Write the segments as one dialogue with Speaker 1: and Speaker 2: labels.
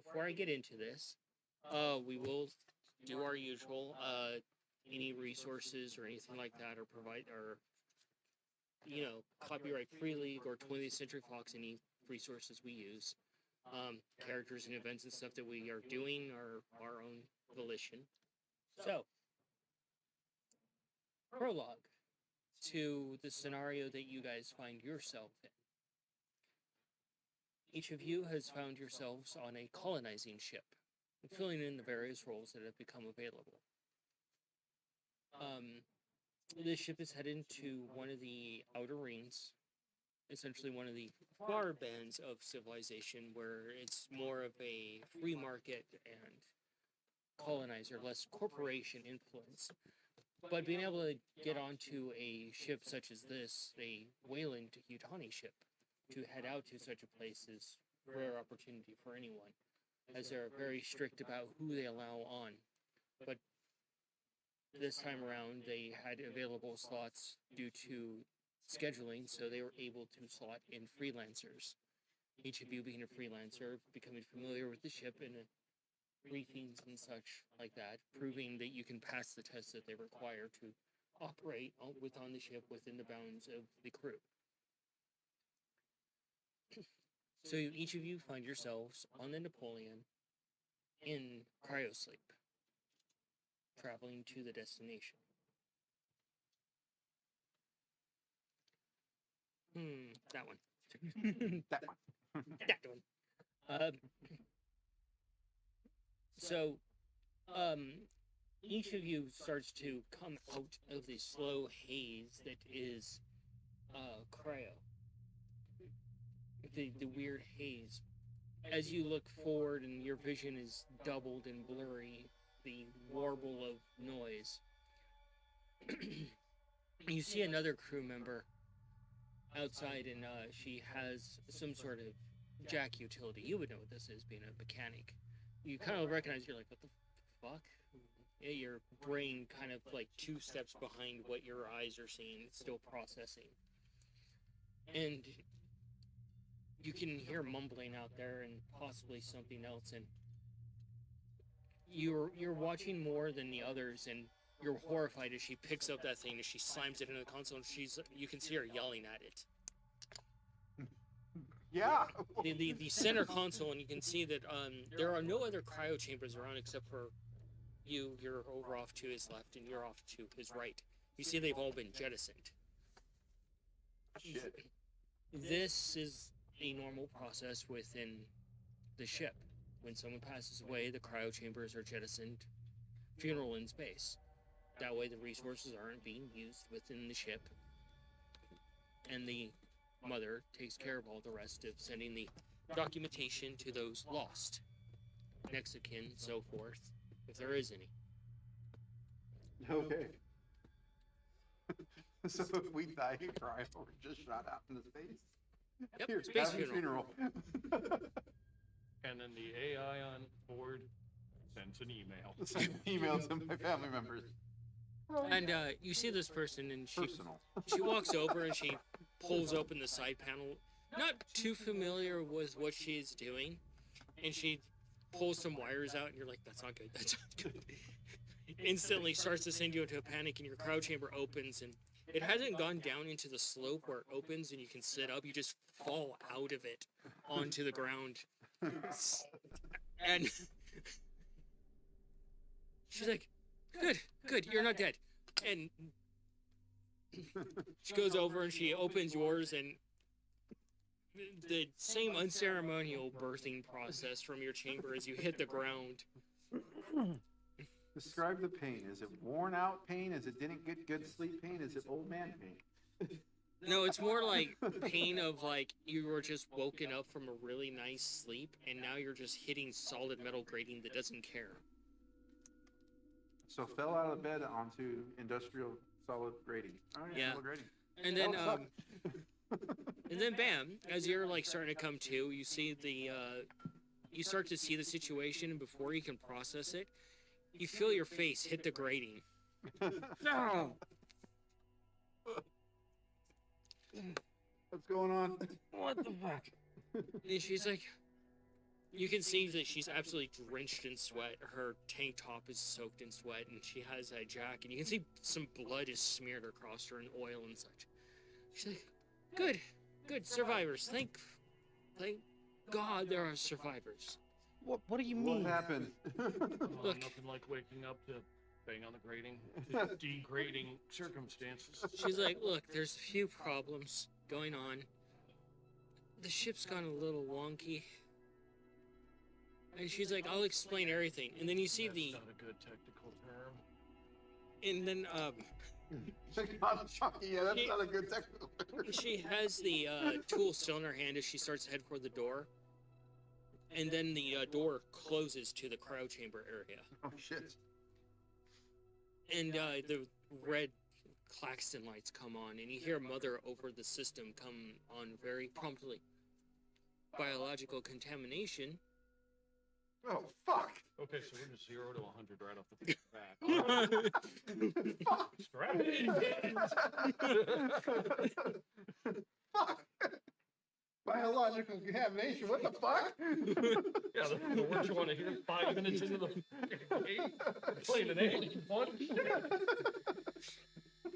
Speaker 1: before I get into this, we will do our usual. Any resources or anything like that, or provide, or copyright free league or 20th Century Fox. Any resources we use, characters and events and stuff that we are doing are our own volition. So, prologue to the scenario that you guys find yourself in. Each of you has found yourselves on a colonizing ship, filling in the various roles that have become available. This ship is headed to one of the outer rings, essentially one of the far bends of civilization, where it's more of a free market and colonizer, less corporation influence. But being able to get onto a ship such as this, a Wayland Yutani ship, to head out to such a place is a rare opportunity for anyone, as they're very strict about who they allow on. But this time around, they had available slots due to scheduling, so they were able to slot in freelancers. Each of you being a freelancer, becoming familiar with the ship and briefings and such like that, proving that you can pass the tests that they require to operate on the ship within the bounds of the crew. So each of you find yourselves on the Napoleon in cryosleep, traveling to the destination. That one.
Speaker 2: That one.
Speaker 1: That one. So, each of you starts to come out of the slow haze that is cryo. The weird haze. As you look forward and your vision is doubled and blurry, the warble of noise, you see another crew member outside, and she has some sort of jack utility. You would know what this is, being a mechanic. You kind of recognize, you're like, what the fuck? Yeah, your brain kind of like 2 steps behind what your eyes are seeing. It's still processing. And you can hear mumbling out there and possibly something else, and you're watching more than the others, and you're horrified as she picks up that thing and she slams it into the console, and you can see her yelling at it.
Speaker 2: Yeah.
Speaker 1: The center console, and you can see that there are no other cryo chambers around except for you. You're over off to his left, and you're off to his right. You see they've all been jettisoned.
Speaker 2: Shit.
Speaker 1: This is a normal process within the ship. When someone passes away, the cryo chambers are jettisoned, funeral in space. That way the resources aren't being used within the ship, and the mother takes care of all the rest of sending the documentation to those lost, next of kin, so forth, if there is any.
Speaker 2: Okay. So if we die in cryo, we're just shot out into space.
Speaker 1: Yep,
Speaker 2: Here,
Speaker 1: space
Speaker 2: have a funeral.
Speaker 3: And then the AI on board sends an email.
Speaker 2: Send emails to my family members.
Speaker 1: And you see this person, and
Speaker 2: Personal.
Speaker 1: she walks over and she pulls open the side panel, not too familiar with what she's doing, and she pulls some wires out, and you're like, that's not good, that's not good. Instantly starts to send you into a panic, and your cryo chamber opens, and it hasn't gone down into the slope where it opens and you can sit up. You just fall out of it onto the ground. And she's like, good, you're not dead. And she goes over and she opens yours, and the same unceremonial birthing process from your chamber as you hit the ground.
Speaker 2: Describe the pain. Is it worn out pain? Is it didn't get good sleep pain? Is it old man pain?
Speaker 1: No, it's more like pain of like you were just woken up from a really nice sleep, and now you're just hitting solid metal grating that doesn't care.
Speaker 2: So fell out of bed onto industrial solid grating. Oh,
Speaker 1: Yeah.
Speaker 2: solid grating.
Speaker 1: And then and then bam, as you're like starting to come to, you see you start to see the situation, and before you can process it, you feel your face hit the grating. No!
Speaker 2: What's going on?
Speaker 1: What the fuck? And she's like, You can see that she's absolutely drenched in sweat. Her tank top is soaked in sweat, and she has a jacket. You can see some blood is smeared across her and oil and such. She's like, good, survivors. Thank God there are survivors.
Speaker 4: What do you
Speaker 2: What
Speaker 4: mean?
Speaker 2: happened?
Speaker 1: Look.
Speaker 3: Nothing like waking up to bang on the grating, to degrading circumstances.
Speaker 1: She's like, look, there's a few problems going on. The ship's gone a little wonky. And she's like, I'll explain everything. And then you see
Speaker 3: That's not a good technical term.
Speaker 1: and then
Speaker 2: Yeah, that's not a good technical term.
Speaker 1: she has the tool still in her hand as she starts to head for the door. And then the door closes to the cryo chamber area.
Speaker 2: Oh, shit.
Speaker 1: And the red Claxton lights come on, and you hear Mother over the system come on very promptly. Biological contamination.
Speaker 2: Oh, fuck.
Speaker 3: Okay, so we're just 0 to 100 right off the bat.
Speaker 2: Fuck.
Speaker 3: Strap in.
Speaker 2: Fuck. Biological contamination, what the fuck?
Speaker 3: Yeah, that's the worst you want to hear 5 minutes into the game. Playing an alien one.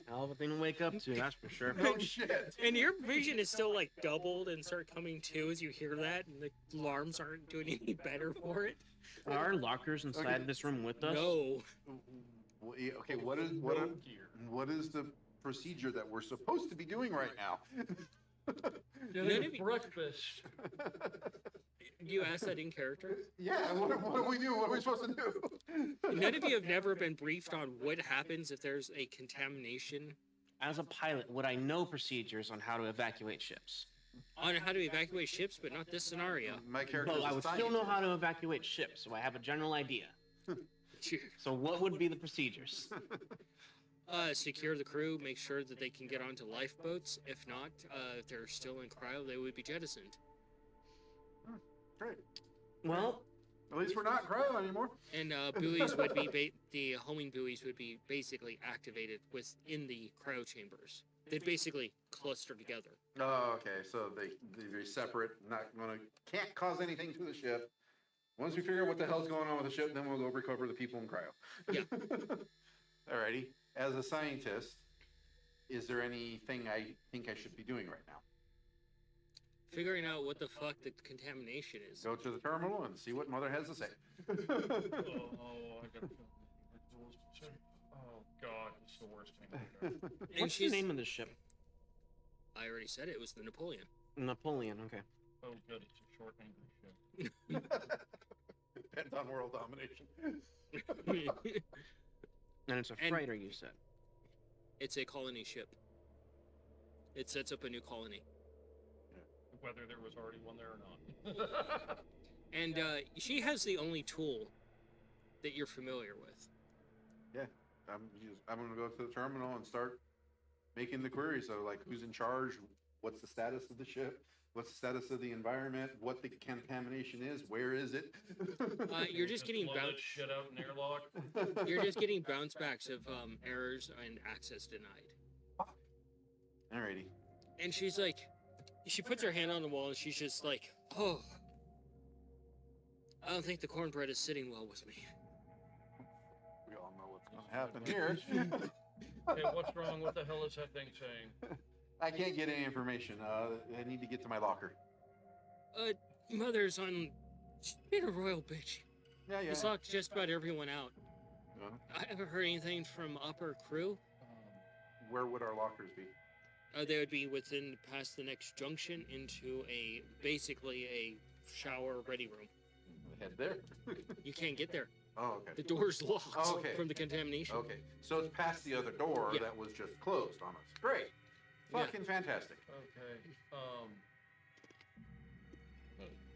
Speaker 4: Hell of a thing to wake up to, that's for sure.
Speaker 2: No shit.
Speaker 1: And your vision is still like doubled and start coming to as you hear that, and the alarms aren't doing any better for it.
Speaker 4: Are our lockers inside this room with us?
Speaker 1: No.
Speaker 2: Okay, what is the procedure that we're supposed to be doing right now?
Speaker 1: None of you,
Speaker 3: Breakfast.
Speaker 1: you asked that in character?
Speaker 2: Yeah, what do we do? What are we supposed to do?
Speaker 1: None of you have never been briefed on what happens if there's a contamination,
Speaker 4: As a pilot, would I know procedures on how to evacuate ships?
Speaker 1: on how to evacuate ships, but not this scenario.
Speaker 2: My character.
Speaker 4: Well, I would still know how to evacuate ships, so I have a general idea. So what would be the procedures?
Speaker 1: Secure the crew, make sure that they can get onto lifeboats. If not, if they're still in cryo, they would be jettisoned.
Speaker 2: Great.
Speaker 4: Well,
Speaker 2: At least we're not cryo anymore.
Speaker 1: And buoys would be the homing buoys would be basically activated within the cryo chambers. They'd basically cluster together.
Speaker 2: Oh, okay. So they're very separate. Can't cause anything to the ship. Once we figure out what the hell's going on with the ship, then we'll go recover the people in cryo.
Speaker 1: Yeah.
Speaker 2: Alrighty. As a scientist, is there anything I think I should be doing right now?
Speaker 1: Figuring out what the fuck the contamination is.
Speaker 2: Go to the terminal and see what Mother has to say.
Speaker 3: I gotta Oh God, it's the worst thing ever.
Speaker 1: And
Speaker 4: what's the name of the ship?
Speaker 1: I already said it was the Napoleon.
Speaker 4: Napoleon, okay.
Speaker 3: Oh good, it's a short English ship.
Speaker 2: Depends on world domination.
Speaker 4: And it's a
Speaker 1: And-
Speaker 4: freighter, you said.
Speaker 1: It's a colony ship. It sets up a new colony.
Speaker 3: Whether there was already one there or not.
Speaker 1: And she has the only tool that you're familiar with.
Speaker 2: I'm gonna go to the terminal and start making the queries. So, like, who's in charge? What's the status of the ship? What's the status of the environment? What the contamination is? Where is it?
Speaker 1: You're just getting
Speaker 3: blow that
Speaker 1: bounced.
Speaker 3: shit out in airlock.
Speaker 1: You're just getting bounce backs of errors and access denied.
Speaker 2: Alrighty.
Speaker 1: And she's like, she puts her hand on the wall and she's just like, oh, I don't think the cornbread is sitting well with me.
Speaker 2: We all know what's gonna happen here.
Speaker 3: Hey, what's wrong? What the hell is that thing saying?
Speaker 2: I can't get any information. I need to get to my locker.
Speaker 1: Mother's on, she's been a royal bitch.
Speaker 2: Yeah.
Speaker 1: It's locked just about everyone out.
Speaker 2: Uh,
Speaker 1: I haven't heard anything from upper crew.
Speaker 2: where would our lockers be?
Speaker 1: They would be within past the next junction into basically a shower ready room.
Speaker 2: Head there.
Speaker 1: You can't get there.
Speaker 2: Oh, okay.
Speaker 1: The door's locked
Speaker 2: Okay.
Speaker 1: from the contamination.
Speaker 2: Okay, so it's past the other door
Speaker 1: Yeah.
Speaker 2: that was just closed on us. Great.
Speaker 1: Yeah.
Speaker 2: Fucking fantastic.
Speaker 3: Okay.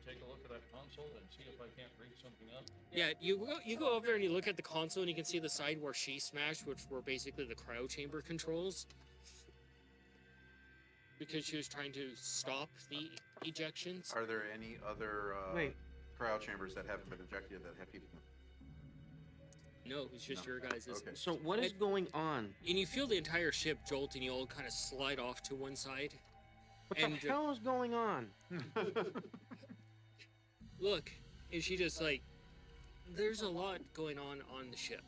Speaker 3: Take a look at that console and see if I can't read something up.
Speaker 1: Yeah, you go over there and you look at the console and you can see the side where she smashed, which were basically the cryo chamber controls. Because she was trying to stop the ejections.
Speaker 2: Are there any other
Speaker 4: Wait.
Speaker 2: cryo chambers that haven't been ejected that have people?
Speaker 1: No, it's just
Speaker 2: No.
Speaker 1: your guys'.
Speaker 2: Okay.
Speaker 4: So what is going on?
Speaker 1: And you feel the entire ship jolt and you all kind of slide off to one side.
Speaker 4: What
Speaker 1: And,
Speaker 4: the hell is going on?
Speaker 1: Look, And she just like, there's a lot going on the ship.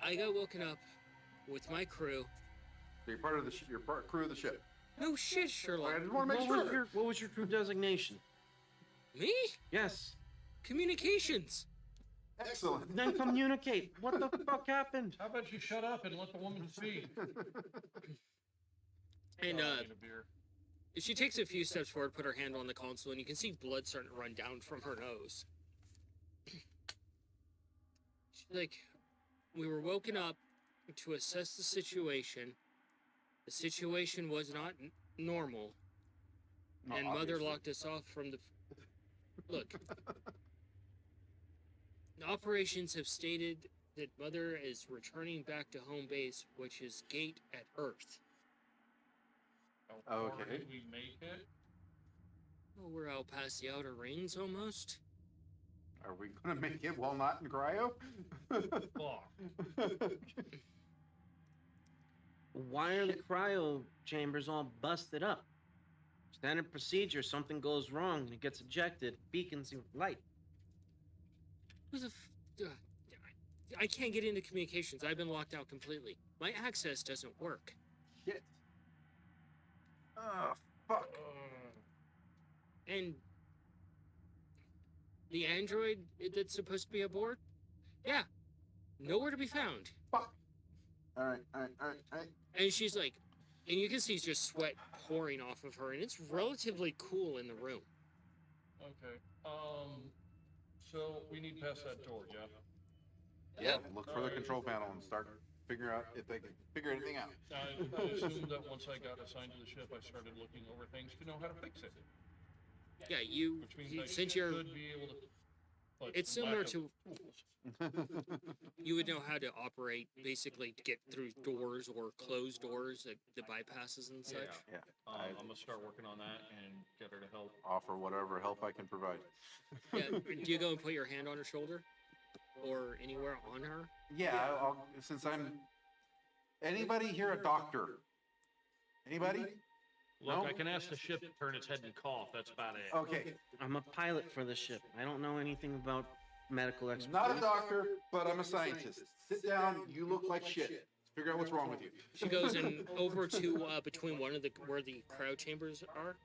Speaker 1: I got woken up with my crew.
Speaker 2: So you're part of the you're part crew of the ship.
Speaker 1: No shit, Sherlock.
Speaker 2: I just want to make
Speaker 4: What was
Speaker 2: sure.
Speaker 4: your What was your crew designation?
Speaker 1: Me?
Speaker 4: Yes.
Speaker 1: Communications.
Speaker 2: Excellent.
Speaker 4: Then communicate. What the fuck happened?
Speaker 3: How about you shut up and let the woman speak?
Speaker 1: And
Speaker 3: I need a beer.
Speaker 1: she takes a few steps forward, put her hand on the console, and you can see blood starting to run down from her nose. She's like, we were woken up to assess the situation. The situation was not normal,
Speaker 2: No,
Speaker 1: and Mother
Speaker 2: obviously.
Speaker 1: locked us off from the. Look, the operations have stated that Mother is returning back to home base, which is Gate at Earth.
Speaker 3: How far
Speaker 2: Okay.
Speaker 3: did we make it?
Speaker 1: Oh, we're out past the outer rings almost.
Speaker 2: Are we gonna make it while not in cryo?
Speaker 3: Fuck.
Speaker 4: Why are the cryo chambers all busted up? Standard procedure, something goes wrong and it gets ejected, beacons of light.
Speaker 1: Who the I can't get into communications. I've been locked out completely. My access doesn't work.
Speaker 2: Shit. Oh, fuck.
Speaker 1: And the android that's supposed to be aboard? Yeah. Nowhere to be found.
Speaker 2: Fuck. All right.
Speaker 1: And she's like, and you can see just sweat pouring off of her, and it's relatively cool in the room.
Speaker 3: Okay. So we need past that door, yeah?
Speaker 2: Yeah. Look for the control panel and start figuring out if they can figure anything out.
Speaker 3: I assumed that once I got assigned to the ship, I started looking over things to know how to fix it.
Speaker 1: Yeah,
Speaker 3: Which means I
Speaker 1: since you're,
Speaker 3: should be able to. But
Speaker 1: it's similar
Speaker 3: lack of
Speaker 1: to,
Speaker 3: tools.
Speaker 1: you would know how to operate basically to get through doors or closed doors, like the bypasses and such.
Speaker 2: Yeah.
Speaker 3: I'm gonna start working on that and get her to help.
Speaker 2: Offer whatever help I can provide.
Speaker 1: Yeah. Do you go and put your hand on her shoulder, or anywhere on her?
Speaker 2: Yeah. Since I'm. Anybody here a doctor? Anybody?
Speaker 3: Look,
Speaker 2: No?
Speaker 3: I can ask the ship to turn its head and cough. That's about it.
Speaker 2: Okay.
Speaker 4: I'm a pilot for the ship. I don't know anything about medical expertise.
Speaker 2: Not a doctor, but I'm a scientist. Sit down. You look like shit. Figure out what's wrong with you.
Speaker 1: She goes in over to between one of the where the cryo chambers are,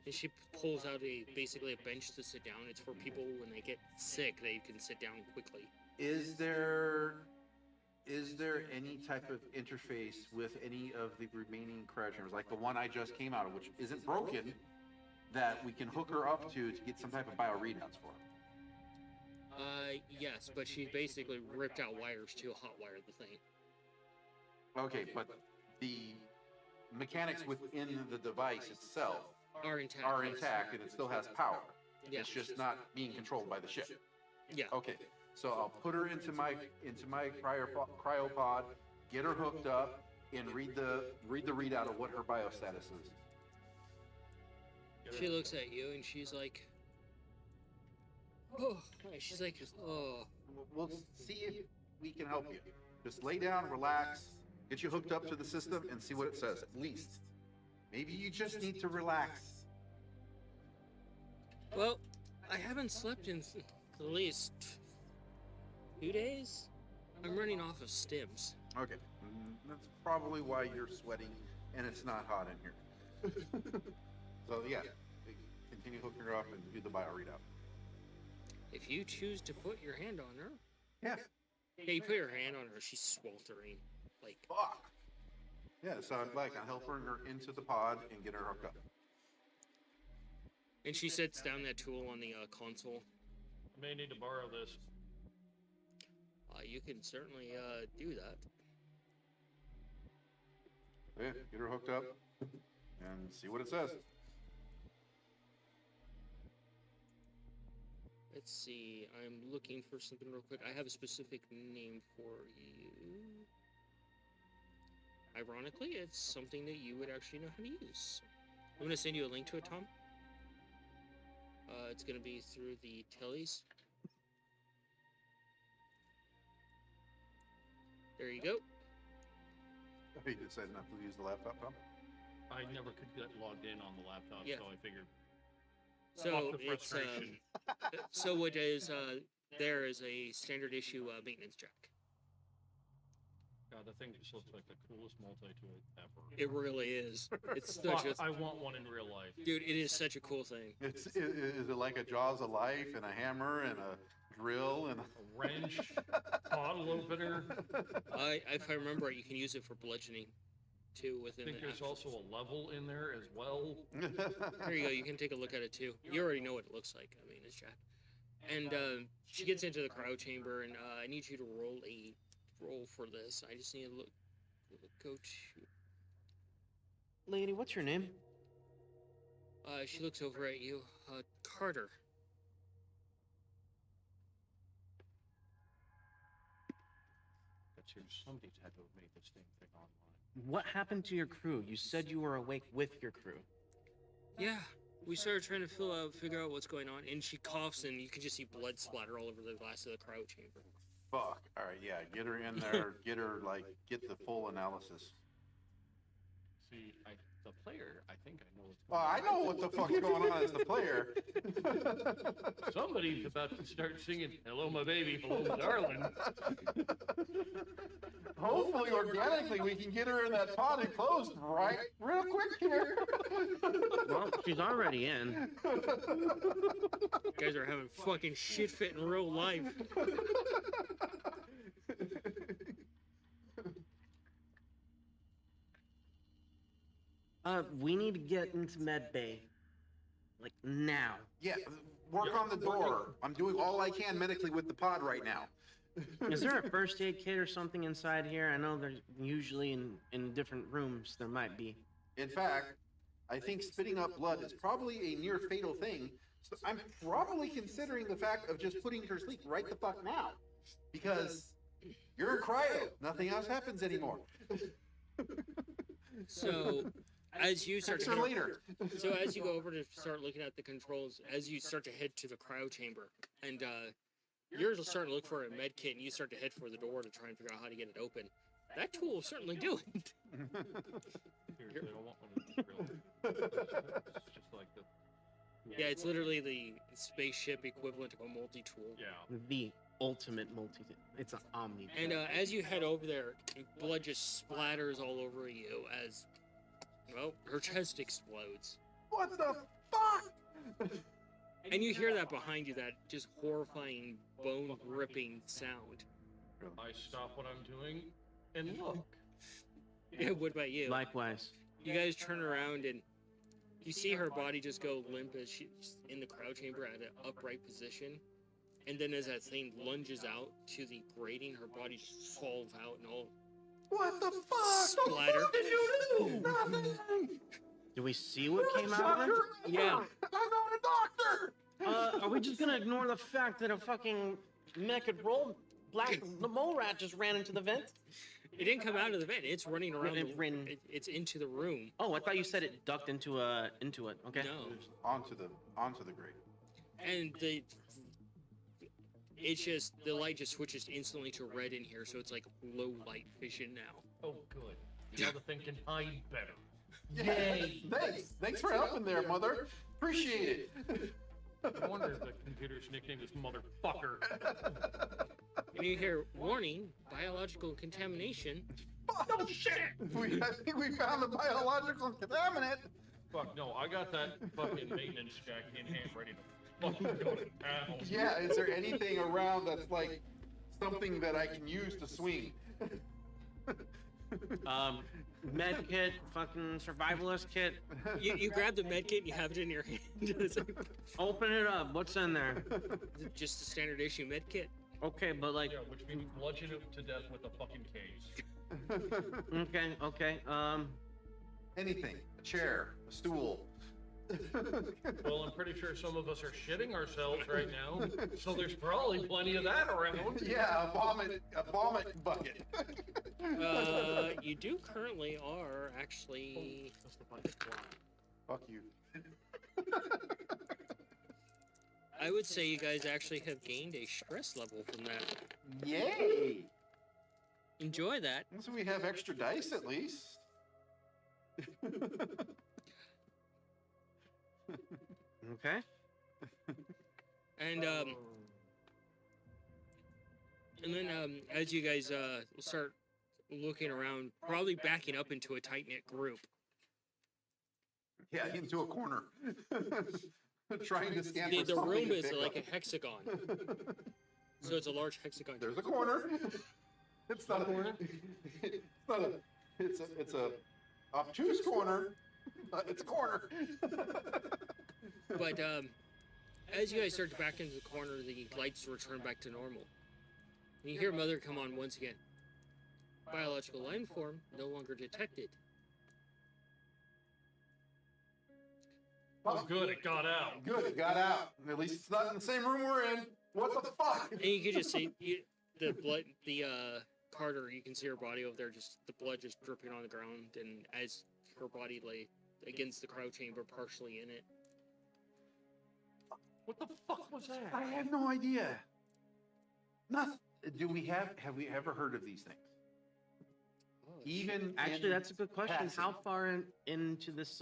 Speaker 1: and she pulls out basically a bench to sit down. It's for people when they get sick, they can sit down quickly.
Speaker 2: Is there any type of interface with any of the remaining cryo chambers, like the one I just came out of, which isn't broken, that we can hook her up to get some type of bio readouts for her?
Speaker 1: Yes, but she basically ripped out wires to hotwire the thing.
Speaker 2: Okay, but the mechanics within the device itself
Speaker 1: Are intact.
Speaker 2: are
Speaker 1: yes.
Speaker 2: intact and it still has power.
Speaker 1: Yeah.
Speaker 2: It's just not being controlled by the ship.
Speaker 1: Yeah.
Speaker 2: Okay, so I'll put her into my cryopod, get her hooked up, and read the readout of what her biostatus is.
Speaker 1: She looks at you and she's like, oh. She's like, oh.
Speaker 2: We'll see if we can help you. Just lay down, relax, get you hooked up to the system, and see what it says. At least, maybe you just need to relax.
Speaker 1: Well, I haven't slept in at least 2 days. I'm running off of stims.
Speaker 2: Okay, that's probably why you're sweating and it's not hot in here. So yeah, continue hooking her up and do the bio readout.
Speaker 1: If you choose to put your hand on her,
Speaker 2: Yeah.
Speaker 1: yeah, you put your hand on her, she's sweltering. Like,
Speaker 2: Fuck. Yeah, so I'd like I'll help her into the pod and get her hooked up.
Speaker 1: and she sets down that tool on the console.
Speaker 3: I may need to borrow this.
Speaker 1: You can certainly do that.
Speaker 2: Yeah, get her hooked up and see what it says.
Speaker 1: Let's see. I'm looking for something real quick. I have a specific name for you. Ironically, it's something that you would actually know how to use. I'm going to send you a link to it, Tom. It's going to be through the tellies. There you go.
Speaker 2: You decided not to use the laptop, Tom?
Speaker 3: I never could get logged in on the laptop,
Speaker 1: Yeah.
Speaker 3: so I figured.
Speaker 1: So
Speaker 3: Off the
Speaker 1: it's
Speaker 3: frustration.
Speaker 1: so what is there is a standard issue maintenance jack.
Speaker 3: God, the thing just looks like the coolest multi-tool ever.
Speaker 1: It really is. It's such
Speaker 3: Fuck,
Speaker 1: a
Speaker 3: I want one in real life.
Speaker 1: dude. It is such a cool thing.
Speaker 2: Is it like a Jaws of Life and a hammer and a drill and
Speaker 3: A wrench, bottle opener.
Speaker 1: If I remember right, you can use it for bludgeoning too.
Speaker 3: I
Speaker 1: Within
Speaker 3: think
Speaker 1: the
Speaker 3: there's
Speaker 1: actual-
Speaker 3: also a level in there as well.
Speaker 1: There you go. You can take a look at it too. You already know what it looks like. I mean, it's Jack. And she gets into the cryo chamber, and I need you to roll for this. I just need to go to.
Speaker 4: Lady, what's your name?
Speaker 1: She looks over at you. Carter.
Speaker 3: That seems somebody's had to have made this thing online.
Speaker 4: What happened to your crew? You said you were awake with your crew.
Speaker 1: Yeah. We started trying to figure out what's going on, and she coughs, and you can just see blood splatter all over the glass of the cryo chamber.
Speaker 2: Fuck. All right, yeah, get her in there. Get her get the full analysis.
Speaker 3: See, the player, I think I know what's
Speaker 2: Well,
Speaker 3: going
Speaker 2: I know what the fuck's going on as the player.
Speaker 3: on. Somebody's about to start singing, "Hello, my baby, hello, my darling."
Speaker 2: Hopefully, organically, we can get her in that pod and closed real quick here.
Speaker 4: Well, she's already in.
Speaker 1: You guys are having fucking shit fit in real life.
Speaker 4: We need to get into med bay. Like now.
Speaker 2: Yeah, work on the door. I'm doing all I can medically with the pod right now.
Speaker 4: Is there a first aid kit or something inside here? I know there's usually in different rooms there might be.
Speaker 2: In fact, I think spitting up blood is probably a near fatal thing. So I'm probably considering the fact of just putting her to sleep right the fuck now. Because you're in cryo. Nothing else happens anymore.
Speaker 1: So, as you start
Speaker 2: Text
Speaker 1: to
Speaker 2: her
Speaker 1: head-
Speaker 2: later.
Speaker 1: so as you go over to start looking at the controls, as you start to head to the cryo chamber, and you're starting to look for a med kit, and you start to head for the door to try and figure out how to get it open. That tool will certainly do it.
Speaker 3: Seriously, I want one of these real. It's just like the.
Speaker 1: Yeah, it's literally the spaceship equivalent of a multi-tool.
Speaker 3: Yeah.
Speaker 4: The ultimate multi. It's an omni.
Speaker 1: And as you head over there, blood just splatters all over you as, well, her chest explodes.
Speaker 2: What the fuck?
Speaker 1: And you hear that behind you, that just horrifying, bone-ripping sound.
Speaker 3: I stop what I'm doing and look.
Speaker 1: Yeah, what about you?
Speaker 4: Likewise.
Speaker 1: You guys turn around and you see her body just go limp as she's in the cryo chamber at an upright position. And then as that thing lunges out to the grating, her body just falls out and all
Speaker 2: What the fuck?
Speaker 1: Splatter.
Speaker 2: The fuck did you do? Nothing.
Speaker 4: Do we see what came out of it?
Speaker 1: Yeah.
Speaker 2: I'm not a doctor.
Speaker 4: Are we just gonna ignore the fact that a fucking naked roll black the mole rat just ran into the vent?
Speaker 1: It didn't come out of the vent. It's running around.
Speaker 4: It ran-
Speaker 1: It's into the room.
Speaker 4: Oh, I thought you said it ducked into it. Okay.
Speaker 1: No.
Speaker 2: Onto the grate.
Speaker 1: And it's just, the light just switches instantly to red in here, so it's like low light vision now.
Speaker 3: Oh, good. Now the thing can hide better.
Speaker 2: Yay! Thanks for helping there, mother. Appreciate it.
Speaker 3: No wonder the computer's nickname is Motherfucker.
Speaker 1: And you hear, warning, biological contamination.
Speaker 2: Oh shit! I think we found the biological contaminant.
Speaker 3: Fuck no, I got that fucking maintenance jack in hand ready to fucking go to town.
Speaker 2: Yeah, is there anything around that's like something that I can use to swing?
Speaker 4: Med kit, fucking survivalist kit.
Speaker 1: You grab the med kit and you have it in your hand. It's like,
Speaker 4: Open it up. What's in there?
Speaker 1: just a standard issue med kit.
Speaker 4: Okay, but like,
Speaker 3: Yeah, which means bludgeon him to death with a fucking case.
Speaker 4: okay.
Speaker 2: Anything. A chair, a stool.
Speaker 3: Well, I'm pretty sure some of us are shitting ourselves right now, so there's probably plenty of that around.
Speaker 2: Yeah, a vomit bucket.
Speaker 1: You do currently are actually.
Speaker 3: That's the fucking plot.
Speaker 2: Fuck you.
Speaker 1: I would say you guys actually have gained a stress level from that.
Speaker 2: Yay!
Speaker 1: Enjoy that.
Speaker 2: So we have extra dice at least.
Speaker 4: Okay.
Speaker 1: And then as you guys start looking around, probably backing up into a tight knit group.
Speaker 2: Yeah, into a corner. Trying to scan for
Speaker 1: The
Speaker 2: something
Speaker 1: room
Speaker 2: to
Speaker 1: is
Speaker 2: pick
Speaker 1: like
Speaker 2: up.
Speaker 1: a hexagon, so it's a large hexagon.
Speaker 2: There's a corner. It's not a, it's not a, it's a obtuse corner, but it's a corner.
Speaker 1: But as you guys start to back into the corner, the lights return back to normal. And you hear Mother come on once again. Biological life form no longer detected.
Speaker 3: Oh, good, it got out.
Speaker 2: Good, it got out. At least it's not in the same room we're in. What the fuck?
Speaker 1: And you can just see the blood, Carter, you can see her body over there, just the blood just dripping on the ground, and as her body lay against the cryo chamber, partially in it.
Speaker 3: What the fuck was that?
Speaker 2: I have no idea. Nothing. Have we ever heard of these things? Even
Speaker 4: Actually,
Speaker 2: in
Speaker 4: that's a good question.
Speaker 2: passing.
Speaker 4: How far into this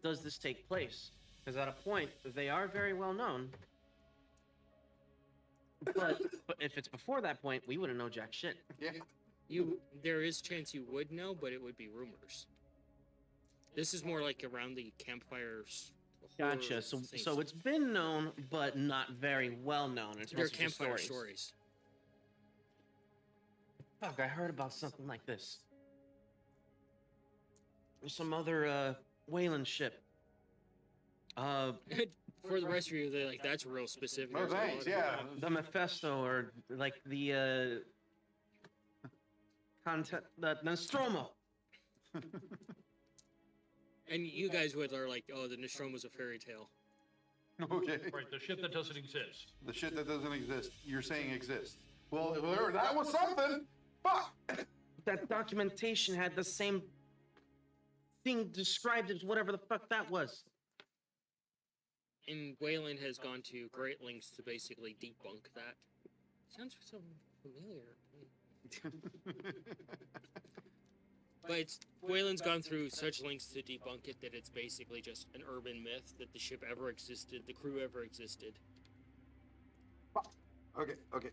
Speaker 4: does this take place? Because at a point, they are very well known. But if it's before that point, we wouldn't know jack shit.
Speaker 2: Yeah.
Speaker 1: There is chance you would know, but it would be rumors. This is more like around the campfires.
Speaker 4: Gotcha.
Speaker 1: horror
Speaker 4: So
Speaker 1: things.
Speaker 4: so it's been known, but not very well known. It's
Speaker 1: They're
Speaker 4: mostly just
Speaker 1: campfire
Speaker 4: stories.
Speaker 1: stories.
Speaker 4: Fuck, I heard about something like this. There's some other Wayland ship.
Speaker 1: For the rest of you, they're like, that's real specific.
Speaker 2: No
Speaker 1: There's a lot
Speaker 2: thanks,
Speaker 1: of-
Speaker 2: yeah.
Speaker 4: The Mephisto, or like the Nostromo.
Speaker 1: And you guys would are like, oh, the Nostromo's a fairy tale.
Speaker 2: Okay.
Speaker 3: Right, the shit that doesn't exist.
Speaker 2: The shit that doesn't exist, you're saying exists. Well, that was something. Fuck.
Speaker 4: That documentation had the same thing described as whatever the fuck that was.
Speaker 1: And Wayland has gone to great lengths to basically debunk that. Sounds so familiar. But Wayland's gone through such lengths to debunk it that it's basically just an urban myth that the ship ever existed, the crew ever existed.
Speaker 2: Okay, okay.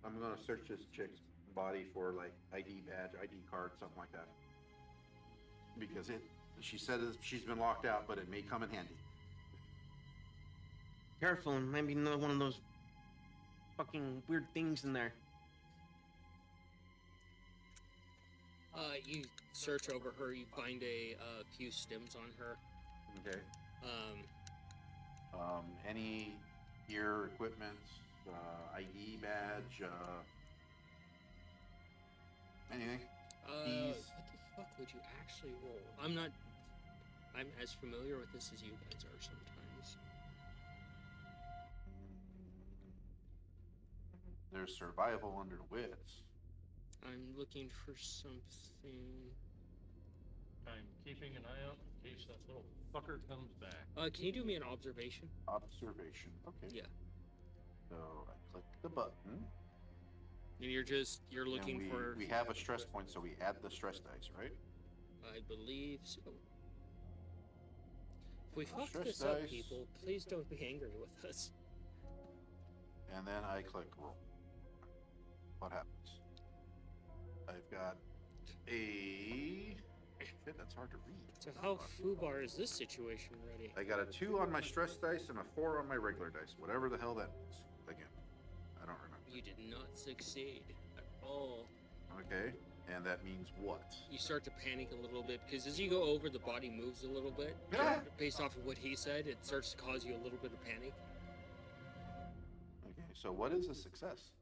Speaker 2: I'm gonna search this chick's body for like ID badge, ID card, something like that. Because she said she's been locked out, but it may come in handy.
Speaker 4: Careful, maybe another one of those fucking weird things in there.
Speaker 1: You search over her, you find a few stems on her.
Speaker 2: Okay.
Speaker 1: Um,
Speaker 2: Any gear, equipment, ID badge, anything? Keys.
Speaker 1: what the fuck would you actually roll? I'm as familiar with this as you guys are sometimes.
Speaker 2: There's survival under wits.
Speaker 1: I'm looking for something.
Speaker 3: I'm keeping an eye out in case that little fucker comes back.
Speaker 1: Can you do me an observation?
Speaker 2: Observation. Okay.
Speaker 1: Yeah.
Speaker 2: So I click the button.
Speaker 1: And you're looking
Speaker 2: and
Speaker 1: for.
Speaker 2: We have a stress point, so we add the stress dice, right?
Speaker 1: I believe so. If we fuck
Speaker 2: Stress
Speaker 1: this up,
Speaker 2: dice.
Speaker 1: people, please don't be angry with us.
Speaker 2: And then I click roll. What happens? I've got a. Shit, that's hard to read.
Speaker 1: So how foobar is this situation ready?
Speaker 2: I got a 2 on my stress dice and a 4 on my regular dice. Whatever the hell that means. Again, I don't remember.
Speaker 1: You did not succeed at all.
Speaker 2: Okay, and that means what?
Speaker 1: You start to panic a little bit because as you go over, the body moves a little bit.
Speaker 2: Yeah.
Speaker 1: Based off of what he said, it starts to cause you a little bit of panic.
Speaker 2: Okay, so what is a success?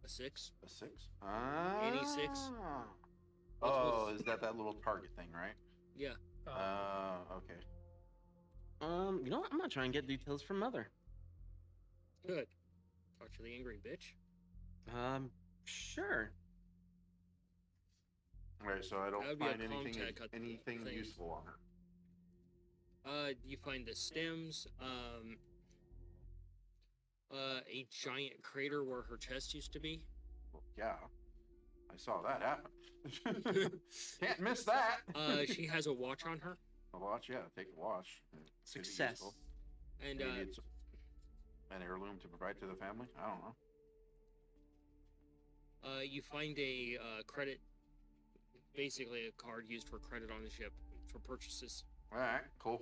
Speaker 1: A 6.
Speaker 2: A 6? Ah.
Speaker 1: Any 6?
Speaker 2: Oh, is that little target thing, right?
Speaker 1: Yeah.
Speaker 2: Okay.
Speaker 4: You know what? I'm gonna try and get details from Mother.
Speaker 1: Good. Talk to the angry bitch.
Speaker 4: Sure.
Speaker 2: All right, so I
Speaker 1: That
Speaker 2: don't
Speaker 1: would be a
Speaker 2: find anything
Speaker 1: contact cut
Speaker 2: anything
Speaker 1: thing.
Speaker 2: useful on her.
Speaker 1: You find the stems, a giant crater where her chest used to be.
Speaker 2: Well, yeah. I saw that happen. Can't miss that.
Speaker 1: She has a watch on her,
Speaker 2: A watch, yeah, take a watch. Could be
Speaker 4: Success.
Speaker 2: useful.
Speaker 1: and
Speaker 2: Maybe it's an heirloom to provide to the family. I don't know.
Speaker 1: you find a credit, basically a card used for credit on the ship for purchases.
Speaker 2: All right, cool.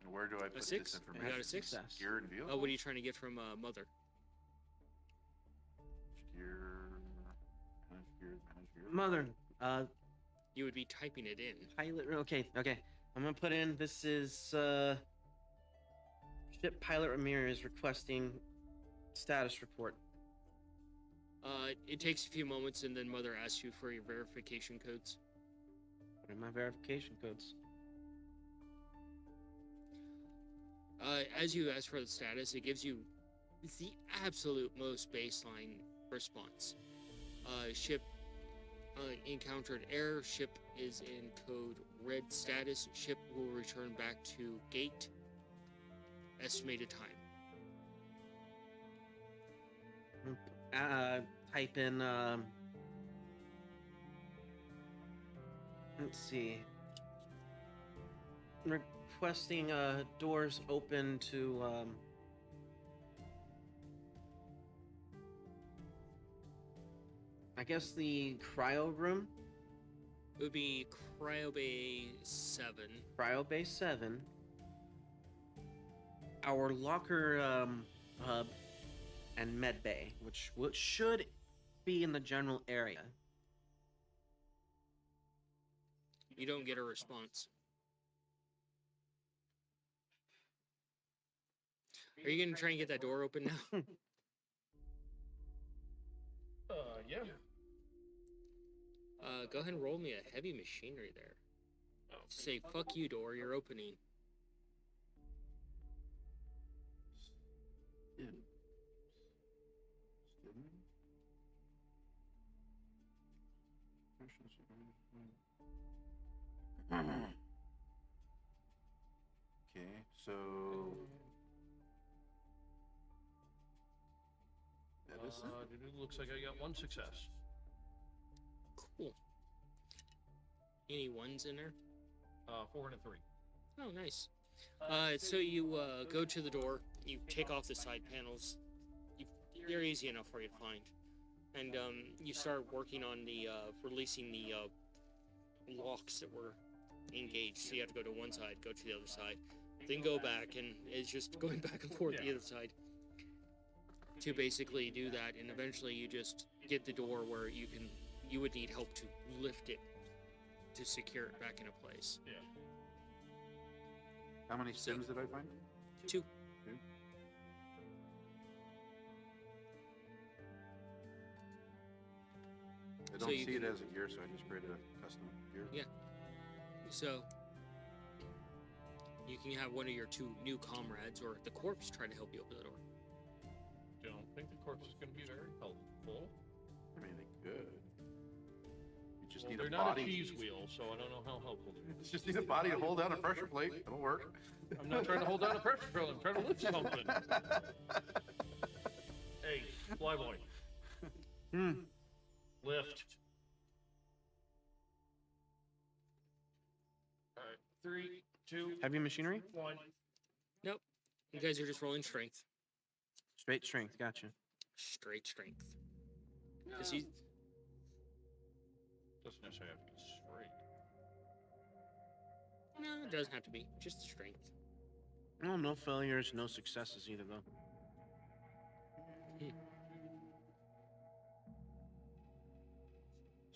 Speaker 2: And where do I put
Speaker 1: six?
Speaker 2: this
Speaker 1: You
Speaker 2: information?
Speaker 1: got a six?
Speaker 4: Success.
Speaker 2: Gear and vehicle.
Speaker 1: What are you trying to get from Mother?
Speaker 2: Gear. Manage gear.
Speaker 4: Mother,
Speaker 1: You would be typing it in.
Speaker 4: pilot. Okay. I'm gonna put in. This is ship pilot Ramirez requesting status report.
Speaker 1: It takes a few moments, and then Mother asks you for your verification codes.
Speaker 4: What are my verification codes?
Speaker 1: As you ask for the status, it gives you the absolute most baseline response. Ship encountered error. Ship is in code red status. Ship will return back to gate. Estimated time.
Speaker 4: Type in. Let's see. Requesting doors open to I guess the cryo room,
Speaker 1: It would be Cryobay 7.
Speaker 4: cryo bay 7. Our locker hub and med bay, which should be in the general area.
Speaker 1: You don't get a response. Are you gonna try and get that door open now?
Speaker 3: Yeah.
Speaker 1: Go ahead and roll me a heavy machinery there. Say, fuck you, door, you're opening.
Speaker 2: Okay, so that is it.
Speaker 3: Looks like I got one success.
Speaker 1: Cool. Any ones in there?
Speaker 3: 4 and a 3.
Speaker 1: Oh, nice. So you go to the door, you take off the side panels. They're easy enough for you to find. And you start working on the releasing the locks that were engaged. So you have to go to one side, go to the other side, then go back, and it's just going back and forth the other side to basically do that. And eventually you just get the door where you would need help to lift it to secure it back into place.
Speaker 3: Yeah.
Speaker 2: How many sims did I find?
Speaker 1: 2.
Speaker 2: I
Speaker 1: So
Speaker 2: don't
Speaker 1: you
Speaker 2: see it
Speaker 1: can-
Speaker 2: as a gear, so I just created a custom gear.
Speaker 1: Yeah. So you can have one of your 2 new comrades or the corpse try to help you open the door.
Speaker 3: Don't think the corpse is going to be very helpful.
Speaker 2: I mean, they could. You just
Speaker 3: Well,
Speaker 2: need
Speaker 3: they're
Speaker 2: a
Speaker 3: not
Speaker 2: body.
Speaker 3: a cheese wheel, so I don't know how helpful they
Speaker 2: You just need a body to hold down a pressure plate. It'll work.
Speaker 3: are. I'm not trying to hold down a pressure drill. I'm trying to lift something. Hey, flyboy, lift. All right, 3, 2,
Speaker 4: Heavy machinery,
Speaker 3: 1.
Speaker 1: Nope. You guys are just rolling strength.
Speaker 4: straight strength. Gotcha.
Speaker 1: Straight strength.
Speaker 3: No.
Speaker 1: 'Cause you-
Speaker 3: Doesn't necessarily have to be straight.
Speaker 1: No, it doesn't have to be. Just strength.
Speaker 4: Well, no failures, no successes either, though.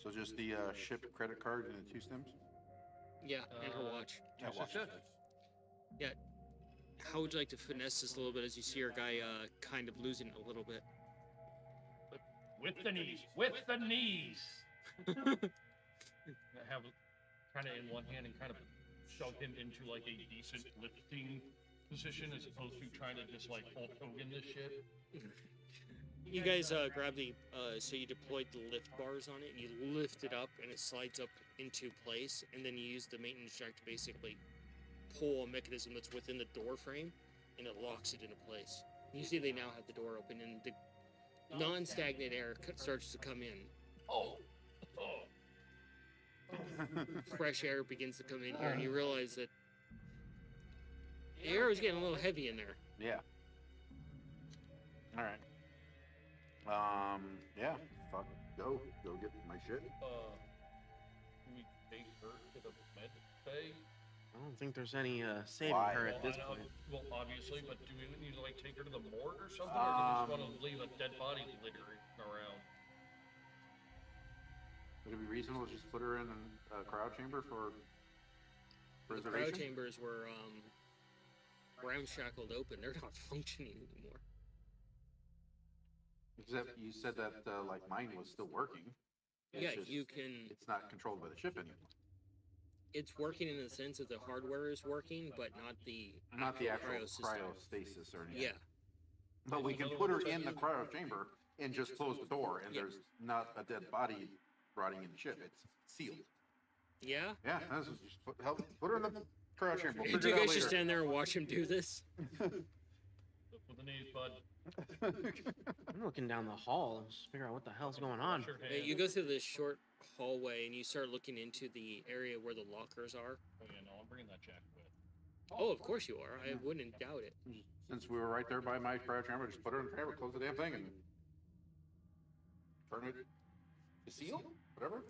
Speaker 2: So just the ship credit card and the 2 stims?
Speaker 1: Yeah, and her watch.
Speaker 2: Yeah, watch it.
Speaker 1: How would you like to finesse this a little bit as you see your guy kind of losing it a little bit?
Speaker 3: With the knees. With the knees. I have kind of in one hand and kind of shove him into like a decent lifting position as opposed to trying to just like Hulk Hogan this shit.
Speaker 1: You guys grab the, so you deployed the lift bars on it, and you lift it up, and it slides up into place, and then you use the maintenance jack to basically pull a mechanism that's within the door frame, and it locks it into place. You see they now have the door open, and the non-stagnant air starts to come in,
Speaker 3: Oh. Oh.
Speaker 1: fresh air begins to come in here, and you realize that the air is getting a little heavy in there.
Speaker 2: Yeah. All right. Yeah. Fuck. Go get my shit.
Speaker 3: Can we take her to the med bay?
Speaker 4: I don't think there's any saving
Speaker 2: Why?
Speaker 4: her at
Speaker 3: Well,
Speaker 4: this
Speaker 3: I know-
Speaker 4: point.
Speaker 3: Well, obviously, but do we need to like take her to the morgue or something, or do we just want to leave a dead body littering around?
Speaker 2: Would it be reasonable to just put her in a cryo chamber for
Speaker 1: The cryo
Speaker 2: preservation?
Speaker 1: chambers were ramshackled open. They're not functioning anymore.
Speaker 2: Except you said that like mine was still working. It's
Speaker 1: Yeah,
Speaker 2: just-
Speaker 1: you can.
Speaker 2: It's not controlled by the ship anymore.
Speaker 1: It's working in the sense that the hardware is working, but not the
Speaker 2: Not the actual
Speaker 1: cryo system.
Speaker 2: cryostasis or anything.
Speaker 1: Yeah,
Speaker 2: But we can put her in the cryo chamber and just close the door, and
Speaker 1: Yeah.
Speaker 2: there's not a dead body rotting in the ship. It's sealed.
Speaker 1: yeah.
Speaker 2: Yeah, that's just put her in the cryo chamber. We'll
Speaker 1: Do
Speaker 2: figure
Speaker 1: you
Speaker 2: it out
Speaker 1: guys just
Speaker 2: later.
Speaker 1: stand there and watch him do this?
Speaker 3: Look with the knees, bud.
Speaker 4: I'm looking down the hall, just figure out what the hell's going on.
Speaker 3: Wash your
Speaker 1: You
Speaker 3: hands.
Speaker 1: go through this short hallway and you start looking into the area where the lockers are.
Speaker 3: Oh yeah, no, I'm bringing that jacket with.
Speaker 1: Oh, of course you are. I wouldn't doubt it.
Speaker 2: Since we were right there by my cryo chamber, just put her in the chamber, close the damn thing, and turn it to seal, whatever.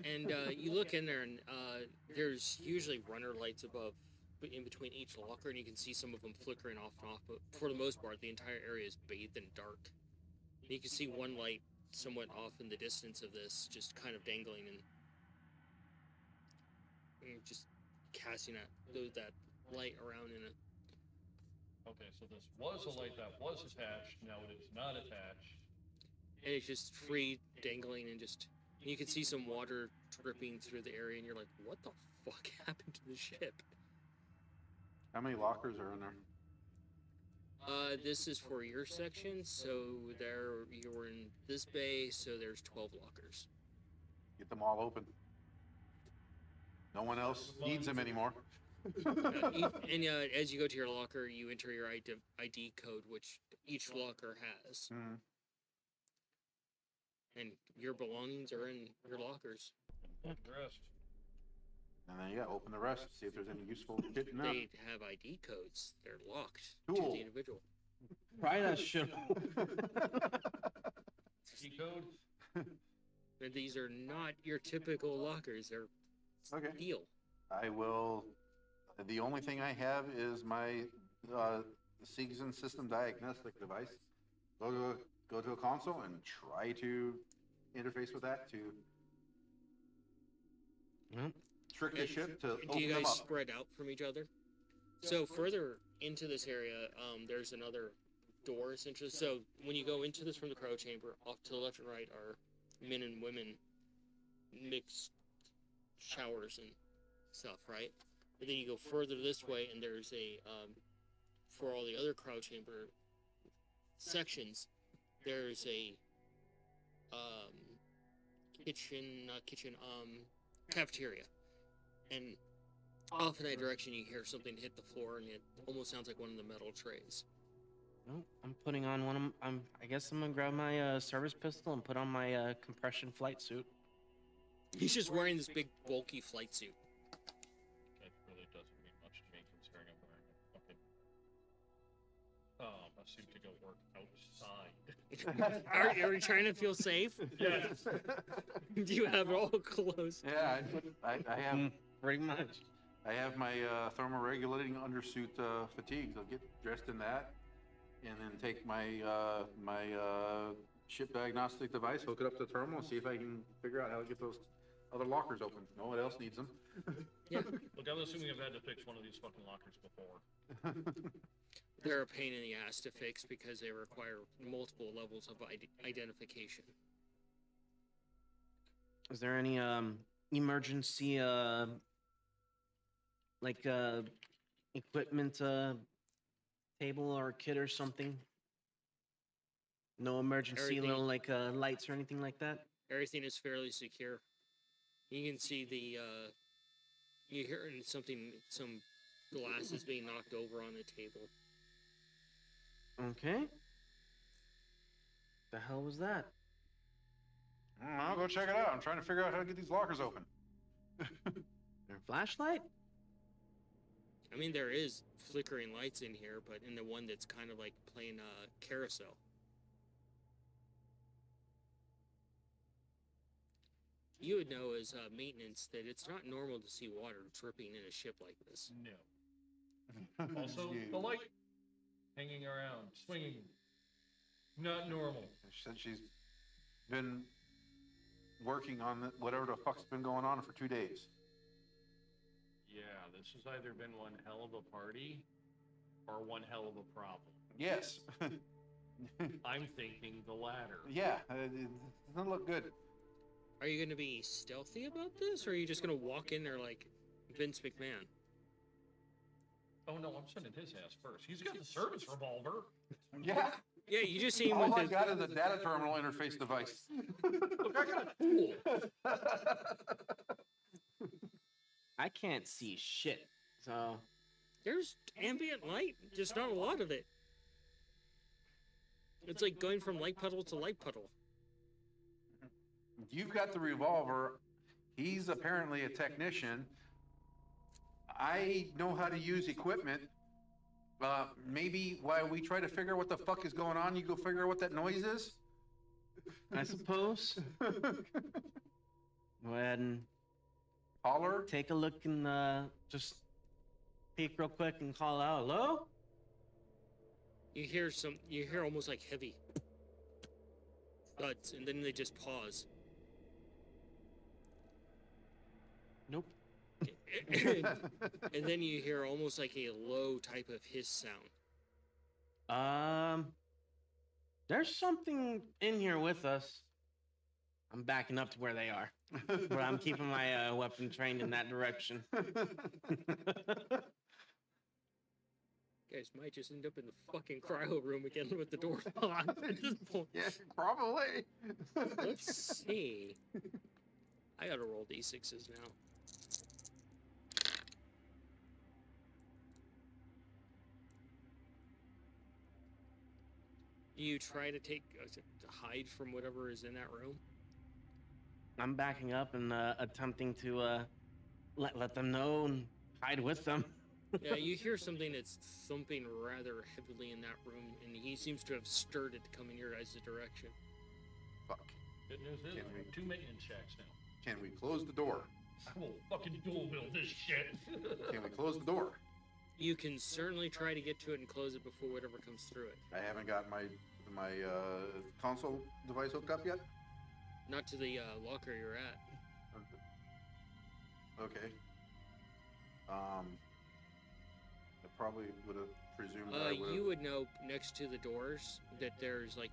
Speaker 1: And you look in there, and there's usually runner lights above, in between each locker, and you can see some of them flickering off and off. But for the most part, the entire area is bathed in dark. And you can see one light somewhat off in the distance of this, just kind of dangling and just casting that light around in it.
Speaker 3: Okay, so this was a light that was attached. Now it is not attached.
Speaker 1: And it's just free dangling, and you can see some water dripping through the area, and you're like, what the fuck happened to the ship?
Speaker 2: How many lockers are in there?
Speaker 1: This is for your section, so you're in this bay, so there's 12 lockers.
Speaker 2: Get them all open. No one else needs them anymore.
Speaker 1: And as you go to your locker, you enter your ID code, which each locker has,
Speaker 2: Mhm.
Speaker 1: and your belongings are in your lockers.
Speaker 3: And the rest.
Speaker 2: And then, yeah, open the rest, see if there's any useful shit in there.
Speaker 1: They have ID codes. They're locked to
Speaker 2: Cool.
Speaker 1: the individual.
Speaker 4: Pry that shit.
Speaker 3: Key code.
Speaker 1: And these are not your typical lockers. They're
Speaker 2: Okay.
Speaker 1: steel.
Speaker 2: I will, the only thing I have is my, Season System Diagnostic Device. Go to a console and try to interface with that to
Speaker 4: Well,
Speaker 2: trick the ship to
Speaker 1: Do
Speaker 2: open
Speaker 1: you
Speaker 2: them
Speaker 1: guys
Speaker 2: up.
Speaker 1: spread out from each other? So further into this area, there's another door essentially. So when you go into this from the cryo chamber, off to the left and right are men and women mixed showers and stuff, right? And then you go further this way, and there's a for all the other cryo chamber sections, there's a cafeteria, and off in that direction you hear something hit the floor, and it almost sounds like one of the metal trays.
Speaker 4: well, I'm putting on one of I guess I'm gonna grab my service pistol and put on my compression flight suit.
Speaker 1: He's just wearing this big bulky flight suit.
Speaker 3: That really doesn't mean much to me considering I'm wearing a fucking a suit to go work outside.
Speaker 1: Are you trying to feel safe?
Speaker 3: Yes.
Speaker 1: Do you have it all closed?
Speaker 2: Yeah, I have,
Speaker 4: Pretty much.
Speaker 2: I have my thermoregulating undersuit fatigues. I'll get dressed in that, and then take my ship diagnostic device, hook it up to the terminal, and see if I can figure out how to get those other lockers open. No one else needs them.
Speaker 1: Yeah,
Speaker 3: Look, I'm assuming I've had to fix one of these fucking lockers before.
Speaker 1: they're a pain in the ass to fix because they require multiple levels of identification.
Speaker 4: Is there any emergency like equipment table or kit or something? No emergency
Speaker 1: Everything-
Speaker 4: little like lights or anything like that?
Speaker 1: Everything is fairly secure. You can see you hear some glasses being knocked over on the table.
Speaker 4: Okay. The hell was that?
Speaker 2: I'll go check it out. I'm trying to figure out how to get these lockers open.
Speaker 4: Your flashlight?
Speaker 1: I mean, there is flickering lights in here, but in the one that's kind of like playing carousel. You would know as maintenance that it's not normal to see water dripping in a ship like this.
Speaker 3: No. Also, the light hanging around, swinging. Not normal.
Speaker 2: She said she's been working on whatever the fuck's been going on for 2 days.
Speaker 3: Yeah, this has either been one hell of a party or one hell of a problem.
Speaker 2: Yes.
Speaker 3: I'm thinking the latter.
Speaker 2: Yeah, it doesn't look good.
Speaker 1: Are you going to be stealthy about this, or are you just going to walk in there like Vince McMahon?
Speaker 3: Oh no, I'm sending his ass first. He's got the service revolver.
Speaker 2: Yeah.
Speaker 1: Yeah, you just see him
Speaker 2: All
Speaker 1: with
Speaker 2: I
Speaker 1: his...
Speaker 2: got is a data terminal interface device.
Speaker 3: Look, I got a tool.
Speaker 4: I can't see shit. So
Speaker 1: There's ambient light, just not a lot of it. It's like going from light puddle to light puddle.
Speaker 2: You've got the revolver. He's apparently a technician. I know how to use equipment. Maybe while we try to figure out what the fuck is going on, you go figure out what that noise is?
Speaker 4: I suppose. Go ahead and
Speaker 2: Holler?
Speaker 4: take a look and just peek real quick and call out, hello?
Speaker 1: You hear almost like heavy thuds, and then they just pause.
Speaker 4: Nope.
Speaker 1: And then you hear almost like a low type of hiss sound.
Speaker 4: There's something in here with us. I'm backing up to where they are, but I'm keeping my weapon trained in that direction.
Speaker 1: Guys might just end up in the fucking cryo room again with the door locked at this point.
Speaker 2: Yeah, probably.
Speaker 1: Let's see. I gotta roll d6s now. Do you try to to hide from whatever is in that room?
Speaker 4: I'm backing up and attempting to let them know and hide with them.
Speaker 1: Yeah, you hear something that's thumping rather heavily in that room, and he seems to have stirred it to come in your guys' direction.
Speaker 2: Fuck.
Speaker 3: Good news is,
Speaker 2: Can
Speaker 3: I
Speaker 2: we-
Speaker 3: have 2 maintenance shacks now.
Speaker 2: Can we close the door?
Speaker 3: I will fucking dual wield this shit.
Speaker 2: Can we close the door?
Speaker 1: You can certainly try to get to it and close it before whatever comes through it.
Speaker 2: I haven't got my console device hooked up yet.
Speaker 1: Not to the locker you're at.
Speaker 2: Okay. I probably would have presumed that I would
Speaker 1: You
Speaker 2: have.
Speaker 1: would know next to the doors that there's like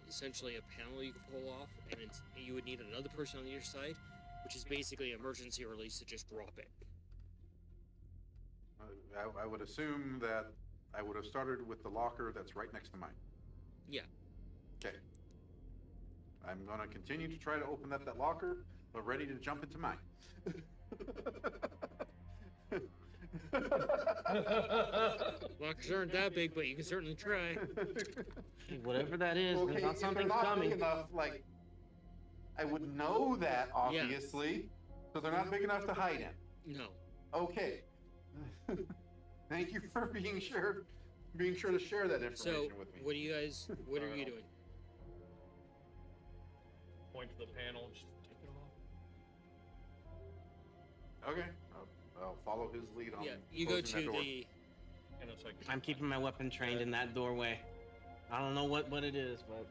Speaker 1: essentially a panel you can pull off, and you would need another person on the other side, which is basically emergency release to just drop it.
Speaker 2: I would assume that I would have started with the locker that's right next to mine.
Speaker 1: Yeah.
Speaker 2: Okay. I'm gonna continue to try to open up that locker, but ready to jump into mine.
Speaker 1: Lockers aren't that big, but you can certainly try.
Speaker 4: Whatever that is,
Speaker 2: Okay,
Speaker 4: there's not
Speaker 2: if they're
Speaker 4: something
Speaker 2: not
Speaker 4: coming.
Speaker 2: big enough, like, I would know that, obviously, so they're not big enough to hide in.
Speaker 1: No.
Speaker 2: Okay. Thank you for being sure to share that information
Speaker 1: So,
Speaker 2: with me.
Speaker 1: what are you doing?
Speaker 3: Point to the panel, just take it off.
Speaker 2: Okay, I'll follow his lead on
Speaker 1: Yeah, you go
Speaker 2: closing
Speaker 1: to
Speaker 2: that door.
Speaker 1: the.
Speaker 3: And it's like,
Speaker 4: I'm keeping my weapon trained in that doorway. I don't know what it is, but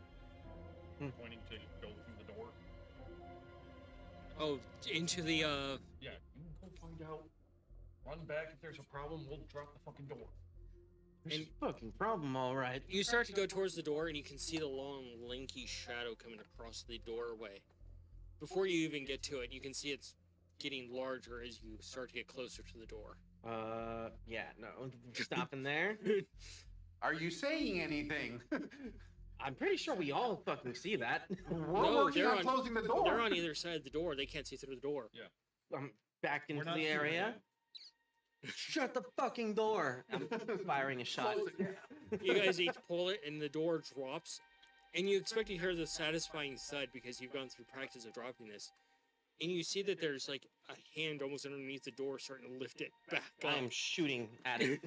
Speaker 3: pointing to go through the door.
Speaker 1: Oh, into the.
Speaker 3: Yeah, you can go find out. Run back if there's a problem. We'll drop the fucking door.
Speaker 4: there's a fucking problem, all right.
Speaker 1: You start to go towards the door, and you can see the long, lanky shadow coming across the doorway. Before you even get to it, you can see it's getting larger as you start to get closer to the door.
Speaker 4: Yeah, no, stopping there.
Speaker 2: Are you saying anything?
Speaker 4: I'm pretty sure we all fucking see that.
Speaker 2: We're
Speaker 1: No,
Speaker 2: working
Speaker 1: they're
Speaker 2: on
Speaker 1: on-
Speaker 2: closing the door.
Speaker 1: They're on either side of the door. They can't see through the door.
Speaker 4: I'm back
Speaker 3: We're
Speaker 4: into
Speaker 3: not
Speaker 4: the
Speaker 3: shooting
Speaker 4: area.
Speaker 3: at
Speaker 4: Shut the fucking door! I'm firing a shot.
Speaker 1: You guys each pull it, and the door drops, And you expect to hear the satisfying thud because you've gone through practice of dropping this. And you see that there's like a hand almost underneath the door starting to lift it back up.
Speaker 4: I am shooting at it.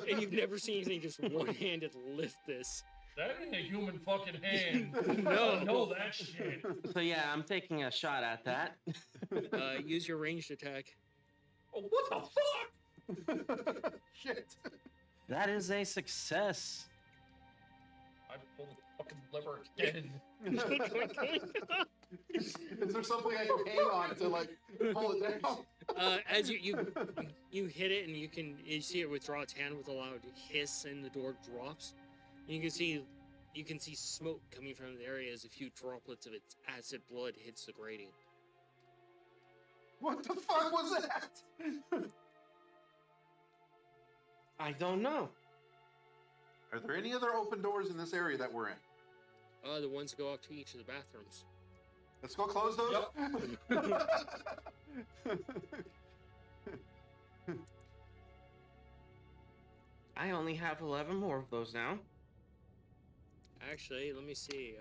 Speaker 1: And you've never seen anything just one-handed lift this.
Speaker 3: That ain't a human fucking hand.
Speaker 1: No.
Speaker 3: I know that shit.
Speaker 4: So yeah, I'm taking a shot at that.
Speaker 1: Use your ranged attack.
Speaker 3: Oh, what the fuck?
Speaker 2: Shit.
Speaker 4: That is a success.
Speaker 3: I pulled the fucking lever again.
Speaker 2: Is there something I can hang on to like pull it down?
Speaker 1: As you hit it and you see it withdraw its hand with a loud hiss and the door drops. And you can see smoke coming from the area as a few droplets of its acid blood hits the grating.
Speaker 2: What the fuck was that?
Speaker 4: I don't know.
Speaker 2: Are there any other open doors in this area that we're in?
Speaker 1: The ones that go up to each of the bathrooms.
Speaker 2: Let's go close those.
Speaker 4: I only have 11 more of those now.
Speaker 1: Actually, let me see.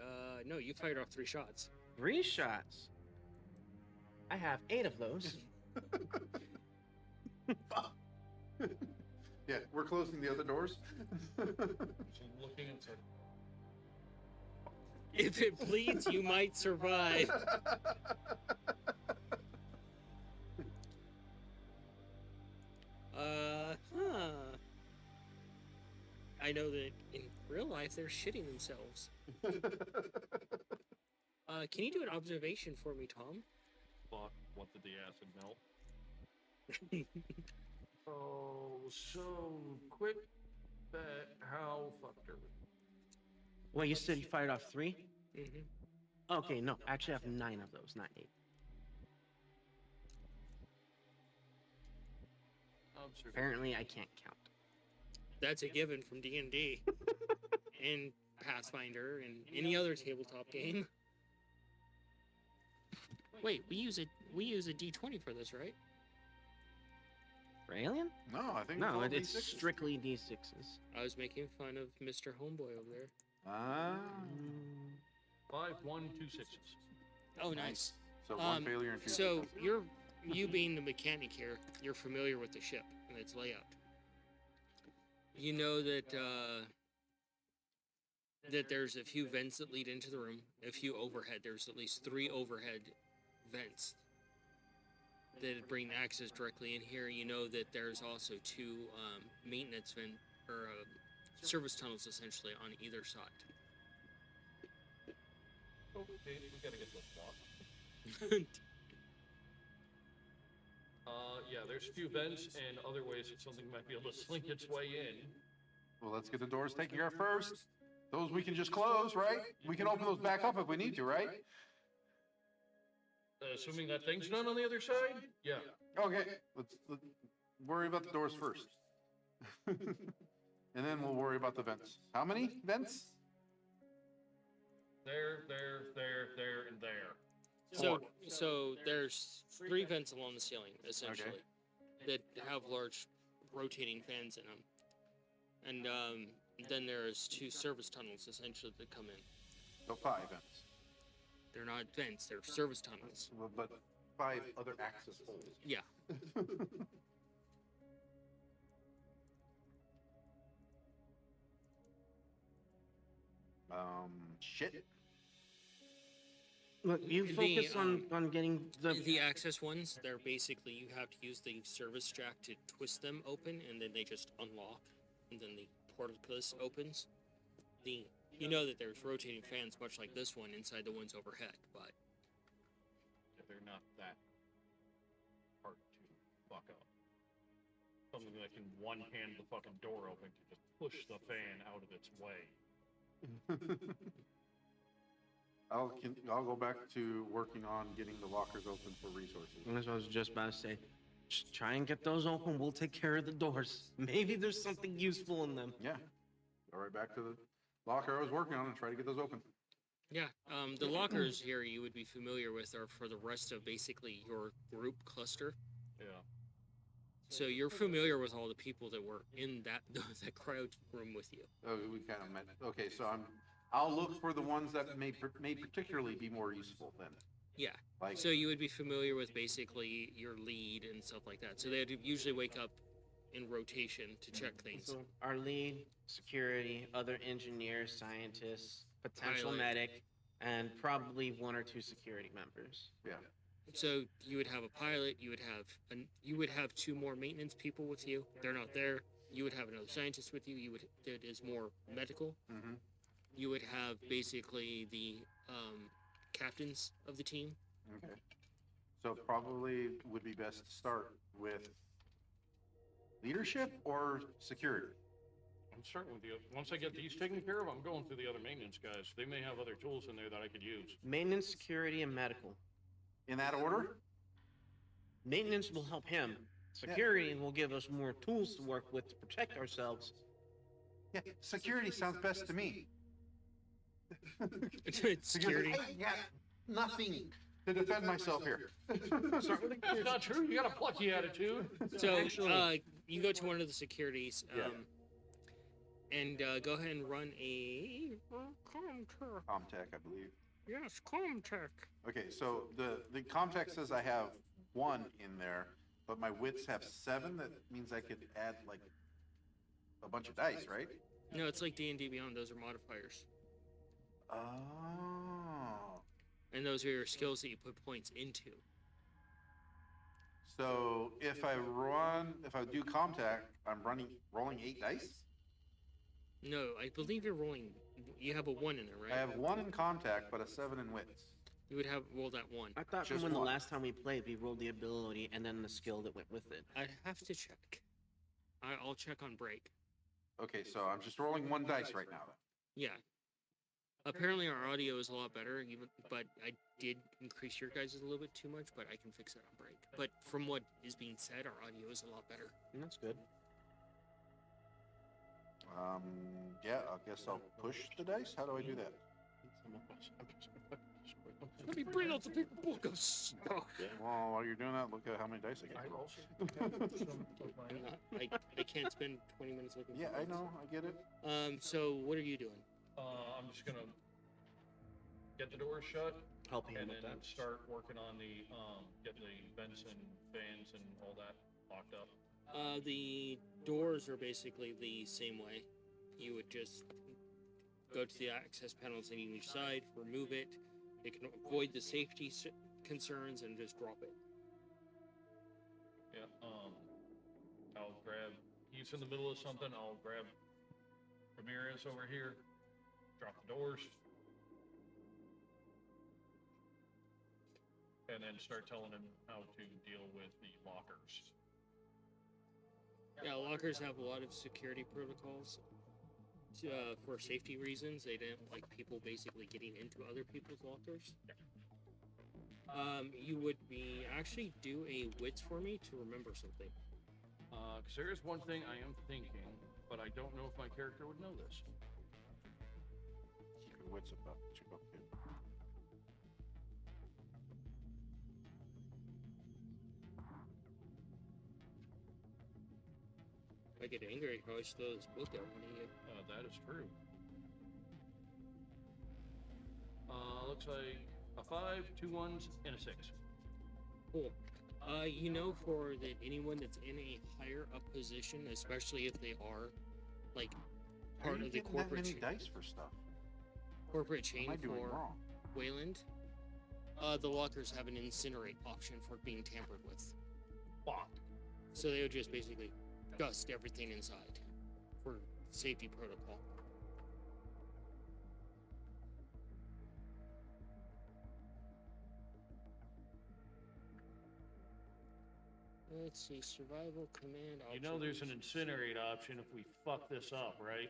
Speaker 1: No, you fired off 3 shots.
Speaker 4: 3 shots. I have 8 of those.
Speaker 2: Yeah, we're closing the other doors.
Speaker 3: She's looking and said,
Speaker 1: If it bleeds, you might survive. I know that in real life they're shitting themselves. Can you do an observation for me, Tom?
Speaker 3: fuck, what did the acid melt? Oh, so quick bet, how fucked are we?
Speaker 4: Well, you said you fired off 3?
Speaker 1: Mm-hmm.
Speaker 4: Okay, no. Actually, I have 9 of those, not 8.
Speaker 3: Observation.
Speaker 4: Apparently, I can't count.
Speaker 1: That's a given from D&D and Pathfinder and any other tabletop game. Wait, we use a D20 for this, right?
Speaker 4: For Alien?
Speaker 2: No, I think
Speaker 4: No,
Speaker 2: all
Speaker 4: it's
Speaker 2: D6s.
Speaker 4: strictly D6s.
Speaker 1: I was making fun of Mr. Homeboy over there.
Speaker 2: Ah,
Speaker 3: 5, 1, 2 6s.
Speaker 1: Oh, nice.
Speaker 2: so one failure and 2
Speaker 1: So
Speaker 2: successes.
Speaker 1: you being the mechanic here, you're familiar with the ship and its layout. You know that that there's a few vents that lead into the room, a few overhead. There's at least 3 overhead vents that bring access directly in here. You know that there's also 2 maintenance vent or service tunnels essentially on either side.
Speaker 3: Okay, we gotta get this locked. Yeah, there's a few vents and other ways that something might be able to slink its way in.
Speaker 2: Well, let's get the doors taken care of first. Those we can just close, right? We can open those back up if we need to, right?
Speaker 3: Assuming that thing's done on the other side? Yeah.
Speaker 2: Okay, let's worry about the doors first. And then we'll worry about the vents. How many vents?
Speaker 3: There, and there.
Speaker 1: So there's 3 vents along the ceiling essentially that have large rotating fans in them, and then there's 2 service tunnels essentially that come in.
Speaker 2: So 5 vents.
Speaker 1: They're not vents; they're service tunnels.
Speaker 2: Well, but 5 other access holes.
Speaker 1: Yeah.
Speaker 2: Shit.
Speaker 4: Look, you
Speaker 1: The,
Speaker 4: focus on getting
Speaker 1: The access ones, they're basically you have to use the service jack to twist them open, and then they just unlock, and then the portcullis opens. You know that there's rotating fans, much like this one, inside the ones overhead, but
Speaker 3: Yeah, they're not that hard to fuck up. Something that can one-hand the fucking door open to just push the fan out of its way.
Speaker 2: I'll go back to working on getting the lockers open for resources.
Speaker 4: That's what I was just about to say. Just try and get those open. We'll take care of the doors. Maybe there's something useful in them.
Speaker 2: Yeah. Go right back to the locker I was working on and try to get those open.
Speaker 1: yeah. The lockers here you would be familiar with are for the rest of basically your group cluster.
Speaker 3: Yeah.
Speaker 1: So you're familiar with all the people that were in that crowd room with you.
Speaker 2: Oh, we kind of met. Okay, so I'm I'll look for the ones that may particularly be more useful then.
Speaker 1: Yeah.
Speaker 2: Like,
Speaker 1: So you would be familiar with basically your lead and stuff like that. So they'd usually wake up in rotation to check things.
Speaker 4: So our lead, security, other engineers, scientists, potential
Speaker 1: Pilot.
Speaker 4: medic, and probably one or two security members.
Speaker 2: yeah.
Speaker 1: So you would have a pilot. You would have two more maintenance people with you. They're not there. You would have another scientist with you. That is more medical.
Speaker 2: Mm-hmm.
Speaker 1: You would have basically the captains of the team.
Speaker 2: Okay. So probably would be best to start with leadership or security.
Speaker 3: I'm starting with you. Once I get these taken care of, I'm going through the other maintenance guys. They may have other tools in there that I could use.
Speaker 4: Maintenance, security, and medical.
Speaker 2: In that order?
Speaker 4: Maintenance will help him. Security will give us more tools to work with to protect ourselves.
Speaker 2: Yeah, security sounds best to me.
Speaker 1: Security.
Speaker 2: I got nothing to defend myself here.
Speaker 4: Start with
Speaker 3: That's not true. You got a plucky attitude.
Speaker 1: So
Speaker 4: Actually-
Speaker 1: you go to one of the securities.
Speaker 2: Yeah.
Speaker 1: And go ahead and run a Comtech.
Speaker 2: Comtech, I believe.
Speaker 1: Yes, Comtech.
Speaker 2: Okay, so the Comtech says I have 1 in there, but my wits have 7. That means I could add like a bunch of dice, right?
Speaker 1: No, it's like D&D Beyond. Those are modifiers,
Speaker 2: Oh.
Speaker 1: and those are your skills that you put points into.
Speaker 2: So if I do Comtech, I'm rolling 8 dice.
Speaker 1: No, I believe you're rolling. You have a 1 in there, right?
Speaker 2: I have 1 in Comtech, but a 7 in wits.
Speaker 1: You would have rolled that 1.
Speaker 4: I thought from
Speaker 2: Just
Speaker 4: when the
Speaker 2: one.
Speaker 4: last time we played, we rolled the ability and then the skill that went with it.
Speaker 1: I'd have to check. I'll check on break.
Speaker 2: Okay, so I'm just rolling 1 dice right now.
Speaker 1: Yeah. Apparently our audio is a lot better, but I did increase your guys' a little bit too much, but I can fix that on break. But from what is being said, our audio is a lot better.
Speaker 4: And that's good.
Speaker 2: Yeah, I guess I'll push the dice. How do I do that?
Speaker 1: Let me bring out the big book of stuff.
Speaker 2: Well, while you're doing that, look at how many dice I
Speaker 3: I
Speaker 2: get to roll.
Speaker 3: also have some of my
Speaker 1: I can't spend 20 minutes looking
Speaker 2: Yeah,
Speaker 1: for
Speaker 2: I
Speaker 1: things.
Speaker 2: know, I get it.
Speaker 1: So what are you doing?
Speaker 3: I'm just gonna get the door shut
Speaker 4: Helping him
Speaker 3: and
Speaker 4: with
Speaker 3: then
Speaker 4: that.
Speaker 3: start working on the getting the vents and fans and all that locked up.
Speaker 1: The doors are basically the same way. You would just go to the access panels on each side, remove it. It can avoid the safety concerns and just drop it.
Speaker 3: Yeah. I'll grab. He's in the middle of something. I'll grab Ramirez over here. Drop the doors. And then start telling him how to deal with the lockers.
Speaker 1: Yeah, lockers have a lot of security protocols. For safety reasons, they didn't like people basically getting into other people's lockers. You would be actually do a wits for me to remember something.
Speaker 3: Because there is one thing I am thinking, but I don't know if my character would know this.
Speaker 2: Your wits about to go in.
Speaker 1: If I get angry, I can always throw this book at one of you.
Speaker 3: That is true. Looks like a 5, 2 1s, and a 6.
Speaker 1: Cool. You know, for that anyone that's in a higher up position, especially if they are like
Speaker 2: How are
Speaker 1: part
Speaker 2: you
Speaker 1: of the
Speaker 2: getting that
Speaker 1: corporate
Speaker 2: many
Speaker 1: chain,
Speaker 2: dice for stuff?
Speaker 1: corporate
Speaker 2: What
Speaker 1: chain
Speaker 2: am I doing
Speaker 1: for
Speaker 2: wrong?
Speaker 1: Wayland, the lockers have an incinerate option for being tampered with.
Speaker 3: Fuck.
Speaker 1: So they would just basically dust everything inside for safety protocol. Let's see, survival command
Speaker 3: You know there's an
Speaker 1: observation.
Speaker 3: incinerate option if we fuck this up, right?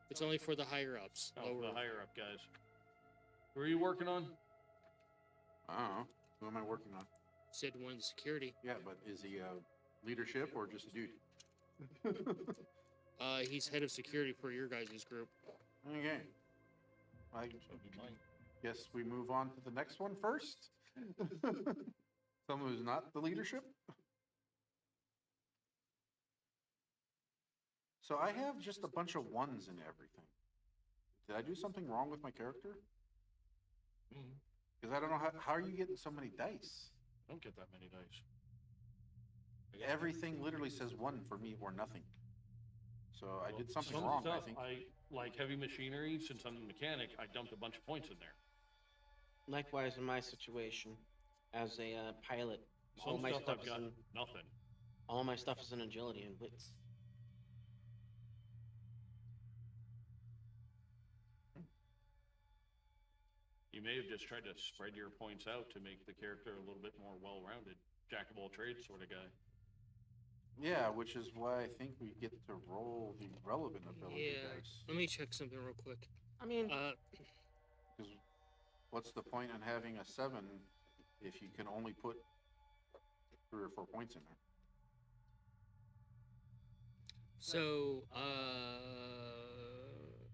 Speaker 1: It's only for the higher ups.
Speaker 3: Oh,
Speaker 1: Lower
Speaker 3: the higher up guys. Who are you working on?
Speaker 2: I don't know. Who am I working on?
Speaker 1: said one security.
Speaker 2: Yeah, but is he leadership or just a dude?
Speaker 1: He's head of security for your guys' group.
Speaker 2: Okay. I
Speaker 3: So be mine.
Speaker 2: guess we move on to the next one first. Someone who's not the leadership. So I have just a bunch of ones in everything. Did I do something wrong with my character?
Speaker 3: Mm,
Speaker 2: Because I don't know how are you getting so many dice?
Speaker 3: don't get that many dice. I got-
Speaker 2: Everything literally says one for me or nothing. So I
Speaker 3: well,
Speaker 2: did something
Speaker 3: some
Speaker 2: wrong, I
Speaker 3: stuff
Speaker 2: think.
Speaker 3: like heavy machinery, since I'm a mechanic, I dumped a bunch of points in there.
Speaker 4: Likewise, in my situation, as a pilot, all
Speaker 3: Some
Speaker 4: my
Speaker 3: stuff
Speaker 4: stuff
Speaker 3: I've
Speaker 4: is
Speaker 3: got
Speaker 4: in
Speaker 3: nothing.
Speaker 4: all my stuff is in agility and wits.
Speaker 3: You may have just tried to spread your points out to make the character a little bit more well-rounded, jack of all trades sort of guy.
Speaker 2: Yeah, which is why I think we get to roll the relevant ability
Speaker 1: Yeah.
Speaker 2: dice.
Speaker 1: Let me check something real quick.
Speaker 4: I mean,
Speaker 2: Because what's the point in having a 7 if you can only put 3 or 4 points in there?
Speaker 1: So,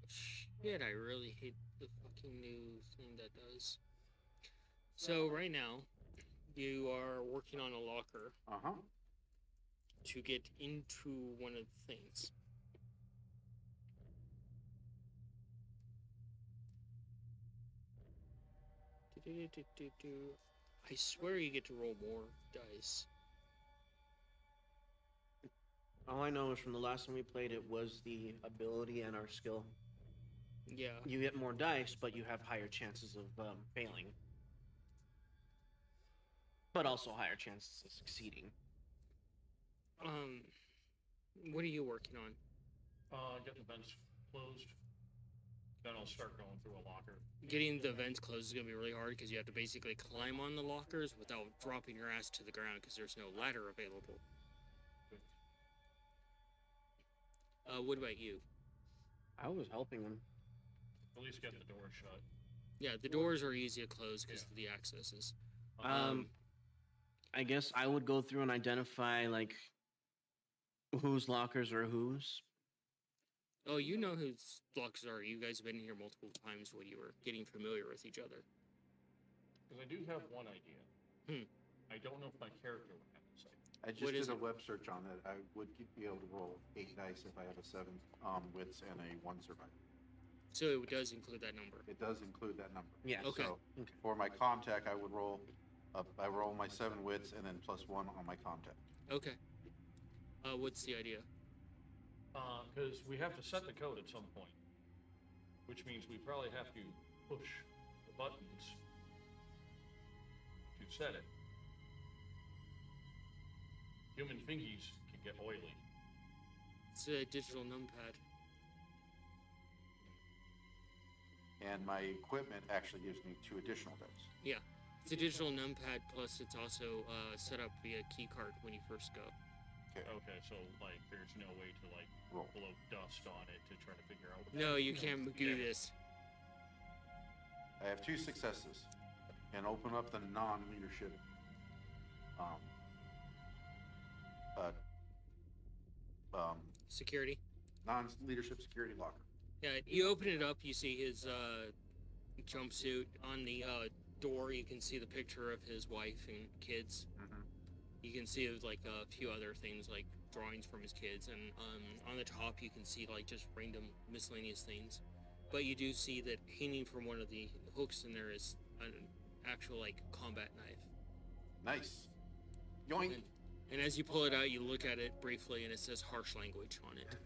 Speaker 1: shit, I really hate the fucking new thing that does. So, right now, you are working on a locker
Speaker 2: Uh-huh.
Speaker 1: to get into one of the things. I swear you get to roll more dice.
Speaker 4: all I know is from the last time we played it was the ability and our skill.
Speaker 1: Yeah.
Speaker 4: You get more dice, but you have higher chances of failing. But also higher chances of succeeding.
Speaker 1: What are you working on?
Speaker 3: Get the vents closed. Then I'll start going through a locker.
Speaker 1: Getting the vents closed is gonna be really hard because you have to basically climb on the lockers without dropping your ass to the ground because there's no ladder available. What about you?
Speaker 4: I was helping him.
Speaker 3: At least get the door shut.
Speaker 1: Yeah, the doors are easy to close because of the accesses.
Speaker 4: I guess I would go through and identify like whose lockers are whose.
Speaker 1: Oh, you know whose lockers are. You guys have been here multiple times when you were getting familiar with each other.
Speaker 3: Because I do have one idea. I don't know if my character would have this idea.
Speaker 2: I just
Speaker 1: What is
Speaker 2: did a
Speaker 1: it?
Speaker 2: web search on it. I would be able to roll 8 dice if I have a 7 wits and a 1 survival.
Speaker 1: So it does include that number.
Speaker 2: It does include that number.
Speaker 4: Yeah.
Speaker 1: Okay.
Speaker 2: So for my contact, I would roll, I roll my 7 wits and then +1 on my contact.
Speaker 1: Okay. What's the idea?
Speaker 3: Because we have to set the code at some point. Which means we probably have to push the buttons to set it. Human fingies can get oily.
Speaker 1: It's a digital numpad.
Speaker 2: And my equipment actually gives me 2 additional dice.
Speaker 1: Yeah. It's a digital numpad, plus it's also set up via keycard when you first go.
Speaker 3: Okay, so like there's no way to like
Speaker 2: Roll.
Speaker 3: blow dust on it to try to figure out what
Speaker 1: No, you can't do this.
Speaker 2: I have 2 successes and open up the non-leadership
Speaker 1: Security.
Speaker 2: non-leadership security locker.
Speaker 1: Yeah, you open it up, you see his jumpsuit. On the door, you can see the picture of his wife and kids.
Speaker 2: Mhm.
Speaker 1: You can see like a few other things like drawings from his kids, and on the top you can see like just random miscellaneous things. But you do see that hanging from one of the hooks in there is an actual like combat knife.
Speaker 2: Nice. Yoink.
Speaker 1: And as you pull it out, you look at it briefly, and it says harsh language on it.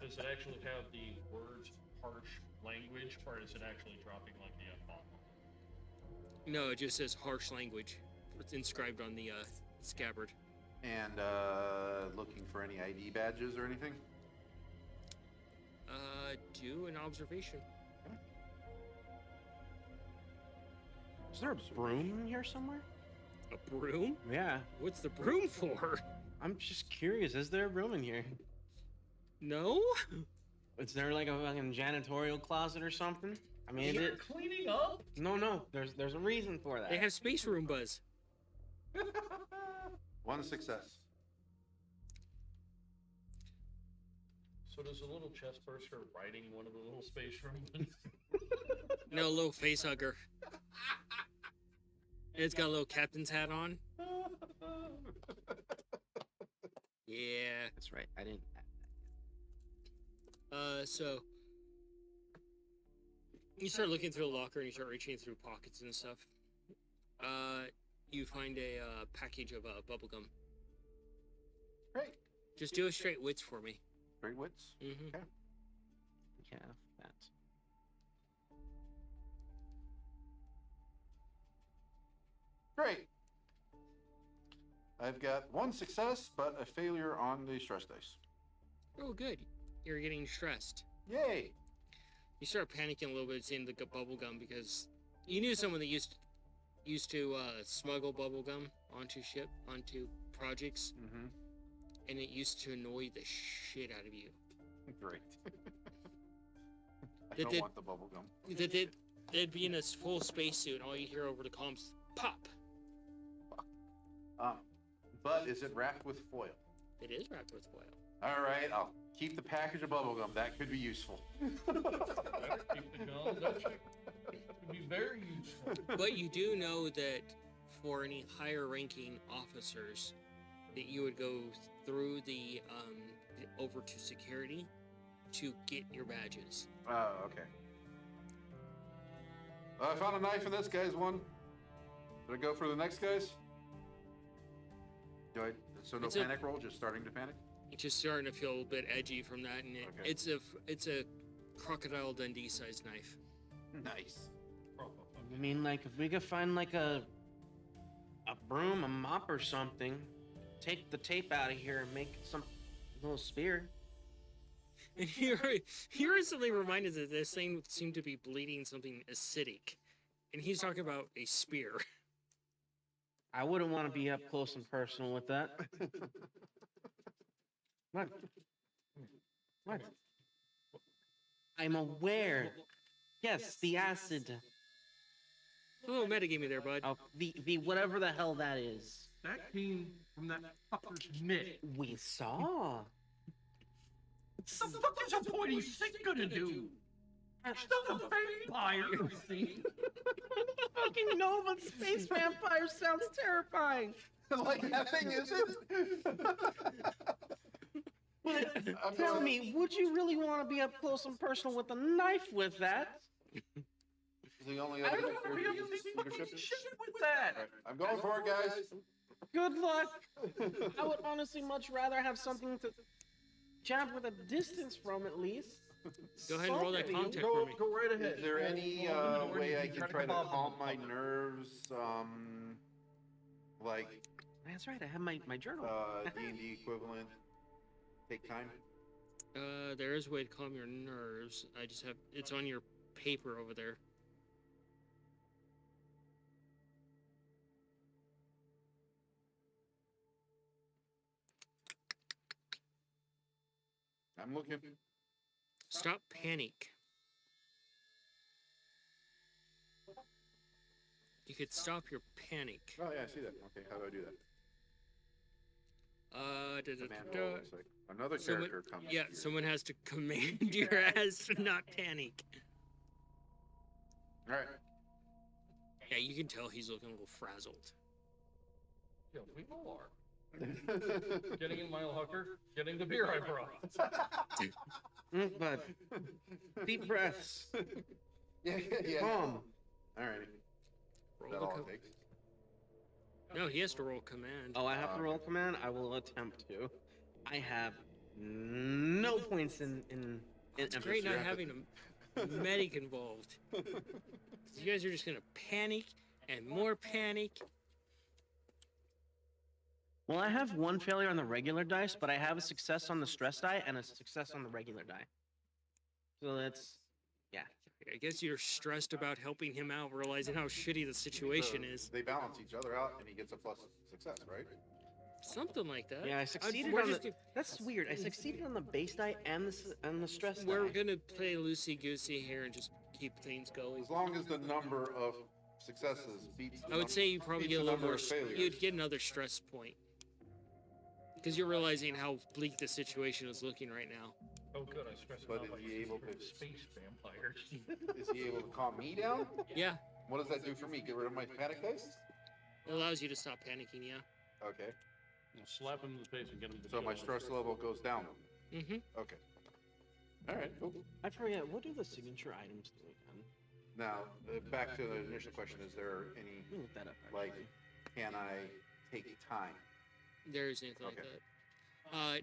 Speaker 3: Does it actually have the words harsh language, or is it actually dropping like the F-bomb?
Speaker 1: No, it just says harsh language. It's inscribed on the scabbard.
Speaker 2: And looking for any ID badges or anything?
Speaker 1: Do an observation.
Speaker 4: Is there a broom in here somewhere?
Speaker 1: A broom?
Speaker 4: Yeah.
Speaker 1: What's the broom for?
Speaker 4: I'm just curious. Is there a broom in here?
Speaker 1: No?
Speaker 4: Is there like a fucking janitorial closet or something? I mean,
Speaker 3: You're
Speaker 4: it,
Speaker 3: cleaning up?
Speaker 4: no. There's a reason for that.
Speaker 1: They have space Roombas.
Speaker 2: 1 success.
Speaker 3: So does a little chest burster riding one of the little space rooms?
Speaker 1: No, little face hugger. And it's got a little captain's hat on. Yeah.
Speaker 4: That's right. I didn't.
Speaker 1: So You start looking through the locker and you start reaching through pockets and stuff. You find a package of bubblegum.
Speaker 2: Great.
Speaker 1: Just do a straight wits for me.
Speaker 2: Great wits.
Speaker 1: Mm-hmm.
Speaker 2: Okay.
Speaker 4: Yeah, that.
Speaker 2: Great. I've got one success, but a failure on the stress dice.
Speaker 1: Oh, good. You're getting stressed.
Speaker 2: Yay!
Speaker 1: You start panicking a little bit seeing the bubblegum because you knew someone that used to smuggle bubblegum onto projects,
Speaker 2: Mm-hmm.
Speaker 1: and it used to annoy the shit out of you.
Speaker 2: Great. I
Speaker 1: Did
Speaker 2: don't
Speaker 1: they-
Speaker 2: want the bubble gum.
Speaker 1: They'd be in a full spacesuit, and all you hear over the comms, pop.
Speaker 2: But is it wrapped with foil?
Speaker 1: It is wrapped with foil.
Speaker 2: All right, I'll keep the package of bubble gum. That could be useful.
Speaker 3: Better keep the gum. That would be very useful.
Speaker 1: But you do know that for any higher ranking officers, that you would go through the over to security to get your badges.
Speaker 2: Oh, okay. I found a knife in this guy's one. Should I go for the next guy's? Do I? So no
Speaker 1: It's a-
Speaker 2: panic roll, just starting to panic?
Speaker 1: It's just starting to feel a bit edgy from that, and
Speaker 2: Okay.
Speaker 1: it's a Crocodile Dundee sized knife.
Speaker 2: Nice.
Speaker 4: I mean, like, if we could find, like, a broom, a mop or something, take the tape out of here and make some little spear.
Speaker 1: And you're instantly reminded that this thing seemed to be bleeding something acidic, and he's talking about a spear.
Speaker 4: I wouldn't want to be up close and personal with that. What? What? I'm aware. Yes, the acid.
Speaker 1: A little metagamey there, bud.
Speaker 4: Oh, the whatever the hell that is.
Speaker 3: That came from that fucker's mitt.
Speaker 4: We saw.
Speaker 3: What the fuck is a pointy stick gonna do? It's not a vampire, you see.
Speaker 4: Fucking know, but space vampire sounds terrifying.
Speaker 2: Like that thing, is it? I'm
Speaker 4: Tell
Speaker 2: going-
Speaker 4: me, would you really want to be up close and personal with a knife with that?
Speaker 2: The only
Speaker 3: I
Speaker 2: other
Speaker 3: don't want to be able to see fucking
Speaker 2: leadership.
Speaker 3: shit with that.
Speaker 2: Alright, I'm going for it, guys.
Speaker 4: Good luck. I would honestly much rather have something to jab with a distance from, at least.
Speaker 1: Go ahead and roll that
Speaker 4: Something.
Speaker 1: contact for me.
Speaker 3: Go right ahead.
Speaker 2: Is there any way I can try to calm my nerves? Like
Speaker 4: That's right, I have my journal.
Speaker 2: D&D equivalent. Take time.
Speaker 1: There is a way to calm your nerves. I just have it's on your paper over there.
Speaker 2: I'm looking.
Speaker 1: Stop panic. You could stop your panic.
Speaker 2: Oh yeah, I see that. Okay, how do I do that? Command roll, looks like. Another
Speaker 1: Someone-
Speaker 2: character comes.
Speaker 1: Yeah,
Speaker 2: here.
Speaker 1: someone has to command your ass to not panic.
Speaker 2: All right.
Speaker 1: Yeah, you can tell he's looking a little frazzled.
Speaker 3: Yeah, we all are. Getting in my locker, getting the beer I brought.
Speaker 4: But deep breaths.
Speaker 2: yeah, yeah.
Speaker 4: Calm.
Speaker 2: All right.
Speaker 1: Roll
Speaker 2: That
Speaker 1: the
Speaker 2: all
Speaker 1: com-
Speaker 2: it takes.
Speaker 1: no, he has to roll command.
Speaker 4: Oh, I have to roll command? I will attempt to. I have no points in
Speaker 1: It's great not having a medic involved. You guys are just gonna panic and more panic.
Speaker 4: Well, I have one failure on the regular dice, but I have a success on the stress die and a success on the regular die. So that's, yeah.
Speaker 1: I guess you're stressed about helping him out, realizing how shitty the situation is.
Speaker 2: They balance each other out, and he gets a plus success, right?
Speaker 1: Something like that.
Speaker 4: Yeah, I succeeded
Speaker 1: we're
Speaker 4: on
Speaker 1: just
Speaker 4: the, that's weird. I succeeded on the base die and the stress die.
Speaker 1: We're gonna play loosey goosey here and just keep things going.
Speaker 2: As long as the number of successes beats. The
Speaker 1: I would say you probably
Speaker 2: beats
Speaker 1: get a
Speaker 2: the
Speaker 1: little
Speaker 2: number
Speaker 1: more.
Speaker 2: of failures.
Speaker 1: You'd get another stress point because you're realizing how bleak the situation is looking right now.
Speaker 3: Oh, good, I stressed
Speaker 2: But
Speaker 3: out
Speaker 2: is
Speaker 3: like
Speaker 2: he able to-
Speaker 3: space vampires.
Speaker 2: Is he able to calm me down?
Speaker 1: Yeah,
Speaker 2: What does that do for me? Get rid of my panic dice?
Speaker 1: it allows you to stop panicking. Yeah.
Speaker 2: Okay.
Speaker 3: Slap him in the face and get him to
Speaker 2: So
Speaker 3: chill.
Speaker 2: my stress level goes down.
Speaker 1: Mm-hmm.
Speaker 2: Okay. All right. Cool.
Speaker 4: I forget, what do the signature items do again?
Speaker 2: Now, back to the initial question, is there any,
Speaker 4: Let me look that up.
Speaker 2: like,
Speaker 4: actually.
Speaker 2: can I take time?
Speaker 1: There's anything like
Speaker 2: Okay.
Speaker 1: that.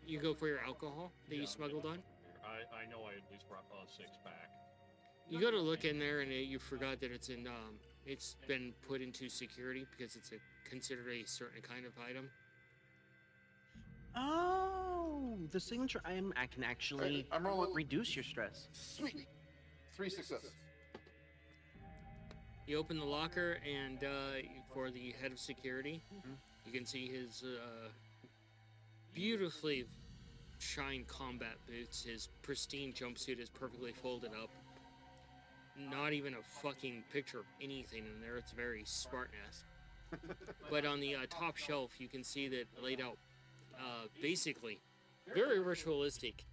Speaker 1: You go for your alcohol that
Speaker 3: Yeah.
Speaker 1: you smuggled on.
Speaker 3: I know I at least brought 6 back.
Speaker 1: You got to look in there, and you forgot that it's in. It's been put into security because it's considered a certain kind of item.
Speaker 4: Oh, the signature item. I can actually
Speaker 2: I'm rolling.
Speaker 4: reduce your stress.
Speaker 2: Sweet. 3 successes.
Speaker 1: You open the locker, and for the head of security,
Speaker 2: Mhm.
Speaker 1: you can see his beautifully shined combat boots. His pristine jumpsuit is perfectly folded up. Not even a fucking picture of anything in there. It's very Spartan-esque. But on the top shelf, you can see that laid out, basically, very ritualistic.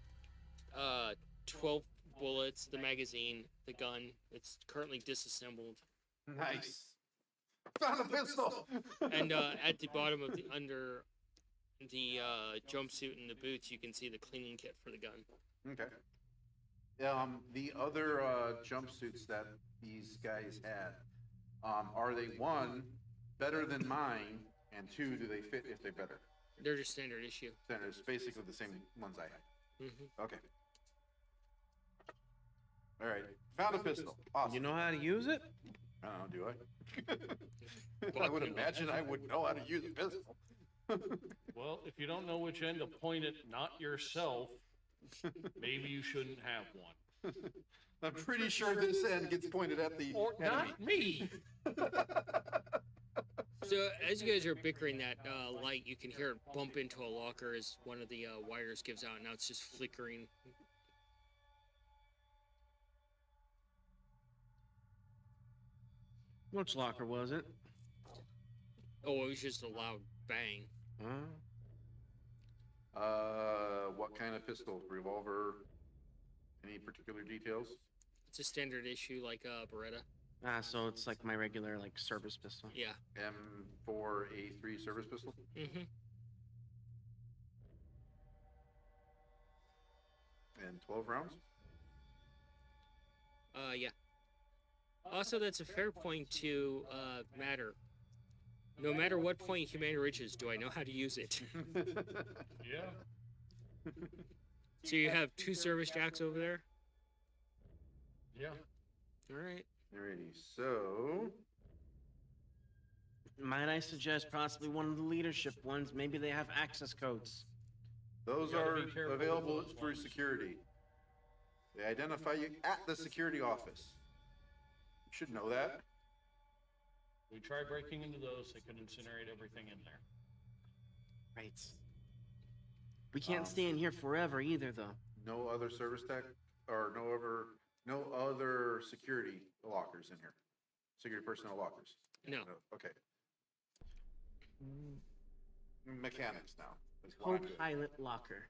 Speaker 1: 12 bullets, the magazine, the gun. It's currently disassembled.
Speaker 2: Nice. Found a pistol.
Speaker 1: And at the bottom of the under the jumpsuit and the boots, you can see the cleaning kit for the gun.
Speaker 2: Okay. The other jumpsuits that these guys had, are they, one, better than mine, and two, do they fit if they're better?
Speaker 1: They're just standard issue.
Speaker 2: Then it's basically the same ones I had.
Speaker 1: Hmm
Speaker 2: Okay. All right. Found a pistol. Awesome.
Speaker 4: You know how to use it?
Speaker 2: I don't know, do I? I would imagine I would know how to use a pistol.
Speaker 3: Well, if you don't know which end to point at, not yourself, maybe you shouldn't have one.
Speaker 2: I'm pretty sure this end gets pointed at the
Speaker 3: Or
Speaker 2: enemy.
Speaker 3: not me.
Speaker 1: So as you guys are bickering that light, you can hear it bump into a locker as one of the wires gives out. Now it's just flickering.
Speaker 4: Which locker was it?
Speaker 1: Oh, it was just a loud bang.
Speaker 4: Huh?
Speaker 2: What kind of pistol? Revolver? Any particular details?
Speaker 1: It's a standard issue like Beretta.
Speaker 4: Ah, so it's like my regular like service pistol.
Speaker 1: Yeah.
Speaker 2: M4A3 service pistol?
Speaker 1: Mm-hmm.
Speaker 2: And 12 rounds?
Speaker 1: Yeah. Also, that's a fair point to matter. No matter what point humanity reaches, do I know how to use it?
Speaker 3: Yeah.
Speaker 1: So you have 2 service jacks over there?
Speaker 3: Yeah.
Speaker 1: Alright.
Speaker 2: Alrighty, so
Speaker 4: Might I suggest possibly one of the leadership ones? Maybe they have access codes.
Speaker 2: those
Speaker 3: You gotta
Speaker 2: are
Speaker 3: be careful with
Speaker 2: available
Speaker 3: those
Speaker 2: through
Speaker 3: ones.
Speaker 2: security. They identify you at the security office. You should know that.
Speaker 3: We try breaking into those, they could incinerate everything in there.
Speaker 4: Right. We can't
Speaker 2: Um,
Speaker 4: stay in here forever either, though.
Speaker 2: No other service tech or no other security lockers in here. Security personnel lockers.
Speaker 1: No.
Speaker 2: Okay. Mechanics now. is what I'm doing.
Speaker 4: Co-pilot locker.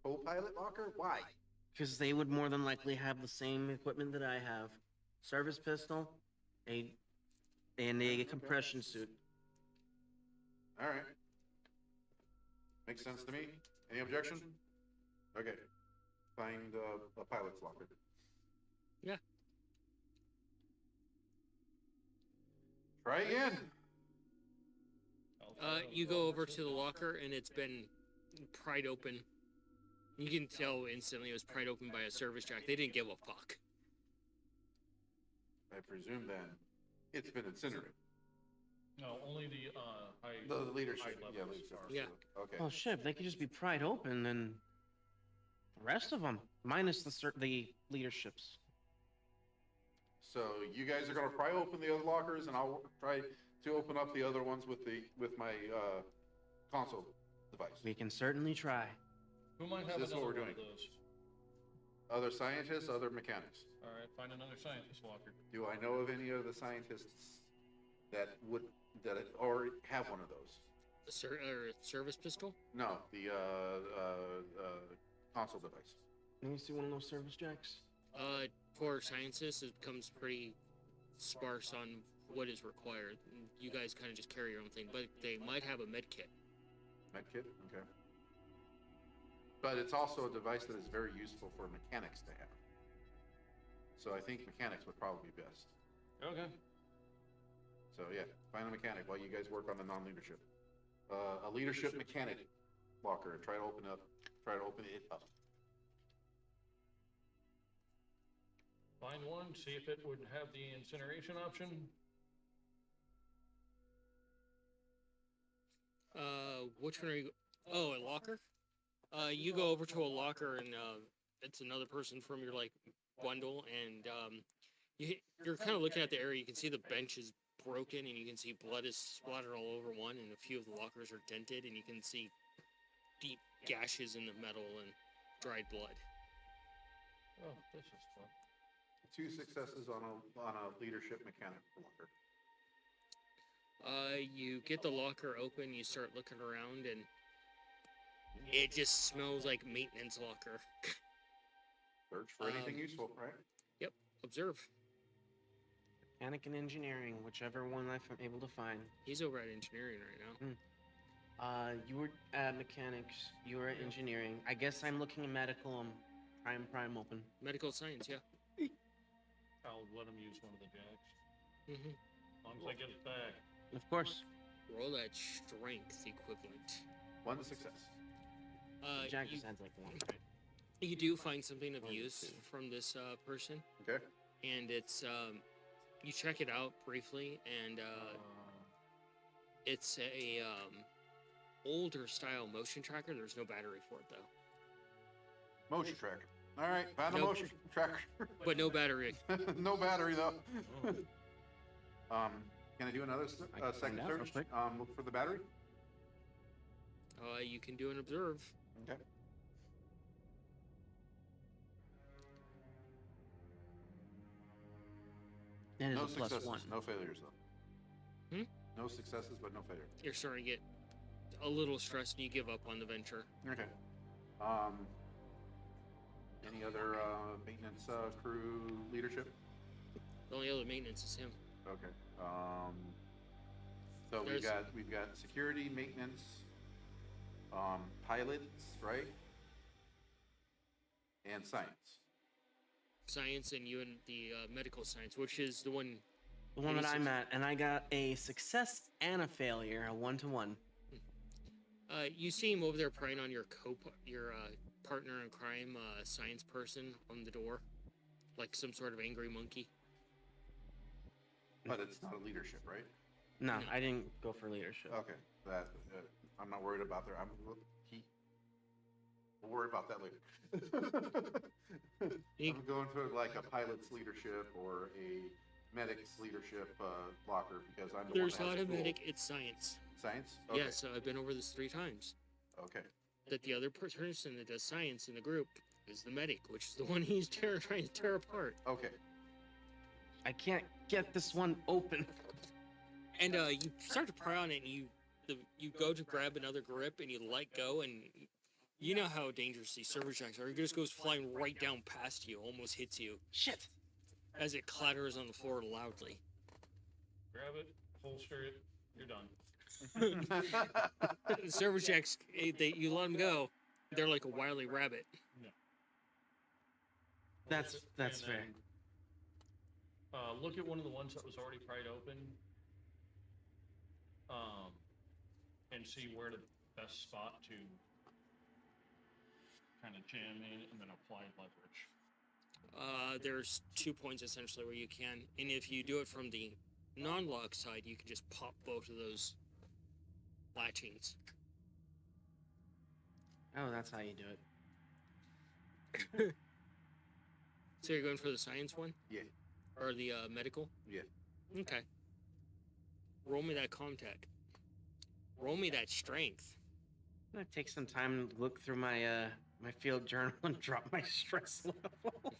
Speaker 2: Co-pilot locker? Why?
Speaker 4: Because they would more than likely have the same equipment that I have. Service pistol, and a compression suit.
Speaker 2: All right. Makes sense to me. Any objection? Okay. Find a pilot's locker.
Speaker 1: Yeah.
Speaker 2: Try again.
Speaker 1: You go over to the locker and it's been pried open. You can tell instantly it was pried open by a service jack. They didn't give a fuck.
Speaker 2: I presume then it's been incinerated.
Speaker 3: No, only the high.
Speaker 2: The leadership.
Speaker 3: high
Speaker 2: Yeah,
Speaker 3: levels
Speaker 2: leadership.
Speaker 3: are.
Speaker 1: Yeah.
Speaker 2: Okay.
Speaker 4: Oh shit! If they could just be pried open, then the rest of them, minus the leaderships.
Speaker 2: So you guys are gonna pry open the other lockers, and I'll try to open up the other ones with my console device.
Speaker 4: We can certainly try.
Speaker 3: Who might have
Speaker 2: This is what
Speaker 3: another
Speaker 2: we're
Speaker 3: one of
Speaker 2: doing.
Speaker 3: those?
Speaker 2: Other scientists, other mechanics.
Speaker 3: All right, find another scientist locker.
Speaker 2: Do I know of any of the scientists that or have one of those?
Speaker 1: Service pistol?
Speaker 2: No, the console device.
Speaker 4: Let me see one of those service jacks.
Speaker 1: For scientists, it becomes pretty sparse on what is required. You guys kind of just carry your own thing, but they might have a med kit.
Speaker 2: Medkit, okay. But it's also a device that is very useful for mechanics to have. So I think mechanics would probably be best.
Speaker 3: Okay.
Speaker 2: So yeah, find a mechanic while you guys work on the non-leadership. A leadership mechanic locker. Try to open it up.
Speaker 3: Find one, see if it would have the incineration option.
Speaker 1: Which one are you? Oh, a locker. You go over to a locker and it's another person from your like bundle, and you're kind of looking at the area. You can see the bench is broken, and you can see blood is splattered all over one, and a few of the lockers are dented, and you can see deep gashes in the metal and dried blood.
Speaker 3: Oh, this is fun.
Speaker 2: 2 successes on a leadership mechanic locker.
Speaker 1: You get the locker open, you start looking around, and it just smells like maintenance locker.
Speaker 2: Search for anything useful, right?
Speaker 1: Observe.
Speaker 4: Mechanic and engineering, whichever one I'm able to find.
Speaker 1: He's over at engineering right now.
Speaker 4: You were at mechanics. You were at engineering. I guess I'm looking at medical. I'm prime open.
Speaker 1: Medical science, yeah.
Speaker 3: I'll let him use one of the jacks.
Speaker 1: Mm-hmm.
Speaker 3: As long as I get it back.
Speaker 4: Of course.
Speaker 1: Roll that strength equivalent.
Speaker 2: 1 success.
Speaker 4: Jack
Speaker 1: You,
Speaker 4: just adds like one.
Speaker 1: you do find something of
Speaker 4: 1,
Speaker 1: use
Speaker 4: 2.
Speaker 1: from this person,
Speaker 2: Okay.
Speaker 1: and it's you check it out briefly, and it's a older style motion tracker. There's no battery for it though,
Speaker 2: Motion tracker. All right, found a
Speaker 1: Nope.
Speaker 2: motion tracker.
Speaker 1: but no battery.
Speaker 2: No battery though.
Speaker 3: Oh.
Speaker 2: Can I do another
Speaker 4: I can
Speaker 2: second
Speaker 4: find out real
Speaker 2: search?
Speaker 4: quick.
Speaker 2: Look for the battery.
Speaker 1: You can do an observe.
Speaker 2: Okay.
Speaker 4: That is
Speaker 2: No
Speaker 4: a plus
Speaker 2: successes,
Speaker 4: 1.
Speaker 2: no failures though.
Speaker 1: Hmm?
Speaker 2: No successes, but no failure.
Speaker 1: You're starting to get a little stressed, and you give up on the venture.
Speaker 2: Okay. Any other maintenance crew leadership?
Speaker 1: The only other maintenance is him.
Speaker 2: Okay. So
Speaker 1: There's-
Speaker 2: we've got security, maintenance, pilots, right? And science.
Speaker 1: Science, and you and the medical science, which is the one.
Speaker 4: The one that
Speaker 1: Any
Speaker 4: I'm at, and I got a success and a failure, a 1-to-1.
Speaker 1: You see him over there praying on your partner in crime, science person on the door, like some sort of angry monkey.
Speaker 2: But it's not a leadership, right?
Speaker 4: No,
Speaker 1: No.
Speaker 4: I didn't go for leadership.
Speaker 2: Okay. That I'm not worried about there. We'll worry about that later.
Speaker 1: You-
Speaker 2: I'm going for like a pilot's leadership or a medic's leadership locker because I'm the
Speaker 1: There's
Speaker 2: one that
Speaker 1: not
Speaker 2: has
Speaker 1: a
Speaker 2: to roll.
Speaker 1: medic, it's science.
Speaker 2: Science? Okay.
Speaker 1: Yes, I've been over this 3 times.
Speaker 2: Okay.
Speaker 1: That the other person that does science in the group is the medic, which is the one he's trying to tear apart.
Speaker 2: Okay.
Speaker 4: I can't get this one open.
Speaker 1: And you start to pry on it, and you go to grab another grip, and you let go, and you know how dangerous these server jacks are. It just goes flying right down past you, almost hits you
Speaker 4: Shit.
Speaker 1: as it clatters on the floor loudly.
Speaker 3: Grab it, holster it, you're done.
Speaker 1: The server jacks, you let them go, they're like a wily rabbit.
Speaker 4: That's
Speaker 3: And
Speaker 4: fair.
Speaker 3: then, look at one of the ones that was already pried open. And see where the best spot to kind of jam in and then apply leverage.
Speaker 1: There's 2 points essentially where you can, and if you do it from the non-lock side, you can just pop both of those latchings.
Speaker 4: Oh, that's how you do it.
Speaker 1: So you're going for the science one?
Speaker 2: Yeah.
Speaker 1: Or the medical?
Speaker 2: Yeah.
Speaker 1: Okay. Roll me that contact. Roll me that strength.
Speaker 4: I'm gonna take some time to look through my my field journal and drop my stress level.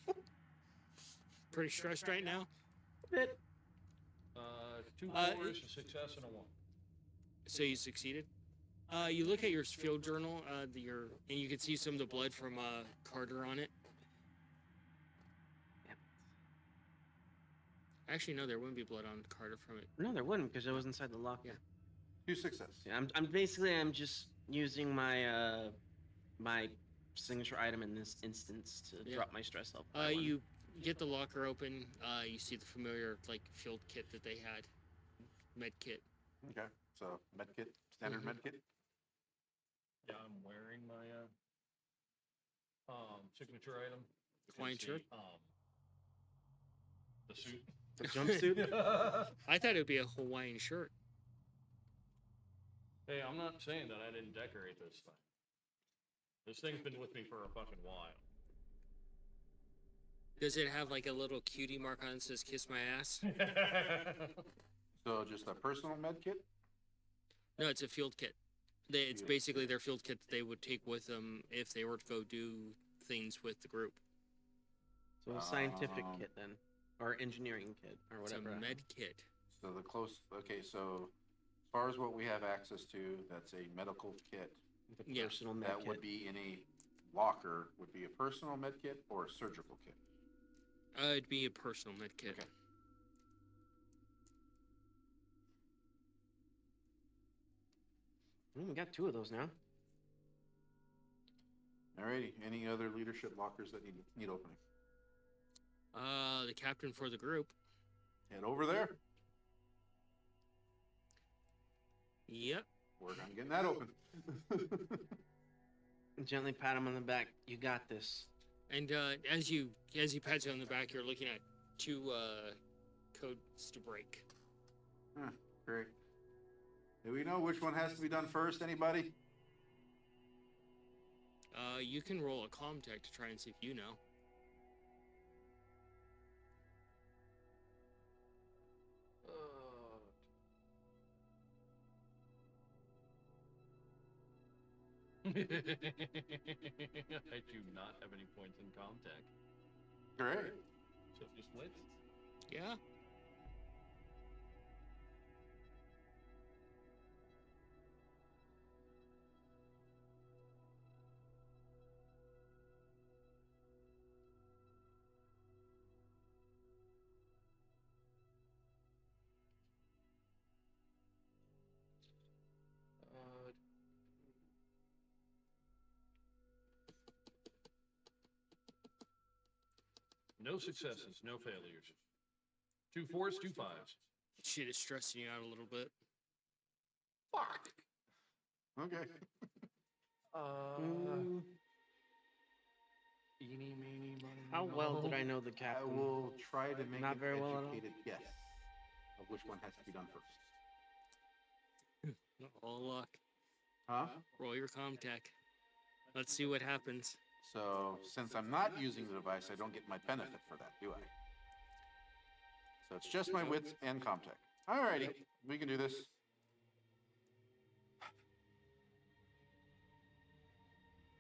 Speaker 1: Pretty stressed right now?
Speaker 4: Bit.
Speaker 3: 2
Speaker 1: Uh,
Speaker 3: fours, a success, and a 1.
Speaker 1: So you succeeded? You look at your field journal, and you can see some of the blood from Carter on it.
Speaker 4: Yep.
Speaker 1: Actually, no, there wouldn't be blood on Carter from it.
Speaker 4: No, there wouldn't because it was inside the lock.
Speaker 1: Yeah.
Speaker 2: 2 success.
Speaker 4: Yeah, I'm just using my my signature item in this instance to
Speaker 1: Yeah.
Speaker 4: drop my stress level. by one.
Speaker 1: You get the locker open. You see the familiar like field kit that they had, med kit.
Speaker 2: Okay, so med kit, standard
Speaker 1: Mhm.
Speaker 2: med kit.
Speaker 3: Yeah, I'm wearing my signature item. which
Speaker 1: Hawaiian
Speaker 3: is the,
Speaker 1: shirt?
Speaker 3: The suit.
Speaker 4: The jumpsuit.
Speaker 1: I thought it would be a Hawaiian shirt.
Speaker 3: Hey, I'm not saying that I didn't decorate this thing. This thing's been with me for a fucking while.
Speaker 1: Does it have like a little cutie mark on it that says "Kiss my ass"?
Speaker 2: So just a personal med kit?
Speaker 1: No, it's a field kit. It's
Speaker 2: Field
Speaker 1: basically their field kit that they would take with them if they were to go do things with the group.
Speaker 4: So a scientific
Speaker 2: Um,
Speaker 4: kit then, or engineering kit, or
Speaker 1: It's
Speaker 4: whatever.
Speaker 1: a med kit.
Speaker 2: So okay, so as far as what we have access to, that's a medical kit.
Speaker 4: The
Speaker 1: Yeah.
Speaker 4: personal med
Speaker 2: That
Speaker 4: kit.
Speaker 2: would be in a locker, would be a personal med kit or a surgical kit?
Speaker 1: It'd be a personal med kit.
Speaker 2: Okay.
Speaker 4: We got 2 of those now.
Speaker 2: Alrighty, any other leadership lockers that need opening?
Speaker 1: The captain for the group.
Speaker 2: Head over there.
Speaker 1: Yep.
Speaker 2: Work on getting that open.
Speaker 4: Gently pat him on the back. You got this.
Speaker 1: And as he pats you on the back, you're looking at 2 codes to break.
Speaker 2: Great. Do we know which one has to be done first? Anybody?
Speaker 1: You can roll a comm tech to try and see if you know.
Speaker 3: I do not have any points in contact.
Speaker 2: Great.
Speaker 3: So just wits.
Speaker 1: Yeah.
Speaker 3: No successes, no failures. 2 4s, 2 5s.
Speaker 1: Shit is stressing you out a little bit.
Speaker 2: Fuck. Okay.
Speaker 3: Eeny, meeny, miny,
Speaker 4: How well did I know the
Speaker 2: I
Speaker 4: captain?
Speaker 2: will try to make
Speaker 4: Not
Speaker 2: an
Speaker 4: very well at all.
Speaker 2: educated guess of which one has to be done first.
Speaker 1: All luck.
Speaker 2: Huh?
Speaker 1: Roll your comm tech. Let's see what happens.
Speaker 2: So since I'm not using the device, I don't get my benefit for that, do I? So it's just my wits and Comtech. Alrighty, we can do this.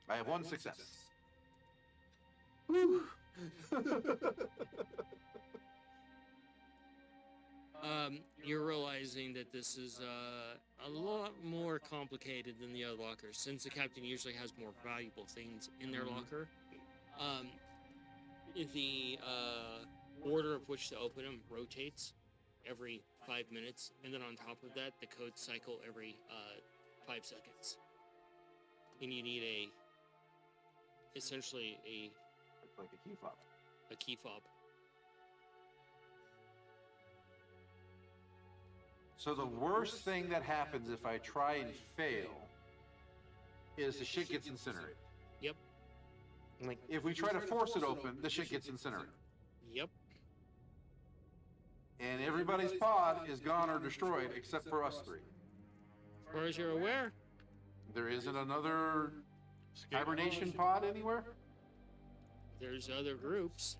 Speaker 2: I have 1 success. Whew.
Speaker 1: You're realizing that this is a lot more complicated than the other lockers, since the captain usually has more valuable things in their locker. The order of which to open them rotates every 5 minutes, and then on top of that, the codes cycle every 5 seconds. And you need essentially
Speaker 2: Like a key fob.
Speaker 1: a key fob.
Speaker 2: So the worst thing that happens if I try and fail is the shit gets incinerated.
Speaker 1: Yep.
Speaker 4: Like,
Speaker 2: If we try to force it open, the shit gets incinerated.
Speaker 1: Yep.
Speaker 2: And everybody's pod is gone or destroyed except for us 3.
Speaker 1: As far as you're aware,
Speaker 2: There isn't another
Speaker 3: Escape
Speaker 2: hibernation
Speaker 3: pod?
Speaker 2: pod anywhere?
Speaker 1: there's other groups.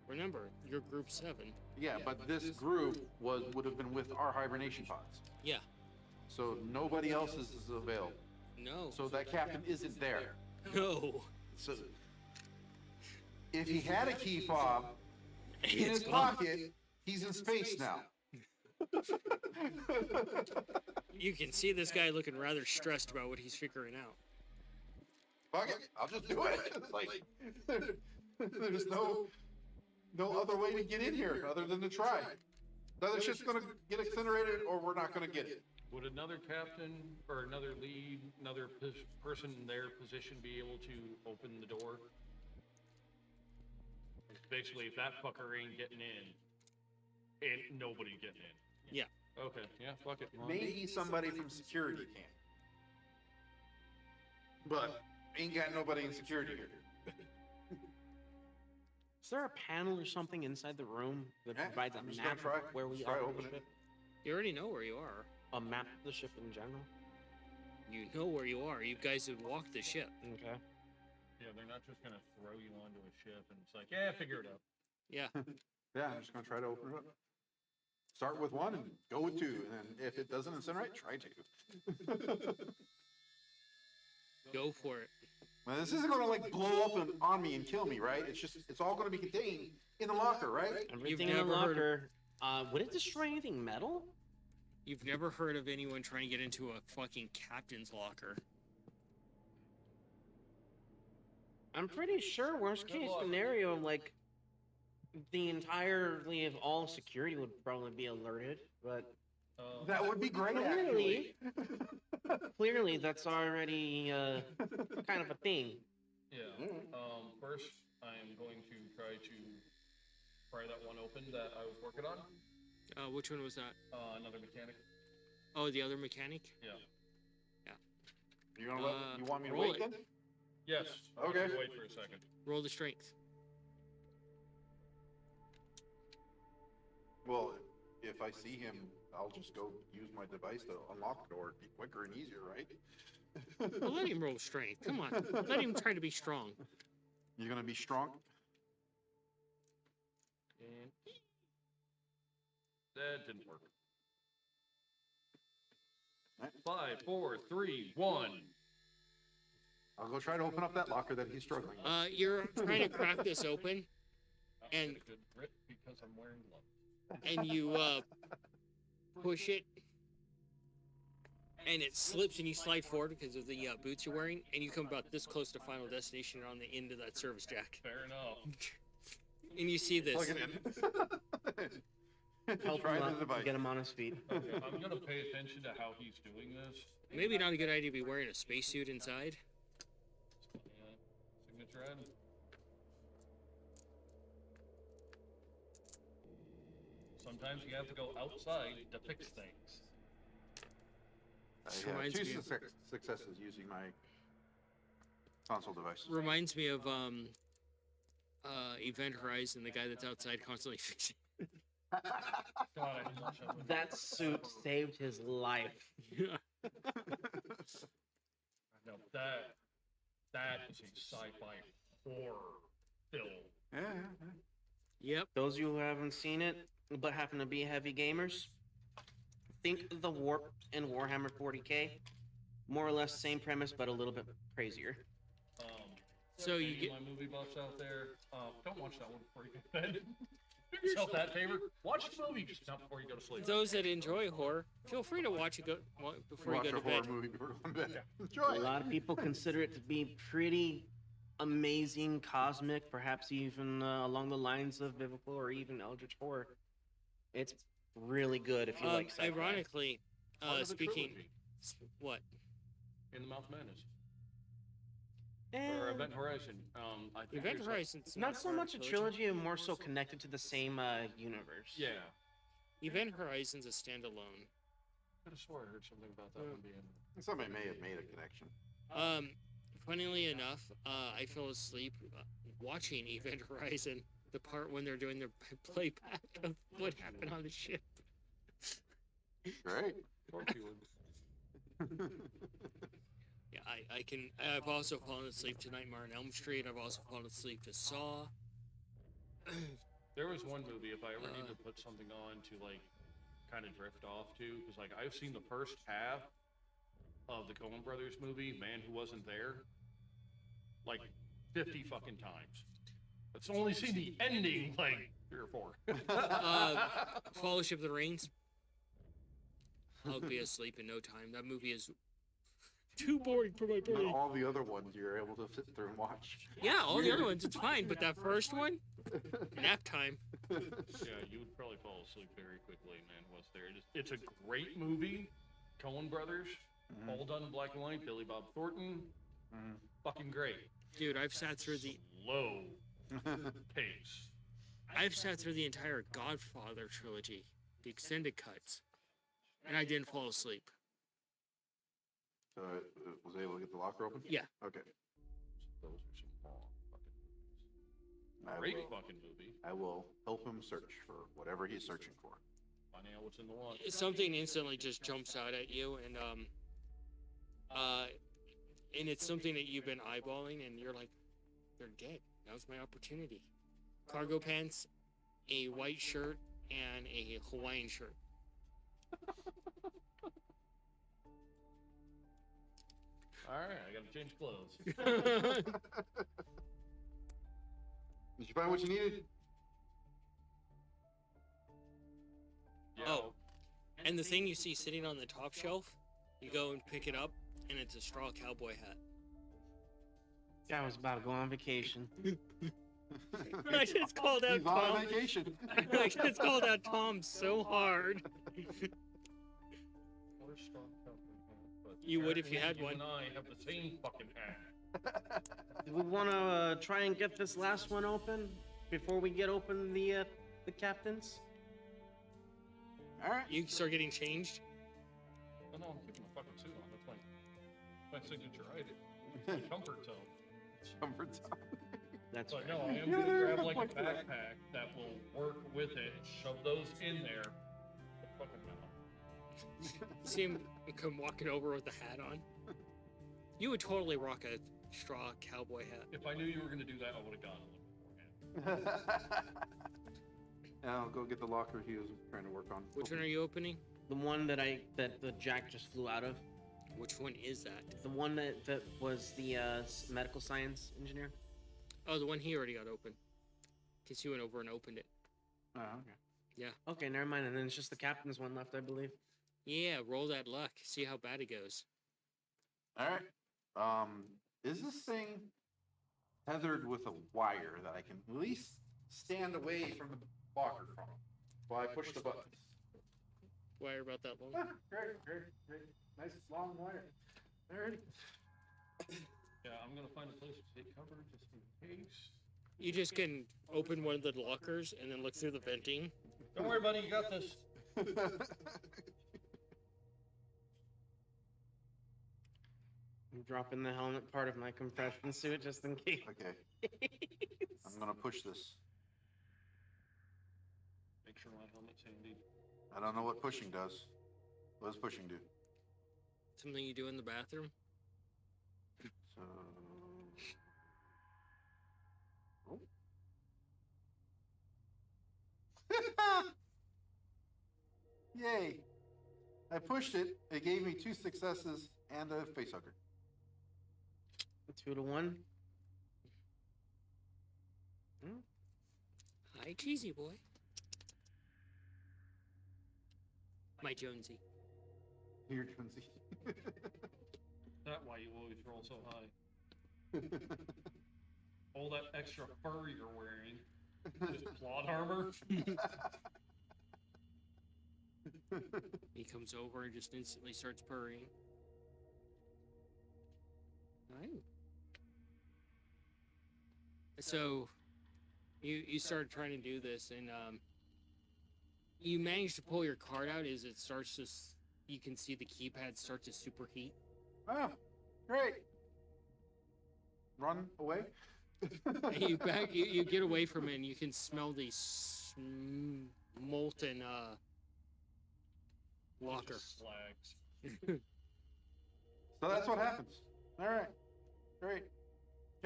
Speaker 1: Remember, you're group 7.
Speaker 2: Yeah, but this group would have been with our hibernation pods.
Speaker 1: Yeah.
Speaker 2: So nobody else is available.
Speaker 1: No.
Speaker 2: So that captain isn't there.
Speaker 1: No.
Speaker 2: So if he had a key fob in
Speaker 1: It's
Speaker 2: his
Speaker 1: gone.
Speaker 2: pocket, he's in space now.
Speaker 1: You can see this guy looking rather stressed about what he's figuring out.
Speaker 2: Fuck it, I'll just do it. It's like there's no other way to get in here other than to try. The other shit's gonna get incinerated, or we're not gonna get it.
Speaker 3: Would another captain or another lead, another person in their position be able to open the door? Basically, if that fucker ain't getting in, ain't nobody getting in.
Speaker 1: Yeah.
Speaker 3: Okay, yeah, fuck it.
Speaker 2: Maybe somebody from security can. But ain't got nobody in security here.
Speaker 4: Is there a panel or something inside the room that
Speaker 2: Yeah,
Speaker 4: provides a
Speaker 2: I'm just gonna
Speaker 4: map
Speaker 2: try-
Speaker 4: of where we
Speaker 2: just try
Speaker 4: are
Speaker 2: to
Speaker 4: on the
Speaker 2: open it.
Speaker 4: ship?
Speaker 1: You already know where you are.
Speaker 4: A map of the ship in general.
Speaker 1: You know where you are. You guys have walked the ship.
Speaker 4: Okay.
Speaker 3: Yeah, they're not just gonna throw you onto a ship and it's like, yeah, figure it out.
Speaker 1: Yeah.
Speaker 2: Yeah, I'm just gonna try to open it up. Start with one and go with two, and then if it doesn't incinerate, try two.
Speaker 1: Go for it.
Speaker 2: Well, this isn't gonna like blow up on me and kill me, right? It's all gonna be contained in the locker, right?
Speaker 4: Everything in the
Speaker 1: never heard of-
Speaker 4: locker. Would it destroy anything metal?
Speaker 1: You've never heard of anyone trying to get into a fucking captain's locker.
Speaker 4: I'm pretty sure worst case scenario, like the entirely of all security would probably be alerted, but
Speaker 2: That would be great,
Speaker 4: Clearly.
Speaker 2: actually.
Speaker 4: clearly that's already kind of a thing.
Speaker 3: Yeah. First, I am going to try to pry that one open that I was working on.
Speaker 1: Which one was that?
Speaker 3: Another mechanic.
Speaker 1: Oh, the other mechanic?
Speaker 3: Yeah.
Speaker 2: You gonna let, you want me to
Speaker 1: roll
Speaker 2: wait
Speaker 1: it.
Speaker 2: then?
Speaker 3: Yes.
Speaker 2: Okay.
Speaker 3: Wait for a second.
Speaker 1: Roll the strength.
Speaker 2: Well, if I see him, I'll just go use my device to unlock the door. It'd be quicker and easier, right?
Speaker 1: Well, let him roll strength. Come on. Let him try to be strong.
Speaker 2: You're gonna be strong?
Speaker 3: And that didn't work.
Speaker 2: Alright.
Speaker 3: 5, 4, 3, 1.
Speaker 2: I'll go try to open up that locker that he's struggling with.
Speaker 1: You're trying to crack this open,
Speaker 3: I'll
Speaker 1: And-
Speaker 3: get a good grip because I'm wearing gloves.
Speaker 1: and you push it, and it slips, and you slide forward because of the boots you're wearing, and you come about this close to Final Destination on the end of that service jack.
Speaker 3: Fair enough.
Speaker 1: And you see this.
Speaker 2: Plug it in.
Speaker 4: Help
Speaker 2: Try
Speaker 4: him
Speaker 2: the
Speaker 4: up,
Speaker 2: device.
Speaker 4: get him on his feet.
Speaker 3: Okay, I'm gonna pay attention to how he's doing this.
Speaker 1: Maybe not a good idea to be wearing a spacesuit inside.
Speaker 3: Yeah. Signature item. Sometimes you have to go outside to fix things.
Speaker 1: This
Speaker 2: I have
Speaker 1: reminds
Speaker 2: two
Speaker 1: me of-
Speaker 2: successes using my console device.
Speaker 1: Reminds me of Event Horizon, the guy that's outside constantly fixing.
Speaker 3: God, I didn't watch that movie.
Speaker 4: That suit saved his life.
Speaker 1: Yeah.
Speaker 3: No, that is a sci-fi horror film.
Speaker 2: Yeah, yeah, yeah.
Speaker 1: Yep.
Speaker 4: Those of you who haven't seen it but happen to be heavy gamers, think the Warp and Warhammer 40k. More or less same premise, but a little bit crazier.
Speaker 1: So you
Speaker 3: Any
Speaker 1: get
Speaker 3: of my movie buffs out there, don't watch that one before you go to bed. Do yourself that favor. Watch the movie just not before you go to sleep.
Speaker 1: those that enjoy horror. Feel free to watch it before
Speaker 2: Watch
Speaker 1: you go
Speaker 2: a
Speaker 1: to
Speaker 2: horror
Speaker 1: bed.
Speaker 2: movie before going to bed.
Speaker 4: A
Speaker 2: Enjoy it.
Speaker 4: lot of people consider it to be pretty amazing, cosmic, perhaps even along the lines of biblical or even eldritch horror. It's really good if you like sci-fi.
Speaker 1: Ironically,
Speaker 3: Part of the
Speaker 1: speaking,
Speaker 3: trilogy,
Speaker 1: what?
Speaker 3: In the Mouth of Madness.
Speaker 4: Eh,
Speaker 3: Or Event Horizon. I think
Speaker 1: Event
Speaker 3: there's
Speaker 1: Horizon's
Speaker 4: not so
Speaker 1: part of
Speaker 4: much a trilogy, and more so connected to the same universe.
Speaker 3: Yeah.
Speaker 1: Event Horizon's a standalone.
Speaker 3: I could have swore I heard something about that one being.
Speaker 2: Somebody may have made a connection.
Speaker 1: Funnily enough, I fell asleep watching Event Horizon, the part when they're doing their playback of what happened on the ship.
Speaker 2: Great.
Speaker 3: Of course you would.
Speaker 1: Yeah, I've also fallen asleep to Nightmare on Elm Street. I've also fallen asleep to Saw.
Speaker 3: There was one movie, if I ever need to put something on to, like, kind of drift off to, because, like, I've seen the first half of the Coen Brothers movie, Man Who Wasn't There, like, 50 fucking times. It's only seen the ending, like, 3 or 4.
Speaker 1: Fellowship of the Rings. I'll be asleep in no time. That movie is too boring for my
Speaker 2: But
Speaker 1: brain.
Speaker 2: all the other ones you're able to sit through and watch.
Speaker 1: Yeah, all the other ones, it's fine, but that first one, nap time.
Speaker 3: Yeah, you would probably fall asleep very quickly, Man Who Was There. It's a great movie. Coen Brothers, all done in black and white. Billy Bob Thornton, fucking great.
Speaker 1: Dude, I've sat through the
Speaker 3: Slow. pace.
Speaker 1: I've sat through the entire Godfather trilogy, the extended cuts, and I didn't fall asleep.
Speaker 2: So it was able to get the locker open?
Speaker 1: Yeah.
Speaker 2: Okay.
Speaker 3: Those are some long fucking movies.
Speaker 2: I
Speaker 3: Great
Speaker 2: will,
Speaker 3: fucking movie.
Speaker 2: I will help him search for whatever he's searching for.
Speaker 3: Find out what's in the one.
Speaker 1: Something instantly just jumps out at you, and it's something that you've been eyeballing, and you're like, they're dead. Now's my opportunity. Cargo pants, a white shirt, and a Hawaiian shirt.
Speaker 3: All right, I gotta change clothes.
Speaker 2: Did you find what you needed?
Speaker 3: Yeah.
Speaker 1: Oh. And the thing you see sitting on the top shelf, you go and pick it up, and it's a straw cowboy hat.
Speaker 4: Guy was about to go on vacation.
Speaker 1: I just called out
Speaker 2: He's on
Speaker 1: Tom.
Speaker 2: vacation.
Speaker 1: I just called out Tom so hard.
Speaker 3: Or strong company, but
Speaker 1: You would if you had
Speaker 3: apparently
Speaker 1: one.
Speaker 3: You and I have the same fucking hat.
Speaker 4: Do we want to try and get this last one open before we get open the captain's?
Speaker 2: All right.
Speaker 1: You start getting changed.
Speaker 3: Oh, no, I'm keeping the fucking suit on. That's my signature item. My comfort zone.
Speaker 2: Jumper top.
Speaker 4: That's
Speaker 3: But
Speaker 4: right.
Speaker 3: no, I am gonna grab like a backpack that will work with it. Shove those in there. The fucking mouth.
Speaker 1: See him come walking over with the hat on. You would totally rock a straw cowboy hat.
Speaker 3: If I knew you were gonna do that, I would have gone beforehand.
Speaker 2: I'll go get the locker he was trying to work on.
Speaker 1: Which one are you opening?
Speaker 4: The one that the Jack just flew out of.
Speaker 1: Which one is that?
Speaker 4: The one that was the medical science engineer.
Speaker 1: Oh, the one he already got open. Because he went over and opened it.
Speaker 2: Oh, okay.
Speaker 4: Okay, never mind. And then it's just the captain's one left, I believe.
Speaker 1: Yeah, roll that luck. See how bad it goes.
Speaker 2: All right. Is this thing tethered with a wire that I can at least stand away from the locker from while I push the buttons?
Speaker 1: Wire about that long?
Speaker 2: Great. Nice long wire. All right.
Speaker 3: Yeah, I'm gonna find a place to take cover just in case.
Speaker 1: You just can open one of the lockers and then look through the venting.
Speaker 3: Don't worry, buddy, you got this.
Speaker 4: I'm dropping the helmet part of my compression suit just in case.
Speaker 2: Okay. I'm gonna push this.
Speaker 3: Make sure my helmet's handy.
Speaker 2: I don't know what pushing does. What does pushing do?
Speaker 1: Something you do in the bathroom?
Speaker 2: So. Oh. Yay! I pushed it. It gave me 2 successes and a facehugger.
Speaker 4: 2 to 1.
Speaker 1: Hi, cheesy boy. My Jonesy.
Speaker 2: Here, Jonesy.
Speaker 3: That's why you always roll so high. All that extra fur you're wearing. Just plot armor.
Speaker 1: He comes over and just instantly starts purring. Hi. So, you start trying to do this, and you manage to pull your card out. As it starts to, you can see the keypad start to superheat.
Speaker 2: Oh, great. Run away.
Speaker 1: And you get away from it, and you can smell the molten locker.
Speaker 3: Just slags.
Speaker 2: So that's what happens. All right. Great.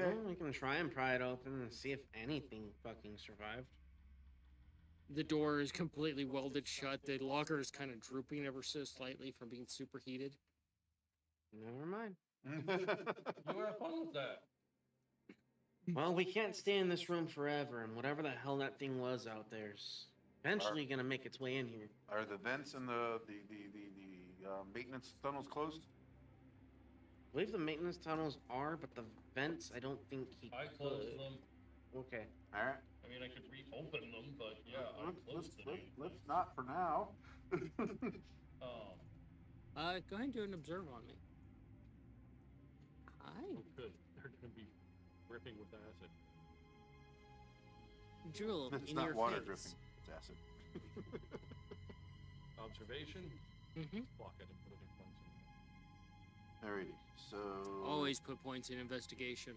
Speaker 2: Okay.
Speaker 4: Well, we can try and pry it open and see if anything fucking survived.
Speaker 1: The door is completely welded shut. The locker is kind of drooping ever so slightly from being superheated.
Speaker 4: Never mind.
Speaker 3: You have fun with that.
Speaker 4: Well, we can't stay in this room forever, and whatever the hell that thing was out there's eventually gonna make its way in here.
Speaker 2: Are the vents and the maintenance tunnels closed?
Speaker 4: I believe the maintenance tunnels are, but the vents, I don't think he
Speaker 3: I
Speaker 4: could.
Speaker 3: closed them.
Speaker 4: Okay.
Speaker 2: All right.
Speaker 3: I mean, I could reopen them, but yeah, I closed them.
Speaker 2: Let's not for now.
Speaker 1: Go ahead and do an observe on me. Hi.
Speaker 3: Oh, good. They're gonna be ripping with acid.
Speaker 1: drill
Speaker 2: It's
Speaker 1: in
Speaker 2: not
Speaker 1: your
Speaker 2: water
Speaker 1: face.
Speaker 2: dripping, it's acid.
Speaker 3: Observation.
Speaker 1: Mm-hmm.
Speaker 3: Block it and put it in points.
Speaker 2: Alrighty, so.
Speaker 1: Always put points in investigation.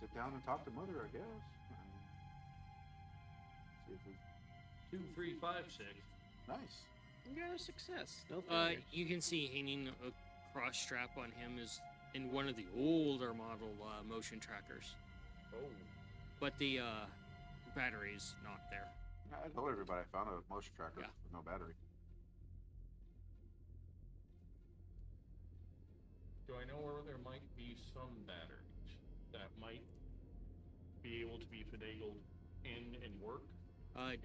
Speaker 2: Sit down and talk to Mother, I guess. See if we.
Speaker 3: 2, 3, 5, 6.
Speaker 2: Nice.
Speaker 4: You got a success. No failure.
Speaker 1: You can see hanging a cross strap on him is in one of the older model motion trackers,
Speaker 3: Oh.
Speaker 1: but the battery's not there.
Speaker 2: I told everybody I found a motion tracker
Speaker 1: Yeah.
Speaker 2: with no battery.
Speaker 3: Do I know where there might be some batteries that might be able to be finagled in and work?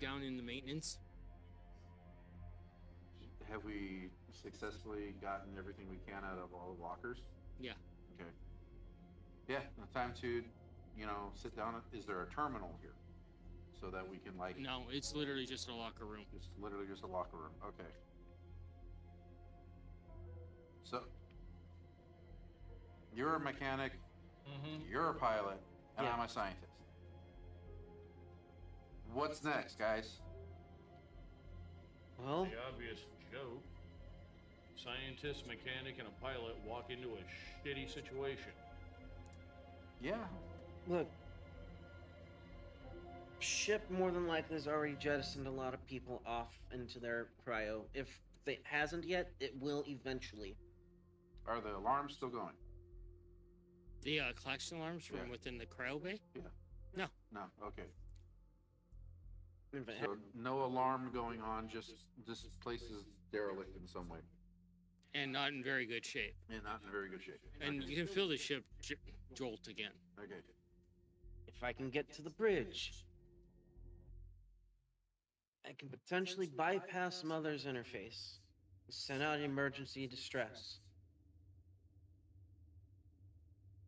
Speaker 1: Down in the maintenance.
Speaker 2: Have we successfully gotten everything we can out of all the lockers?
Speaker 1: Yeah.
Speaker 2: Okay. Yeah, time to, sit down. Is there a terminal here? So that we can
Speaker 1: No, it's literally just a locker room.
Speaker 2: It's literally just a locker room. Okay. So, you're a mechanic,
Speaker 3: Mm-hmm.
Speaker 2: you're a pilot, and
Speaker 4: Yeah.
Speaker 2: I'm a scientist. What's next, guys?
Speaker 4: Well,
Speaker 3: The obvious joke. Scientist, mechanic, and a pilot walk into a shitty situation.
Speaker 2: Yeah.
Speaker 4: look. Ship more than likely has already jettisoned a lot of people off into their cryo. If it hasn't yet, it will eventually.
Speaker 2: Are the alarms still going?
Speaker 1: The collection alarms from
Speaker 2: Yeah.
Speaker 1: within the cryo bay.
Speaker 2: No. Okay.
Speaker 4: If it
Speaker 2: So no alarm going on. Just this place is derelict in some way,
Speaker 1: And not in very good shape.
Speaker 2: and not in very good shape.
Speaker 1: And
Speaker 2: Okay.
Speaker 1: you can feel the ship jolt again.
Speaker 2: Okay.
Speaker 4: If I can get to the bridge, I can potentially bypass Mother's interface and send out emergency distress.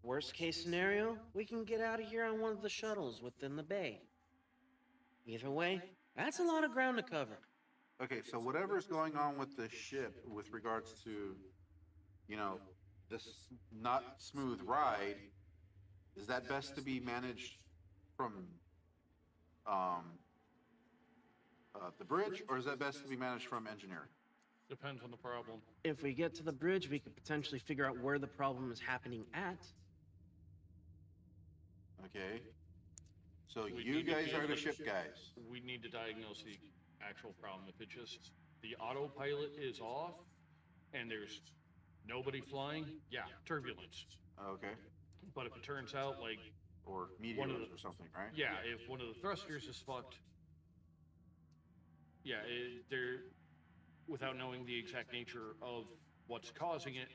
Speaker 4: Worst case scenario, we can get out of here on one of the shuttles within the bay. Either way, that's a lot of ground to cover.
Speaker 2: Okay, so whatever's going on with the ship with regards to, this not smooth ride, is that best to be managed from the bridge, or is that best to be managed from engineering?
Speaker 3: Depends on the problem.
Speaker 4: If we get to the bridge, we could potentially figure out where the problem is happening at.
Speaker 2: Okay. So
Speaker 3: We
Speaker 2: you
Speaker 3: need to
Speaker 2: guys are the
Speaker 3: diagnose-
Speaker 2: ship guys.
Speaker 3: We need to diagnose the actual problem. If it just the autopilot is off and there's nobody flying, yeah, turbulence.
Speaker 2: Okay.
Speaker 3: But if it turns out like,
Speaker 2: Or
Speaker 3: One of
Speaker 2: meteors
Speaker 3: the-
Speaker 2: or something, right?
Speaker 3: yeah, if one of the thrusters is fucked, yeah, they're without knowing the exact nature of what's causing it,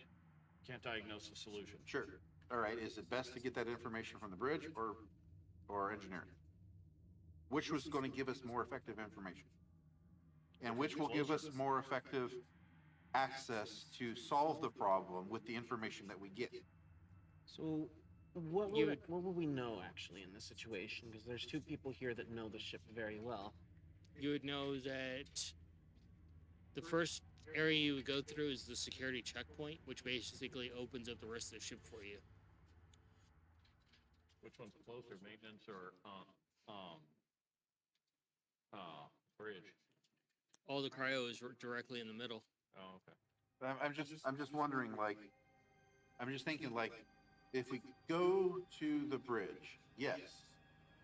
Speaker 3: can't diagnose the solution.
Speaker 2: Sure. All right, is it best to get that information from the bridge or engineering? Which was going to give us more effective information? And which will give us more effective access to solve the problem with the information that we get?
Speaker 4: So, what
Speaker 1: You-
Speaker 4: would we know actually in this situation? Because there's two people here that know the ship very well.
Speaker 1: You would know that the first area you would go through is the security checkpoint, which basically opens up the rest of the ship for you.
Speaker 3: Which one's closer, maintenance or bridge?
Speaker 1: All the cryo is directly in the middle.
Speaker 3: Oh, okay.
Speaker 2: I'm just wondering, I'm just thinking, if we go to the bridge, yes,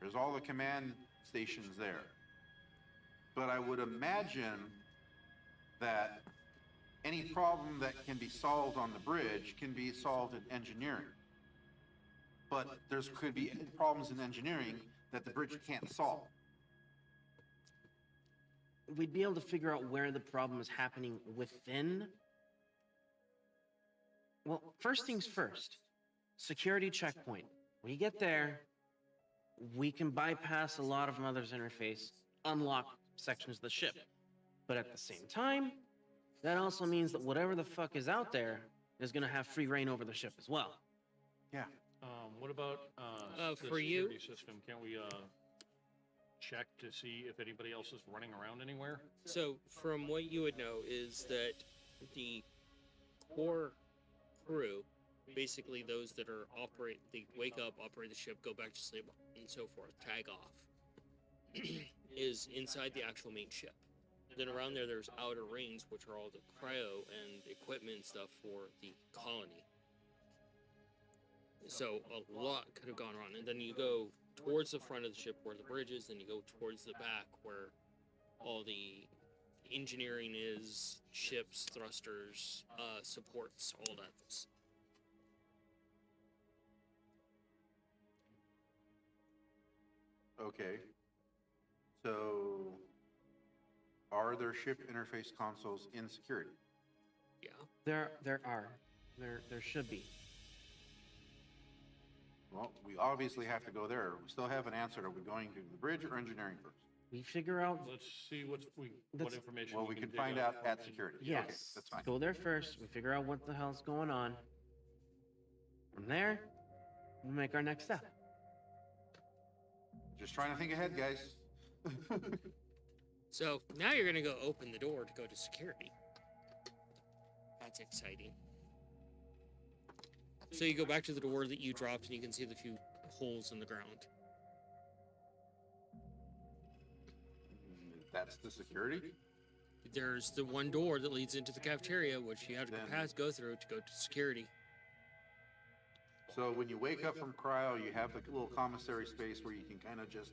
Speaker 2: there's all the command stations there. But I would imagine that any problem that can be solved on the bridge can be solved in engineering. But could be problems in engineering that the bridge can't solve.
Speaker 4: We'd be able to figure out where the problem is happening within. Well, first things first. Security checkpoint. When you get there, we can bypass a lot of Mother's interface, unlock sections of the ship. But at the same time, that also means that whatever the fuck is out there is gonna have free reign over the ship as well.
Speaker 2: Yeah.
Speaker 3: What about the
Speaker 1: for you-
Speaker 3: security system? Can we check to see if anybody else is running around anywhere?
Speaker 1: So, from what you would know, is that the core crew basically those that are they wake up, operate the ship, go back to sleep, and so forth, tag off, is inside the actual main ship. Then around there, there's outer rings, which are all the cryo and equipment and stuff for the colony. So a lot could have gone wrong. And then you go towards the front of the ship where the bridge is, then you go towards the back where all the engineering is, ships, thrusters, supports, all that.
Speaker 2: Okay. So, are there ship interface consoles in security?
Speaker 1: Yeah.
Speaker 4: There should be.
Speaker 2: Well, we obviously have to go there. We still haven't answered. Are we going to the bridge or engineering first?
Speaker 4: We figure out.
Speaker 3: Let's see what
Speaker 4: That's-
Speaker 3: information.
Speaker 2: Well, we can
Speaker 3: dig
Speaker 2: find
Speaker 3: up.
Speaker 2: out at security.
Speaker 4: Yes.
Speaker 2: Okay, that's fine.
Speaker 4: Go there first. We figure out what the hell's going on. From there, we'll make our next step.
Speaker 2: Just trying to think ahead, guys.
Speaker 1: So now you're gonna go open the door to go to security. That's exciting. So you go back to the door that you dropped, and you can see the few holes in the ground.
Speaker 2: That's the security?
Speaker 1: There's the one door that leads into the cafeteria, which you have to
Speaker 2: Then-
Speaker 1: go through to go to security.
Speaker 2: So when you wake up from cryo, you have the little commissary space where you can kind of just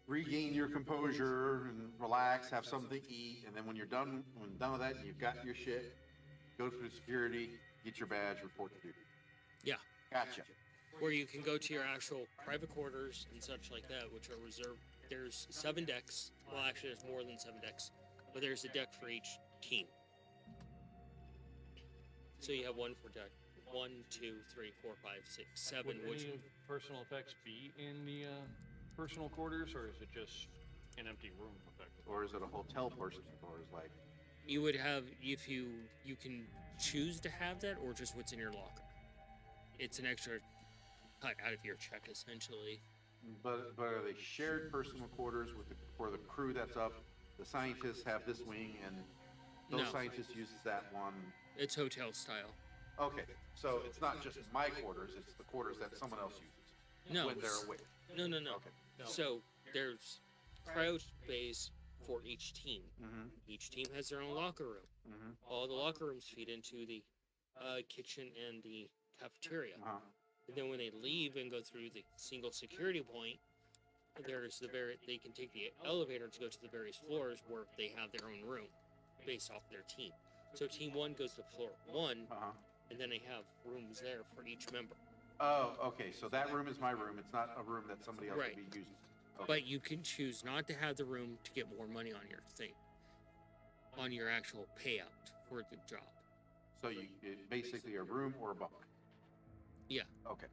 Speaker 2: regain your composure and relax, have something to eat, and then when done with that, you've got your shit, go through security, get your badge, report to duty.
Speaker 1: Yeah.
Speaker 2: Gotcha.
Speaker 1: Where you can go to your actual private quarters and such like that, which are reserved. There's 7 decks. Well, actually, there's more than 7 decks, but there's a deck for each team. So you have one for deck 1, 2, 3, 4, 5, 6, 7.
Speaker 3: Would
Speaker 1: Which
Speaker 3: any personal effects be in the personal quarters, or is it just an empty room effectively?
Speaker 2: Or is it a hotel person, or is like,
Speaker 1: you would have, if you can choose to have that, or just what's in your locker. It's an extra cut out of your check, essentially.
Speaker 2: but are they shared personal quarters for the crew that's up? The scientists have this wing, and those
Speaker 1: No.
Speaker 2: scientists use that one.
Speaker 1: It's hotel style.
Speaker 2: Okay, so it's not just my quarters; it's the quarters that someone else uses
Speaker 1: No.
Speaker 2: when they're awake.
Speaker 1: No.
Speaker 2: Okay.
Speaker 3: No.
Speaker 1: So there's cryo space for each team.
Speaker 2: Mm-hmm.
Speaker 1: Each team has their own locker room.
Speaker 2: Mm-hmm.
Speaker 1: All the locker rooms feed into the kitchen and the cafeteria.
Speaker 2: Uh-huh.
Speaker 1: And then when they leave and go through the single security point, there's they can take the elevator to go to the various floors where they have their own room based off their team. So team 1 goes to floor 1,
Speaker 2: Uh-huh.
Speaker 1: and then they have rooms there for each member.
Speaker 2: Oh, okay, so that room is my room. It's not a room that somebody else
Speaker 1: Right.
Speaker 2: would be using. Okay.
Speaker 1: But you can choose not to have the room to get more money on your thing, on your actual payout for the job.
Speaker 2: So it basically a room or a bunk?
Speaker 1: Yeah.
Speaker 2: Okay.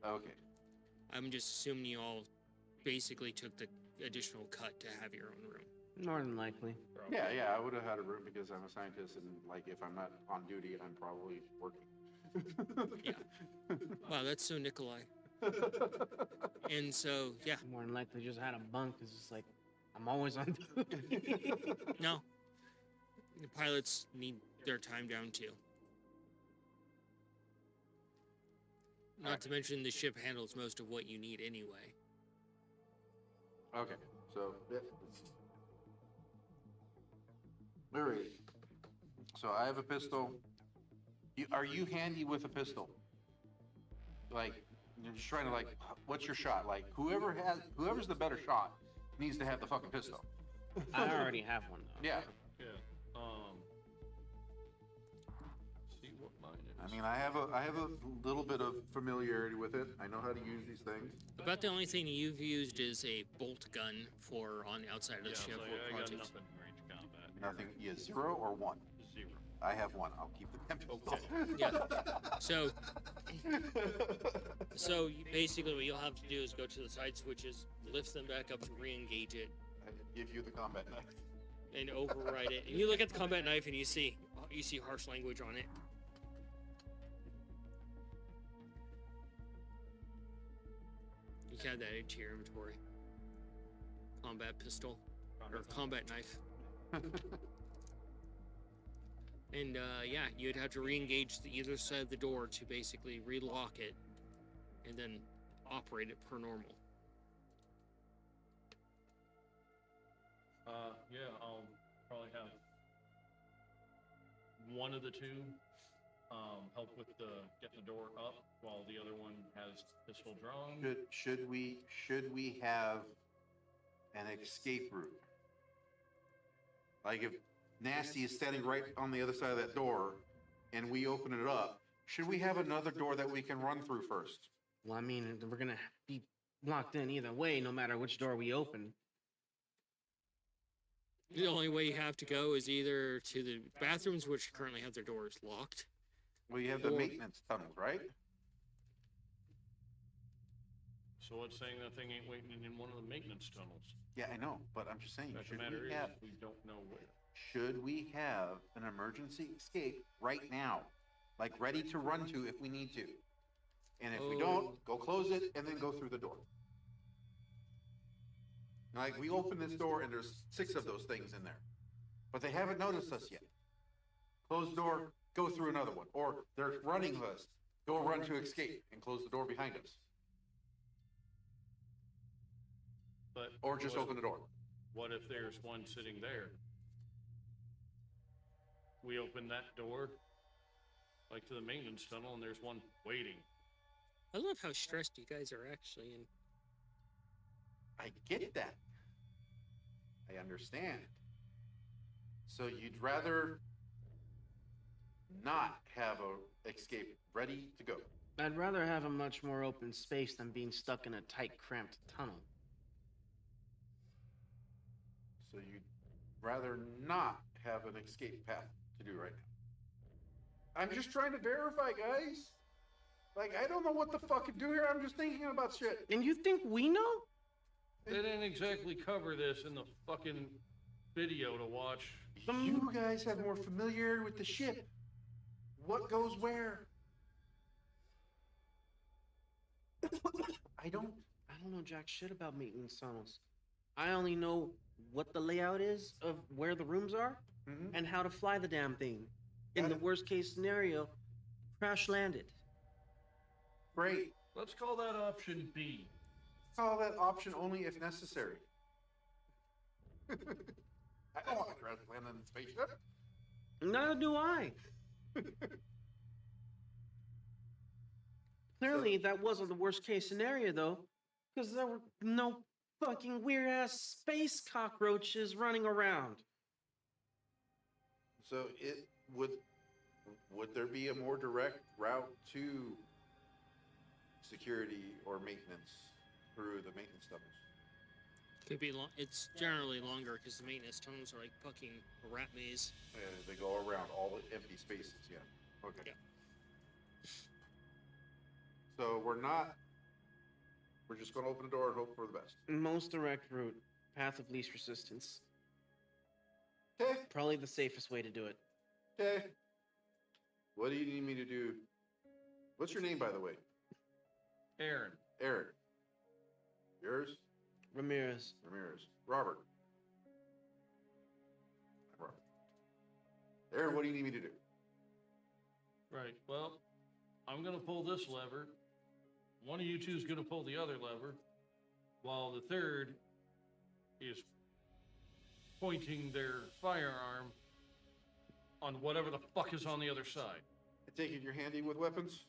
Speaker 2: Okay.
Speaker 1: I'm just assuming you all basically took the additional cut to have your own room.
Speaker 4: More than likely.
Speaker 2: Yeah, I would have had a room because I'm a scientist, and like if I'm not on duty, I'm probably working.
Speaker 1: Yeah. Wow, that's so Nikolai. And so, yeah,
Speaker 4: More than likely just had a bunk. It's just like, I'm always on duty.
Speaker 1: no. The pilots need their time down too. Not to mention the ship handles most of what you need anyway.
Speaker 2: Okay, so all right. So I have a pistol. Are you handy with a pistol? Like, you're just trying to like, what's your shot? Like, whoever's the better shot needs to have the fucking pistol.
Speaker 4: I already have one though.
Speaker 2: Yeah,
Speaker 3: Yeah. See what mine is.
Speaker 2: I mean, I have a little bit of familiarity with it. I know how to use these things.
Speaker 1: About the only thing you've used is a bolt gun for on the outside of the
Speaker 3: Yeah,
Speaker 1: ship
Speaker 3: so
Speaker 1: or
Speaker 3: I got
Speaker 1: projects.
Speaker 3: nothing in range combat.
Speaker 2: Nothing. Yeah, 0 or 1.
Speaker 3: 0.
Speaker 2: I have 1. I'll keep the pistol.
Speaker 3: Okay.
Speaker 1: Yeah. So basically what you'll have to do is go to the side switches, lift them back up to re-engage it,
Speaker 2: I give you the combat knife.
Speaker 1: and override it. And you look at the combat knife and you see harsh language on it. You can add that into your inventory. Combat pistol or combat knife. And yeah, you'd have to re-engage the either side of the door to basically relock it, and then operate it per normal.
Speaker 3: Yeah, I'll probably have one of the two help with getting the door up while the other one has pistol drawn.
Speaker 2: Should we have an escape route? Like if Nasty is standing right on the other side of that door and we open it up, should we have another door that we can run through first?
Speaker 4: Well, I mean, we're gonna be locked in either way, no matter which door we open.
Speaker 1: The only way you have to go is either to the bathrooms, which currently have their doors locked.
Speaker 2: Well, you have the
Speaker 1: Or-
Speaker 2: maintenance tunnels, right?
Speaker 3: So it's saying that thing ain't waiting in one of the maintenance tunnels.
Speaker 2: Yeah, I know, but I'm just saying,
Speaker 3: Fact of
Speaker 2: should
Speaker 3: the matter
Speaker 2: we
Speaker 3: is,
Speaker 2: have,
Speaker 3: we don't know where.
Speaker 2: should we have an emergency escape right now? Like ready to run to if we need to? And if we don't, go close it and then go through the door. Like we open this door and there's 6 of those things in there, but they haven't noticed us yet. Close the door, go through another one, or they're running us, go run to escape and close the door behind us,
Speaker 3: But
Speaker 2: or just
Speaker 3: what-
Speaker 2: open the door.
Speaker 3: What if there's one sitting there? We open that door, like to the maintenance tunnel, and there's one waiting.
Speaker 1: I love how stressed you guys are actually, and
Speaker 2: I get that. I understand. So you'd rather not have a escape ready to go.
Speaker 4: I'd rather have a much more open space than being stuck in a tight, cramped tunnel.
Speaker 2: So you'd rather not have an escape path to do right now. I'm just trying to verify, guys. Like, I don't know what the fuck to do here. I'm just thinking about shit.
Speaker 4: And you think we know?
Speaker 3: They didn't exactly cover this in the fucking video to watch.
Speaker 2: You guys have more familiarity with the ship. What goes where? I don't.
Speaker 4: I don't know jack shit about maintenance tunnels. I only know what the layout is of where the rooms are
Speaker 2: Mhm.
Speaker 4: and how to fly the damn thing. In the
Speaker 2: Got it.
Speaker 4: worst case scenario, crash landed.
Speaker 2: Great.
Speaker 3: Let's call that option B.
Speaker 2: Call that option only if necessary. I don't want to crash land in the spaceship.
Speaker 4: Neither do I. Clearly, that wasn't the worst case scenario, though, because there were no fucking weird ass space cockroaches running around.
Speaker 2: So it would there be a more direct route to security or maintenance through the maintenance tunnels?
Speaker 1: could be long. It's generally longer because the maintenance tunnels are like fucking a rat maze.
Speaker 2: They go around all the empty spaces, yeah. Okay.
Speaker 1: Yeah.
Speaker 2: So we're just gonna open the door and hope for the best.
Speaker 4: Most direct route, path of least resistance.
Speaker 2: Okay,
Speaker 4: Probably the safest way to do it.
Speaker 2: okay. What do you need me to do? What's your name, by the way?
Speaker 3: Aaron,
Speaker 2: Eric. Yours?
Speaker 4: Ramirez.
Speaker 2: Ramirez. Robert. Robert. Aaron, what do you need me to do?
Speaker 3: right, well, I'm gonna pull this lever. One of you two is gonna pull the other lever, while the third is pointing their firearm on whatever the fuck is on the other side.
Speaker 2: I take it you're handy with weapons?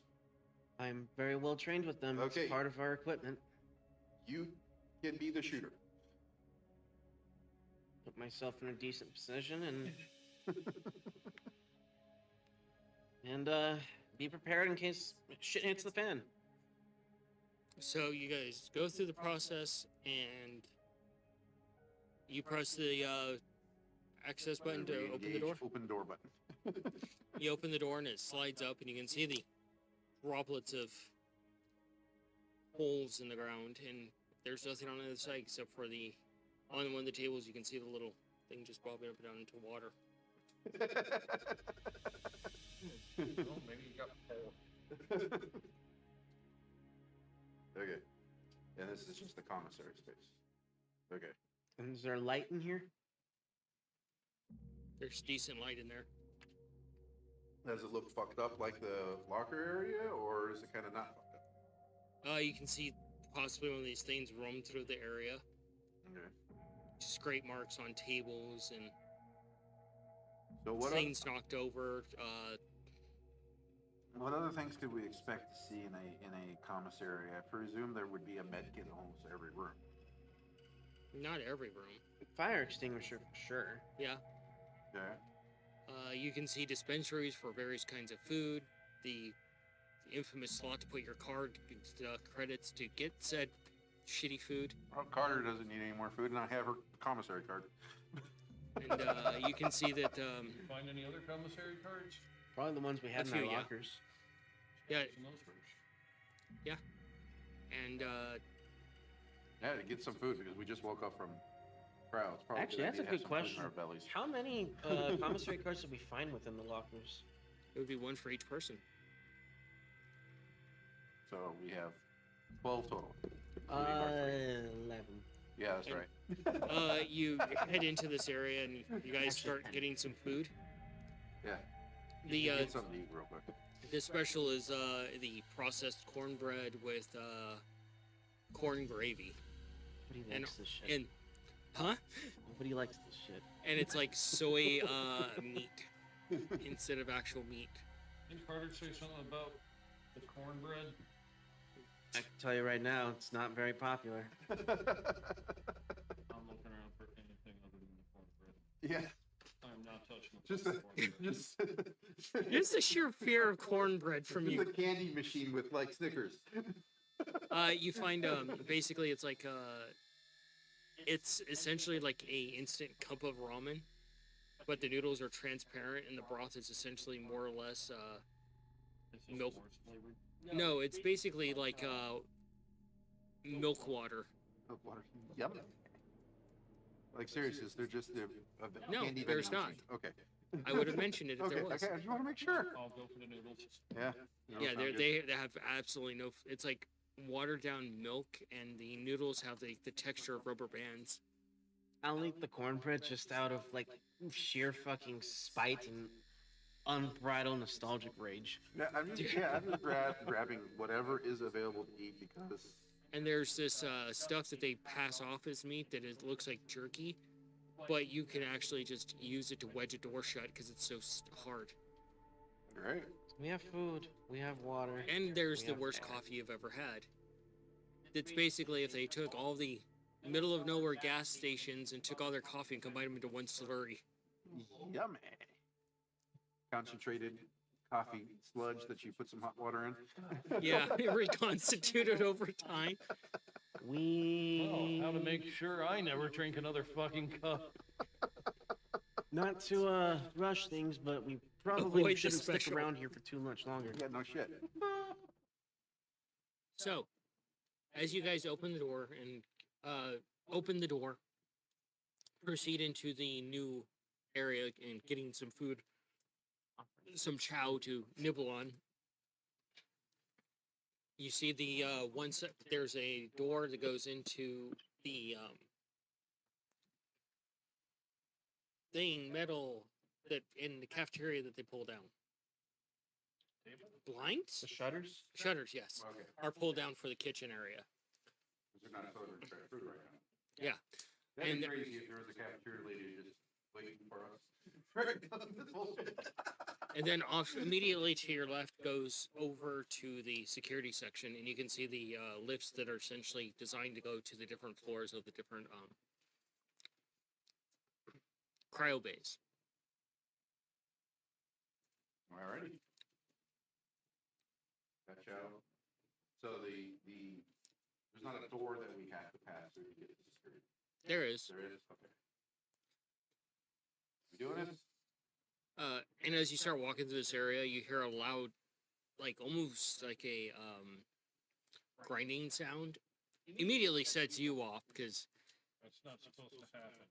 Speaker 4: I'm very well trained with them.
Speaker 2: Okay.
Speaker 4: It's part of our equipment.
Speaker 2: You can be the shooter.
Speaker 4: Put myself in a decent position and be prepared in case shit hits the fan.
Speaker 1: So you guys go through the process and you press the access button to open the door.
Speaker 2: Re-engage, open door button.
Speaker 1: You open the door and it slides up, and you can see the droplets of holes in the ground. And there's nothing on the other side except for on one of the tables. You can see the little thing just bobbing up and down into water.
Speaker 3: Well, maybe you got pulled.
Speaker 2: Okay. And this is just the commissary space. Okay.
Speaker 4: And is there light in here?
Speaker 1: There's decent light in there.
Speaker 2: Does it look fucked up like the locker area, or is it kind of not fucked up?
Speaker 1: You can see possibly one of these things roam through the area.
Speaker 2: Okay.
Speaker 1: Scrape marks on tables and
Speaker 2: So what?
Speaker 1: things knocked over.
Speaker 2: What other things could we expect to see in a commissary? I presume there would be a med kit in almost every room.
Speaker 1: Not every room.
Speaker 4: Fire extinguisher for sure.
Speaker 1: Yeah.
Speaker 2: Okay.
Speaker 1: You can see dispensaries for various kinds of food. The infamous slot to put your card credits to get said shitty food.
Speaker 2: Well, Carter doesn't need any more food, and I have her commissary card.
Speaker 1: And you can see that,
Speaker 3: Find any other commissary cards?
Speaker 4: Probably the ones we had
Speaker 1: A
Speaker 4: in our
Speaker 1: few, yeah.
Speaker 4: lockers.
Speaker 1: Yeah.
Speaker 3: Some of those first.
Speaker 1: and
Speaker 2: Yeah, to get some food because we just woke up from crowds. Probably
Speaker 4: Actually,
Speaker 2: good
Speaker 4: that's a
Speaker 2: idea to have
Speaker 4: good
Speaker 2: some food in
Speaker 4: question.
Speaker 2: our bellies.
Speaker 4: How many commissary cards did we find within the lockers?
Speaker 1: it would be one for each person.
Speaker 2: So we have 12 total. including our three.
Speaker 4: 11.
Speaker 2: Yeah, that's right.
Speaker 1: You head into this area and you guys start getting some food.
Speaker 2: Yeah.
Speaker 1: The
Speaker 2: Get something to eat real quick.
Speaker 1: the special is the processed cornbread with corn gravy.
Speaker 4: Nobody
Speaker 1: And-
Speaker 4: likes this shit.
Speaker 1: And
Speaker 4: Nobody likes this shit.
Speaker 1: and it's like soy meat instead of actual meat.
Speaker 3: Didn't Carter say something about the cornbread?
Speaker 4: I can tell you right now, it's not very popular.
Speaker 3: I'm looking around for anything other than the cornbread.
Speaker 2: Yeah.
Speaker 3: I'm not touching the
Speaker 2: Just
Speaker 3: cornbread.
Speaker 1: Just the sheer fear of cornbread from
Speaker 2: just
Speaker 1: you.
Speaker 2: a candy machine with like Snickers.
Speaker 1: You find basically it's like it's essentially like a instant cup of ramen, but the noodles are transparent and the broth is essentially more or less
Speaker 3: It's just
Speaker 1: milk.
Speaker 3: s'mores flavored.
Speaker 1: no, it's basically like milk water.
Speaker 2: Oh, water. Yum. Like seriously, they're just a
Speaker 1: No,
Speaker 2: candy
Speaker 1: there's
Speaker 2: vending
Speaker 1: not.
Speaker 2: machines. Okay.
Speaker 1: I would have mentioned it if
Speaker 2: Okay,
Speaker 1: there was.
Speaker 2: okay, I just want to make sure.
Speaker 3: I'll go for the noodles.
Speaker 2: Yeah.
Speaker 1: Yeah, they have absolutely no. It's like watered down milk, and the noodles have the texture of rubber bands.
Speaker 4: I'll eat the cornbread just out of like sheer fucking spite and unbridled nostalgic rage.
Speaker 2: I'm just grabbing whatever is available to eat because
Speaker 1: And there's this stuff that they pass off as meat that it looks like jerky, but you can actually just use it to wedge a door shut because it's so hard.
Speaker 2: right.
Speaker 4: We have food. We have water.
Speaker 1: And there's
Speaker 4: We
Speaker 1: the
Speaker 4: have
Speaker 1: worst
Speaker 4: air.
Speaker 1: coffee you've ever had. It's basically if they took all the middle of nowhere gas stations and took all their coffee and combined them into one slurry.
Speaker 2: Yummy. Concentrated coffee sludge that you put some hot water in.
Speaker 1: Yeah, reconstituted over time.
Speaker 4: We.
Speaker 3: Oh, how to make sure I never drink another fucking cup.
Speaker 4: Not to rush things, but we probably
Speaker 1: Avoid the
Speaker 4: shouldn't stick
Speaker 1: special.
Speaker 4: around here for too much longer.
Speaker 2: Yeah, no shit.
Speaker 1: So, as you guys open the door and proceed into the new area and getting some food, some chow to nibble on. You see the there's a door that goes into the metal that in the cafeteria that they pull down. Blinds?
Speaker 4: The shutters?
Speaker 1: Shutters, yes,
Speaker 2: Okay.
Speaker 1: are pulled down for the kitchen area.
Speaker 2: Because they're not delivering fresh food right now.
Speaker 1: Yeah.
Speaker 2: That'd be
Speaker 1: And-
Speaker 2: crazy if there was a cafeteria lady just waiting for us.
Speaker 1: And then off immediately to your left goes over to the security section, and you can see the lifts that are essentially designed to go to the different floors of the different cryo bays.
Speaker 2: Alrighty. Gotcha. So there's not a door that we have to pass through to get to security.
Speaker 1: There is,
Speaker 2: There is, okay. We doing this?
Speaker 1: and as you start walking through this area, you hear a loud, like almost like a grinding sound. Immediately sets you off because,
Speaker 3: That's not supposed to happen.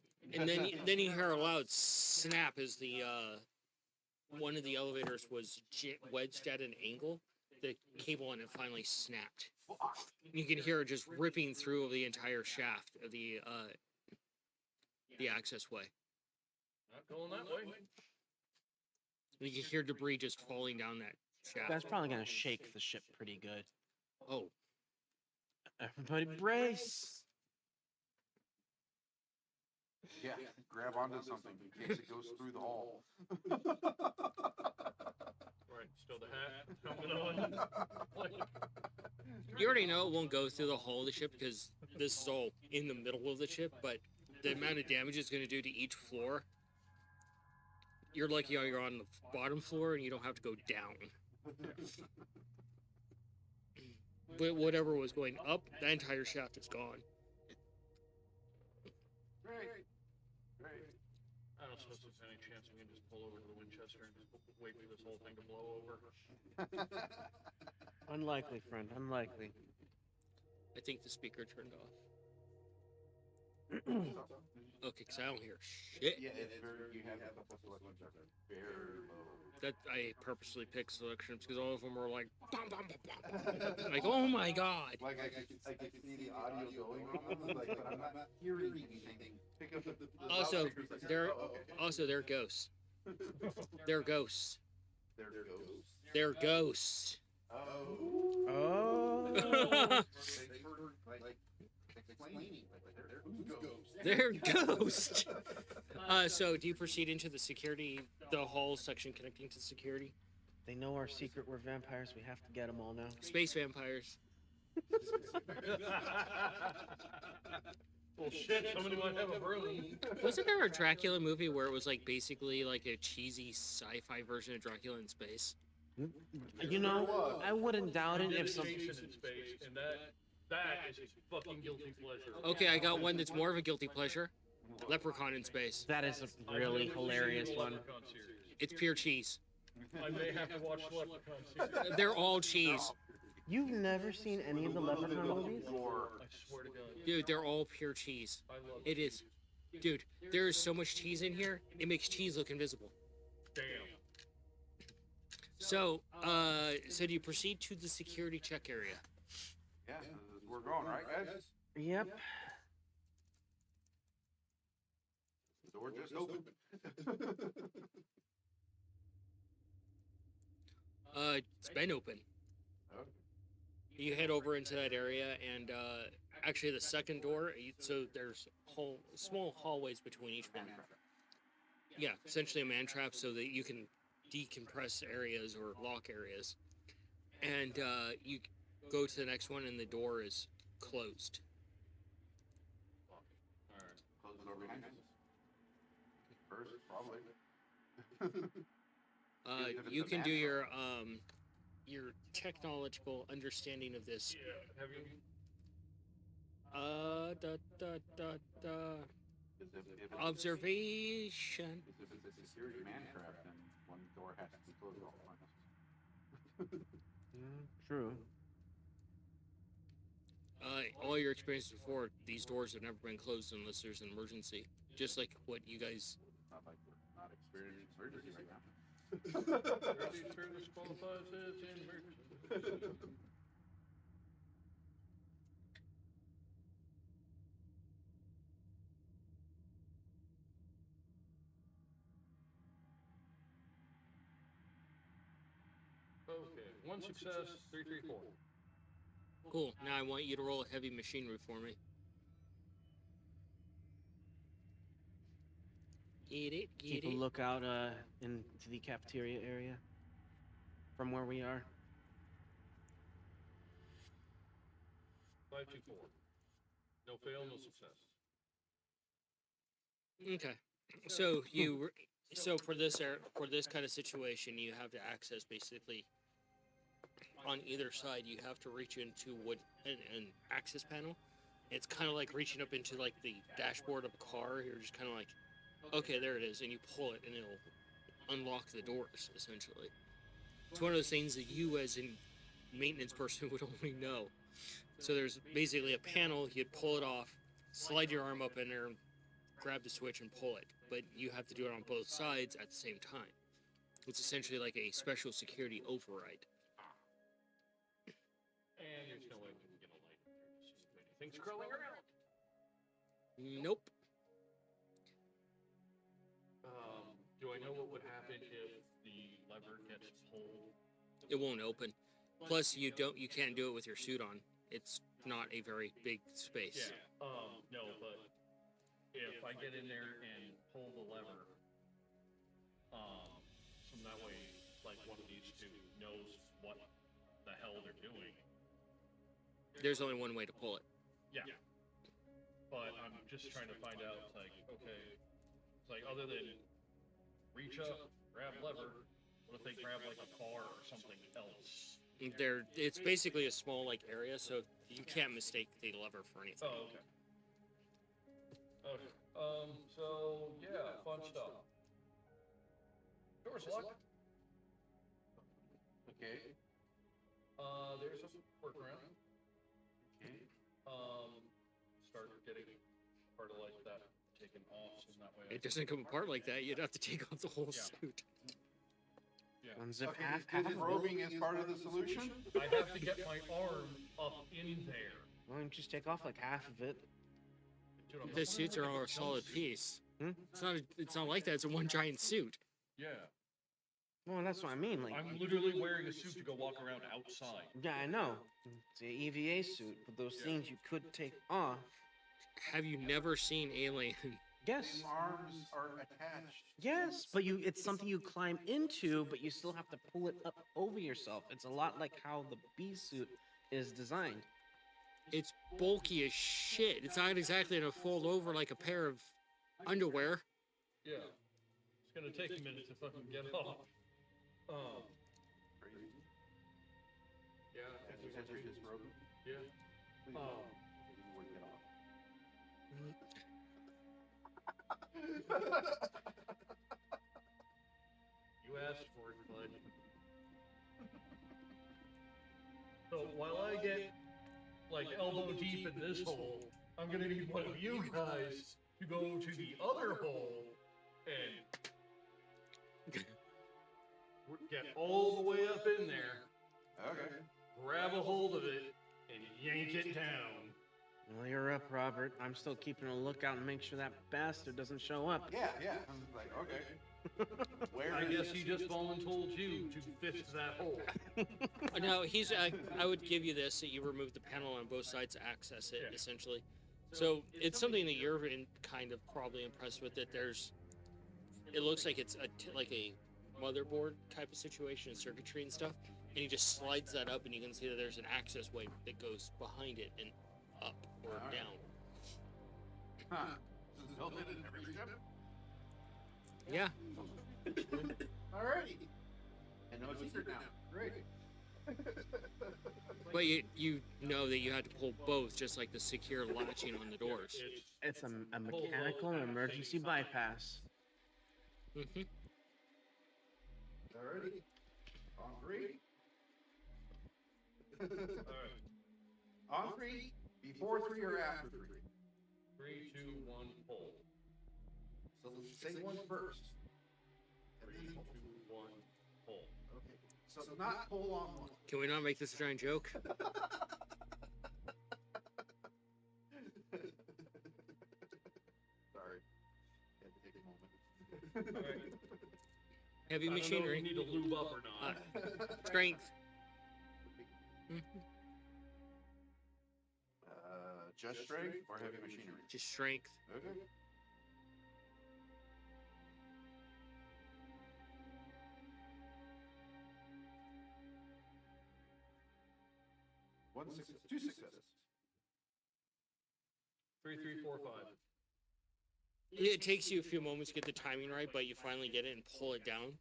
Speaker 1: and then you hear a loud snap as the one of the elevators was wedged at an angle. The cable on it finally snapped. You can hear it just ripping through the entire shaft of the access way.
Speaker 3: Not going that way.
Speaker 1: You can hear debris just falling down that shaft.
Speaker 4: That's probably gonna shake the ship pretty good.
Speaker 1: Oh,
Speaker 4: Everybody brace.
Speaker 2: Yeah, grab onto something in case it goes through the hall.
Speaker 3: Right, still the hat helmet on. Like,
Speaker 1: you already know it won't go through the hull of the ship because this is all in the middle of the ship, but the amount of damage it's going to do to each floor, you're lucky you're on the bottom floor and you don't have to go down. But whatever was going up, that entire shaft is gone.
Speaker 2: Great.
Speaker 3: I don't suppose there's any chance we can just pull over to the Winchester and just wait for this whole thing to blow over.
Speaker 4: Unlikely, friend. Unlikely.
Speaker 1: I think the speaker turned off. Okay, because I don't hear shit.
Speaker 2: Yeah, it's very, you have a couple selections that are very low.
Speaker 1: That I purposely picked selections because all of them were like, bum, bum, bum, bum, bum. Like, oh my god.
Speaker 2: Like I could see the audio going on, like, but I'm not hearing anything. Pick up the
Speaker 1: Also,
Speaker 2: loudspeakers, like,
Speaker 1: they're
Speaker 2: oh, okay.
Speaker 1: also they're ghosts. They're ghosts.
Speaker 2: They're ghosts.
Speaker 1: They're ghosts.
Speaker 2: Oh.
Speaker 4: Oh.
Speaker 2: Thanks for, like, explaining. Like, they're ghosts.
Speaker 1: They're ghosts. So do you proceed into the security, the hall section connecting to security?
Speaker 4: They know our secret. We're vampires. We have to get them all now.
Speaker 1: Space vampires.
Speaker 3: Well, shit, somebody might have a broom.
Speaker 1: Wasn't there a Dracula movie where it was like basically like a cheesy sci-fi version of Dracula in space?
Speaker 4: You know, I wouldn't doubt it if some.
Speaker 3: Dedication in space, and that is a fucking guilty pleasure.
Speaker 1: Okay, I got one that's more of a guilty pleasure. Leprechaun in space.
Speaker 4: That is a
Speaker 3: I've
Speaker 4: really
Speaker 3: never seen
Speaker 4: hilarious
Speaker 3: the
Speaker 4: one.
Speaker 3: Leprechaun series.
Speaker 1: It's pure cheese.
Speaker 3: I may have to watch the Leprechaun series.
Speaker 1: They're all cheese.
Speaker 4: You've never seen any of the Leprechaun movies?
Speaker 3: I swear to God.
Speaker 1: Dude, they're all pure cheese.
Speaker 3: I love
Speaker 1: It is. Dude, there is so much cheese in here, it makes cheese look invisible.
Speaker 3: Damn.
Speaker 1: So do you proceed to the security check area?
Speaker 2: Yeah, we're going, right, guys?
Speaker 4: Yep.
Speaker 2: The door just opened.
Speaker 1: It's been open.
Speaker 2: Okay.
Speaker 1: You head over into that area, and actually the second door, so there's small hallways between each one. Yeah, essentially a man trap so that you can decompress areas or lock areas. And you go to the next one, and the door is closed.
Speaker 3: Alright.
Speaker 2: Close the door behind us. First, probably. If it's
Speaker 1: You
Speaker 2: a
Speaker 1: can do
Speaker 2: man
Speaker 1: your technological understanding of this.
Speaker 3: Yeah, have you?
Speaker 2: If it's
Speaker 1: Observation.
Speaker 2: a security man trap, then one door has to be closed all at once.
Speaker 4: True.
Speaker 1: All your experiences before, these doors have never been closed unless there's an emergency. Just like what you guys.
Speaker 2: Not like we're not experiencing emergency right now.
Speaker 3: Emergency service qualifies as an emergency. Okay, one success, 334.
Speaker 1: Cool. Now I want you to roll a heavy machinery for me. Get it, get
Speaker 4: Keep a
Speaker 1: it.
Speaker 4: lookout into the cafeteria area from where we are.
Speaker 3: 524. No fail, no success.
Speaker 1: Okay. So for this kind of situation, you have to access basically on either side. You have to reach into an access panel. It's kind of like reaching up into like the dashboard of a car. You're just kind of like, okay, there it is, and you pull it, and it'll unlock the doors. Essentially, it's one of those things that you, as a maintenance person, would only know. So there's basically a panel. You'd pull it off, slide your arm up in there, grab the switch, and pull it. But you have to do it on both sides at the same time. It's essentially like a special security override.
Speaker 3: And there's no way we can get a light in there to see if anything's crawling around.
Speaker 1: Nope.
Speaker 3: Do I know what would happen if the lever gets pulled.
Speaker 1: It won't open. Plus, you can't do it with your suit on. It's not a very big space.
Speaker 3: Yeah. No, but if I get in there and pull the lever, so that way, like one of these two knows what the hell they're doing.
Speaker 1: There's only one way to pull it.
Speaker 3: Yeah. But I'm just trying to find out, like, okay, it's like other than reach up, grab lever, what if they grab like a car or something else?
Speaker 1: It's basically a small like area, so you can't mistake the lever for anything.
Speaker 3: Oh, okay. Okay. So yeah, fun stuff. Doors locked.
Speaker 2: Okay.
Speaker 3: There's a workaround.
Speaker 2: Okay.
Speaker 3: Start getting part of like that taken off, so that way.
Speaker 1: It doesn't come apart like that. You'd have to take off the whole
Speaker 3: Yeah.
Speaker 1: suit.
Speaker 3: Yeah.
Speaker 4: Unzip
Speaker 2: Okay,
Speaker 4: half.
Speaker 2: is robing as part of the solution?
Speaker 3: I have to get my arm up in there.
Speaker 4: Why don't you just take off like half of it?
Speaker 3: Dude, I'm
Speaker 1: The
Speaker 3: not
Speaker 1: suits are
Speaker 3: wearing
Speaker 1: all
Speaker 3: a
Speaker 1: a solid
Speaker 3: jumpsuit.
Speaker 1: piece.
Speaker 4: Hmm?
Speaker 1: It's not like that. It's a one giant suit.
Speaker 3: Yeah.
Speaker 4: Well, that's what I mean. Like,
Speaker 3: I'm literally wearing a suit to go walk around outside.
Speaker 4: yeah, I know. It's a EVA suit, but those things you could take off.
Speaker 1: Have you never seen Alien?
Speaker 4: Yes.
Speaker 2: The arms are attached.
Speaker 4: Yes, but it's something you climb into, but you still have to pull it up over yourself. It's a lot like how the bee suit is designed.
Speaker 1: It's bulky as shit. It's not exactly gonna fold over like a pair of underwear.
Speaker 3: Yeah. It's gonna take a minute to fucking get off.
Speaker 2: Crazy.
Speaker 3: Yeah.
Speaker 2: As you enter his robe,
Speaker 3: Yeah.
Speaker 2: please
Speaker 3: Oh.
Speaker 2: wouldn't get off.
Speaker 3: You asked for it, bud. So while I get like elbow deep in this hole, I'm gonna need one of you guys to go to the other hole and get all the way up in there,
Speaker 2: Okay.
Speaker 3: grab a hold of it, and yank it down.
Speaker 4: Well, you're up, Robert. I'm still keeping a lookout and make sure that bastard doesn't show up.
Speaker 2: Yeah, yeah. I'm like, okay. Where
Speaker 3: I
Speaker 2: is-
Speaker 3: guess he just voluntold you to fist that hole.
Speaker 1: No, I would give you this that you remove the panel on both sides to access it,
Speaker 3: Yeah.
Speaker 1: essentially. So it's something that you're kind of probably impressed with. That it looks like it's like a motherboard type of situation, circuitry and stuff, and he just slides that up, and you can see that there's an access way that goes behind it and up or
Speaker 2: Alright.
Speaker 1: down.
Speaker 2: Huh. This is built in every ship?
Speaker 1: Yeah,
Speaker 2: Alrighty. And no secret now. Great.
Speaker 1: but you know that you had to pull both, just like the secure latching on the doors.
Speaker 4: It's a mechanical emergency bypass.
Speaker 1: Hmm.
Speaker 2: Alrighty. On three.
Speaker 3: Alright.
Speaker 2: On three, before three or after three.
Speaker 3: 3, 2, 1, pull.
Speaker 2: So say one first. And
Speaker 3: 3, 2,
Speaker 2: then
Speaker 3: 1, pull.
Speaker 2: okay. So not pull on one.
Speaker 1: Can we not make this a giant joke?
Speaker 2: Sorry. Had to take a moment.
Speaker 3: Alright.
Speaker 1: Heavy
Speaker 3: I don't know if
Speaker 1: machinery,
Speaker 3: you need to lube up or not.
Speaker 1: strength. Mhm.
Speaker 2: Just strength or heavy machinery?
Speaker 1: Just strength.
Speaker 2: Okay. One success, two successes.
Speaker 3: 3, 3, 4, 5.
Speaker 1: It takes you a few moments to get the timing right, but you finally get it and pull it down,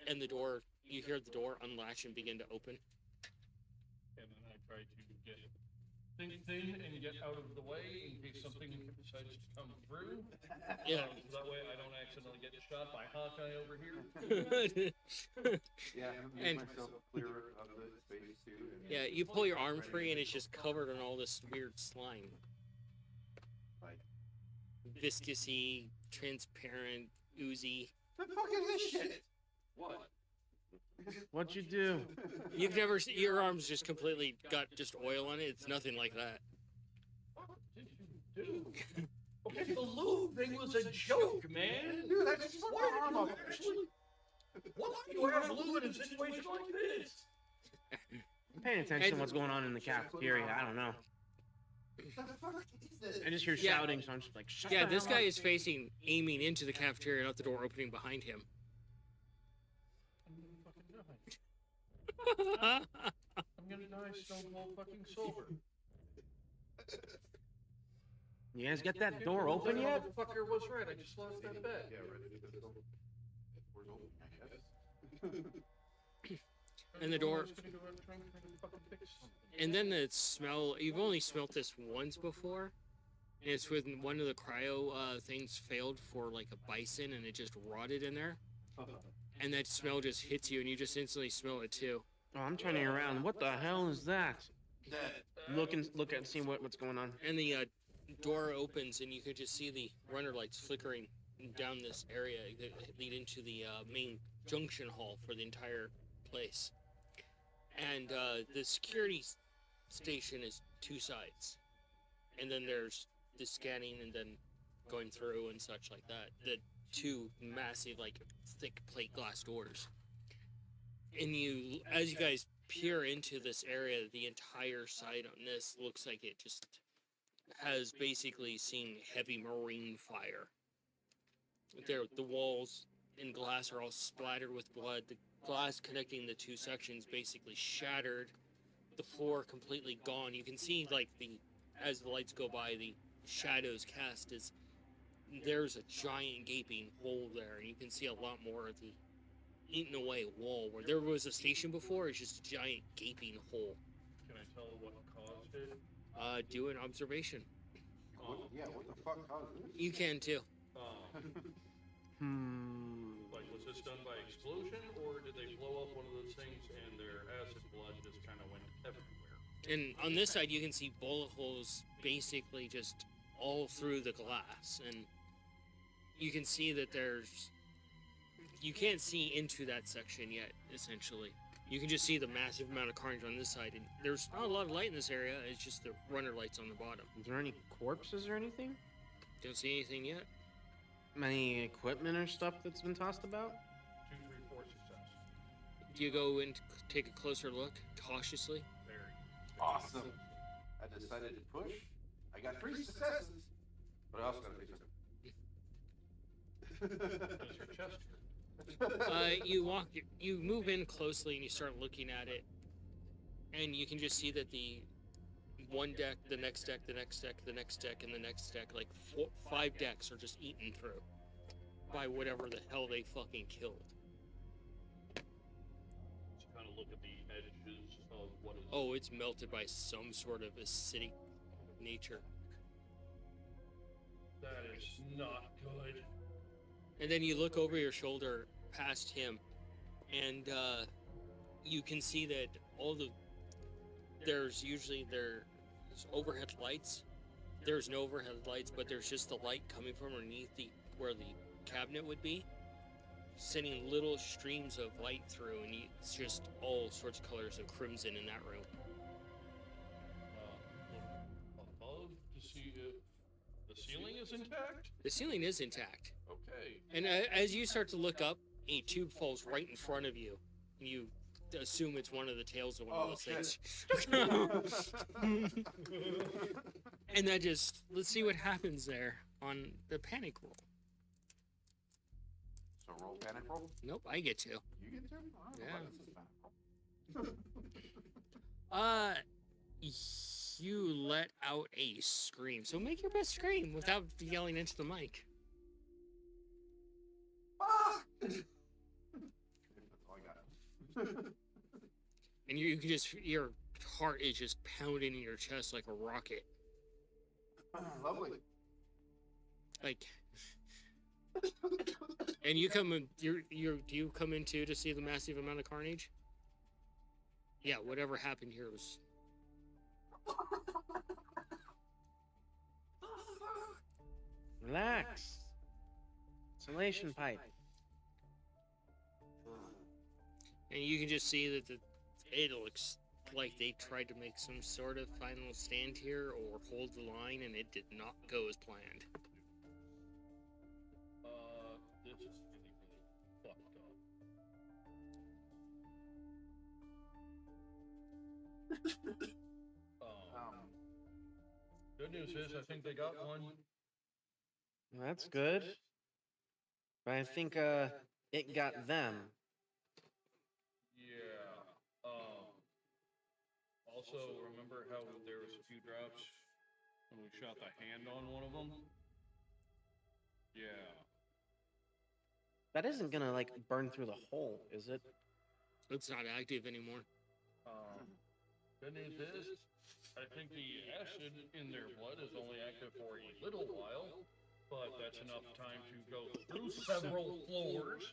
Speaker 1: and you hear the door unlatch and begin to open.
Speaker 3: And then I try to get thin and get out of the way in case something decides to come through.
Speaker 1: Yeah.
Speaker 3: So that way I don't accidentally get shot by Hawkeye over here.
Speaker 2: Yeah,
Speaker 1: And-
Speaker 2: make myself clear of the space too. and-
Speaker 1: Yeah, you pull your arm free and it's just covered in all this weird slime.
Speaker 2: Like,
Speaker 1: Viscousy, transparent, oozy.
Speaker 2: the fuck is this shit?
Speaker 3: What?
Speaker 4: What'd you do?
Speaker 1: You've never your arm's just completely got just oil on it. It's nothing like that.
Speaker 3: What did you do? Okay, the lube thing was a joke, man.
Speaker 2: Dude, I just put my arm up.
Speaker 3: Actually, Why do you wear blue in a situation like this?
Speaker 4: I'm paying attention to what's going on in the cafeteria. I don't know. I just hear
Speaker 1: Yeah.
Speaker 4: shouting, so I'm just like, shut
Speaker 1: Yeah,
Speaker 4: the
Speaker 1: this
Speaker 4: hell
Speaker 1: guy
Speaker 4: up.
Speaker 1: is facing, aiming into the cafeteria, not the door opening behind him.
Speaker 3: I'm gonna die stone cold fucking sober.
Speaker 4: You guys get that door open yet?
Speaker 3: Motherfucker was right. I just lost that bet.
Speaker 2: Yeah, right. Door's open, I guess.
Speaker 1: And the door-
Speaker 3: I was gonna go out and try and fucking fix something.
Speaker 1: And then the smell, you've only smelt this once before. And it's when one of the cryo things failed for like a bison and it just rotted in there. And that smell just hits you and you just instantly smell it too.
Speaker 4: Oh, I'm turning around. What the hell is that? Look and see what's going on.
Speaker 1: And the door opens and you can just see the runner lights flickering down this area that lead into the main junction hall for the entire place. And the security station is two sides. And then there's the scanning and then going through and such like that. The two massive, like, thick plate glass doors. And you, as you guys peer into this area, the entire side on this looks like it just has basically seen heavy marine fire. The walls and glass are all splattered with blood. The glass connecting the two sections basically shattered. The floor completely gone. You can see, like, as the lights go by, the shadows cast as there's a giant gaping hole there, and you can see a lot more of the eaten away wall. Where there was a station before, it's just a giant gaping hole.
Speaker 3: Can I tell what caused it?
Speaker 1: Do an observation.
Speaker 2: What the fuck caused this?
Speaker 1: You can too.
Speaker 3: Like, was this done by explosion, or did they blow up one of those things and their acid blood just kind of went everywhere?
Speaker 1: And on this side, you can see bullet holes basically just all through the glass, and you can see that you can't see into that section yet, essentially. You can just see the massive amount of carnage on this side, and there's not a lot of light in this area, it's just the runner lights on the bottom.
Speaker 4: Is there any corpses or anything?
Speaker 1: Don't see anything yet?
Speaker 4: Any equipment or stuff that's been tossed about?
Speaker 3: 2, 3, 4 success.
Speaker 1: Do you go and take a closer look, cautiously?
Speaker 3: Very.
Speaker 2: Awesome. I decided to push. I got 3 successes, but I also got to fix
Speaker 3: Does your chest hurt?
Speaker 1: You move in closely and you start looking at it, and you can just see that the one deck, the next deck, the next deck, the next deck, and the next deck, like 5 decks are just eaten through by whatever the hell they fucking killed.
Speaker 3: Just kind of look at the edges of what is.
Speaker 1: Oh, it's melted by some sort of acidic nature.
Speaker 3: That is not good.
Speaker 1: And then you look over your shoulder past him, and you can see that there's overhead lights. There's no overhead lights, but there's just the light coming from underneath where the cabinet would be, sending little streams of light through, and it's just all sorts of colors of crimson in that room.
Speaker 3: Look above to see if the ceiling is intact.
Speaker 1: The ceiling is intact.
Speaker 3: Okay.
Speaker 1: And as you start to look up, a tube falls right in front of you. You assume it's one of the tails of one of those things. And that just, let's see what happens there on the panic roll.
Speaker 2: So roll panic roll.
Speaker 1: Nope, I get to.
Speaker 2: You get to? I don't know
Speaker 1: Yeah.
Speaker 2: why this is panic roll.
Speaker 1: You let out a scream. So make your best scream without yelling into the mic.
Speaker 2: Fuck! That's all I got.
Speaker 1: And you can just, your heart is just pounding in your chest like a rocket.
Speaker 2: Lovely.
Speaker 1: Like, and you come in, do you come in too to see the massive amount of carnage? Yeah, whatever happened here was.
Speaker 4: Relax. Insulation pipe.
Speaker 1: And you can just see that it looks like they tried to make some sort of final stand here or hold the line, and it did not go as planned.
Speaker 3: This is really, really fucked up.
Speaker 2: Um,
Speaker 3: Good news is, I think they got one.
Speaker 4: Well, that's good. But I think it got them.
Speaker 3: Yeah. Also, remember how there was a few drops when we shot the hand on one of them? Yeah.
Speaker 4: That isn't gonna like burn through the hole, is it?
Speaker 1: It's not active anymore.
Speaker 3: Good news is, I think the acid in their blood is only active for a little while, but that's enough time to go through several floors.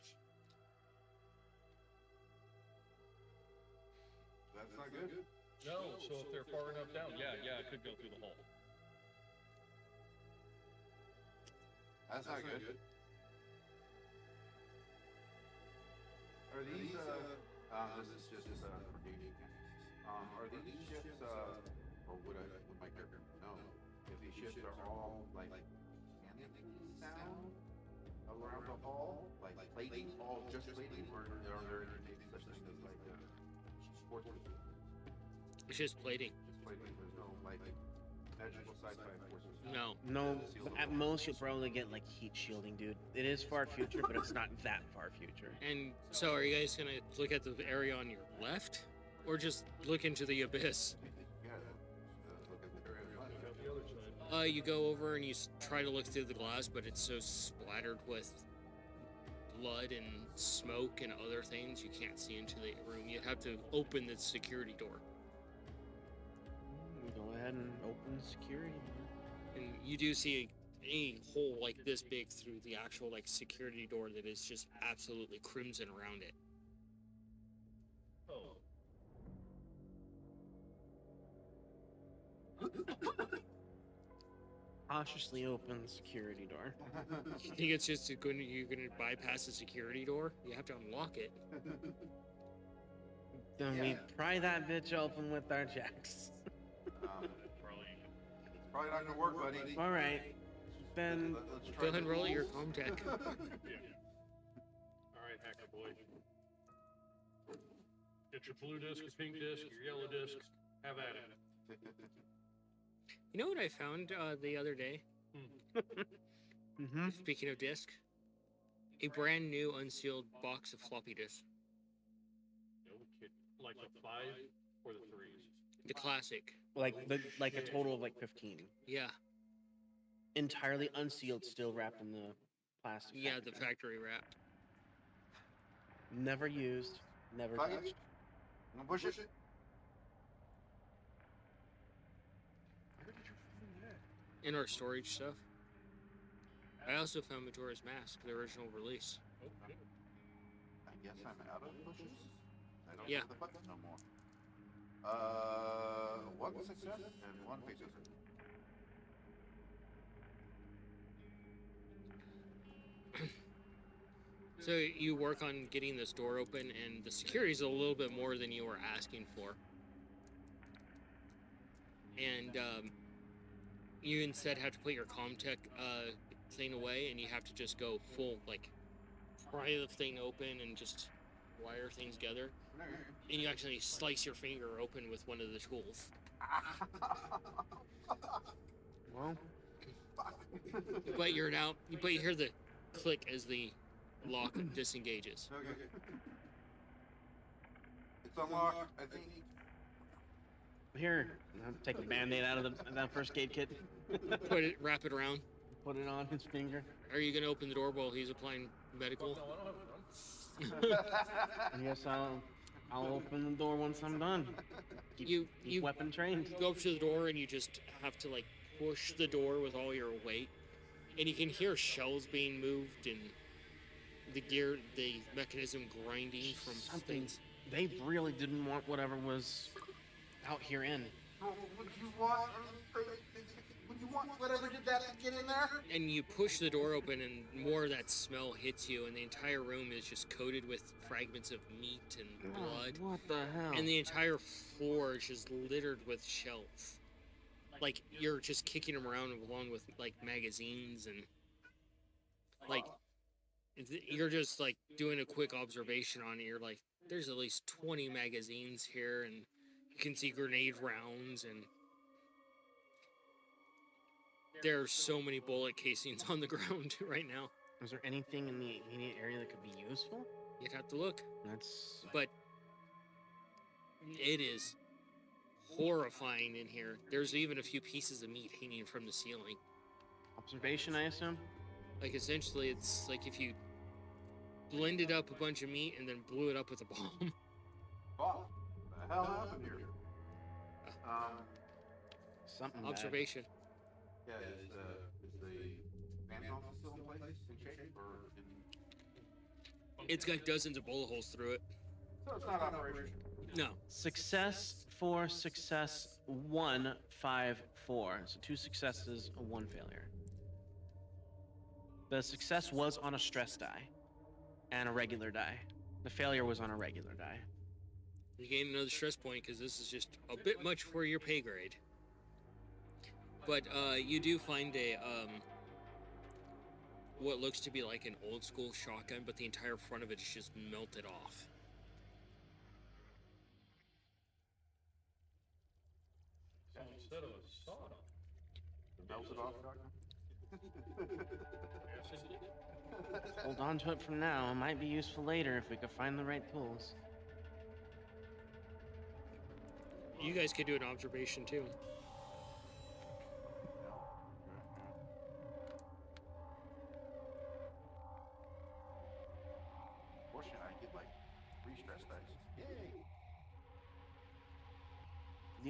Speaker 2: that's not good.
Speaker 3: No, so if they're far enough down, yeah, it could go through the hole.
Speaker 2: That's not good. Are these, this is just, for dating. Are these ships, or would my character know if these ships are all, like, can they sound around the hall? Like plating, all just plating, or are there any such things as, like, sports?
Speaker 1: It's just plating.
Speaker 2: Just plating, there's no, like, magical sci-fi forces?
Speaker 1: No.
Speaker 4: No, at most you'll probably get like heat shielding, dude. It is far future, but it's not that far future.
Speaker 1: And so, are you guys gonna look at the area on your left, or just look into the abyss?
Speaker 2: Yeah, look at the area.
Speaker 3: Got the other side.
Speaker 1: You go over and you try to look through the glass, but it's so splattered with blood and smoke and other things, you can't see into the room. You have to open the security door,
Speaker 4: Go ahead and open security.
Speaker 1: and you do see a hole like this big through the actual like security door that is just absolutely crimson around it.
Speaker 3: Oh.
Speaker 4: Cautiously open the security door.
Speaker 1: You think it's just you're gonna bypass the security door? You have to unlock it.
Speaker 4: Then we pry that bitch open with our jacks.
Speaker 2: Probably not gonna work, buddy.
Speaker 4: All right, then
Speaker 2: Let's
Speaker 1: Go
Speaker 2: try
Speaker 1: ahead and
Speaker 2: the
Speaker 1: roll your
Speaker 2: rules.
Speaker 1: Comtech.
Speaker 3: Yeah. Alright, hacker boy. Get your blue disc, your pink disc, your yellow disc. Have at it.
Speaker 1: You know what I found the other day?
Speaker 4: mm-hmm.
Speaker 1: Speaking of disc, a brand new unsealed box of floppy disks.
Speaker 3: No kidding. Like the 5 or the 3s?
Speaker 1: The classic.
Speaker 4: like a total of like 15,
Speaker 1: Yeah.
Speaker 4: entirely unsealed, still wrapped in the plastic.
Speaker 1: Yeah,
Speaker 4: packaging.
Speaker 1: the factory wrapped.
Speaker 4: Never used, never
Speaker 2: Fuck it.
Speaker 4: touched.
Speaker 2: I'm gonna push it.
Speaker 3: Where did you find that?
Speaker 1: In our storage stuff. I also found Majora's Mask, the original release.
Speaker 3: Okay.
Speaker 2: I guess I'm out of pushes. I don't
Speaker 1: Yeah.
Speaker 2: have the button no more. One success and one failure.
Speaker 1: So you work on getting this door open, and the security is a little bit more than you were asking for. And you instead have to put your Comtech thing away, and you have to just go full, like, pry the thing open and just wire things together. And you actually slice your finger open with one of the tools.
Speaker 4: Well,
Speaker 1: But you hear the click as the lock disengages.
Speaker 2: Okay. It's unlocked, I think.
Speaker 4: here, take a band-aid out of that first aid kit.
Speaker 1: Wrap it around.
Speaker 4: Put it on his finger.
Speaker 1: Are you gonna open the door while he's applying medical?
Speaker 3: No, I don't have a gun.
Speaker 4: Yes, I'll open the door once I'm done. Keep,
Speaker 1: You-
Speaker 4: keep
Speaker 1: you-
Speaker 4: weapon trained.
Speaker 1: Go up to the door and you just have to like push the door with all your weight, and you can hear shells being moved and the mechanism grinding from
Speaker 4: Something.
Speaker 1: things.
Speaker 4: They really didn't want whatever was out here in.
Speaker 2: Would you want? Would you want whatever did that to get in there?
Speaker 1: And you push the door open, and more of that smell hits you, and the entire room is just coated with fragments of meat and blood.
Speaker 4: Oh, what the hell?
Speaker 1: And the entire floor is just littered with shells. Like, you're just kicking them around along with, like, magazines and, like, you're just, like, doing a quick observation on it. You're like, there's at least 20 magazines here, and You can see grenade rounds, and there are so many bullet casings on the ground right now.
Speaker 4: Is there anything in the immediate area that could be useful?
Speaker 1: You'd have to look,
Speaker 4: That's
Speaker 1: but it is horrifying in here. There's even a few pieces of meat hanging from the ceiling.
Speaker 4: observation, I assume.
Speaker 1: Like, essentially, it's like if you blended up a bunch of meat and then blew it up with a bomb.
Speaker 2: What the hell happened here?
Speaker 4: Something bad.
Speaker 1: Observation.
Speaker 2: Yeah, is the fan house still in place, in shape, or in...
Speaker 1: It's got dozens of bullet holes through it.
Speaker 2: So it's not operational.
Speaker 1: No.
Speaker 4: Success 4, success 1, 5, 4. So 2 successes, 1 failure. The success was on a stress die and a regular die. The failure was on a regular die.
Speaker 1: You gain another stress point because this is just a bit much for your pay grade. But you do find a what looks to be like an old school shotgun, but the entire front of it is just melted off.
Speaker 3: So instead of a sauna,
Speaker 2: Melted off shotgun?
Speaker 3: yes, indeed.
Speaker 4: Hold on to it for now. It might be useful later if we could find the right tools.
Speaker 1: You guys could do an observation too.
Speaker 2: Fortunately, I get like 3 stress dice. Yay!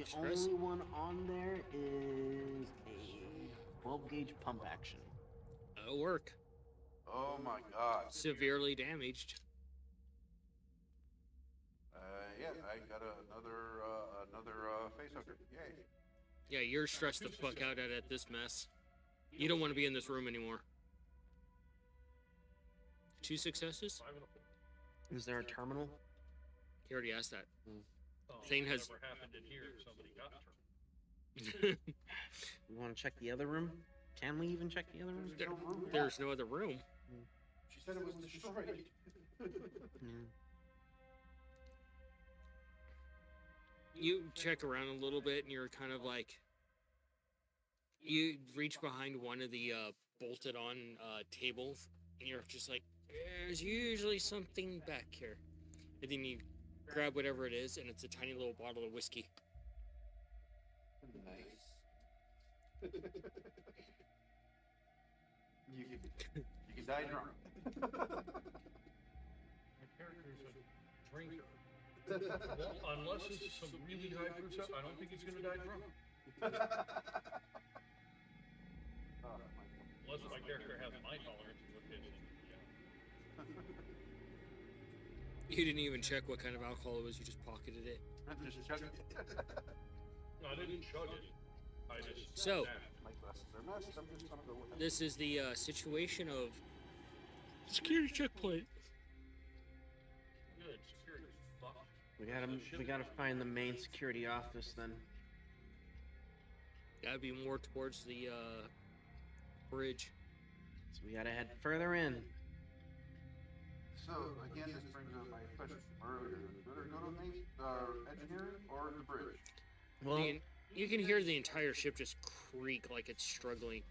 Speaker 4: The
Speaker 1: Stress?
Speaker 4: only one on there is a 12 gauge pump action.
Speaker 1: That'll work.
Speaker 2: Oh my god.
Speaker 1: Severely damaged.
Speaker 2: Yeah, I got another face hooker. Yay.
Speaker 1: Yeah, you're stressed the fuck out at this mess. You don't want to be in this room anymore. 2 successes?
Speaker 3: 5 and a 4.
Speaker 4: Is there a terminal?
Speaker 1: You already asked that.
Speaker 3: Oh,
Speaker 1: Thing has-
Speaker 3: Whatever happened in here, somebody got turned.
Speaker 4: We want to check the other room? Can we even check the other room?
Speaker 1: There-
Speaker 2: No room left.
Speaker 1: There's no other room.
Speaker 2: She said it was destroyed.
Speaker 4: Yeah.
Speaker 1: You check around a little bit and you're kind of like, you reach behind one of the bolted on tables and you're just like, there's usually something back here. And then you grab whatever it is and it's a tiny little bottle of whiskey.
Speaker 2: Nice. You can die drunk.
Speaker 3: My character's a drinker. Well, unless it's some really high proof stuff, I don't think he's gonna die drunk. Unless my character has my tolerance, in which case, yeah.
Speaker 1: You didn't even check what kind of alcohol it was, you just pocketed it.
Speaker 2: Just chug it.
Speaker 3: No, I didn't chug it. I just.
Speaker 1: So-
Speaker 2: My glasses are messed. I'm just gonna go with it.
Speaker 1: This is the situation of security checkpoint.
Speaker 3: Good, security. Fuck.
Speaker 4: We gotta find the main security office then.
Speaker 1: Gotta be more towards the bridge.
Speaker 4: So we gotta head further in.
Speaker 2: So, again, this brings up my question earlier. Better go to main, engineering or the bridge?
Speaker 4: Well,
Speaker 1: You can hear the entire ship just creak like it's struggling.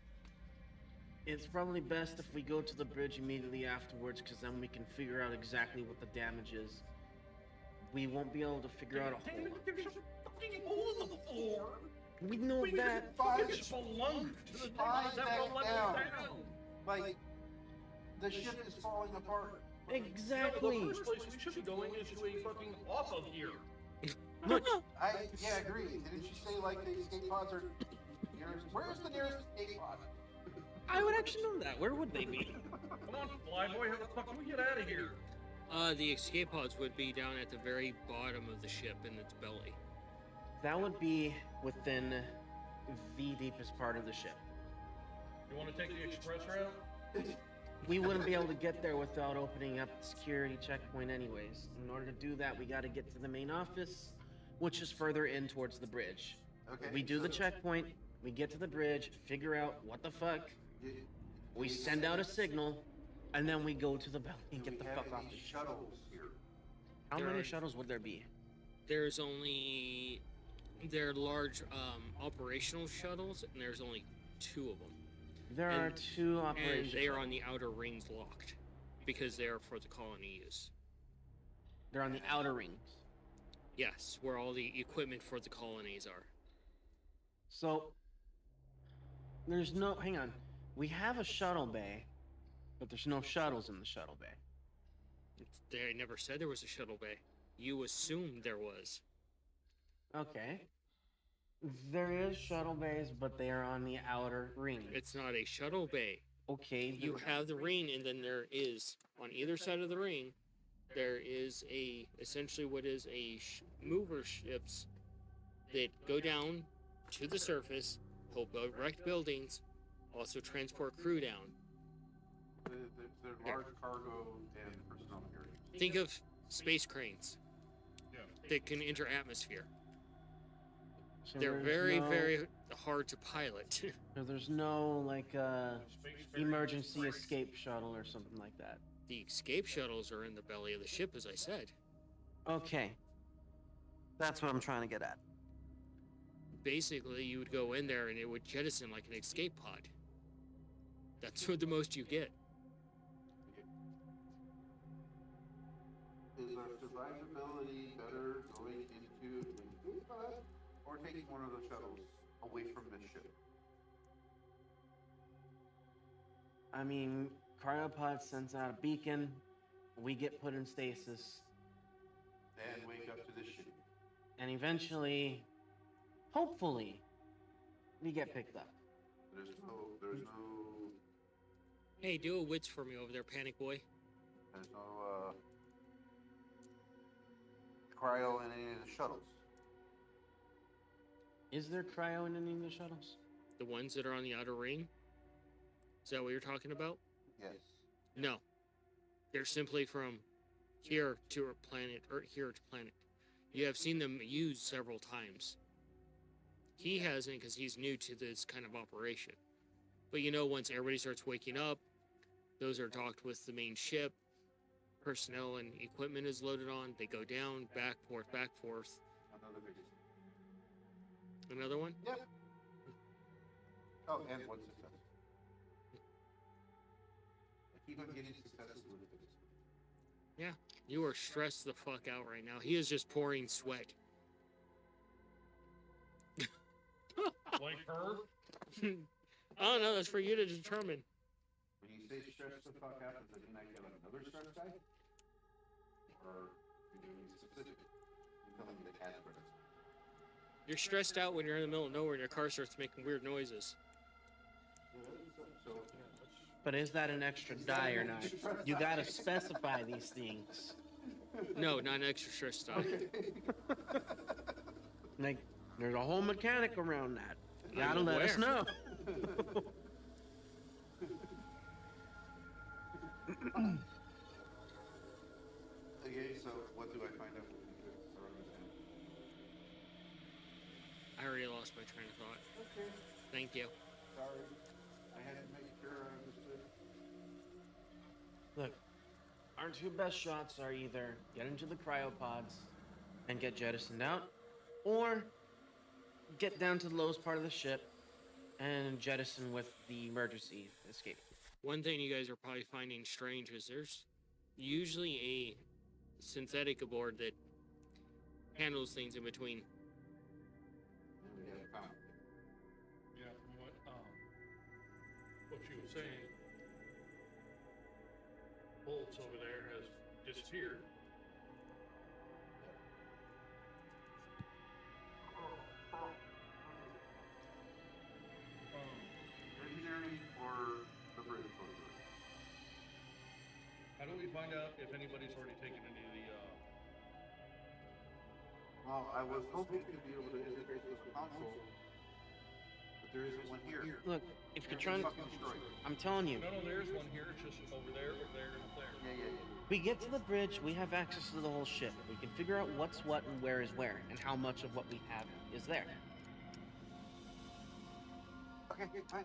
Speaker 4: it's probably best if we go to the bridge immediately afterwards, because then we can figure out exactly what the damage is. We won't be able to figure out a whole lot.
Speaker 3: There's a fucking hole in the floor.
Speaker 4: We know that.
Speaker 3: It's belonged to the
Speaker 2: Slide
Speaker 3: demons that
Speaker 2: back
Speaker 3: were leveled
Speaker 2: down.
Speaker 3: down.
Speaker 2: Like, the ship is falling apart.
Speaker 4: Exactly.
Speaker 3: No, the first place we should be going is to a fucking off of here.
Speaker 2: Yeah, I agree. Didn't you say, like, the escape pods are nearest? Where's the nearest escape pod?
Speaker 4: I would actually know that. Where would they be?
Speaker 3: Come on, Flyboy, how the fuck do we get out of here?
Speaker 1: The escape pods would be down at the very bottom of the ship in its belly.
Speaker 4: That would be within the deepest part of the ship.
Speaker 3: You want to take the express route?
Speaker 4: We wouldn't be able to get there without opening up the security checkpoint anyways. In order to do that, we gotta get to the main office, which is further in towards the bridge.
Speaker 2: Okay.
Speaker 4: We do the
Speaker 2: so
Speaker 4: checkpoint, we get to the bridge, figure out what the fuck,
Speaker 2: you-
Speaker 4: we
Speaker 2: you
Speaker 4: send
Speaker 2: said
Speaker 4: out a signal, and then we go to the belly and
Speaker 2: do
Speaker 4: get the
Speaker 2: we have
Speaker 4: fuck off
Speaker 2: any
Speaker 4: the ship.
Speaker 2: shuttles here.
Speaker 4: How
Speaker 1: There
Speaker 4: many
Speaker 1: are-
Speaker 4: shuttles would there be?
Speaker 1: There's only they're large operational shuttles, and there's only 2 of them,
Speaker 4: There are
Speaker 1: and-
Speaker 4: 2
Speaker 1: and
Speaker 4: operations.
Speaker 1: they are on the outer rings locked because they are for the colony use.
Speaker 4: They're on the outer rings.
Speaker 1: Yes, where all the equipment for the colonies are.
Speaker 4: So there's no. Hang on. We have a shuttle bay, but there's no shuttles in the shuttle bay.
Speaker 1: They never said there was a shuttle bay. You assumed there was.
Speaker 4: Okay. There is shuttle bays, but they are on the outer ring.
Speaker 1: It's not a shuttle bay.
Speaker 4: Okay.
Speaker 1: You have the ring, and then there is on either side of the ring, there is a essentially what is a mover ships that go down to the surface, help erect buildings, also transport crew down.
Speaker 2: They're large cargo and personnel carriers.
Speaker 1: Think of space cranes
Speaker 3: Yeah.
Speaker 1: that can enter atmosphere.
Speaker 4: So
Speaker 1: They're
Speaker 4: there's
Speaker 1: very,
Speaker 4: no-
Speaker 1: very hard to pilot.
Speaker 4: So there's no like
Speaker 3: Space ferry-
Speaker 4: emergency escape shuttle or something like that.
Speaker 1: The escape shuttles are in the belly of the ship, as I said.
Speaker 4: Okay. That's what I'm trying to get at.
Speaker 1: Basically, you would go in there and it would jettison like an escape pod. That's what the most you get.
Speaker 2: Is our survivability better going into a food pod or taking one of the shuttles away from the ship?
Speaker 4: I mean, cryopod sends out a beacon. We get put in stasis,
Speaker 2: And wake up to this ship.
Speaker 4: and eventually, hopefully, we get picked up.
Speaker 2: There's no
Speaker 1: Hey, do a wits for me over there, Panic Boy.
Speaker 2: cryo in any of the shuttles.
Speaker 4: Is there cryo in any of the shuttles?
Speaker 1: The ones that are on the outer ring? Is that what you're talking about?
Speaker 2: Yes.
Speaker 1: No. They're simply from here to a planet, or here to planet. You have seen them used several times. He hasn't because he's new to this kind of operation. But you know, once everybody starts waking up, those are docked with the main ship. Personnel and equipment is loaded on. They go down, back, forth, back, forth.
Speaker 2: Another base.
Speaker 1: Another one?
Speaker 2: Yep. Oh, and one success. I keep on getting successes with it.
Speaker 1: You are stressed the fuck out right now. He is just pouring sweat.
Speaker 3: Like her?
Speaker 1: Oh no, that's for you to determine.
Speaker 2: When you say stress the fuck out, does it mean I get another stress die? Or you're being specific? You're telling me the cat stress.
Speaker 1: You're stressed out when you're in the middle of nowhere and your car starts making weird noises.
Speaker 2: So,
Speaker 4: But is that an extra die or not? You gotta specify these things.
Speaker 1: No, not an extra stress die.
Speaker 4: Like, there's a whole mechanic around that. You
Speaker 1: I'm
Speaker 4: gotta let us
Speaker 1: aware.
Speaker 4: know.
Speaker 2: okay, so what do I find out what we do? I don't understand.
Speaker 1: I already lost my train of thought.
Speaker 2: Okay,
Speaker 1: Thank you.
Speaker 2: sorry. I had to make sure I understood.
Speaker 4: Look, our 2 best shots are either get into the cryopods and get jettisoned out, or get down to the lowest part of the ship and jettison with the emergency escape.
Speaker 1: One thing you guys are probably finding strange is there's usually a synthetic aboard that handles things in between.
Speaker 2: And we haven't found it.
Speaker 3: Yeah, from what she was saying, Bolts over there has disappeared.
Speaker 2: Engineering or the bridge closure?
Speaker 3: How do we find out if anybody's already taken any of the,
Speaker 2: Well, I was hoping to be able to integrate with the console, but there isn't one here.
Speaker 4: Look, if you're trying to,
Speaker 2: Fucking destroyed.
Speaker 4: I'm telling you,
Speaker 3: no, there's one here, it's just over there, and up there.
Speaker 2: Yeah.
Speaker 4: we get to the bridge, we have access to the whole ship. We can figure out what's what and where is where, and how much of what we have is there.
Speaker 2: Okay, fine.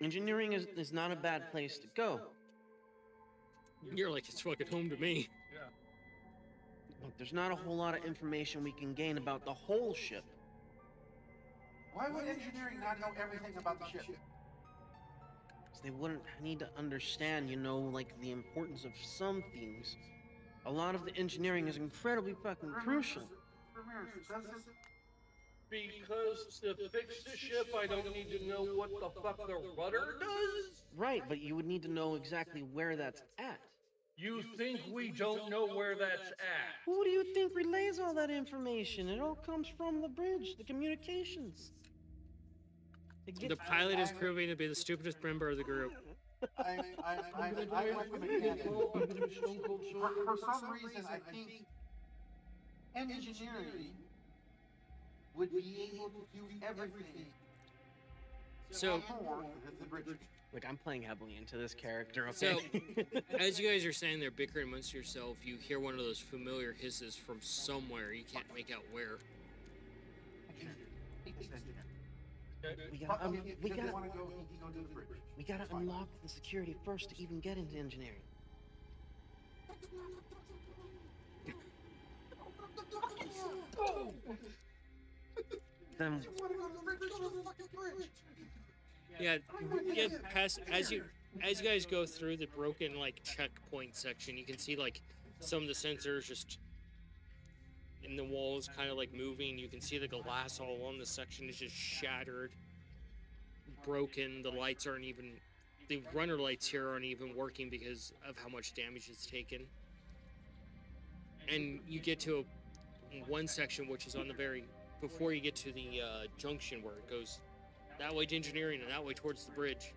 Speaker 4: Engineering is not a bad place to go.
Speaker 1: You're like, it's fucking home to me.
Speaker 3: Yeah.
Speaker 4: Look, there's not a whole lot of information we can gain about the whole ship.
Speaker 2: Why would engineering not know everything about the ship?
Speaker 4: 'Cause they wouldn't need to understand, like the importance of some things. A lot of the engineering is incredibly fucking crucial.
Speaker 3: Because to fix the ship, I don't need to know what the fuck the rudder does?
Speaker 4: Right, but you would need to know exactly where that's at.
Speaker 3: You think we don't know where that's at?
Speaker 4: Who do you think relays all that information? It all comes from the bridge, the communications.
Speaker 1: The pilot is proving to be the stupidest member of the group.
Speaker 2: I'm with the mechanic. For some reason, I think engineering would be able to do everything.
Speaker 1: So,
Speaker 2: More than the bridge.
Speaker 4: Look, I'm playing heavily into this character,
Speaker 1: So-
Speaker 4: okay?
Speaker 1: as you guys are standing there bickering amongst yourself, you hear one of those familiar hisses from somewhere. You can't make out where.
Speaker 4: we gotta,
Speaker 2: If he doesn't want to go, he can go to the bridge.
Speaker 4: we gotta unlock the security first to even get into engineering. Then
Speaker 1: Yeah, as you guys go through the broken like checkpoint section, you can see like some of the sensors just in the walls kind of like moving. You can see the glass all along the section is just shattered, broken. The lights aren't even, the runner lights here aren't even working because of how much damage it's taken. And you get to one section which is on the very, before you get to the junction where it goes that way to engineering and that way towards the bridge.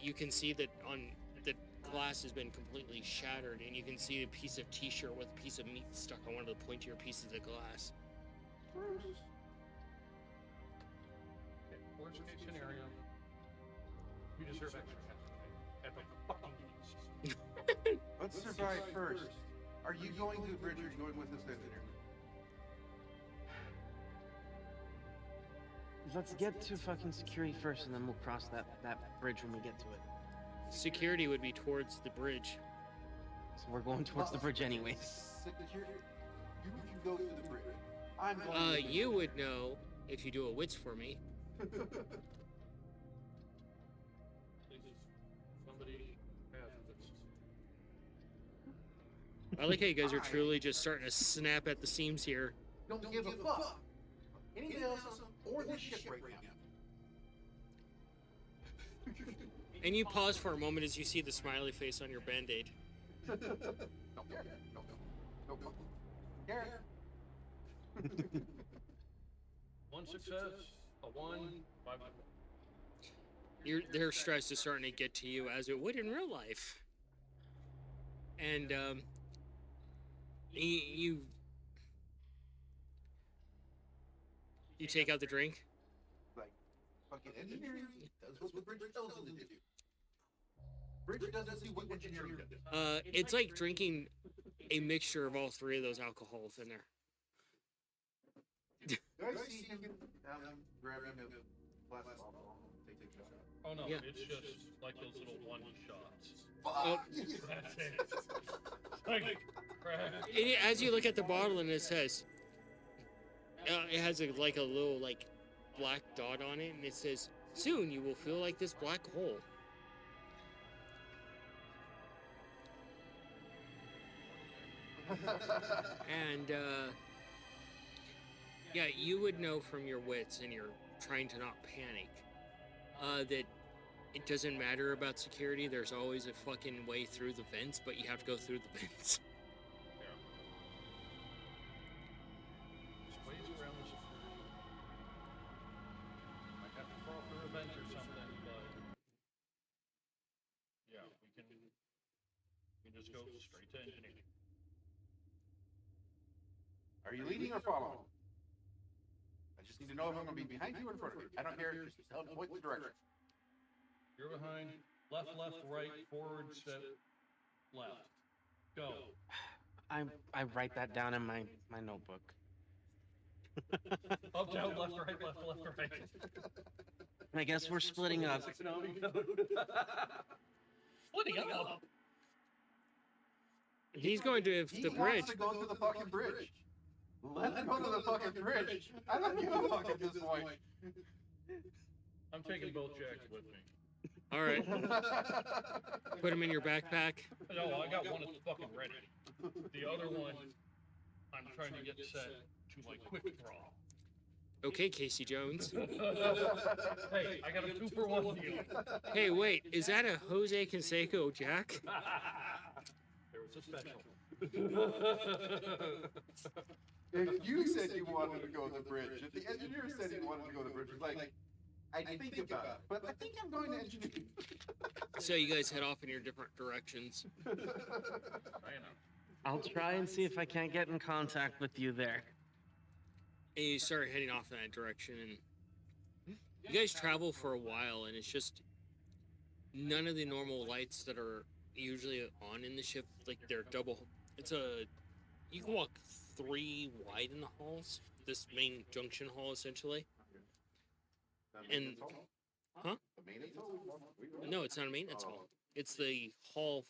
Speaker 1: You can see that on the glass has been completely shattered, and you can see a piece of t-shirt with a piece of meat stuck on one of the pointier pieces of glass.
Speaker 3: Worst case scenario, you deserve extra at the fucking least.
Speaker 2: Let's survive first. Are you going to the bridge or are you going with this engineer?
Speaker 4: let's get to fucking security first, and then we'll cross that bridge when we get to it.
Speaker 1: Security would be towards the bridge.
Speaker 4: So we're going towards the bridge anyways.
Speaker 2: Security, you can go to the bridge. I'm going to the bridge.
Speaker 1: You would know if you do a wits for me.
Speaker 3: Somebody has this.
Speaker 1: I like how you guys are truly just starting to snap at the seams here.
Speaker 2: Don't give a fuck. Anything else or this ship right now.
Speaker 1: And you pause for a moment as you see the smiley face on your band-aid.
Speaker 2: No, Garrett.
Speaker 3: One success, a 1, 5.
Speaker 1: Their stress is starting to get to you as it would in real life. And you take out the drink.
Speaker 2: Like, fucking engineering does what the bridge tells them to do. Bridge doesn't see what engineering does.
Speaker 1: It's like drinking a mixture of all three of those alcohols in there.
Speaker 2: Do I see him grabbing a glass of alcohol and taking a shot?
Speaker 3: Oh no,
Speaker 1: Yeah.
Speaker 3: it's just like those little 1 shots.
Speaker 1: Oh.
Speaker 3: That's it. Like, crap.
Speaker 1: As you look at the bottle and it says, it has a little like black dot on it, and it says, "Soon you will feel like this black hole." And yeah, you would know from your wits and you're trying to not panic that it doesn't matter about security. There's always a fucking way through the vents, but you have to go through the vents.
Speaker 3: Just ways around the security. Might have to crawl through a vent or something, but yeah, we can just go straight to engineering.
Speaker 2: Are you leading or following? I just need to know if I'm going to be behind you or in front of you. I don't care. Just tell me what the direction.
Speaker 3: You're behind. Left, right, forward, step, left. Go.
Speaker 4: I write that down in my notebook.
Speaker 3: Up, down, left, right.
Speaker 4: I guess we're splitting up.
Speaker 3: Splitting up.
Speaker 1: He's going to
Speaker 2: He
Speaker 1: the
Speaker 2: wants
Speaker 1: bridge.
Speaker 2: to go to the fucking bridge. Let's go to the fucking bridge. I don't give a fuck at this point.
Speaker 3: I'm taking both jacks with me.
Speaker 1: All right, put them in your backpack.
Speaker 3: No, I got one that's fucking ready. The other one, I'm trying to get set to like quick draw.
Speaker 1: Okay, Casey Jones.
Speaker 3: Hey, I got a 2-for-1 deal.
Speaker 1: Hey, wait, is that a Jose Canseco Jack?
Speaker 3: There was a special.
Speaker 2: If you said you wanted to go to the bridge, if the engineer said he wanted to go to the bridge, it's like, I think about it, but I think I'm going to engineer.
Speaker 1: So you guys head off in your different directions.
Speaker 3: I know.
Speaker 4: I'll try and see if I can't get in contact with you there.
Speaker 1: And you start heading off in that direction, and you guys travel for a while, and it's just none of the normal lights that are usually on in the ship, like they're double. You can walk 3 wide in the halls, this main junction hall essentially. And, huh?
Speaker 2: The maintenance hall?
Speaker 1: No, it's not a maintenance hall. It's the hall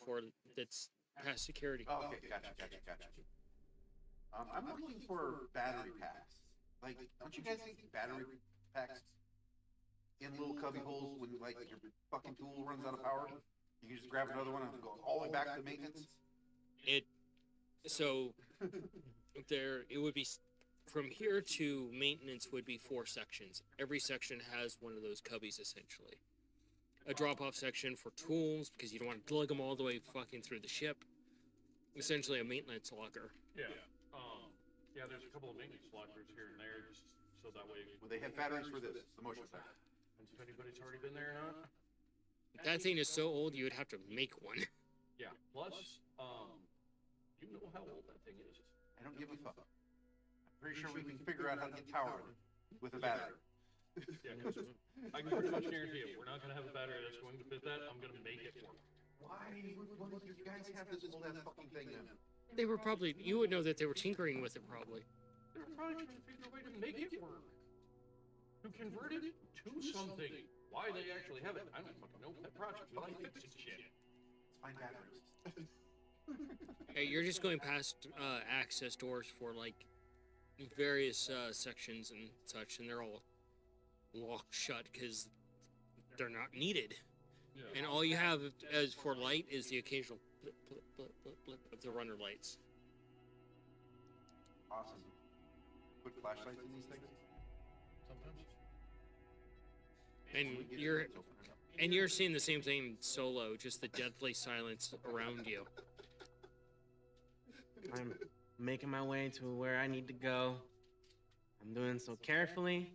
Speaker 1: that's past security.
Speaker 2: Oh, okay, gotcha. I'm looking for battery packs. Like, don't you guys think battery packs in little cubby holes when, like, your fucking tool runs out of power? You can just grab another one and go all the way back to maintenance?
Speaker 1: So it would be from here to maintenance would be 4 sections. Every section has one of those cubbies essentially. A drop-off section for tools because you don't want to lug them all the way fucking through the ship. Essentially a maintenance locker.
Speaker 3: Yeah. Yeah, there's a couple of maintenance lockers here and there, just so that way.
Speaker 2: Would they have batteries for this, the motion sensor?
Speaker 3: And if anybody's already been there or not.
Speaker 1: That thing is so old you would have to make one.
Speaker 3: Yeah. Plus, you know how old that thing is.
Speaker 2: I don't give a fuck. I'm pretty sure we can figure out how to get power with a battery.
Speaker 3: Yeah, 'cause I can pretty much guarantee it. We're not gonna have a battery that's going to fit that. I'm gonna make it work.
Speaker 2: Why would one of you guys have this old ass fucking thing then?
Speaker 1: They were probably, you would know that they were tinkering with it probably.
Speaker 3: They're probably trying to figure a way to make it work. To convert it to something. Why they actually have it, I don't fucking know. That project's like fixing shit.
Speaker 2: Let's find batteries.
Speaker 1: Hey, you're just going past access doors for like various sections and such, and they're all locked shut because they're not needed.
Speaker 3: Yeah.
Speaker 1: And all you have as for light is the occasional blip, blip, blip, blip, blip of the runner lights.
Speaker 2: Awesome. Put flashlights in these things?
Speaker 3: Sometimes.
Speaker 1: And
Speaker 2: We get
Speaker 1: you're
Speaker 2: it, let's open it up.
Speaker 1: and you're seeing the same thing solo, just the deathly silence around you.
Speaker 4: I'm making my way to where I need to go. I'm doing so carefully.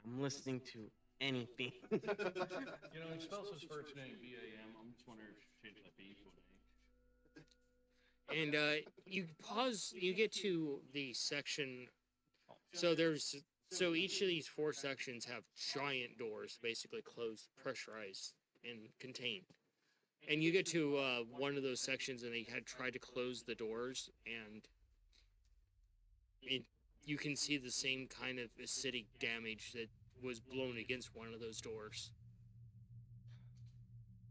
Speaker 4: I'm listening to anything.
Speaker 3: You know, he spells his first name B-A-M. I'm just wondering if you should change that B to an A.
Speaker 1: And you pause. You get to the section. So each of these 4 sections have giant doors, basically closed, pressurized, and contained. And you get to one of those sections, and they had tried to close the doors, and you can see the same kind of acidic damage that was blown against one of those doors.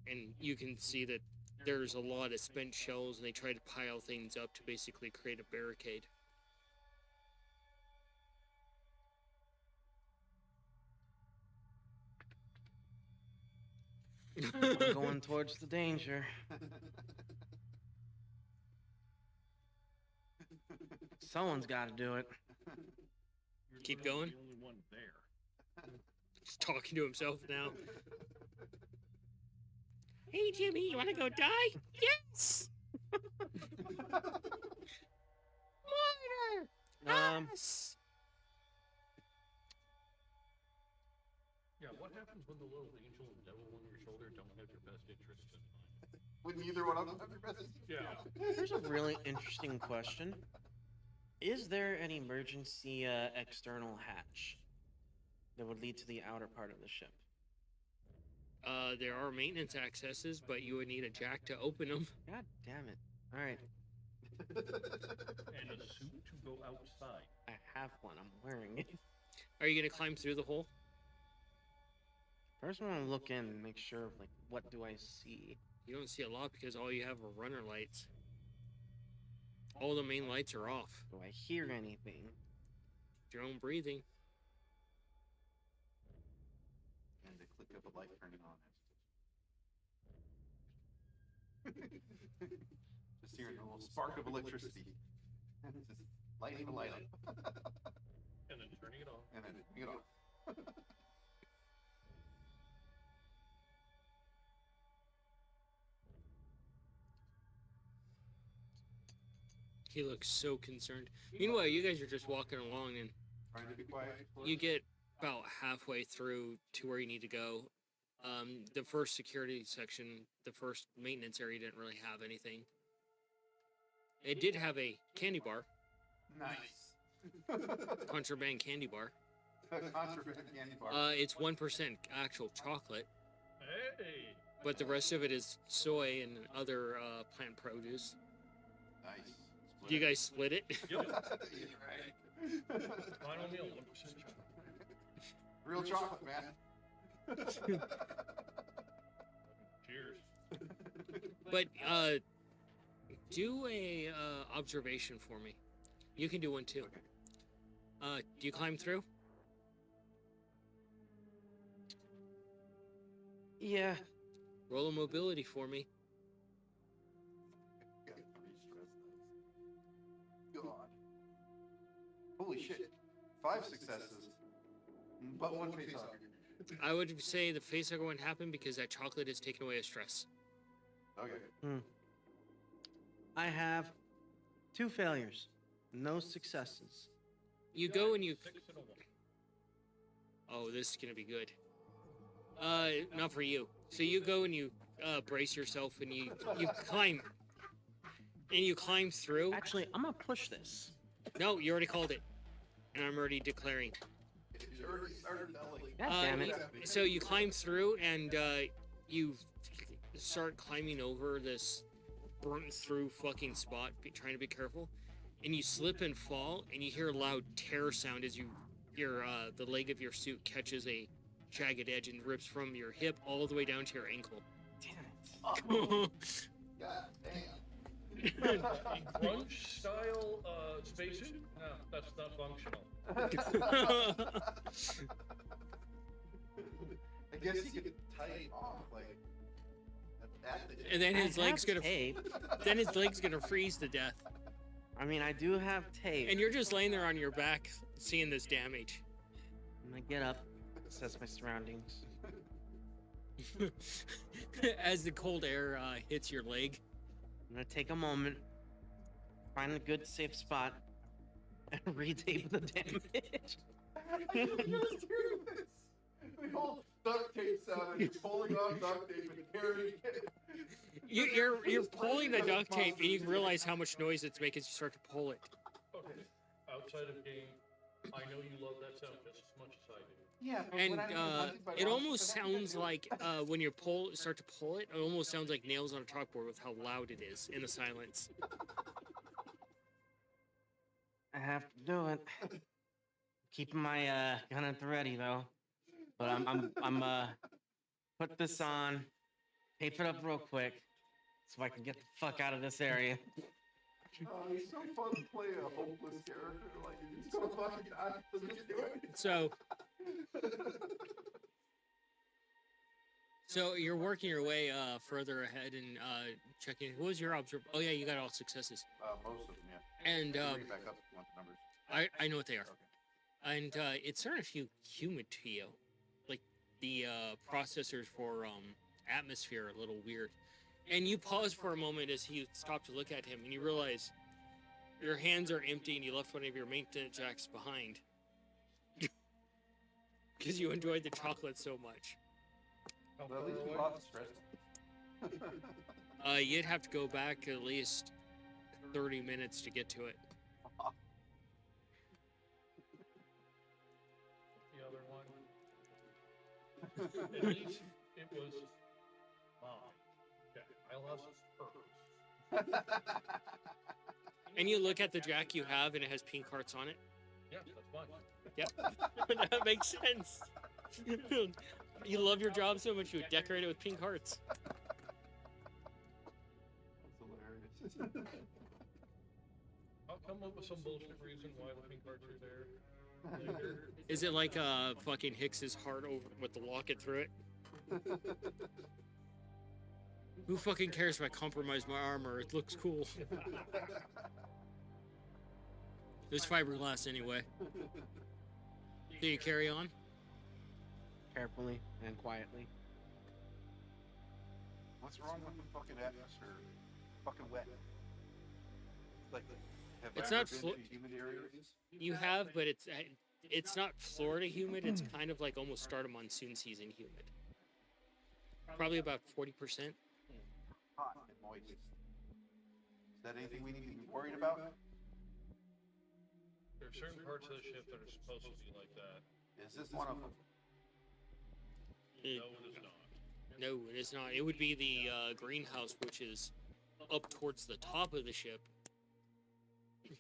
Speaker 1: And you can see that there's a lot of spent shells, and they try to pile things up to basically create a barricade.
Speaker 4: I'm going towards the danger. Someone's got to do it.
Speaker 3: You're
Speaker 1: Keep
Speaker 3: literally
Speaker 1: going?
Speaker 3: The only one there.
Speaker 1: He's talking to himself now. Hey, Jimmy, you want to go die? Yes! Murder! Us!
Speaker 3: Yeah, what happens when the little angel and devil on your shoulder don't have your best interests in mind?
Speaker 2: When neither one of them have your message?
Speaker 3: Yeah.
Speaker 4: Here's a really interesting question. Is there an emergency external hatch that would lead to the outer part of the ship?
Speaker 1: There are maintenance accesses, but you would need a jack to open them.
Speaker 4: God damn it. All right.
Speaker 3: And a suit to go outside.
Speaker 4: I have one. I'm wearing it.
Speaker 1: Are you gonna climb through the hole?
Speaker 4: First, I want to look in and make sure, like, what do I see?
Speaker 1: You don't see a lot because all you have are runner lights. All the main lights are off.
Speaker 4: Do I hear anything?
Speaker 1: Your own breathing.
Speaker 2: And the click of a light turning on. Just hearing a little spark of electricity. Just lighting the light up.
Speaker 3: And then turning it off.
Speaker 2: And then turning it off.
Speaker 1: He looks so concerned. Meanwhile, you guys are just walking along and
Speaker 2: Trying to be quiet.
Speaker 1: you get about halfway through to where you need to go. The first security section, the first maintenance area didn't really have anything. It did have a candy bar,
Speaker 2: Nice.
Speaker 1: contraband candy bar.
Speaker 2: Contraband candy bar.
Speaker 1: It's 1% actual chocolate,
Speaker 3: Hey!
Speaker 1: but the rest of it is soy and other plant produce.
Speaker 2: Nice.
Speaker 1: Do you guys split it?
Speaker 3: Yep.
Speaker 2: You're right.
Speaker 3: Mine only a 1% chocolate.
Speaker 2: Real chocolate, man.
Speaker 3: Cheers.
Speaker 1: But do a observation for me. You can do one too. Do you climb through?
Speaker 4: Yeah.
Speaker 1: Roll a mobility for me.
Speaker 2: Got 3 stress dice. God. Holy shit. 5 successes. But 1 face hugger.
Speaker 1: I would say the face hugger wouldn't happen because that chocolate has taken away a stress.
Speaker 2: Okay.
Speaker 4: I have 2 failures, no successes.
Speaker 1: You go and you.
Speaker 3: 6 and a 1.
Speaker 1: Oh, this is gonna be good. Not for you. So you go and you brace yourself and you climb. And you climb through.
Speaker 4: Actually, I'm gonna push this.
Speaker 1: No, you already called it. And I'm already declaring.
Speaker 2: You already started telling.
Speaker 4: God damn it.
Speaker 1: So you climb through and you start climbing over this burnt through fucking spot, trying to be careful. And you slip and fall and you hear a loud tear sound as the leg of your suit catches a jagged edge and rips from your hip all the way down to your ankle.
Speaker 4: Damn it.
Speaker 2: God damn.
Speaker 3: A grunge style spacesuit? No, that's not functional.
Speaker 2: I guess he could tie it off like at the
Speaker 1: And then his
Speaker 4: I
Speaker 1: leg's
Speaker 4: have
Speaker 1: gonna
Speaker 4: tape.
Speaker 1: then his leg's gonna freeze to death.
Speaker 4: I mean, I do have tape.
Speaker 1: And you're just laying there on your back seeing this damage.
Speaker 4: I'm gonna get up, assess my surroundings.
Speaker 1: As the cold air hits your leg.
Speaker 4: I'm gonna take a moment, find a good safe spot, and retape the damage.
Speaker 2: The whole duct tape sound, and pulling off duct tape and carrying it.
Speaker 1: You're pulling the duct tape and you realize how much noise it's making as you start to pull it.
Speaker 3: Okay. Outside of game, I know you love that sound just as much as I do.
Speaker 2: Yeah, but
Speaker 1: And
Speaker 2: when I'm hunted by
Speaker 1: it
Speaker 2: monsters,
Speaker 1: almost
Speaker 2: I don't
Speaker 1: sounds
Speaker 2: do it.
Speaker 1: like when you start to pull it, it almost sounds like nails on a chalkboard with how loud it is in the silence.
Speaker 4: I have to do it. Keeping my gun at the ready though. But I'm put this on, tape it up real quick, so I can get the fuck out of this area.
Speaker 2: Oh, it's so fun to play a hopeless character. Like, he's so fucking die. Doesn't do it.
Speaker 1: So you're working your way further ahead and checking. What was your observation? Oh yeah, you got all successes.
Speaker 2: Most of them, yeah.
Speaker 1: And
Speaker 2: Bring it back up if you want the numbers.
Speaker 1: I know what they are.
Speaker 2: Okay.
Speaker 1: And it's starting to feel humid to you. Like the processors for atmosphere are a little weird. And you pause for a moment as you stop to look at him and you realize your hands are empty and you left one of your maintenance jacks behind. Because you enjoyed the chocolate so much.
Speaker 3: How
Speaker 2: Well, at
Speaker 3: far
Speaker 2: least we
Speaker 3: away?
Speaker 2: lost the stress.
Speaker 1: You'd have to go back at least 30 minutes to get to it.
Speaker 3: The other one. At least it was mine. Okay, I lost hers.
Speaker 1: And you look at the jack you have and it has pink hearts on it.
Speaker 3: Yeah, that's mine.
Speaker 1: Yep. That makes sense. You love your job so much you would decorate it with pink hearts.
Speaker 2: That's hilarious.
Speaker 3: come up with some bullshit reason why the pink hearts are there later.
Speaker 1: Is it like fucking Hicks's heart over with the locket through it? Who fucking cares if I compromise my armor? It looks cool. There's fiberglass anyway. Do you carry on?
Speaker 4: Carefully and quietly.
Speaker 2: What's wrong with the fucking atmosphere? Fucking wet. Like, have
Speaker 1: It's
Speaker 2: I
Speaker 1: not
Speaker 2: ever been
Speaker 1: flo-
Speaker 2: to humid areas?
Speaker 1: You have, but it's not Florida humid. It's kind of like almost start of monsoon season humid. Probably about 40%.
Speaker 2: Hot and moist. Is that anything we need to be worried about?
Speaker 3: There are certain parts of the ship that are supposed to be like that.
Speaker 2: Is this one of them?
Speaker 1: It-
Speaker 3: No, it is not.
Speaker 1: No, it is not. It would be the greenhouse, which is up towards the top of the ship.
Speaker 3: Okay,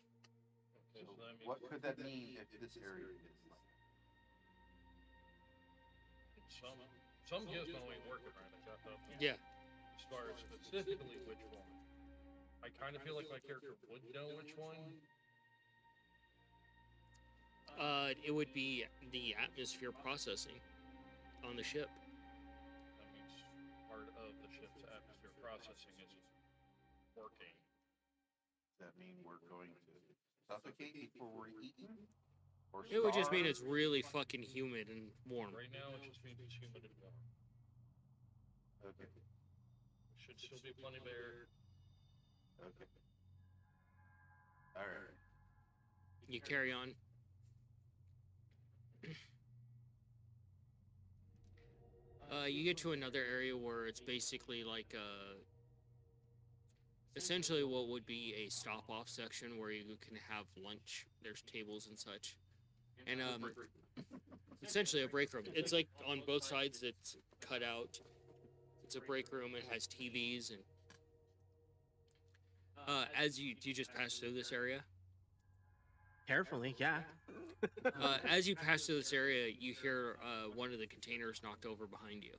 Speaker 3: so that means
Speaker 2: What could that mean if this area is like?
Speaker 3: some gifts don't even work around. I got that.
Speaker 1: Yeah.
Speaker 3: As far as specifically which one, I kind of feel like my character would know which one.
Speaker 1: It would be the atmosphere processing on the ship.
Speaker 3: That means part of the ship's atmosphere processing is working.
Speaker 2: Does that mean we're going to suffocate before we're eaten? Or
Speaker 1: It would just mean
Speaker 2: starve?
Speaker 1: it's really fucking humid and warm.
Speaker 3: Right now, it just means it's humid and warm.
Speaker 2: Okay,
Speaker 3: There should still be plenty of air.
Speaker 2: okay. Alright.
Speaker 1: You carry on. You get to another area where it's basically like essentially what would be a stop-off section where you can have lunch. There's tables and such, and essentially a break room. It's like on both sides. It's cut out. It's a break room. It has TVs and as you just pass through this area.
Speaker 4: Carefully, yeah.
Speaker 1: As you pass through this area, you hear one of the containers knocked over behind you.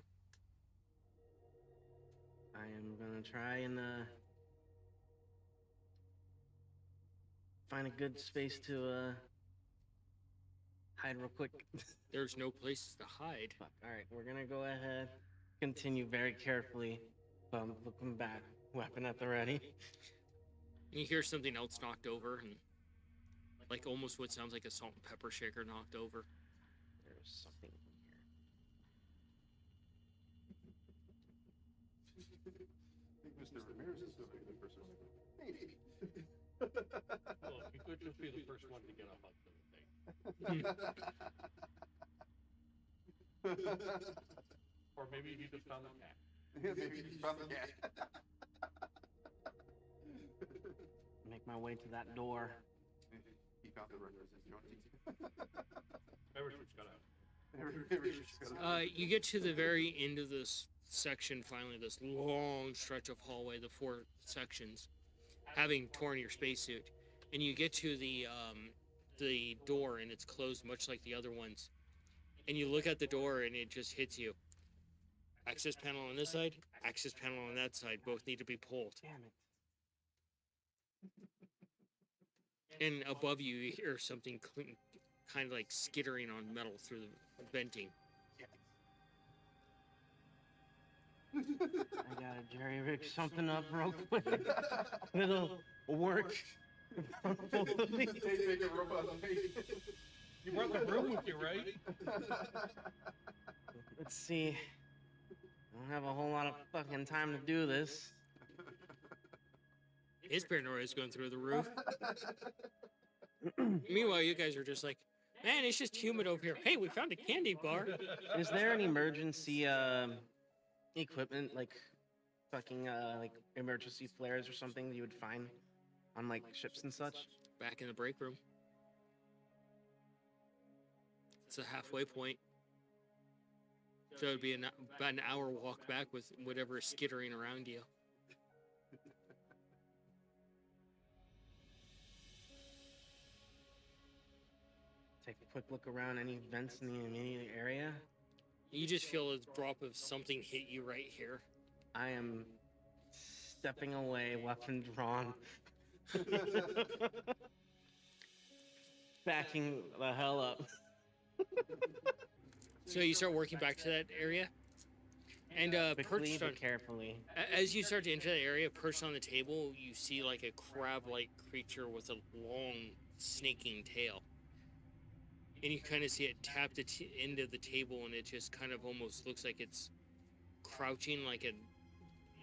Speaker 4: I am gonna try and find a good space to hide real quick.
Speaker 1: There's no places to hide.
Speaker 4: Fuck. All right, we're gonna go ahead, continue very carefully, but I'm looking back, weapon at the ready.
Speaker 1: And you hear something else knocked over, and like almost what sounds like a salt and pepper shaker knocked over.
Speaker 4: There's something in here.
Speaker 2: I think Mr. Ramirez is going to be the first one. Maybe.
Speaker 3: Well, you could just be the first one to get up on the thing. Or maybe you just found the cat.
Speaker 2: Maybe you found the cat.
Speaker 4: Make my way to that door.
Speaker 2: He found the requisite jointing.
Speaker 3: Everything's gonna.
Speaker 2: Everything's gonna-
Speaker 1: You get to the very end of this section, finally, this long stretch of hallway, the 4 sections, having torn your spacesuit, and you get to the door, and it's closed much like the other ones. And you look at the door, and it just hits you. Access panel on this side, access panel on that side, both need to be pulled.
Speaker 4: Damn it.
Speaker 1: And above you, you hear something kind of like skittering on metal through the venting.
Speaker 4: I gotta jerry rig something up real quick. It'll work.
Speaker 3: You brought the broom with you, right?
Speaker 4: Let's see. I don't have a whole lot of fucking time to do this.
Speaker 1: His paranoia is going through the roof. Meanwhile, you guys are just like, man, it's just humid over here. Hey, we found a candy bar.
Speaker 4: Is there an emergency equipment like fucking like emergency flares or something that you would find on like ships and such?
Speaker 1: Back in the break room. It's a halfway point. So it'd be about an hour walk back with whatever is skittering around you.
Speaker 4: Take a quick look around any vents in the immediate area.
Speaker 1: You just feel a drop of something hit you right here.
Speaker 4: I am stepping away, weapon drawn. Backing the hell up.
Speaker 1: So you start working back to that area, and
Speaker 4: Quickly
Speaker 1: perched
Speaker 4: but
Speaker 1: on.
Speaker 4: carefully.
Speaker 1: As you start to enter that area, perched on the table, you see like a crab-like creature with a long, snaking tail. And you kind of see it tap the end of the table, and it just kind of almost looks like it's crouching like an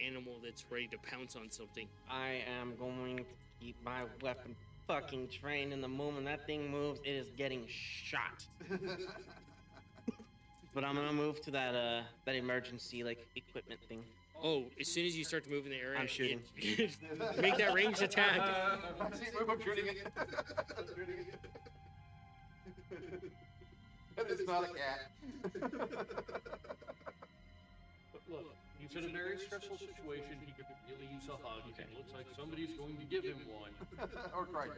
Speaker 1: animal that's ready to pounce on something.
Speaker 4: I am going to keep my weapon fucking trained, and the moment that thing moves, it is getting shot. But I'm gonna move to that that emergency like equipment thing.
Speaker 1: Oh, as soon as you start to move in the area,
Speaker 4: I'm shooting.
Speaker 1: Make that ranged attack.
Speaker 2: See, move, I'm shooting it. I'm shooting it. That is not a cat.
Speaker 3: But look, he's in a very stressful situation. He could really use a hug.
Speaker 4: Okay.
Speaker 3: It looks like somebody's going to give him one,
Speaker 2: Or try to.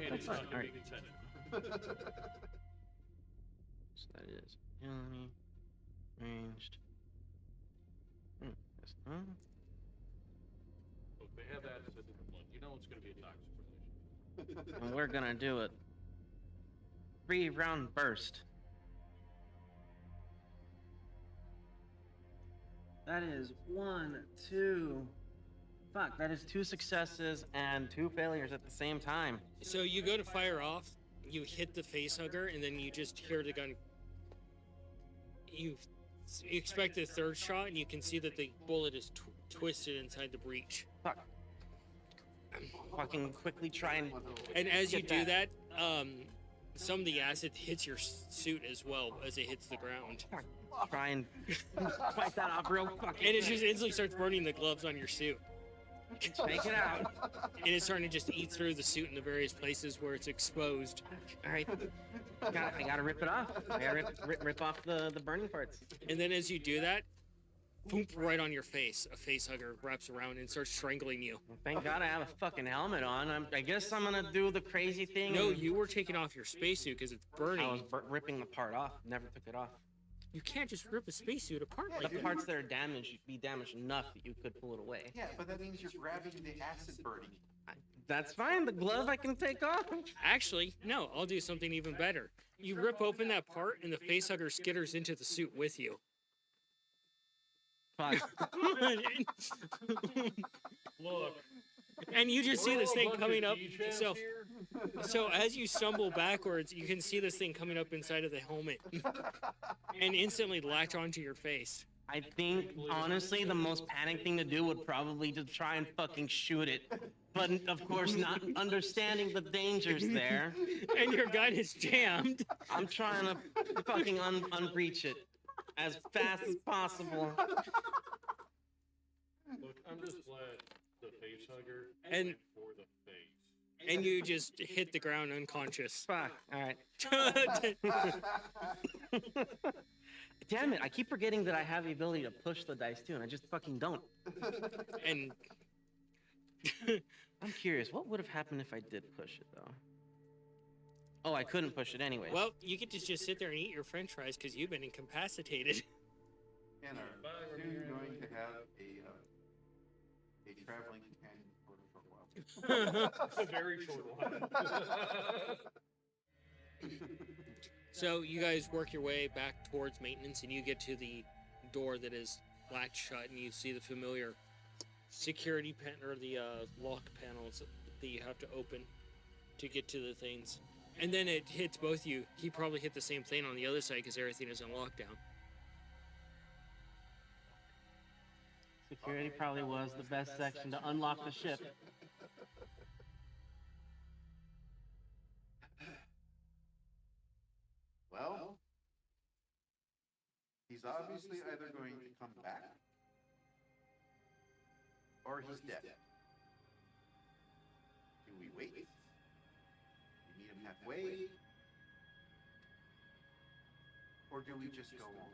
Speaker 3: and it's not going to be
Speaker 4: Alright.
Speaker 3: consensual.
Speaker 4: So that is enemy ranged. Yes, huh?
Speaker 3: Look, they have that as a different one. You know it's going to be a toxic relationship.
Speaker 4: And we're gonna do it. 3-round burst. That is 1, 2. Fuck, that is 2 successes and 2 failures at the same time.
Speaker 1: So you go to fire off, you hit the face hugger, and then you just hear the gun. You expect a third shot, and you can see that the bullet is twisted inside the breech.
Speaker 4: Fuck. Fucking quickly try and
Speaker 1: And as you
Speaker 4: Get
Speaker 1: do that, some of the acid hits your suit as well as it hits the ground.
Speaker 4: try and fight that off real fucking
Speaker 1: And it
Speaker 4: quick.
Speaker 1: just instantly starts burning the gloves on your suit.
Speaker 4: Take it out.
Speaker 1: And it's starting to just eat through the suit in the various places where it's exposed.
Speaker 4: All right. I gotta rip it off. I gotta rip off the burning parts.
Speaker 1: And then as you do that, boom, right on your face, a face hugger wraps around and starts strangling you.
Speaker 4: Well, thank God I have a fucking helmet on. I guess I'm gonna do the crazy thing.
Speaker 1: No,
Speaker 4: and-
Speaker 1: you were taking off your spacesuit because it's
Speaker 4: I was
Speaker 1: burning.
Speaker 4: ripping the part off. Never took it off.
Speaker 1: You can't just rip a spacesuit apart like
Speaker 4: The
Speaker 1: that.
Speaker 4: parts that are damaged be damaged enough that you could pull it away.
Speaker 2: Yeah, but that means you're grabbing the acid burning.
Speaker 4: That's fine. The glove I can take off.
Speaker 1: Actually, no, I'll do something even better. You rip open that part and the face hugger skitters into the suit with you.
Speaker 4: Fuck.
Speaker 3: Look,
Speaker 1: And you just see
Speaker 3: we're
Speaker 1: this
Speaker 3: all a
Speaker 1: thing
Speaker 3: bunch of
Speaker 1: coming up.
Speaker 3: degens
Speaker 1: So,
Speaker 3: here.
Speaker 1: so as you stumble backwards, you can see this thing coming up inside of the helmet and instantly latch onto your face.
Speaker 4: I think honestly the most panic thing to do would probably to try and fucking shoot it. But of course not understanding the dangers there.
Speaker 1: And your gun is jammed.
Speaker 4: I'm trying to fucking unbreach it as fast as possible.
Speaker 3: Look, I'm just glad the face hugger
Speaker 1: And-
Speaker 3: went for the face.
Speaker 1: And you just hit the ground unconscious.
Speaker 4: Fuck. All right. Damn it! I keep forgetting that I have the ability to push the dice too, and I just fucking don't.
Speaker 1: And
Speaker 4: I'm curious, what would have happened if I did push it though? Oh, I couldn't push it anyway.
Speaker 1: well, you get to just sit there and eat your french fries because you've been incapacitated.
Speaker 2: And are soon going to have a traveling companion for a short while.
Speaker 3: A very short one.
Speaker 1: So you guys work your way back towards maintenance, and you get to the door that is latched shut, and you see the familiar security pen or the lock panels that you have to open to get to the things. And then it hits both you. He probably hit the same thing on the other side because everything is in lockdown.
Speaker 4: Security probably was the best section to unlock the ship.
Speaker 2: Well, he's obviously either going to come back or he's dead. Do we wait? We meet him halfway? Or do we just go on?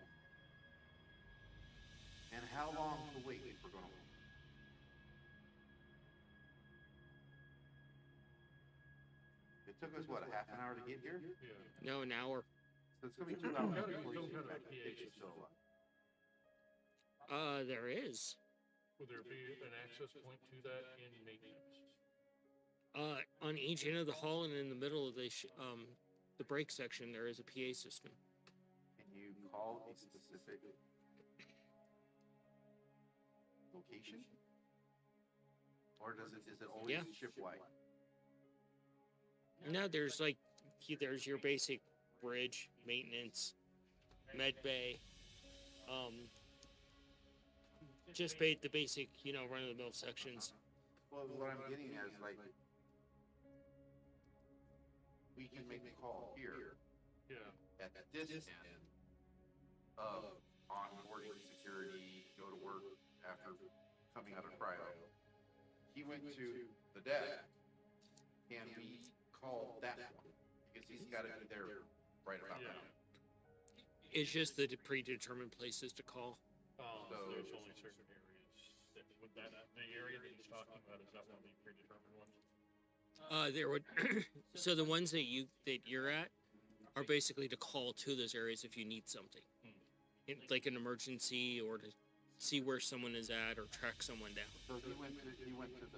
Speaker 2: And how long to wait if we're gonna wait? It took us, what, a half an hour to get here?
Speaker 3: Yeah.
Speaker 1: No, an hour.
Speaker 2: So it's gonna be 2 hours
Speaker 3: Gotta use
Speaker 2: before
Speaker 3: some
Speaker 2: you
Speaker 3: kind
Speaker 2: get
Speaker 3: of
Speaker 2: back
Speaker 3: PA
Speaker 2: to the
Speaker 3: system.
Speaker 1: There is.
Speaker 3: Would there be an access point to that in maintenance?
Speaker 1: On each end of the hall and in the middle of the break section, there is a PA system.
Speaker 2: Can you call a specific location? Or is it always
Speaker 1: Yeah.
Speaker 2: ship-wide?
Speaker 1: No, there's like there's your basic bridge maintenance, med bay, just the basic run of the mill sections.
Speaker 2: Well, what I'm getting at is like, we can make a call here
Speaker 3: Yeah.
Speaker 2: at this end of onboarding security, go to work after coming out of cryo. He went to the deck. Can we call that one? Because he's got to be there right about
Speaker 3: Yeah.
Speaker 2: now.
Speaker 1: It's just the predetermined places to call.
Speaker 2: So-
Speaker 3: There's only certain areas that, with that, the area that he's talking about, is that one of the predetermined ones?
Speaker 1: There would so the ones that you're at are basically to call to those areas if you need something, like an emergency or to see where someone is at or track someone down.
Speaker 2: So he went to the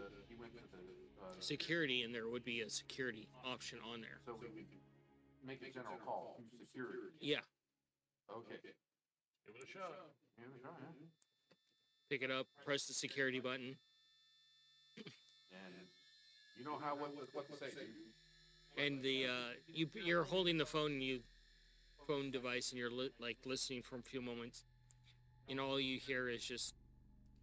Speaker 1: Security, and there would be a security option on there.
Speaker 2: so we could make a general call to security.
Speaker 1: Yeah,
Speaker 2: Okay.
Speaker 3: Give it a shot.
Speaker 2: Here we go, yeah.
Speaker 1: pick it up, press the security button,
Speaker 2: And you know what to say, dude.
Speaker 1: and you're holding the phone device, and you're listening for a few moments, and all you hear is just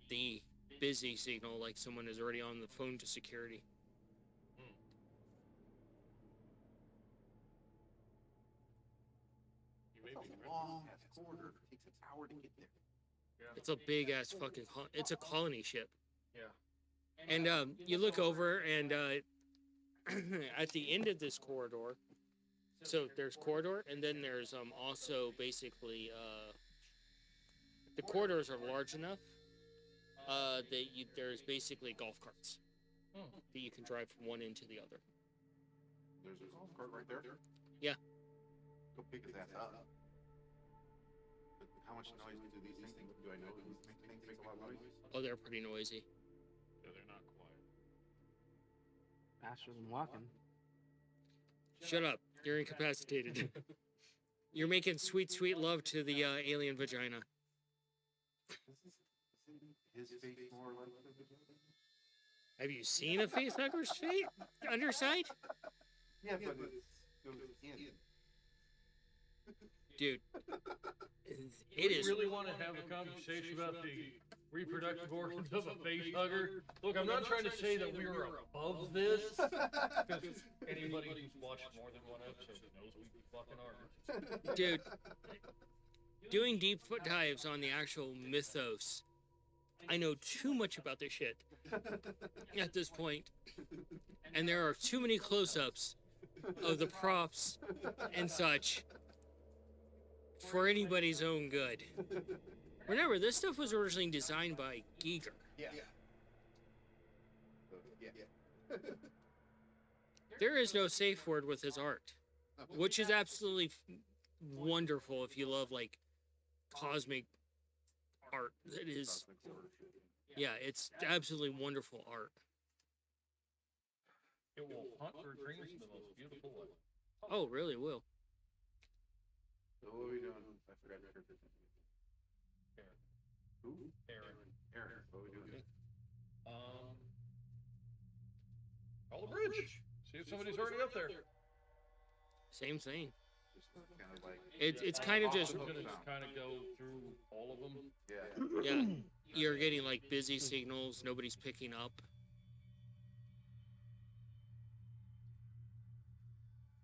Speaker 1: the busy signal, like someone is already on the phone to security.
Speaker 3: You may
Speaker 2: It's
Speaker 3: be
Speaker 2: a
Speaker 3: right.
Speaker 2: long ass corridor. It takes an hour to get there.
Speaker 1: It's a big ass fucking it's a colony ship.
Speaker 3: Yeah.
Speaker 1: And you look over, and at the end of this corridor, so there's corridor, and then there's also basically the corridors are large enough that there's basically golf carts that you can drive from one end to the other.
Speaker 2: There's a golf cart right there.
Speaker 1: Yeah.
Speaker 2: Go pick his ass up. But how much noise do these things make? Do I know these things make a lot of noise?
Speaker 1: Oh, they're pretty noisy.
Speaker 3: Yeah, they're not quiet.
Speaker 4: Faster than walking.
Speaker 1: Shut up! You're incapacitated. You're making sweet, sweet love to the alien vagina.
Speaker 2: His face more or less.
Speaker 1: Have you seen a facehugger's feet underside?
Speaker 2: Yeah, but it goes in.
Speaker 1: Dude, it
Speaker 3: You
Speaker 1: is.
Speaker 3: really want to have a conversation about the reproductive organs of a face hugger? Look, I'm not trying to say that we are above this, because anybody who's watched more than one episode knows we fucking are.
Speaker 1: Dude, doing deep foot dives on the actual mythos. I know too much about this shit at this point. And there are too many close-ups of the props and such for anybody's own good. Remember, this stuff was originally designed by Giger.
Speaker 2: Yeah.
Speaker 1: There is no safe word with his art, which is absolutely wonderful if you love like cosmic art. That is, yeah, it's absolutely wonderful art.
Speaker 3: It will hunt your dreams in the most beautiful way.
Speaker 1: Oh, really will.
Speaker 2: So what are we doing? I forgot her name.
Speaker 3: Aaron.
Speaker 2: Who?
Speaker 3: Aaron.
Speaker 2: Aaron. What are we doing?
Speaker 3: Call the bridge. See if somebody's already up there.
Speaker 1: Same thing.
Speaker 2: Just kind of like,
Speaker 1: It's kind of just,
Speaker 3: I'm gonna just kind of go through all of them.
Speaker 2: yeah.
Speaker 1: yeah, you're getting like busy signals, nobody's picking up.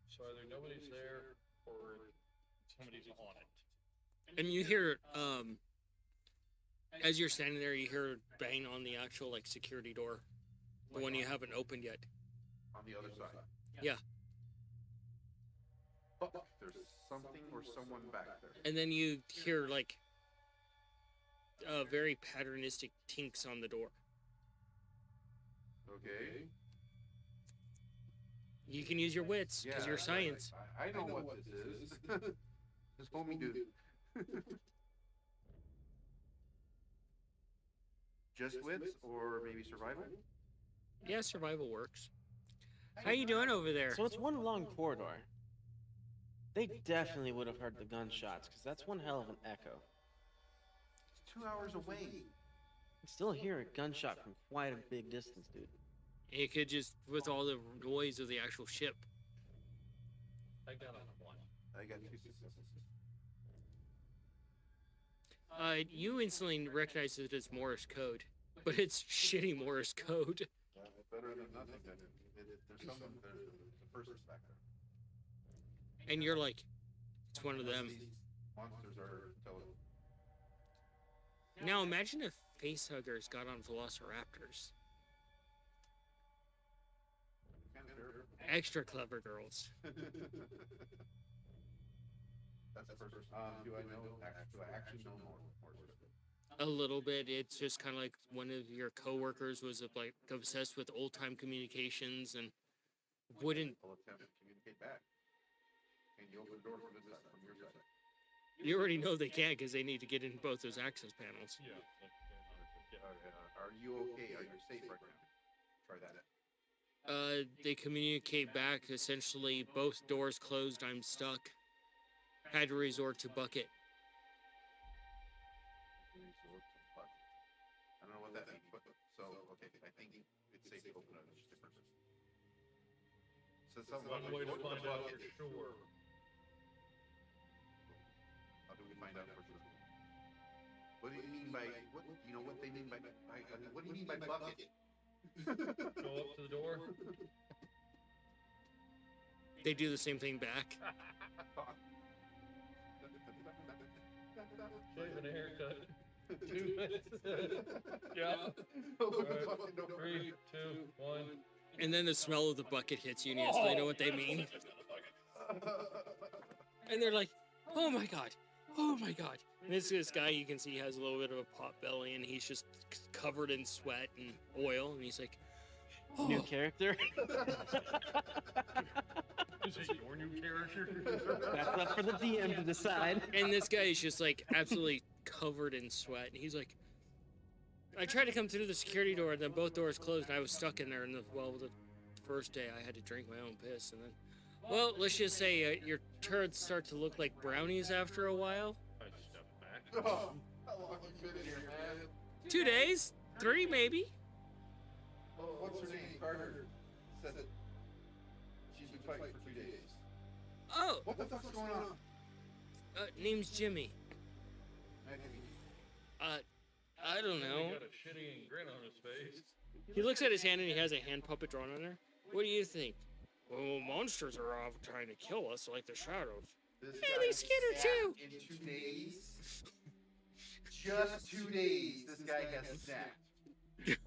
Speaker 3: So either nobody's there or somebody's on it.
Speaker 1: And you hear, as you're standing there, you hear bang on the actual like security door, the one you haven't opened yet.
Speaker 2: On the other side.
Speaker 1: Yeah.
Speaker 2: But there's something or someone back there.
Speaker 1: And then you hear like very patternistic tinks on the door.
Speaker 2: Okay.
Speaker 1: You can use your wits because you're science.
Speaker 2: I know what this is. Just homie do. Just wits or maybe survival?
Speaker 1: Yeah, survival works. How you doing over there?
Speaker 4: So it's one long corridor. They definitely would have heard the gunshots, because that's one hell of an echo.
Speaker 2: It's 2 hours away.
Speaker 4: I still hear a gunshot from quite a big distance, dude.
Speaker 1: It could just, with all the noise of the actual ship.
Speaker 3: I got on one.
Speaker 2: I got 2 successes.
Speaker 1: You instantly recognize it as Morse code, but it's shitty Morse code.
Speaker 2: Better than nothing. There's something, there's a first respecter.
Speaker 1: And you're like, it's one of them.
Speaker 2: These monsters are intelligent.
Speaker 1: Now imagine if facehuggers got on velociraptors.
Speaker 2: Kind of terrible.
Speaker 1: Extra clever girls.
Speaker 2: That's the first. Do I know? Do I actually know more?
Speaker 1: A little bit. It's just kind of like one of your coworkers was like obsessed with old time communications and wouldn't.
Speaker 2: I'll attempt to communicate back. Can you open the door from this side, from your side?
Speaker 1: You already know they can't because they need to get in both those access panels.
Speaker 3: Yeah.
Speaker 2: Are you okay? Are you safe right now? Try that.
Speaker 1: They communicate back. Essentially, both doors closed. I'm stuck. Had to resort to bucket.
Speaker 2: I don't know what that means, but so okay. I think it's safe to open up just different. So something
Speaker 3: One
Speaker 2: about
Speaker 3: way to
Speaker 2: open
Speaker 3: find
Speaker 2: the
Speaker 3: out
Speaker 2: bucket.
Speaker 3: for sure.
Speaker 2: How do we find out for sure? What do you mean by what? You know what they mean by what do you mean by bucket?
Speaker 3: Go up to the door.
Speaker 1: They do the same thing back.
Speaker 3: Shave and a haircut. 2 minutes. Yeah.
Speaker 2: Open the
Speaker 3: Alright.
Speaker 2: fucking door.
Speaker 3: 3, 2, 1.
Speaker 1: And then the smell of the bucket hits you and you instantly know what they mean. And they're like, oh my god, oh my god. And this guy, you can see, has a little bit of a pot belly and he's just covered in sweat and oil. And he's like, oh.
Speaker 4: New character?
Speaker 3: Is it your new character?
Speaker 4: That's up for the DM to decide.
Speaker 1: And this guy is just like absolutely covered in sweat. And he's like, I tried to come through the security door and then both doors closed and I was stuck in there. And the first day I had to drink my own piss. And then, well, let's just say your turds start to look like brownies after a while.
Speaker 3: I step back.
Speaker 2: Oh, how long you been in here, man?
Speaker 1: 2 days, 3 maybe.
Speaker 2: Oh, what's her name? Carter said that she's been fighting for 2 days.
Speaker 1: Oh,
Speaker 2: What the fuck's going on?
Speaker 1: name's Jimmy. I don't
Speaker 3: He
Speaker 1: know.
Speaker 3: got a shitty grin on his face.
Speaker 1: He looks at his hand and he has a hand puppet drawn on there. What do you think? Well, monsters are off trying to kill us like the shadows.
Speaker 2: This
Speaker 1: Hey,
Speaker 2: guy
Speaker 1: they scared her too.
Speaker 2: snapped in 2 days. Just 2 days, this guy has snapped.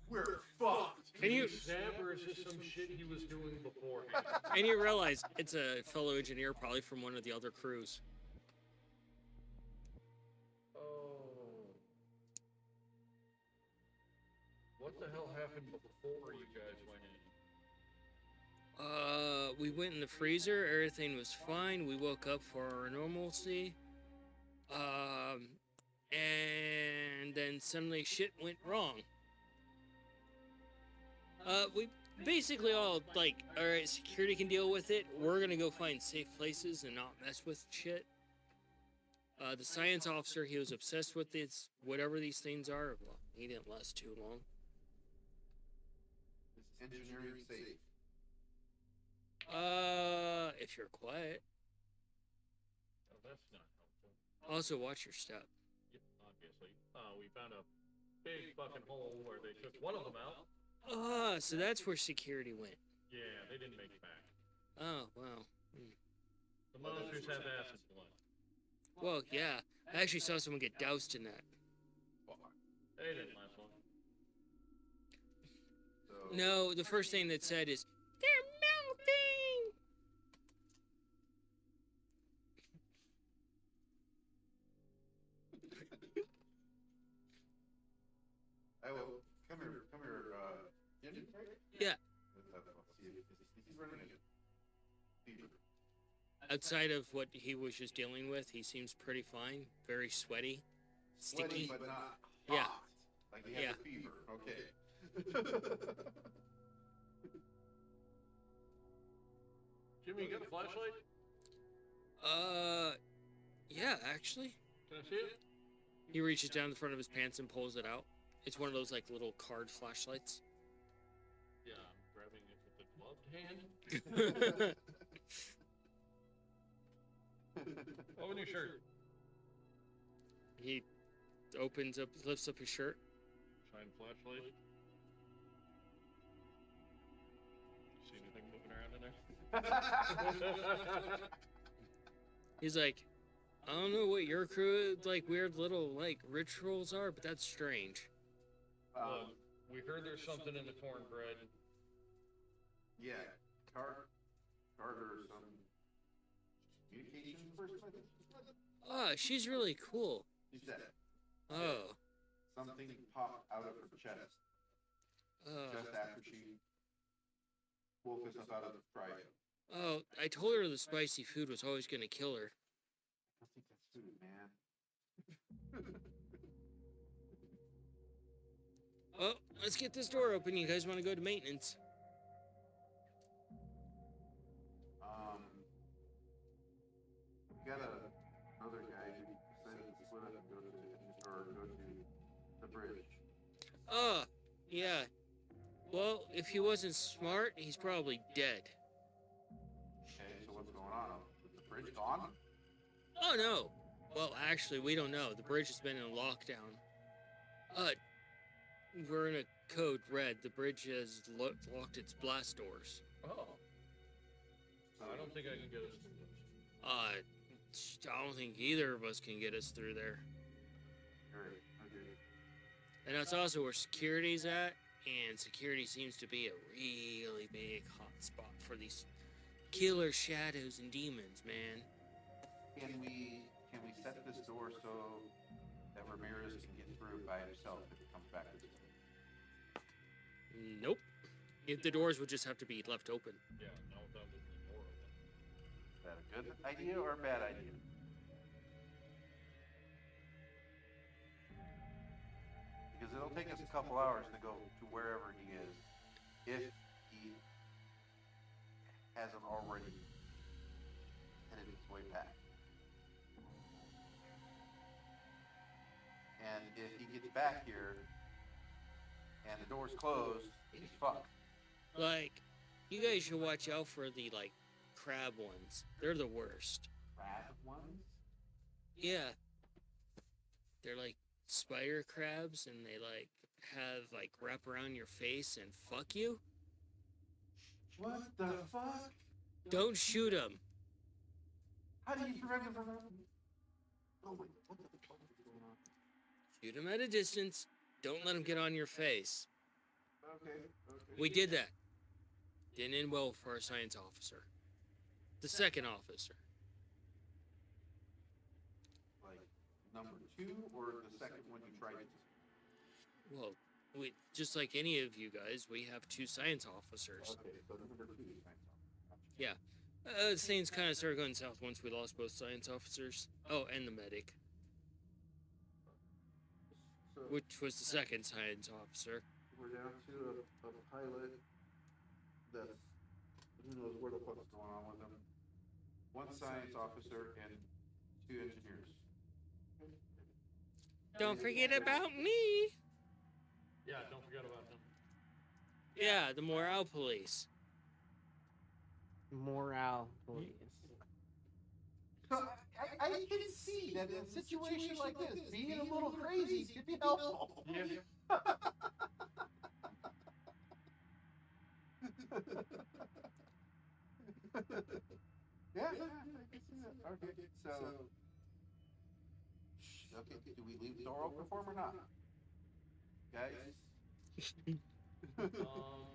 Speaker 2: We're fucked.
Speaker 1: And you
Speaker 3: Snap, or is this some shit he was doing before?
Speaker 1: and you realize it's a fellow engineer, probably from one of the other crews.
Speaker 3: Oh. What the hell happened before you guys went in?
Speaker 1: We went in the freezer. Everything was fine. We woke up for our normalcy. And then suddenly shit went wrong. We basically all like, all right, security can deal with it. We're gonna go find safe places and not mess with shit. The science officer, he was obsessed with this, whatever these things are. Well, he didn't last too long.
Speaker 2: Is engineering safe?
Speaker 1: If you're quiet.
Speaker 3: Oh, that's not helpful.
Speaker 1: Also, watch your step.
Speaker 3: Yep, obviously. We found a big fucking hole where they took one of them out.
Speaker 1: So that's where security went.
Speaker 3: Yeah, they didn't make it back.
Speaker 1: Oh, wow. Hmm.
Speaker 3: The monsters have acid blood.
Speaker 1: Well, yeah. I actually saw someone get doused in that.
Speaker 3: They didn't last long.
Speaker 2: So,
Speaker 1: No, the first thing that said is, they're melting!
Speaker 2: I will come here, Jimmy, right?
Speaker 1: Yeah.
Speaker 2: Let's see if he's running again. Fever.
Speaker 1: Outside of what he was just dealing with, he seems pretty fine. Very sweaty.
Speaker 2: Sweaty,
Speaker 1: Sticky.
Speaker 2: but not
Speaker 1: Yeah.
Speaker 2: hot. Like he has
Speaker 1: Yeah.
Speaker 2: a fever. Okay.
Speaker 3: Jimmy, you got a flashlight?
Speaker 1: Yeah, actually.
Speaker 3: Can I see it?
Speaker 1: He reaches down the front of his pants and pulls it out. It's one of those like little card flashlights.
Speaker 3: Yeah, I'm grabbing it with the gloved hand. Open your shirt.
Speaker 1: He opens up, lifts up his shirt.
Speaker 3: Shine flashlight. See anything moving around in there?
Speaker 1: He's like, I don't know what your crew like weird little like rituals are, but that's strange.
Speaker 3: Look, we heard there's something in the cornbread.
Speaker 2: Yeah, Carter, some communications person, I think.
Speaker 1: Ah, she's really cool.
Speaker 2: She said
Speaker 1: Oh,
Speaker 2: something popped out of her chest just after she woke us up out of the cryo.
Speaker 1: oh, I told her the spicy food was always gonna kill her.
Speaker 2: I think that's food, man.
Speaker 1: Oh, let's get this door open. You guys want to go to maintenance?
Speaker 2: We got another guy who decided to split up and go to the bridge.
Speaker 1: Oh, yeah. Well, if he wasn't smart, he's probably dead.
Speaker 2: Okay, so what's going on? Is the bridge gone?
Speaker 1: Oh no. Well, actually, we don't know. The bridge has been in lockdown. We're in a code red. The bridge has locked its blast doors.
Speaker 3: Oh. I don't think I can get us through this.
Speaker 1: I don't think either of us can get us through there.
Speaker 2: Alright, okay.
Speaker 1: And that's also where security's at, and security seems to be a really big hot spot for these killer shadows and demons, man.
Speaker 2: Can we set this door so that Ramirez can get through by himself if he comes back to this?
Speaker 1: Nope. If the doors would just have to be left open.
Speaker 3: Yeah, no, that would be more of
Speaker 2: Is that a good idea or a bad idea? Because it'll take us a couple hours to go to wherever he is, if he hasn't already headed his way back. And if he gets back here and the door's closed, he's fucked.
Speaker 1: Like, you guys should watch out for the, like, crab ones. They're the worst.
Speaker 2: Crab ones?
Speaker 1: Yeah. They're like spider crabs, and they, like, have, like, wrap around your face and fuck you.
Speaker 2: What the fuck?
Speaker 1: Don't shoot them.
Speaker 2: How do you prevent him from... Oh wait, what the fuck is going on?
Speaker 1: Shoot them at a distance. Don't let them get on your face.
Speaker 2: Okay.
Speaker 1: We did that. Didn't end well for our science officer. The second officer.
Speaker 2: Like, number 2 or the second one you tried to...
Speaker 1: Well, just like any of you guys, we have 2 science officers.
Speaker 2: Okay, so number 2 is fine.
Speaker 1: Yeah. Things kind of started going south once we lost both science officers. Oh, and the medic,
Speaker 2: So,
Speaker 1: which was the second science officer.
Speaker 2: we're down to a pilot that's... Who knows what the fuck's going on with him. 1 science officer and 2 engineers.
Speaker 1: Don't forget about me.
Speaker 3: Yeah, don't forget about him.
Speaker 1: Yeah, the morale police.
Speaker 4: Morale, please.
Speaker 2: So I can see that in a situation like this, being a little crazy could be helpful.
Speaker 3: Yeah.
Speaker 2: Yeah, I can see that. Okay, so... Okay, do we leave the door open for him or not? Guys?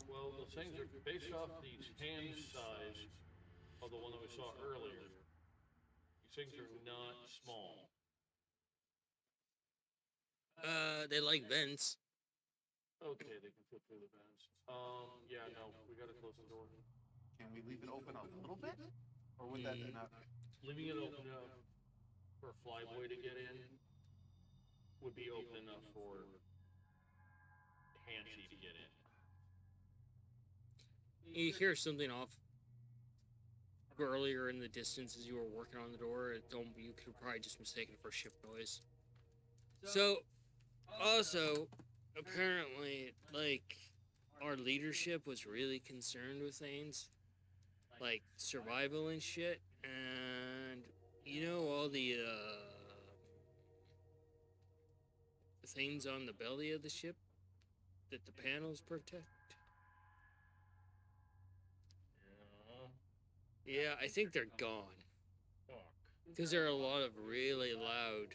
Speaker 3: Well, the things are based off the hand size of the one that we saw earlier. These things are not small.
Speaker 1: They like vents.
Speaker 3: Okay, they can fit through the vents. Yeah, no, we gotta close the door.
Speaker 2: Can we leave it open a little bit? Or would that be enough?
Speaker 3: Leaving it open enough for a flyboy to get in would be open enough for Hansi to get in.
Speaker 1: You hear something off. earlier in the distance as you were working on the door. You could probably just mistake it for ship noise. So, also, apparently, like, our leadership was really concerned with things, like survival and shit, and all the things on the belly of the ship that the panels protect. Yeah, I think they're gone.
Speaker 3: Fuck.
Speaker 1: Because there are a lot of really loud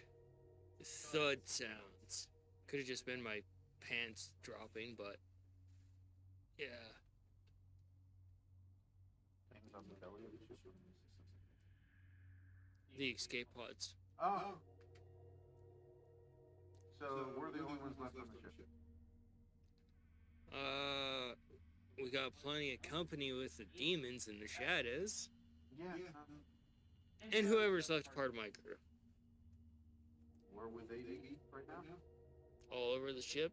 Speaker 1: thud sounds. Could have just been my pants dropping, but yeah.
Speaker 2: Things on the belly of the ship.
Speaker 1: The escape pods.
Speaker 2: Oh. So we're the only ones left on the ship.
Speaker 1: We got plenty of company with the demons and the shadows.
Speaker 2: Yeah.
Speaker 1: And whoever's left part of my crew.
Speaker 2: Where would they be right now?
Speaker 1: All over the ship.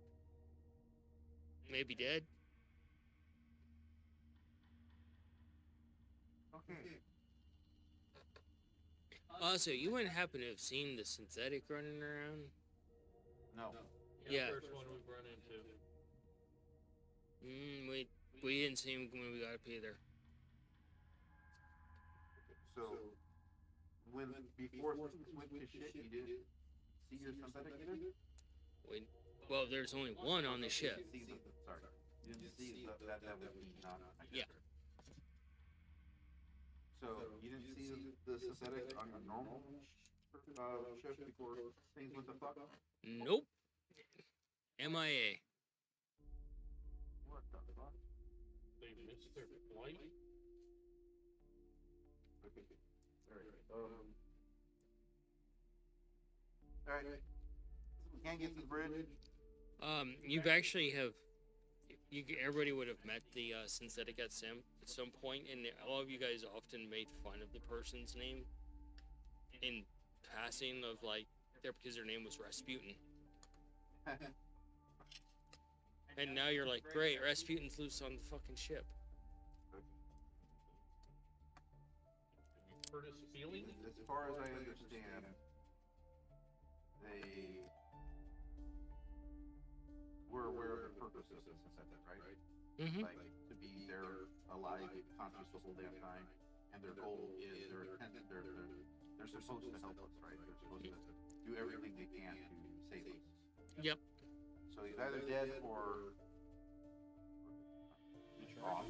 Speaker 1: Maybe dead.
Speaker 2: Okay.
Speaker 1: Also, you wouldn't happen to have seen the synthetic running around?
Speaker 2: No.
Speaker 1: Yeah.
Speaker 3: First one we've run into.
Speaker 1: We didn't see him when we got up either.
Speaker 2: So before things went to shit, you didn't see the synthetic either?
Speaker 1: Well, there's only one on the ship.
Speaker 2: You didn't see sorry. You didn't see that would be not.
Speaker 1: Yeah.
Speaker 2: So you didn't see the synthetic on your normal ship before things went to fuck?
Speaker 1: Nope. MIA.
Speaker 2: What the fuck?
Speaker 3: They missed their flight.
Speaker 2: Okay. Alright. We can't get to the bridge.
Speaker 1: You've actually everybody would have met the synthetic at some point, and all of you guys often made fun of the person's name in passing of because their name was Rasputin. And now you're like, great, Rasputin's loose on the fucking ship.
Speaker 3: Hurt his feelings?
Speaker 2: As far as I understand, they were aware of the purpose of the synthetic, right?
Speaker 1: Mm-hmm.
Speaker 2: Like, to be there alive, conscious the whole damn time, and their goal is they're supposed to help us, right? They're supposed to do everything they can to save us.
Speaker 1: Yep.
Speaker 2: So he's either dead or off.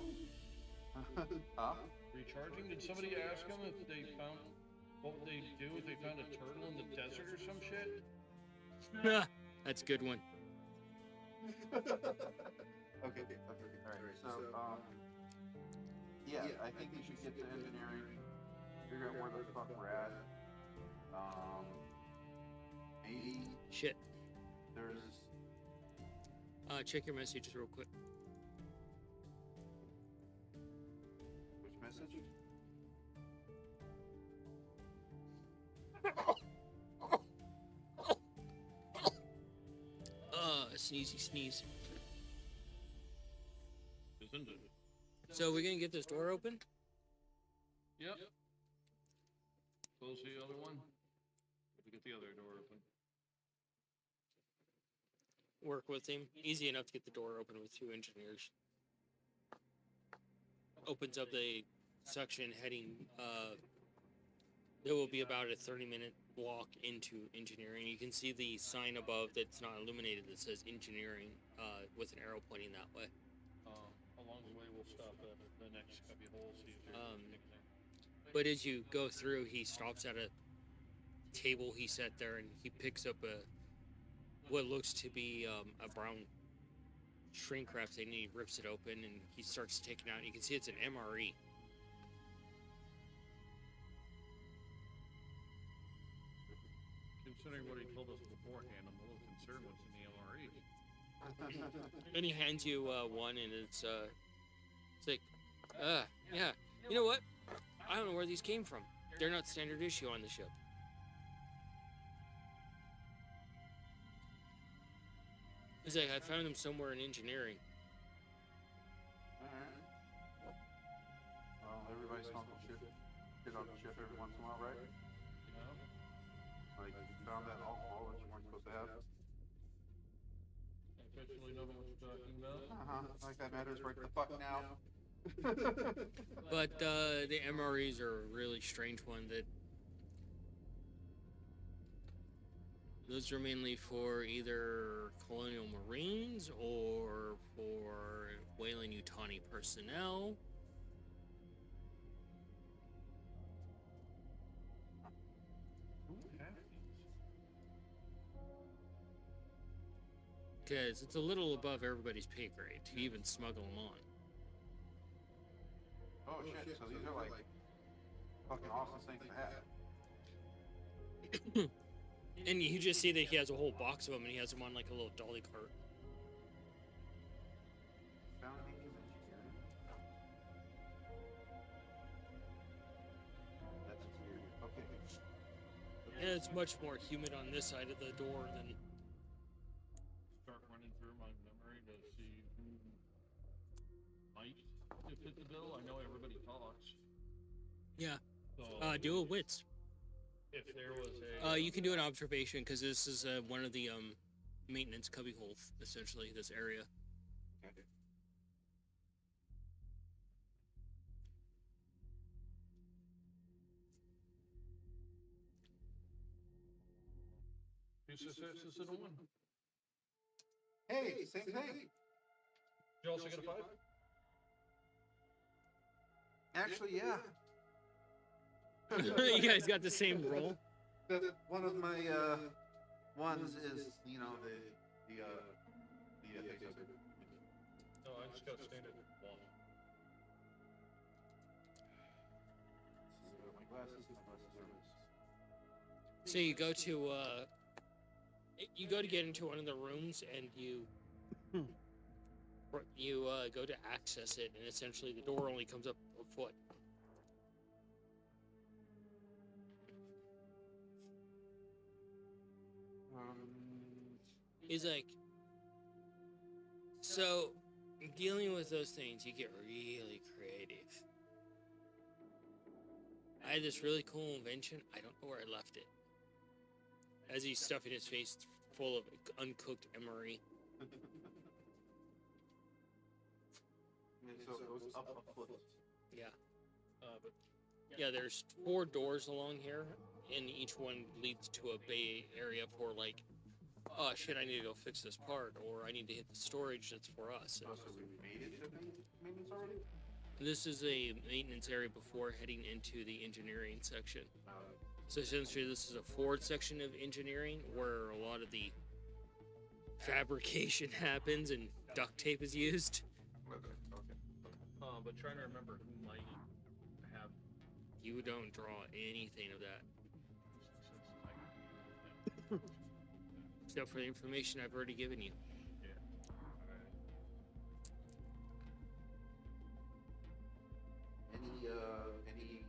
Speaker 2: Huh?
Speaker 3: Recharging? Did somebody ask them if they found what would they do if they found a turtle in the desert or some shit?
Speaker 1: That's a good one.
Speaker 2: Okay, alright, so, yeah, I think we should get to engineering, figure out where the fuck we're at. Maybe
Speaker 1: Shit.
Speaker 2: there's,
Speaker 1: Check your messages real quick.
Speaker 2: which message?
Speaker 1: Sneezy sneeze.
Speaker 3: Isn't it?
Speaker 1: So we're gonna get this door open?
Speaker 3: Yep. Close the other one. We get the other door open.
Speaker 1: Work with him. Easy enough to get the door open with 2 engineers. Opens up the section heading, there will be about a 30-minute walk into engineering. You can see the sign above that's not illuminated that says engineering, with an arrow pointing that way.
Speaker 3: Along the way, we'll stop at the next cubby hole, see if there's anything there.
Speaker 1: But as you go through, he stops at a table he set there, and he picks up what looks to be a brown shrink wrap thing, and he rips it open, and he starts taking out. You can see it's an MRE.
Speaker 3: Considering what he told us beforehand, I'm a little concerned what's in the MRE.
Speaker 1: And he hands you one, and it's like, yeah. You know what? I don't know where these came from. They're not standard issue on the ship. He's like, I found them somewhere in engineering.
Speaker 2: Alright. Well, everybody's talking shit. shit on the ship every once in a while, right?
Speaker 3: You know?
Speaker 2: Like, you found that alcohol that you weren't supposed to have.
Speaker 3: I officially know what you're talking about.
Speaker 2: Like that matters right the fuck now.
Speaker 1: But the MREs are a really strange one that those are mainly for either Colonial Marines or for Wayland Utani personnel.
Speaker 3: Who would have these?
Speaker 1: Because it's a little above everybody's pay grade to even smuggle them on.
Speaker 2: Oh shit, so these are like fucking awesome things to have.
Speaker 1: And you just see that he has a whole box of them, and he has them on like a little dolly cart.
Speaker 2: Founding engineering. That's weird. Okay.
Speaker 1: And it's much more humid on this side of the door than.
Speaker 3: Start running through my memory to see who might fit the bill. I know everybody talks.
Speaker 1: Yeah.
Speaker 3: So
Speaker 1: Do a wits.
Speaker 3: if there was a
Speaker 1: You can do an observation because this is one of the maintenance cubbyhole, essentially, this area.
Speaker 2: Okay.
Speaker 3: two successes and a one.
Speaker 2: Hey, same thing.
Speaker 3: Did you also get a 5?
Speaker 2: Actually, yeah.
Speaker 1: You guys got the same roll.
Speaker 2: One of my ones is, you know, the face hugger.
Speaker 3: No, I just got standard 1.
Speaker 2: My glasses are
Speaker 1: So you go to get into one of the rooms, and you go to access it, and essentially the door only comes up a foot. He's like, so dealing with those things, you get really creative. I had this really cool invention. I don't know where I left it. As he's stuffing his face full of uncooked emery.
Speaker 2: And so it goes up a foot.
Speaker 1: Yeah.
Speaker 3: But
Speaker 1: Yeah, there's 4 doors along here, and each one leads to a bay area for like, oh shit, I need to go fix this part, or I need to hit the storage that's for us.
Speaker 2: Oh, so we made it to maintenance already?
Speaker 1: This is a maintenance area before heading into the engineering section. So essentially, this is a forward section of engineering where a lot of the fabrication happens and duct tape is used.
Speaker 2: Okay.
Speaker 3: but trying to remember who might have.
Speaker 1: You don't draw anything of that. Except for the information I've already given you.
Speaker 3: Yeah.
Speaker 2: Any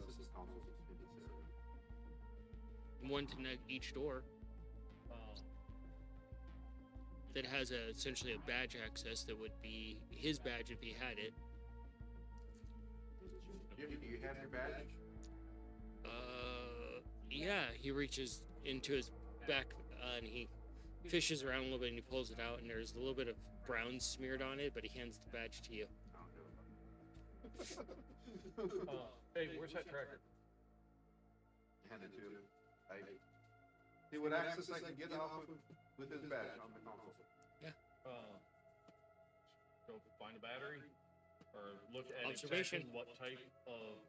Speaker 2: system consoles in this area?
Speaker 1: One to each door that has essentially a badge access that would be his badge if he had it.
Speaker 2: Do you have your badge?
Speaker 1: Yeah, he reaches into his back and he fishes around a little bit and he pulls it out and there's a little bit of brown smeared on it, but he hands the badge to you.
Speaker 3: Hey, where's that tracker?
Speaker 2: Hand it to him. He would access I can get off with his badge on the console.
Speaker 3: Go find a battery, or look at
Speaker 1: Observation.
Speaker 3: exactly what type of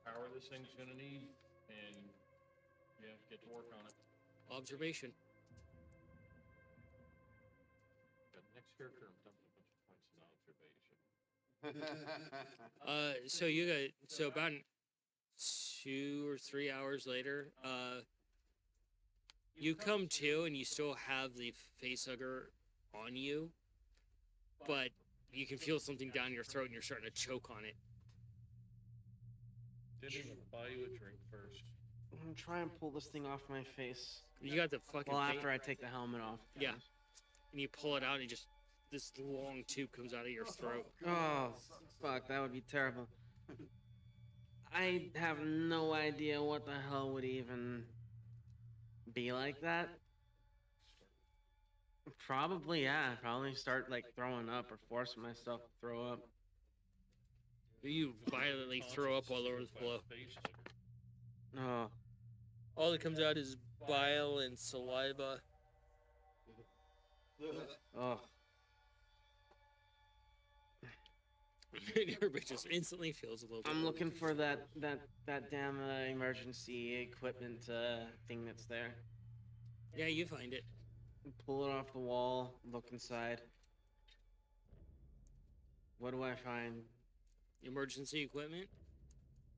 Speaker 3: power this thing's gonna need, and yeah, get to work on it.
Speaker 1: Observation.
Speaker 3: The next character, I'm dumping a bunch of points in observation.
Speaker 1: So about 2 or 3 hours later, you come to and you still have the facehugger on you, but you can feel something down your throat and you're starting to choke on it.
Speaker 3: Didn't even buy you a drink first.
Speaker 4: I'm gonna try and pull this thing off my face.
Speaker 1: You got the fucking
Speaker 4: Well,
Speaker 1: fa-
Speaker 4: after I take the helmet off.
Speaker 1: Yeah. And you pull it out and just this long tube comes out of your throat.
Speaker 4: Oh, fuck, that would be terrible. I have no idea what the hell would even be like that. Probably, yeah. Probably start like throwing up or forcing myself to throw up.
Speaker 1: You violently throw up all over the floor.
Speaker 4: Oh,
Speaker 1: All that comes out is bile and saliva.
Speaker 4: oh.
Speaker 1: Everybody just instantly feels a little bit.
Speaker 4: I'm looking for that damn emergency equipment thing that's there.
Speaker 1: Yeah, you find it.
Speaker 4: Pull it off the wall. Look inside. What do I find?
Speaker 1: Emergency equipment.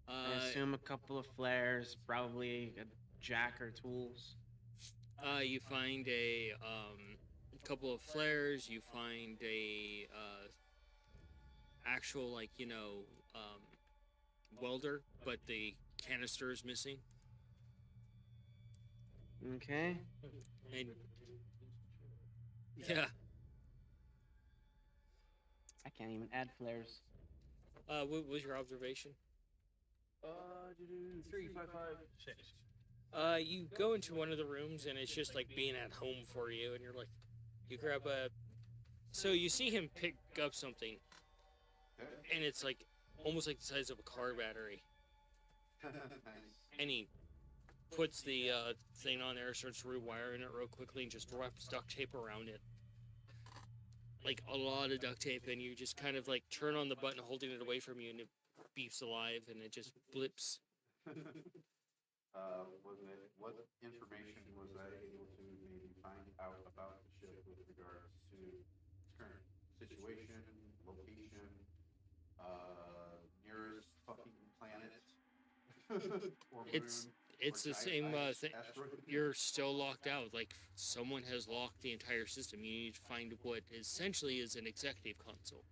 Speaker 4: I assume a couple of flares, probably a jack or tools.
Speaker 1: You find a couple of flares. You find a actual welder, but the canister is missing.
Speaker 4: Okay.
Speaker 1: And yeah,
Speaker 4: I can't even add flares.
Speaker 1: what was your observation?
Speaker 3: 3, 5, 5, 6.
Speaker 1: You go into one of the rooms and it's just like being at home for you, and you're like, you grab a. So you see him pick up something, and it's like almost like the size of a car battery, and he puts the thing on there, starts rewiring it real quickly, and just wraps duct tape around it. Like a lot of duct tape, and you just kind of like turn on the button holding it away from you, and it beeps alive, and it just blips.
Speaker 2: What information was I able to maybe find out about the ship with regards to its current situation, location, nearest fucking planet? Or
Speaker 1: It's
Speaker 2: moon,
Speaker 1: it's
Speaker 2: or
Speaker 1: the same
Speaker 2: ice
Speaker 1: thing.
Speaker 2: asteroid?
Speaker 1: You're still locked out. Like someone has locked the entire system. You need to find what essentially is an executive console.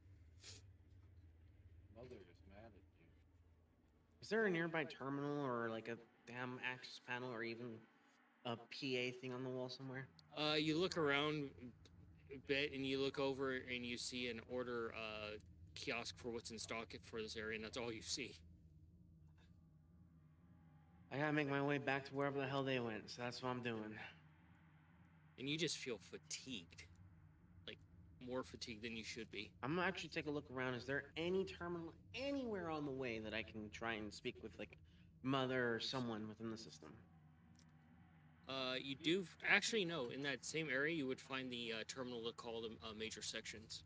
Speaker 3: Mother is mad at you.
Speaker 4: Is there a nearby terminal or like a damn access panel or even a PA thing on the wall somewhere?
Speaker 1: You look around a bit, and you look over, and you see an order kiosk for what's in stock for this area, and that's all you see.
Speaker 4: I gotta make my way back to wherever the hell they went, so that's what I'm doing.
Speaker 1: And you just feel fatigued, like more fatigued than you should be.
Speaker 4: I'm gonna actually take a look around. Is there any terminal anywhere on the way that I can try and speak with, like, Mother or someone within the system?
Speaker 1: You do actually no. In that same area, you would find the terminal to call them major sections,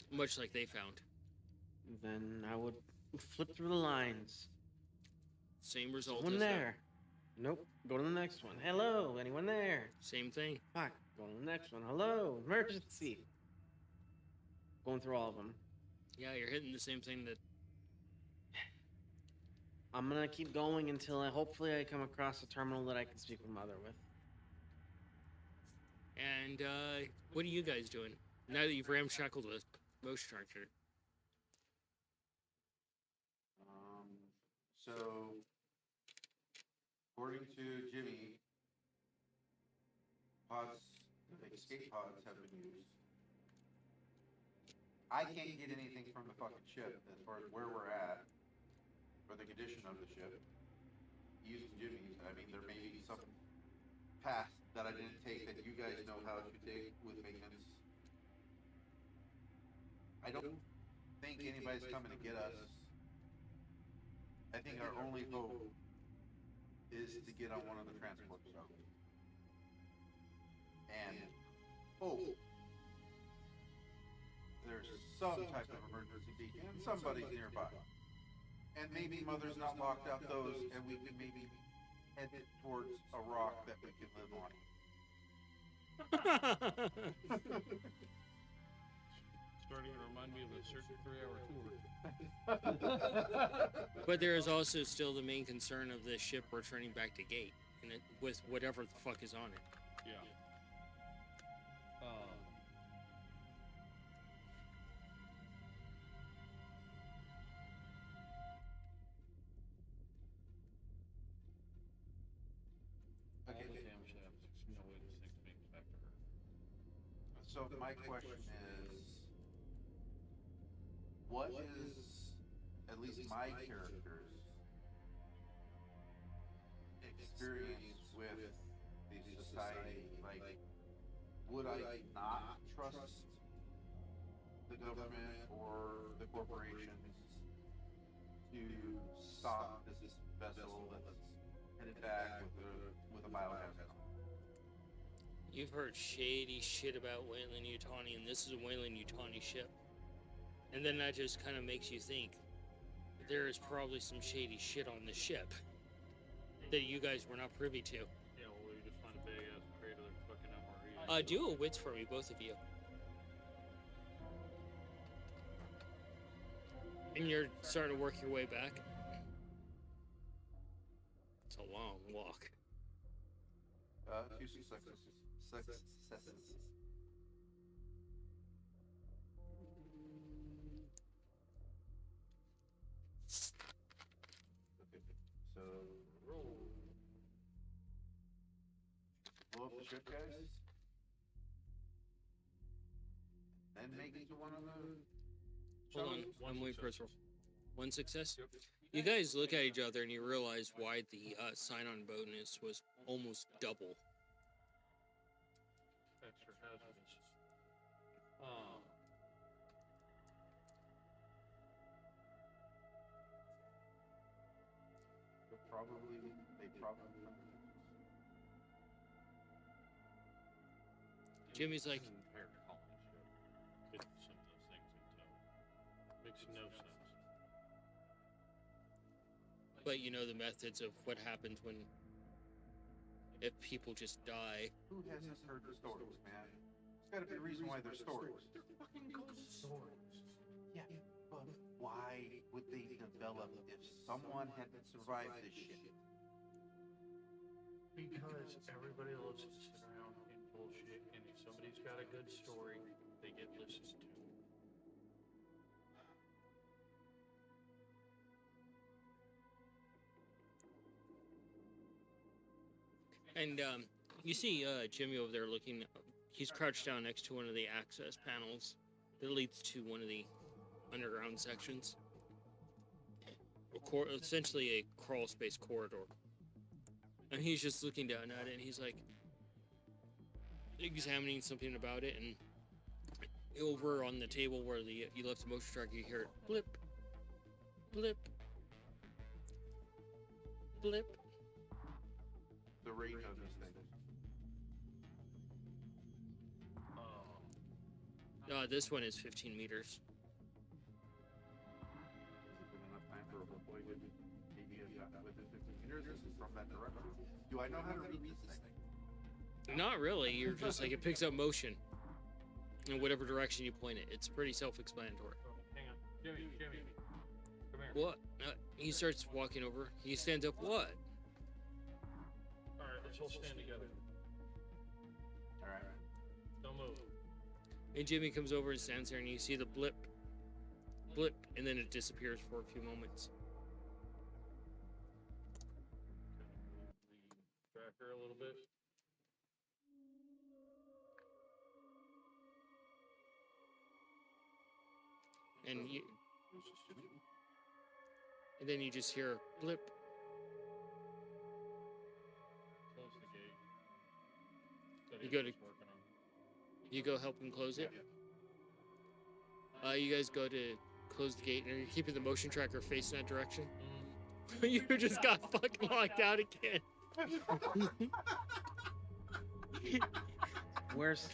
Speaker 1: much like they found.
Speaker 4: Then I would flip through the lines.
Speaker 1: Same result.
Speaker 4: One
Speaker 1: as
Speaker 4: there. Nope. Go to the next one. Hello, anyone there?
Speaker 1: Same thing.
Speaker 4: Fuck. Go to the next one. Hello, emergency. Going through all of them.
Speaker 1: Yeah, you're hitting the same thing that.
Speaker 4: I'm gonna keep going until hopefully I come across a terminal that I can speak with Mother with.
Speaker 1: And what are you guys doing now that you've ramshackled with motion charger?
Speaker 2: So, according to Jimmy, escape pods have been used. I can't get anything from the fucking ship as far as where we're at, or the condition of the ship. Using Jimmy's, I mean, there may be some path that I didn't take that you guys know how to take with maintenance. I don't think anybody's coming to get us. I think our only hope is to get on one of the transports out. And hope there's some type of emergency beacon and somebody's nearby. And maybe Mother's not locked out those, and we can maybe head towards a rock that we can live on.
Speaker 3: Starting to remind me of a certain 3-hour tour.
Speaker 1: But there is also still the main concern of the ship returning back to Gate, and it, with whatever the fuck is on it.
Speaker 3: Yeah.
Speaker 2: Okay.
Speaker 3: All the damn shaft. There's no way this thing makes it back to her.
Speaker 2: So my question is, what is at least my character's experience with the society, like, would I not trust the government or the corporations to stop this vessel that's headed back with a biogas plant?
Speaker 1: You've heard shady shit about Wayland Yutani, and this is a Wayland Yutani ship. And then that just kind of makes you think there is probably some shady shit on the ship that you guys were not privy to.
Speaker 3: Yeah, well, we just find a big ass crate of their fucking MRE.
Speaker 1: Do a wits for me, both of you. And you're starting to work your way back. It's a long walk.
Speaker 2: 2 successes. Okay, so roll. Blow up the ship, guys. Then make it to one of the.
Speaker 1: Hold on,
Speaker 2: shuttles?
Speaker 1: I'm waiting for his roll. One success?
Speaker 3: Yep.
Speaker 1: You guys look at each other and you realize why the sign-on bonus was almost double.
Speaker 3: Extra hazardous.
Speaker 2: They probably.
Speaker 1: Jimmy's like,
Speaker 3: This is an entire colony ship. Fit some of those things in tow. Makes no sense.
Speaker 1: but you know the methods of what happens when if people just die.
Speaker 2: Who hasn't heard the stories, man? There's gotta be a reason why they're stories.
Speaker 3: They're fucking ghost stories.
Speaker 2: Yeah, but why would they develop if someone hadn't survived this shit?
Speaker 3: Because everybody loves to sit around and bullshit, and if somebody's got a good story, they get listened to.
Speaker 1: And you see Jimmy over there looking. He's crouched down next to one of the access panels that leads to one of the underground sections. Essentially a crawl space corridor. And he's just looking down at it, and he's like examining something about it. And over on the table where you left the motion tracker, you hear it blip, blip, blip.
Speaker 2: The range of these things.
Speaker 1: This one is 15 meters.
Speaker 2: Has it been enough time for a whole boy to maybe have gotten within 15 meters from that direction? Do I know how to read this thing?
Speaker 1: Not really. You're just like it picks up motion in whatever direction you point it. It's pretty self-explanatory.
Speaker 3: Oh, hang on. Jimmy, come here.
Speaker 1: What? He starts walking over. He stands up. What?
Speaker 3: Alright, let's all stand together.
Speaker 2: Alright.
Speaker 3: Don't move.
Speaker 1: And Jimmy comes over and stands there, and you see the blip, blip, and then it disappears for a few moments.
Speaker 3: The tracker a little bit.
Speaker 1: And then you just hear blip.
Speaker 3: Close the gate. That
Speaker 1: You
Speaker 3: is
Speaker 1: go to-
Speaker 3: what's working on.
Speaker 1: You go help him close it. You guys go to close the gate, and you're keeping the motion tracker facing that direction. You just got fucking locked out again.
Speaker 4: Where's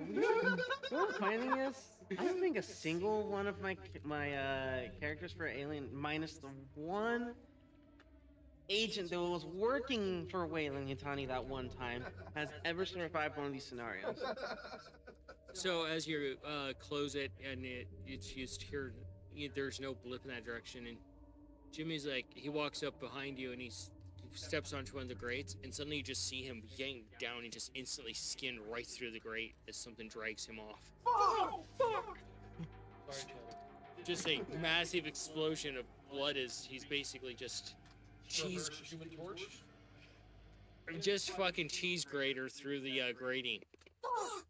Speaker 4: you know what the funny thing is? I don't think a single one of my characters for Alien, minus the one agent that was working for Wayland Yutani that one time, has ever survived one of these scenarios.
Speaker 1: So as you close it, and it's just here, there's no blip in that direction, and Jimmy's like, he walks up behind you, and he steps onto one of the grates, and suddenly you just see him yank down and just instantly skin right through the grate as something drags him off.
Speaker 3: Sorry, Charlie.
Speaker 1: Just a massive explosion of blood as he's basically just cheese,
Speaker 3: Human Torch?
Speaker 1: just fucking cheese grater through the grating.
Speaker 3: Oh,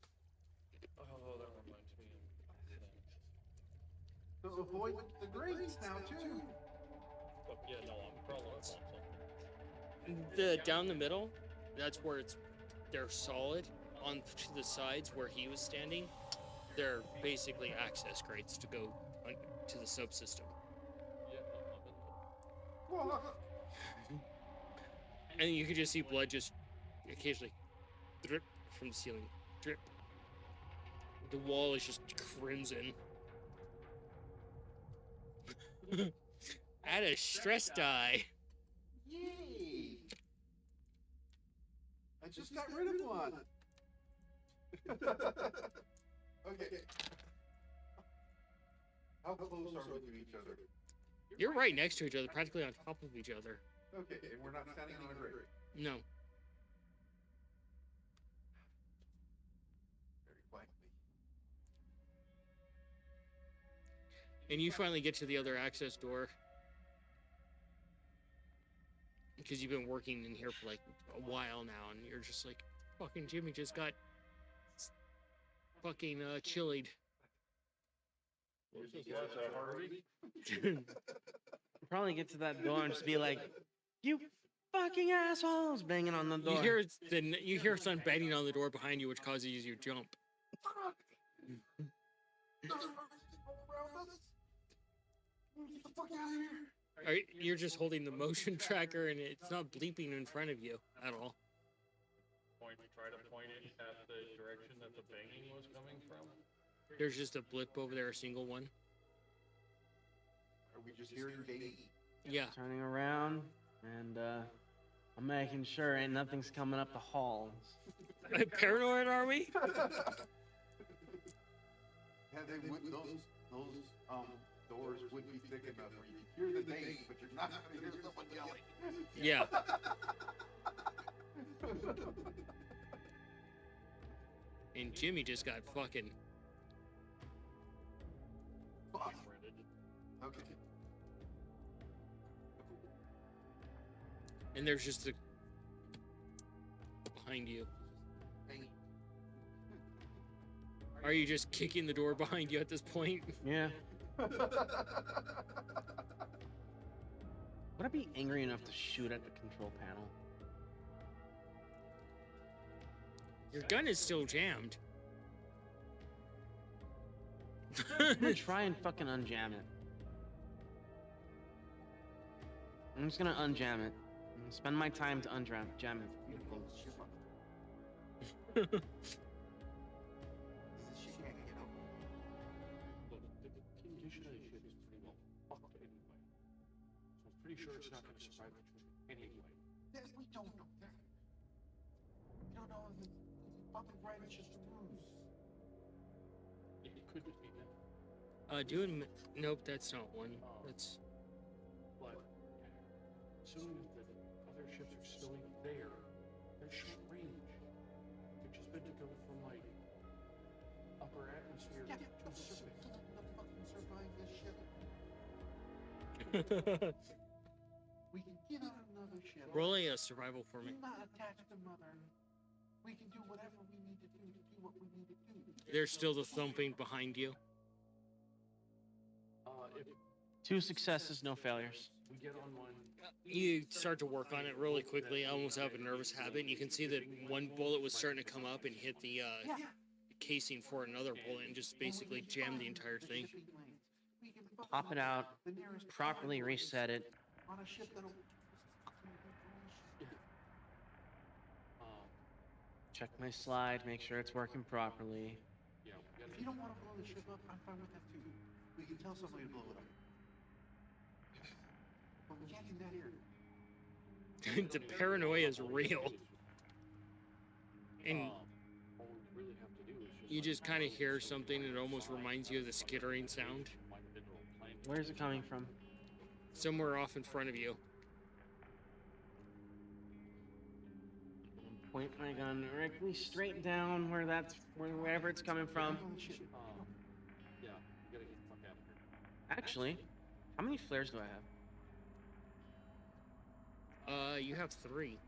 Speaker 3: that reminds me of things.
Speaker 2: avoid the grates now too.
Speaker 3: But yeah, no, I'm crawling up on something.
Speaker 1: The down the middle, that's where they're solid. On to the sides where he was standing, they're basically access grates to go to the subsystem.
Speaker 3: Yeah, no, I'm in.
Speaker 2: Well,
Speaker 1: And you can just see blood just occasionally drip from the ceiling. Drip. The wall is just crimson. Add a stress die.
Speaker 2: yay! I just got rid of one. Okay. How close are we to each other?
Speaker 1: You're right next to each other, practically on top of each other.
Speaker 2: Okay, and we're not standing on a grate.
Speaker 1: No.
Speaker 2: Very quietly.
Speaker 1: And you finally get to the other access door. Because you've been working in here for like a while now, and you're just like, fucking Jimmy just got fucking chilied.
Speaker 3: What's this last Harvey?
Speaker 4: Probably get to that door and just be like, "You fucking assholes!" banging on the door.
Speaker 1: You hear son banging on the door behind you, which causes you to jump.
Speaker 2: Get the fuck out of here.
Speaker 1: You're just holding the motion tracker, and it's not bleeping in front of you at all.
Speaker 3: Try to point it at the direction that the banging was coming from.
Speaker 1: There's just a blip over there, a single one.
Speaker 2: Are we just hearing Dave?
Speaker 1: Yeah.
Speaker 4: Turning around, and I'm making sure ain't nothing's coming up the halls.
Speaker 1: Paranoid, are we?
Speaker 2: Yeah, they would, those doors would be thick enough where you can hear the name, but you're not gonna hear someone yelling.
Speaker 1: Yeah. And Jimmy just got fucking.
Speaker 2: Fuck. Okay.
Speaker 1: And there's just a. Behind you.
Speaker 2: Hey.
Speaker 1: Are you just kicking the door behind you at this point?
Speaker 4: Yeah. Would I be angry enough to shoot at the control panel?
Speaker 1: Your gun is still jammed.
Speaker 4: I'm gonna try and fucking unjam it. I'm just gonna unjam it. I'm gonna spend my time to jam it.
Speaker 2: This shit can't get over.
Speaker 3: Look, the condition of the ship is pretty well fucked anyway. So I'm pretty sure it's not going to survive the trip anyway.
Speaker 2: That we don't know that. We don't know if it's bumping right, it's just a bruise.
Speaker 3: It could just be that.
Speaker 1: Nope, that's not one. That's.
Speaker 3: But assuming that the other ships are still there, they're short range. They're just meant to go from like upper atmosphere
Speaker 2: Yeah,
Speaker 3: to
Speaker 2: but
Speaker 3: surface.
Speaker 2: the fucking survive this ship. We can get on another ship.
Speaker 1: Roll a survival for me.
Speaker 2: Do not attach the mother. We can do whatever we need to do what we need to do.
Speaker 1: There's still the thumping behind you.
Speaker 3: If
Speaker 4: 2 successes, no failures.
Speaker 3: we get on one,
Speaker 1: You start to work on it really quickly. I almost have a nervous habit. You can see that one bullet was starting to come up and hit the casing for another bullet and just basically jam the entire thing.
Speaker 4: Pop it out, properly reset it.
Speaker 2: On a ship that'll
Speaker 4: Check my slide, make sure it's working properly.
Speaker 3: yeah, we
Speaker 2: If
Speaker 3: gotta
Speaker 2: you don't want to blow the ship up, I'm fine with that too. We can tell somebody to blow it up. But we can't do that here.
Speaker 1: The paranoia is real. And
Speaker 3: all we really have to do is just
Speaker 1: you just kind of hear something and it almost reminds you of the skittering sound
Speaker 4: Where's it coming from?
Speaker 1: somewhere off in front of you.
Speaker 4: Point my gun directly straight down wherever it's coming from.
Speaker 3: yeah, we gotta get the fuck out of here.
Speaker 4: Actually, how many flares do I have?
Speaker 1: You have 3.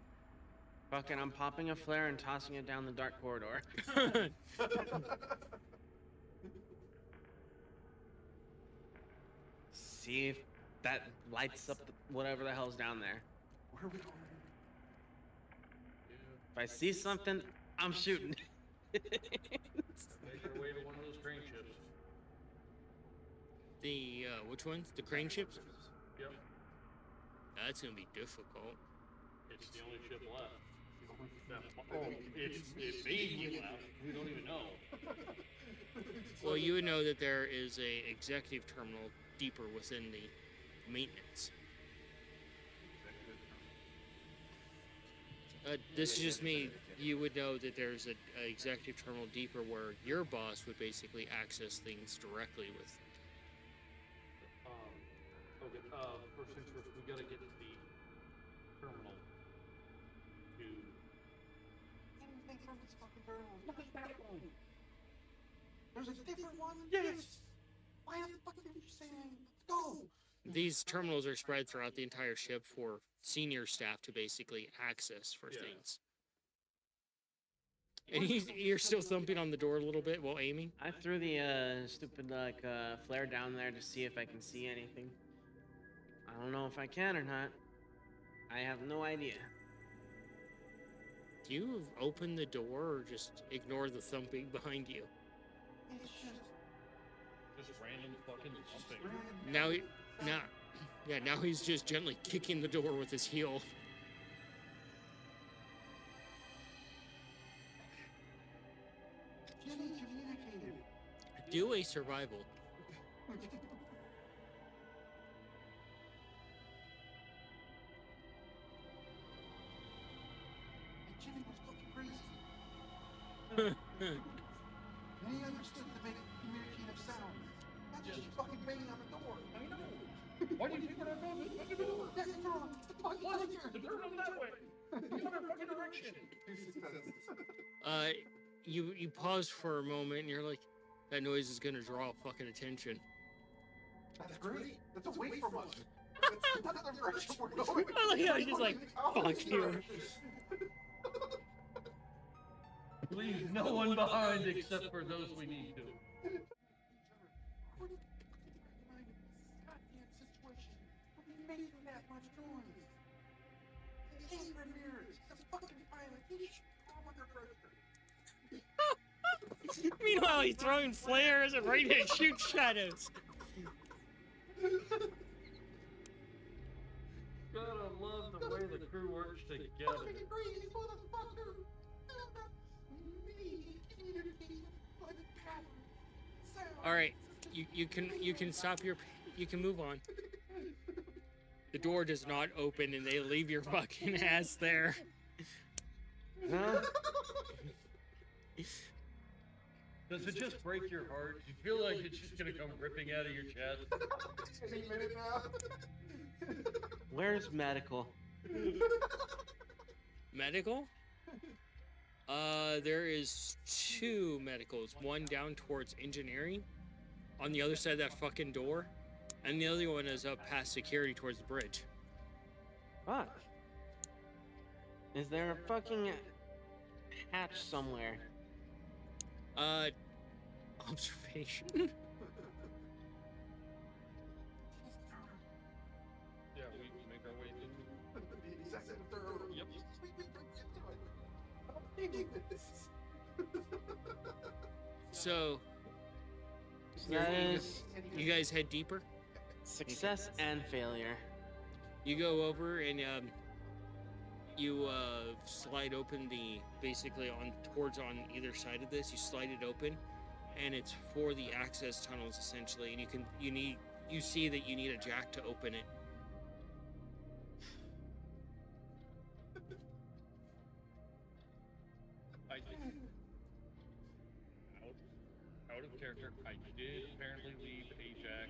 Speaker 4: Fucking, I'm popping a flare and tossing it down the dark corridor. see if that lights up whatever the hell's down there.
Speaker 2: Where are we going?
Speaker 4: If I see something, I'm shooting.
Speaker 3: Make our way to one of those crane ships.
Speaker 1: The which ones? The crane ships?
Speaker 3: Yep.
Speaker 1: That's gonna be difficult.
Speaker 3: It's the only ship left. It may be left. We don't even know.
Speaker 1: Well, you would know that there is a executive terminal deeper within the maintenance. This is just me. You would know that there's a executive terminal deeper where your boss would basically access things directly with.
Speaker 3: Okay. First things first, we gotta get to the terminal. To
Speaker 2: Anything from this fucking terminal. Look at that one. There's a different one? Yes! Why the fuck did you say that? Let's go!
Speaker 1: These terminals are spread throughout the entire ship for senior staff to basically access for
Speaker 3: Yeah.
Speaker 1: things. And you're still thumping on the door a little bit while aiming.
Speaker 4: I threw the stupid flare down there to see if I can see anything. I don't know if I can or not. I have no idea.
Speaker 1: Do you open the door or just ignore the thumping behind you?
Speaker 2: It's
Speaker 3: just random fucking something.
Speaker 1: Now he's just gently kicking the door with his heel.
Speaker 2: Jimmy communicated.
Speaker 1: Do a survival.
Speaker 2: And Jimmy was fucking crazy. And he understood the communicative sound. Not just fucking banging on the door. I know.
Speaker 3: Why did you think that door? Fucking door?
Speaker 2: Yes, no, what the fuck?
Speaker 3: What? The door goes that way. The other fucking direction.
Speaker 1: You pause for a moment and you're like, that noise is gonna draw fucking attention.
Speaker 2: That's great. That's away from us. That's not the direction we're going.
Speaker 1: I like how he's just like, fuck you.
Speaker 3: Leave no one behind except for those we need to.
Speaker 1: Meanwhile, he's throwing flares and ready to shoot shadows.
Speaker 3: Gotta love the way the crew works together.
Speaker 1: All right, you can stop you can move on. The door does not open and they leave your fucking ass there.
Speaker 4: Huh?
Speaker 3: Does it just break your heart? Do you feel like it's just gonna come ripping out of your chest?
Speaker 2: Any minute now.
Speaker 4: Where's medical?
Speaker 1: Medical? There is 2 medicals. One down towards engineering, on the other side of that fucking door, and the other one is up past security towards the bridge.
Speaker 4: Fuck. Is there a fucking hatch somewhere?
Speaker 1: Observation.
Speaker 3: Yeah, we make our way to. Yep.
Speaker 1: So,
Speaker 4: Success,
Speaker 1: you guys head deeper.
Speaker 4: success and failure.
Speaker 1: You go over and you slide open basically on either side of this. You slide it open, and it's for the access tunnels essentially. And you see that you need a jack to open it.
Speaker 3: Out of character, I did apparently leave a jack.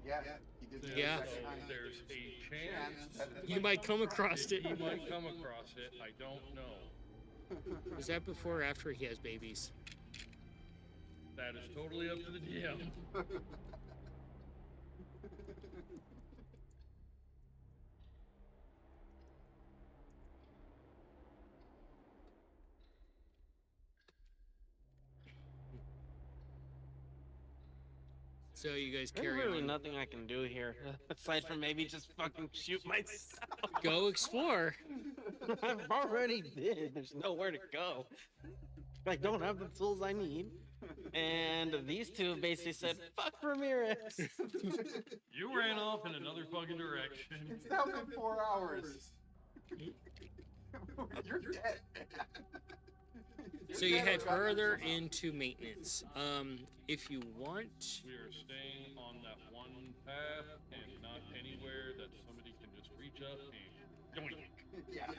Speaker 2: Yeah, you did.
Speaker 1: Yeah.
Speaker 3: So there's a chance
Speaker 1: You might come across it.
Speaker 3: he might come across it. I don't know.
Speaker 1: Is that before or after he has babies?
Speaker 3: That is totally up to the DM.
Speaker 1: So you guys
Speaker 4: There's
Speaker 1: carry
Speaker 4: really
Speaker 1: on.
Speaker 4: nothing I can do here aside from maybe just fucking shoot myself.
Speaker 1: Go explore.
Speaker 4: I've already did. There's nowhere to go. I don't have the tools I need. And these two basically said, fuck Ramirez.
Speaker 3: You ran off in another fucking direction.
Speaker 2: It's now been 4 hours. You're dead.
Speaker 1: So you head further into maintenance. If you want,
Speaker 3: We are staying on that one path and not anywhere that somebody can just reach up and yoink.
Speaker 2: Yeah.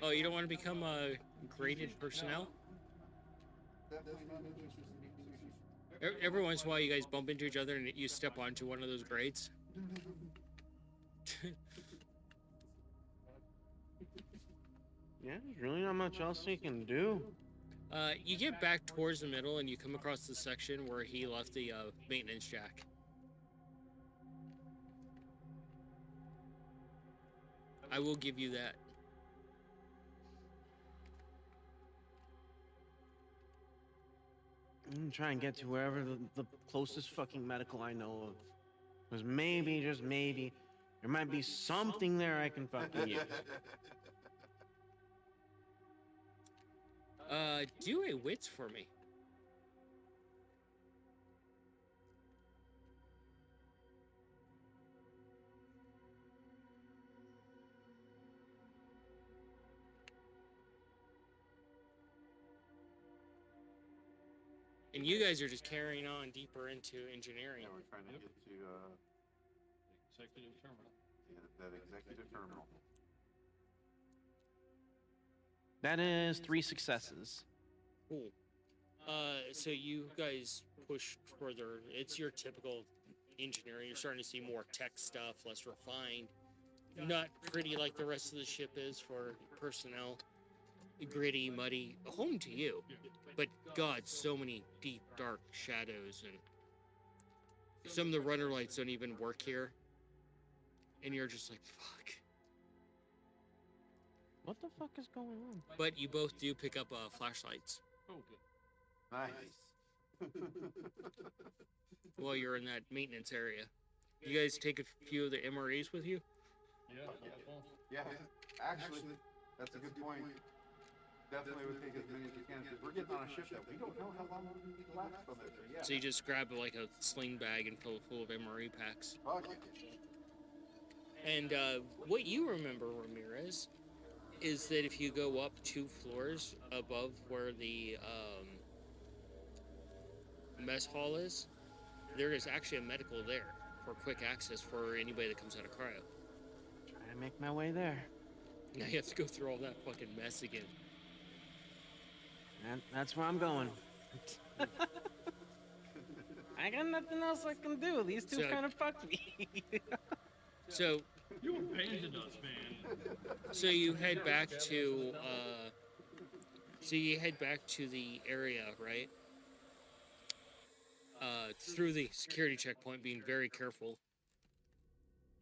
Speaker 1: oh, you don't want to become a graded personnel. Every once in a while, you guys bump into each other and you step onto one of those grades.
Speaker 4: Yeah, there's really not much else you can do.
Speaker 1: You get back towards the middle and you come across the section where he left the maintenance jack. I will give you that.
Speaker 4: I'm gonna try and get to wherever the closest fucking medical I know of. Because maybe, just maybe, there might be something there I can fucking use.
Speaker 1: Do a wits for me. And you guys are just carrying on deeper into engineering.
Speaker 2: Yeah, we're trying to get to
Speaker 3: Executive terminal.
Speaker 2: that executive terminal.
Speaker 4: That is 3 successes.
Speaker 1: Cool. So you guys push further. It's your typical engineering. You're starting to see more tech stuff, less refined. Not pretty like the rest of the ship is for personnel. Gritty, muddy, home to you. But God, so many deep, dark shadows, and some of the runner lights don't even work here. And you're just like, fuck.
Speaker 4: What the fuck is going on?
Speaker 1: But you both do pick up flashlights
Speaker 3: Oh, good.
Speaker 2: Nice.
Speaker 1: while you're in that maintenance area. You guys take a few of the MREs with you?
Speaker 3: Yeah, well,
Speaker 2: Yeah, actually, that's a good point. Definitely would take as many as we can, because we're getting on a ship that we don't know how long we're going to be left on this. Yeah.
Speaker 1: So you just grab like a sling bag and fill it full of MRE packs.
Speaker 2: Fuck it.
Speaker 1: And what you remember, Ramirez, is that if you go up 2 floors above where the mess hall is, there is actually a medical there for quick access for anybody that comes out of cryo.
Speaker 4: Trying to make my way there.
Speaker 1: Now you have to go through all that fucking mess again.
Speaker 4: And that's where I'm going. I got nothing else I can do. These two
Speaker 1: So-
Speaker 4: kind of fucked me.
Speaker 1: So
Speaker 3: you abandoned us, man.
Speaker 1: So you head back to the area, right? Through the security checkpoint, being very careful.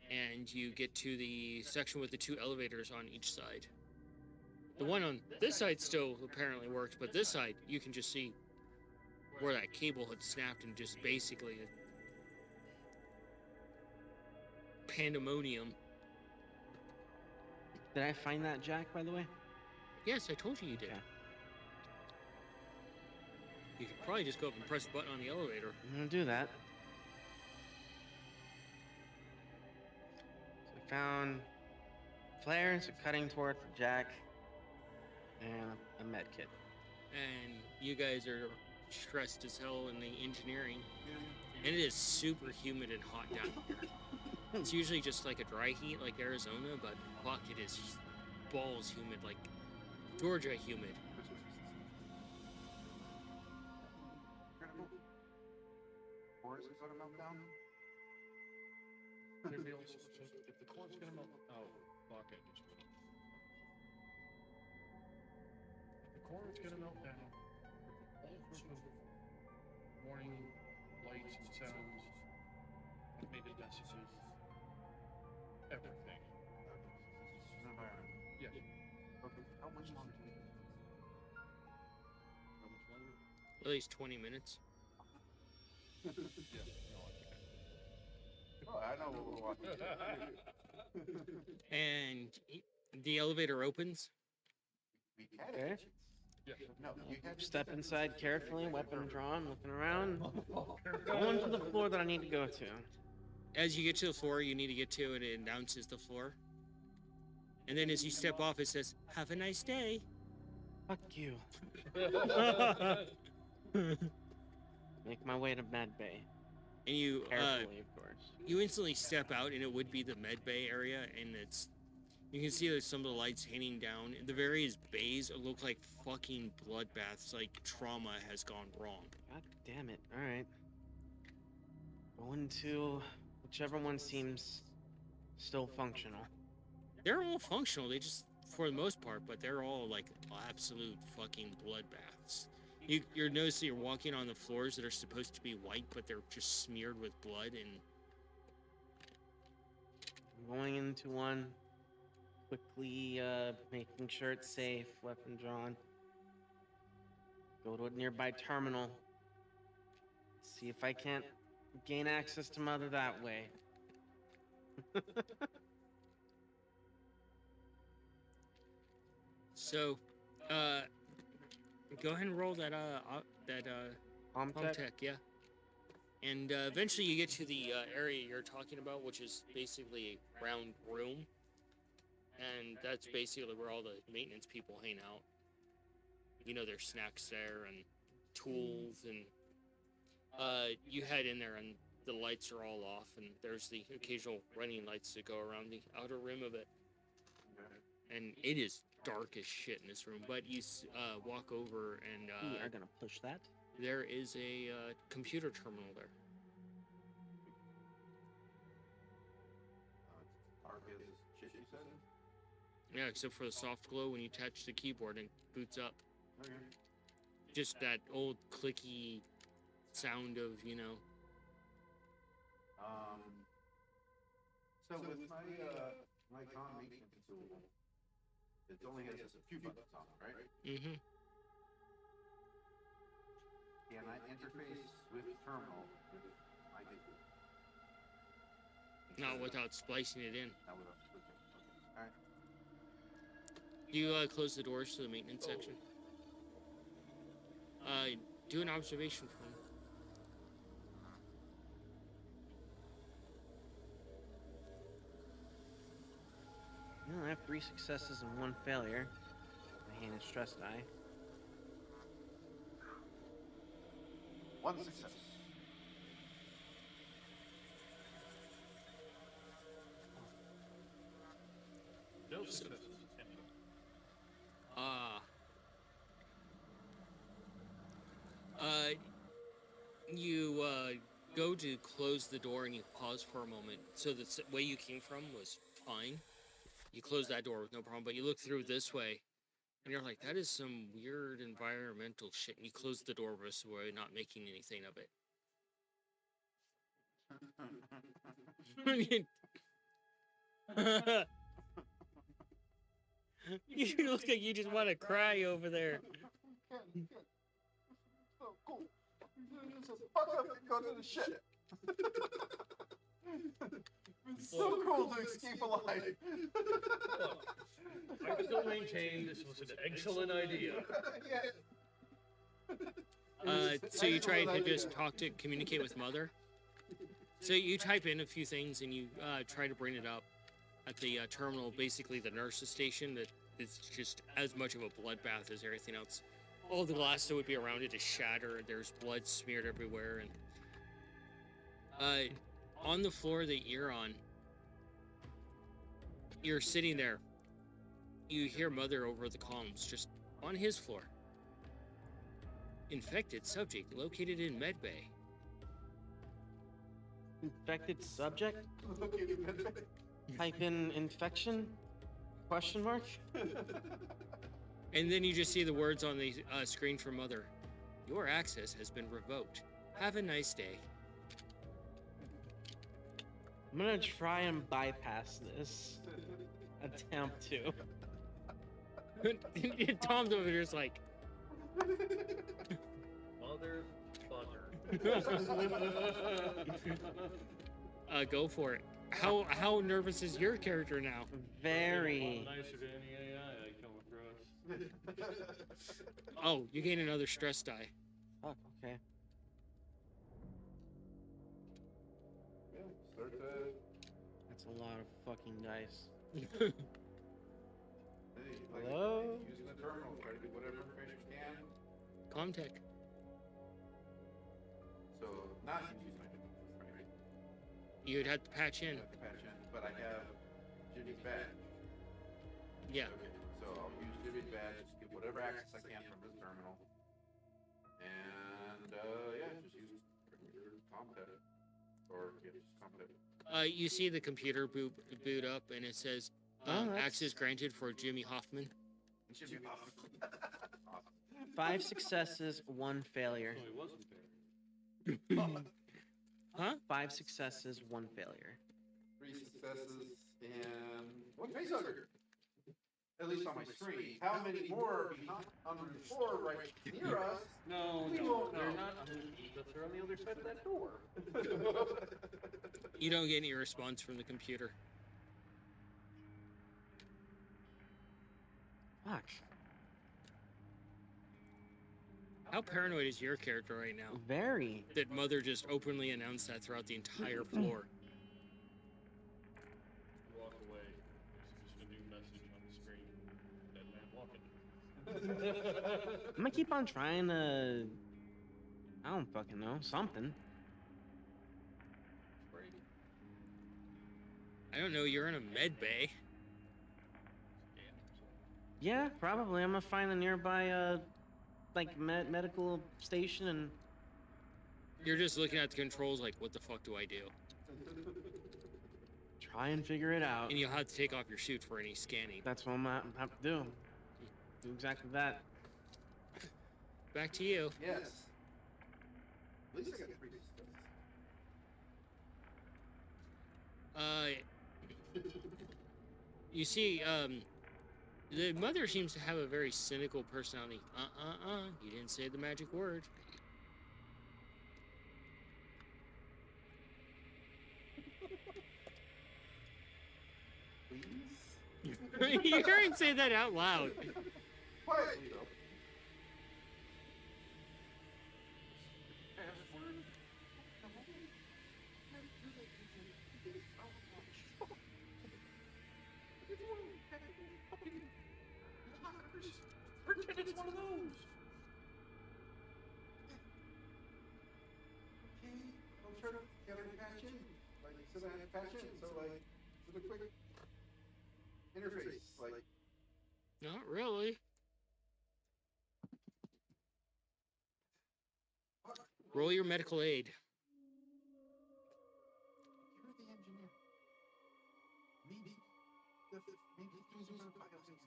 Speaker 1: And you get to the section with the 2 elevators on each side. The one on this side still apparently works, but this side, you can just see where that cable had snapped and just basically pandemonium.
Speaker 4: Did I find that jack, by the way?
Speaker 1: Yes, I told you did.
Speaker 4: Okay.
Speaker 1: You could probably just go up and press the button on the elevator.
Speaker 4: I'm gonna do that. So I found flares cutting towards the jack and a med kit.
Speaker 1: And you guys are stressed as hell in the engineering. And it is super humid and hot down here. It's usually just like a dry heat like Arizona, but fuck, it is balls humid, like Georgia humid.
Speaker 2: Or is it gonna melt down?
Speaker 3: Maybe also, if the core's gonna melt, oh, fuck, I just put it. If the core is gonna melt down, all sorts of warning lights and sounds, automated messages, everything. Yeah.
Speaker 2: Okay, how much longer do we have?
Speaker 3: How much longer?
Speaker 1: At least 20 minutes.
Speaker 3: Yeah, no, I think I
Speaker 2: Oh, I know what we're walking.
Speaker 1: And the elevator opens.
Speaker 2: We had
Speaker 4: Okay.
Speaker 2: it. No, you had
Speaker 4: Step inside carefully, weapon drawn, looking around. Going to the floor that I need to go to.
Speaker 1: As you get to the floor, you need to get to it. It announces the floor. And then as you step off, it says, "Have a nice day."
Speaker 4: Fuck you. Make my way to Med Bay.
Speaker 1: And you
Speaker 4: Carefully, of course.
Speaker 1: you instantly step out, and it would be the med bay area, and you can see that some of the lights hanging down. The various bays look like fucking bloodbaths, like trauma has gone wrong.
Speaker 4: God damn it. Alright. Go into whichever one seems still functional.
Speaker 1: They're all functional. They just, for the most part, but they're all like absolute fucking bloodbaths. You're noticing you're walking on the floors that are supposed to be white, but they're just smeared with blood. And
Speaker 4: I'm going into one, quickly making sure it's safe, weapon drawn. Go to a nearby terminal. See if I can't gain access to Mother that way.
Speaker 1: so, go ahead and roll that
Speaker 4: Palm
Speaker 1: Palm Tech, yeah. And eventually you get to the area you're talking about, which is basically a round room. And that's basically where all the maintenance people hang out. You know, there's snacks there and tools, and you head in there and the lights are all off, and there's the occasional running lights that go around the outer rim of it. And it is dark as shit in this room, but you walk over and
Speaker 4: We are gonna push that.
Speaker 1: there is a computer terminal there.
Speaker 2: Dark as shit, you said?
Speaker 1: Yeah, except for the soft glow when you touch the keyboard and boots up.
Speaker 2: Okay.
Speaker 1: Just that old clicky sound of, you know.
Speaker 2: So with my con maintenance tool, it only has a few buttons on it, right?
Speaker 1: Mm-hmm.
Speaker 2: Can I interface with terminal with my tool?
Speaker 1: Not without splicing it in.
Speaker 2: Not without, okay. Alright.
Speaker 1: You close the doors to the maintenance section. Do an observation for me.
Speaker 4: Well, I have 3 successes and 1 failure. My hand is stress die.
Speaker 2: One success.
Speaker 3: No successes.
Speaker 1: You go to close the door and you pause for a moment. So the way you came from was fine. You close that door with no problem, but you look through this way and you're like, that is some weird environmental shit. And you close the door this way, not making anything of it. You look like you just want to cry over there.
Speaker 2: So cool. Fuck up and go to the ship. It's so cool to escape alive.
Speaker 3: I still maintain this was an excellent idea.
Speaker 1: So you try to just communicate with Mother. So you type in a few things and you try to bring it up at the terminal, basically the nurse's station. That it's just as much of a bloodbath as everything else. All the glass that would be around it is shattered. There's blood smeared everywhere, and on the floor that you're on, you're sitting there. You hear Mother over the comms, just on his floor. Infected subject located in medbay.
Speaker 4: Infected subject? Type in infection? Question mark?
Speaker 1: And then you just see the words on the screen from Mother. Your access has been revoked. Have a nice day.
Speaker 4: I'm gonna try and bypass this. Attempt to.
Speaker 1: Tom's over there just like,
Speaker 3: Motherfucker.
Speaker 1: Go for it. How nervous is your character now?
Speaker 4: Very.
Speaker 3: Nicer than any AI I come across.
Speaker 1: Oh, you gain another stress die.
Speaker 4: Fuck. Okay.
Speaker 2: Yeah, start to.
Speaker 4: That's a lot of fucking dice.
Speaker 2: Hey, like,
Speaker 4: Hello?
Speaker 2: using the terminal, try to get whatever information you can.
Speaker 1: Comtech.
Speaker 2: So, not using my device, right?
Speaker 1: You'd have to patch in.
Speaker 2: I have to patch in, but I have Jimmy's badge.
Speaker 1: Yeah.
Speaker 2: Okay, so I'll use Jimmy's badge, just get whatever access I can from his terminal. And, yeah, just use regular Comtech. Or, yeah, just Comtech.
Speaker 1: You see the computer boot up, and it says
Speaker 4: Oh, that's-
Speaker 1: access granted for Jimmy Hoffman.
Speaker 2: Jimmy Hoffman. Awesome.
Speaker 4: 5 successes, 1 failure.
Speaker 3: So he wasn't there.
Speaker 1: Huh?
Speaker 4: 5 successes, 1 failure.
Speaker 2: 3 successes and 1 facehugger. At least on my screen. How many more under the floor right near us?
Speaker 3: No,
Speaker 2: We
Speaker 3: no,
Speaker 2: won't
Speaker 3: they're
Speaker 2: know.
Speaker 3: not underneath us. They're on the other side of that door.
Speaker 1: You don't get any response from the computer.
Speaker 4: Fuck.
Speaker 1: How paranoid is your character right now?
Speaker 4: Very.
Speaker 1: That Mother just openly announced that throughout the entire floor.
Speaker 3: Walk away. It's just a new message on the screen. Dead man walking.
Speaker 4: I'm gonna keep on trying to. I don't fucking know. Something.
Speaker 3: Brady.
Speaker 1: I don't know, you're in a med bay.
Speaker 4: Yeah, probably. I'm gonna find a nearby, like, medical station and.
Speaker 1: You're just looking at the controls like, what the fuck do I do?
Speaker 4: Try and figure it out.
Speaker 1: And you'll have to take off your suit for any scanning.
Speaker 4: That's what I'm gonna have to do. Do exactly that.
Speaker 1: Back to you.
Speaker 2: Yes. At least I got 3 successes.
Speaker 1: You see, the Mother seems to have a very cynical personality. You didn't say the magic word.
Speaker 2: Please?
Speaker 1: You heard him say that out loud.
Speaker 2: Quietly, though.
Speaker 3: Pretend it's one of those.
Speaker 2: Okay, I'll try to get her to patch in. Like, so I have to patch in, so like, with a quick interface, like,
Speaker 1: Not really. Roll your medical aid.
Speaker 2: you're the engineer. Maybe, maybe things are biosensors.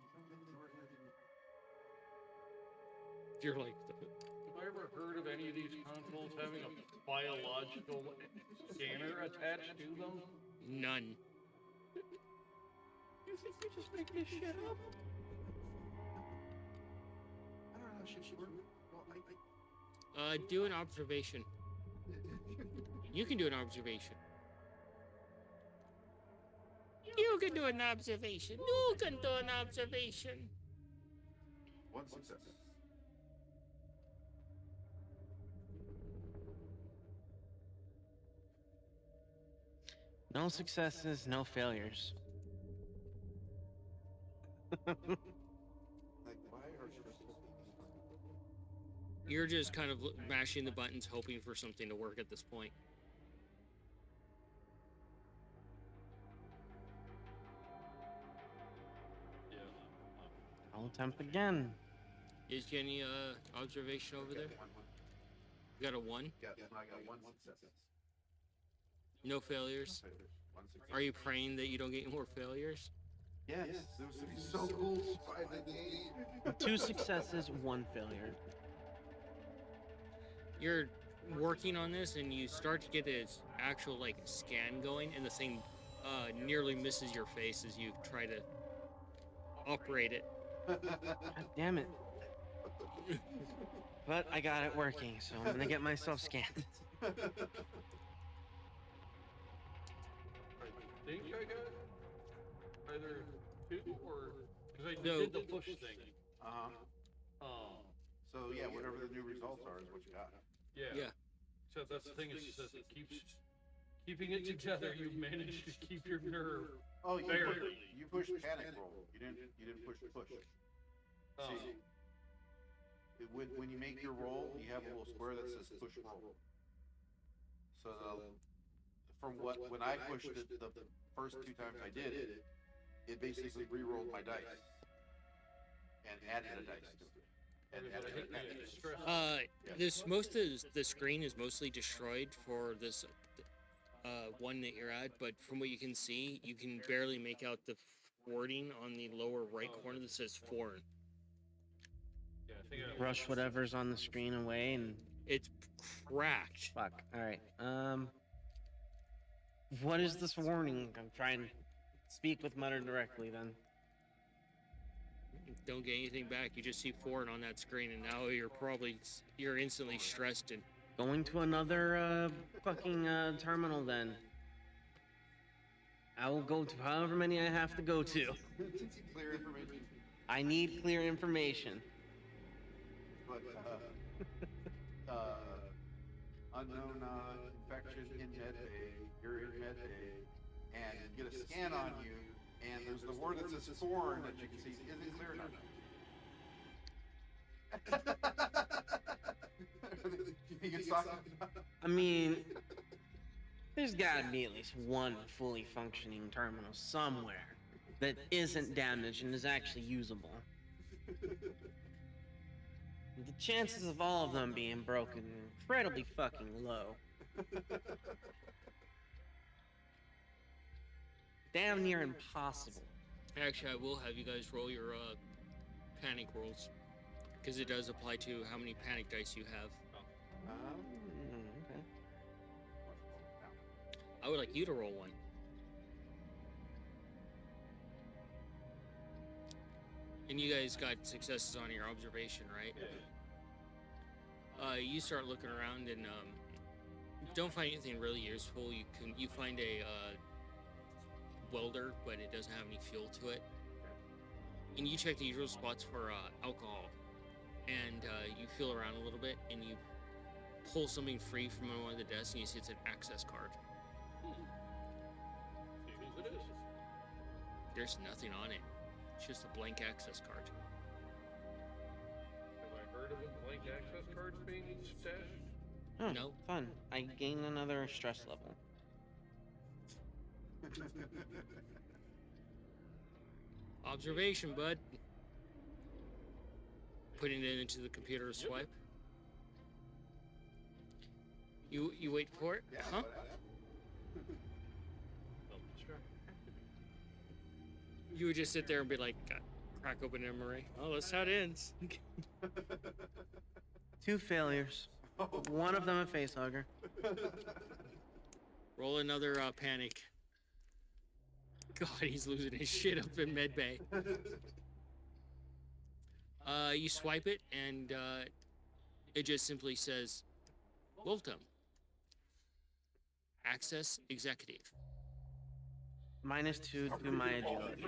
Speaker 1: You're like,
Speaker 3: Have I ever heard of any of these consoles having a biological scanner attached to them?
Speaker 1: none.
Speaker 3: You think you just make this shit up?
Speaker 2: I don't know how shit should work. Well,
Speaker 1: Do an observation. You can do an observation. You can do an observation. You can do an observation.
Speaker 2: 1 success.
Speaker 4: No successes, no failures.
Speaker 2: Like, why are you
Speaker 1: You're just kind of mashing the buttons, hoping for something to work at this point.
Speaker 3: Yeah.
Speaker 4: I'll attempt again.
Speaker 1: Is any observation over there? You got a 1?
Speaker 2: Yeah, I got 1 success.
Speaker 1: No failures?
Speaker 2: 1 success.
Speaker 1: Are you praying that you don't get any more failures?
Speaker 2: Yes, this would be so cool to find the game.
Speaker 4: 2 successes, 1 failure.
Speaker 1: You're working on this and you start to get this actual like scan going, and the thing nearly misses your face as you try to operate it.
Speaker 4: God damn it. But I got it working, so I'm gonna get myself scanned.
Speaker 3: think I got either 2 or because I
Speaker 1: No.
Speaker 3: did the push thing.
Speaker 2: So yeah, whatever the new results are is what you got.
Speaker 3: Yeah.
Speaker 1: Yeah.
Speaker 3: So that's the thing is that it keeps keeping it together. You've managed to keep your nerve.
Speaker 2: Oh, you
Speaker 3: Barely.
Speaker 2: you pushed panic roll. You didn't push push. See, when you make your roll, you have a little square that says push roll. So from when I pushed it the first 2 times I did it, it basically re-rolled my dice and added a dice to it. And
Speaker 3: Because I
Speaker 2: added
Speaker 3: hit
Speaker 2: a panic.
Speaker 3: the stress.
Speaker 1: This most of the screen is mostly destroyed for this one that you're at, but from what you can see, you can barely make out the wording on the lower right corner that says foreign.
Speaker 3: Yeah, I think I
Speaker 4: Brush whatever's on the screen away and
Speaker 1: It's cracked.
Speaker 4: fuck. All right. What is this warning? I'm trying to speak with Mutter directly then.
Speaker 1: Don't get anything back. You just see foreign on that screen, and now you're instantly stressed and
Speaker 4: Going to another fucking terminal then. I will go to however many I have to go to.
Speaker 2: Clear information.
Speaker 4: I need clear information.
Speaker 2: But unknown infection in med bay. You're in med bay, and you get a scan on you, and there's the word that says foreign that you can see isn't clear enough. You think it's talking about?
Speaker 4: I mean, there's gotta be at least one fully functioning terminal somewhere that isn't damaged and is actually usable. The chances of all of them being broken are incredibly fucking low. Damn near impossible.
Speaker 1: actually, I will have you guys roll your panic rolls because it does apply to how many panic dice you have.
Speaker 4: Okay.
Speaker 1: I would like you to roll one. And you guys got successes on your observation, right? You start looking around and don't find anything really useful. You find a welder, but it doesn't have any fuel to it. And you check the usual spots for alcohol, and you feel around a little bit, and you pull something free from one of the desks, and you see it's an access card.
Speaker 3: See whose it is.
Speaker 1: There's nothing on it. It's just a blank access card.
Speaker 3: Have I heard of blank access cards being stashed?
Speaker 4: Oh,
Speaker 1: No.
Speaker 4: fun. I gain another stress level.
Speaker 1: Observation, bud. Putting it into the computer to swipe. You wait for it? Huh? You would just sit there and be like, crack open an MRA. Oh, that's how it ends.
Speaker 4: 2 failures. One of them a face hugger.
Speaker 1: Roll another panic. God, he's losing his shit up in medbay. You swipe it, and it just simply says, welcome. Access executive.
Speaker 4: -2 to my agility.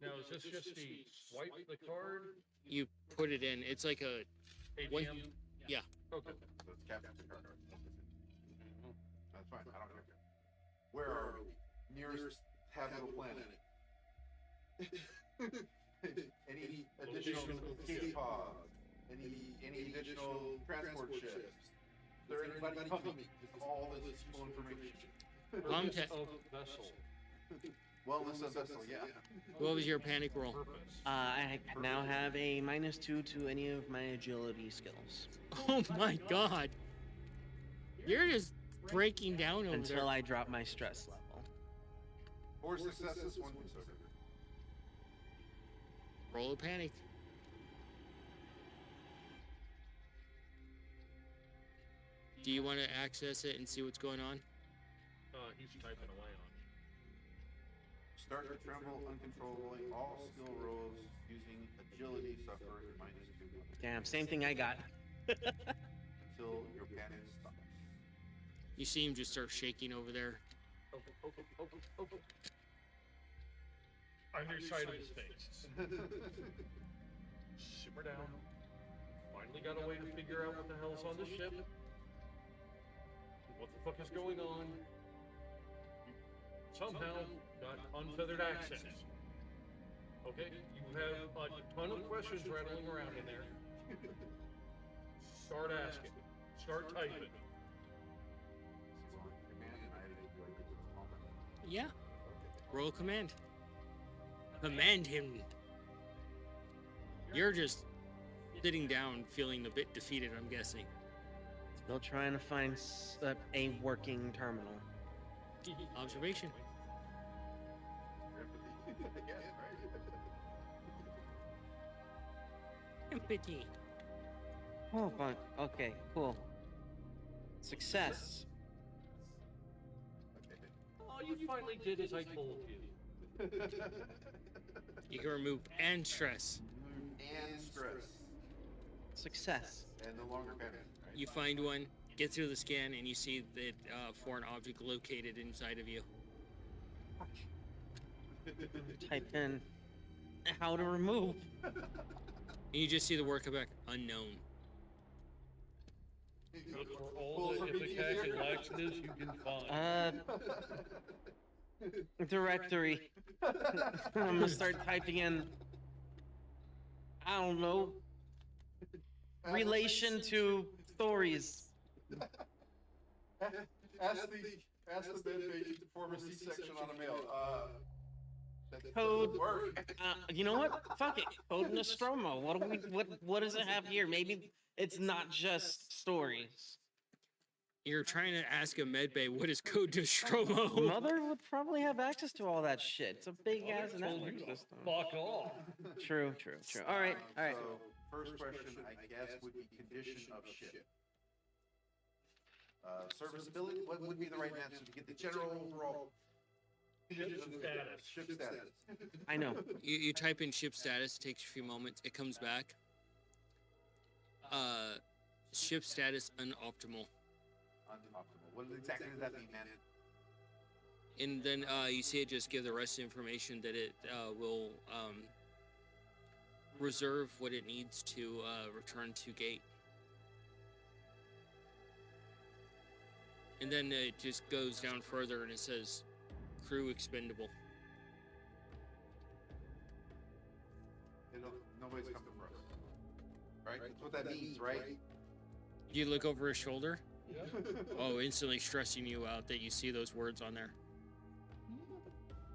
Speaker 3: Now, is this just the swipe the card?
Speaker 1: You put it in. It's like a
Speaker 3: ATM?
Speaker 1: One- yeah.
Speaker 3: Okay.
Speaker 2: So it's captured the card. That's fine. I don't care. Where are we? Nearest habitable planet. Any additional escape pods? Any additional transport ships? Is there anybody coming? Just all this useful information.
Speaker 1: Contact.
Speaker 3: Of vessel.
Speaker 2: Wellness of vessel, yeah.
Speaker 1: What was your panic roll?
Speaker 3: Purpose.
Speaker 4: I now have a -2 to any of my agility skills
Speaker 1: Oh my god. You're just breaking down over
Speaker 4: until
Speaker 1: there.
Speaker 4: I drop my stress level.
Speaker 2: 4 successes, 1 disorder.
Speaker 1: Roll a panic. Do you want to access it and see what's going on?
Speaker 3: He's typing away on
Speaker 2: Start to tremble uncontrollably. All skill rolls using agility suffer -2
Speaker 4: Damn, same thing I got.
Speaker 2: until your panic stops.
Speaker 1: You see him just start shaking over there.
Speaker 3: On your side of his face. Simmer down. Finally got a way to figure out what the hell's on the ship. What the fuck is going on? You somehow got unfeathered access. Okay, you have a ton of questions rattling around in there. Start asking. Start typing.
Speaker 1: Yeah. Roll command. Command him. You're just sitting down, feeling a bit defeated, I'm guessing.
Speaker 4: Still trying to find a working terminal.
Speaker 1: Observation. Empathy.
Speaker 4: Oh, fine. Okay, cool. Success.
Speaker 3: Oh, you finally did as I told you.
Speaker 1: You can remove and stress.
Speaker 2: And stress.
Speaker 4: Success.
Speaker 2: And no longer panic. Right?
Speaker 1: You find one, get through the scan, and you see that foreign object located inside of you.
Speaker 4: Type in how to remove.
Speaker 1: And you just see the word come back, unknown.
Speaker 3: Look for all the ipecac and laxatives you can find.
Speaker 4: Directory. I'm gonna start typing in. I don't know. Relation to stories.
Speaker 2: Ask the med patient to perform a C-section on a male. That
Speaker 4: Code.
Speaker 2: doesn't work.
Speaker 4: You know what? Fuck it. Code Nostromo. What does it have here? Maybe it's not just stories.
Speaker 1: You're trying to ask a medbay, what is code Nostromo?
Speaker 4: Mother would probably have access to all that shit. It's a big ass
Speaker 3: Mother told
Speaker 4: network
Speaker 3: you to
Speaker 4: system.
Speaker 3: Fuck off.
Speaker 4: True. All right.
Speaker 2: So, first question, I guess, would be condition of ship. Serviceability, what would be the right answer to get the general overall condition of the
Speaker 3: status.
Speaker 2: Ship status.
Speaker 4: I know.
Speaker 1: You type in ship status, it takes a few moments, it comes back. Ship status unoptimal.
Speaker 2: Unoptimal. What exactly does that mean, man?
Speaker 1: And then you see it just give the rest of the information that it will reserve what it needs to return to gate. And then it just goes down further and it says crew expendable.
Speaker 2: Nobody's coming for us. Right? That's what that means, right?
Speaker 1: You look over his shoulder.
Speaker 3: Yeah.
Speaker 1: Oh, instantly stressing you out that you see those words on there.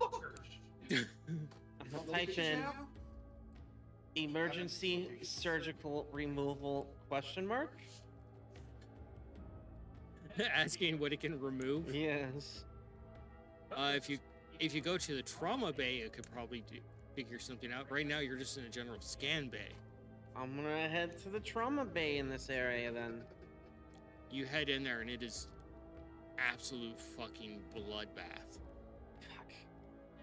Speaker 3: Fuckers.
Speaker 4: I'll type in emergency surgical removal ?
Speaker 1: Asking what it can remove.
Speaker 4: Yes.
Speaker 1: If you go to the trauma bay, it could probably figure something out. Right now, you're just in a general scan bay.
Speaker 4: I'm gonna head to the trauma bay in this area then.
Speaker 1: You head in there, and it is absolute fucking bloodbath.
Speaker 4: Fuck.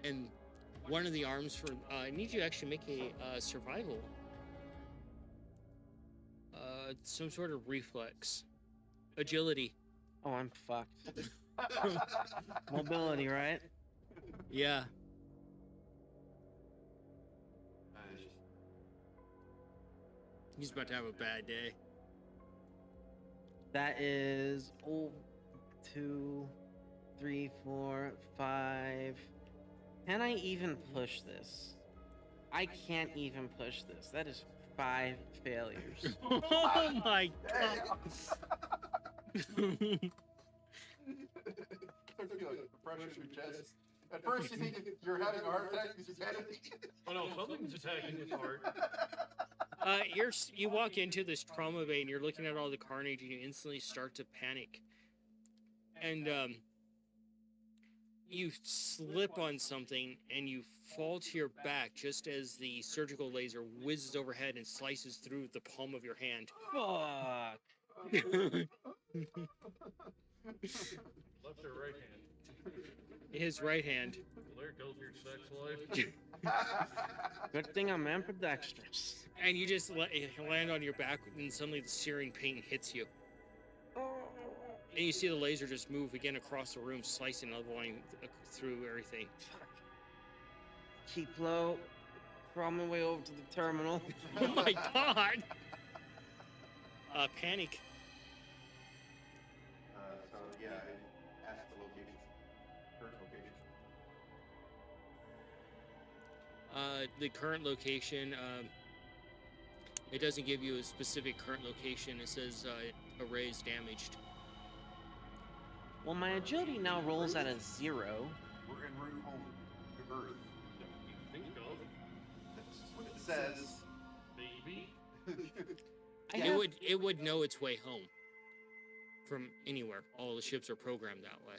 Speaker 1: And one of the arms for I need you to actually make a survival. Some sort of reflex, agility.
Speaker 4: Oh, I'm fucked. Mobility, right?
Speaker 1: Yeah. He's about to have a bad day.
Speaker 4: That is 2, 3, 4, 5. Can I even push this? I can't even push this. That is 5 failures.
Speaker 1: Oh my god.
Speaker 2: I feel like pressure in your chest. At first you think you're having a heart attack because you're panicking.
Speaker 3: Oh no, something's attacking his heart.
Speaker 1: You walk into this trauma bay and you're looking at all the carnage and you instantly start to panic. And you slip on something and you fall to your back just as the surgical laser whizzes overhead and slices through the palm of your hand.
Speaker 4: Fuck.
Speaker 3: Left or right hand?
Speaker 1: His right hand.
Speaker 3: Well, there goes your sex life.
Speaker 4: Good thing I'm ambidextrous.
Speaker 1: And you just land on your back and suddenly the searing pain hits you. And you see the laser just move again across the room, slicing another line through everything.
Speaker 4: Keep low. Crawl my way over to the terminal.
Speaker 1: Oh my god! Panic.
Speaker 2: So yeah, I asked the location, current location.
Speaker 1: The current location, it doesn't give you a specific current location. It says array is damaged.
Speaker 4: Well, my agility now rolls at a 0.
Speaker 2: We're en route home to Earth.
Speaker 3: That we can think of,
Speaker 2: That's what it says.
Speaker 3: maybe.
Speaker 4: I
Speaker 1: It
Speaker 4: have-
Speaker 1: would know its way home from anywhere. All the ships are programmed that way.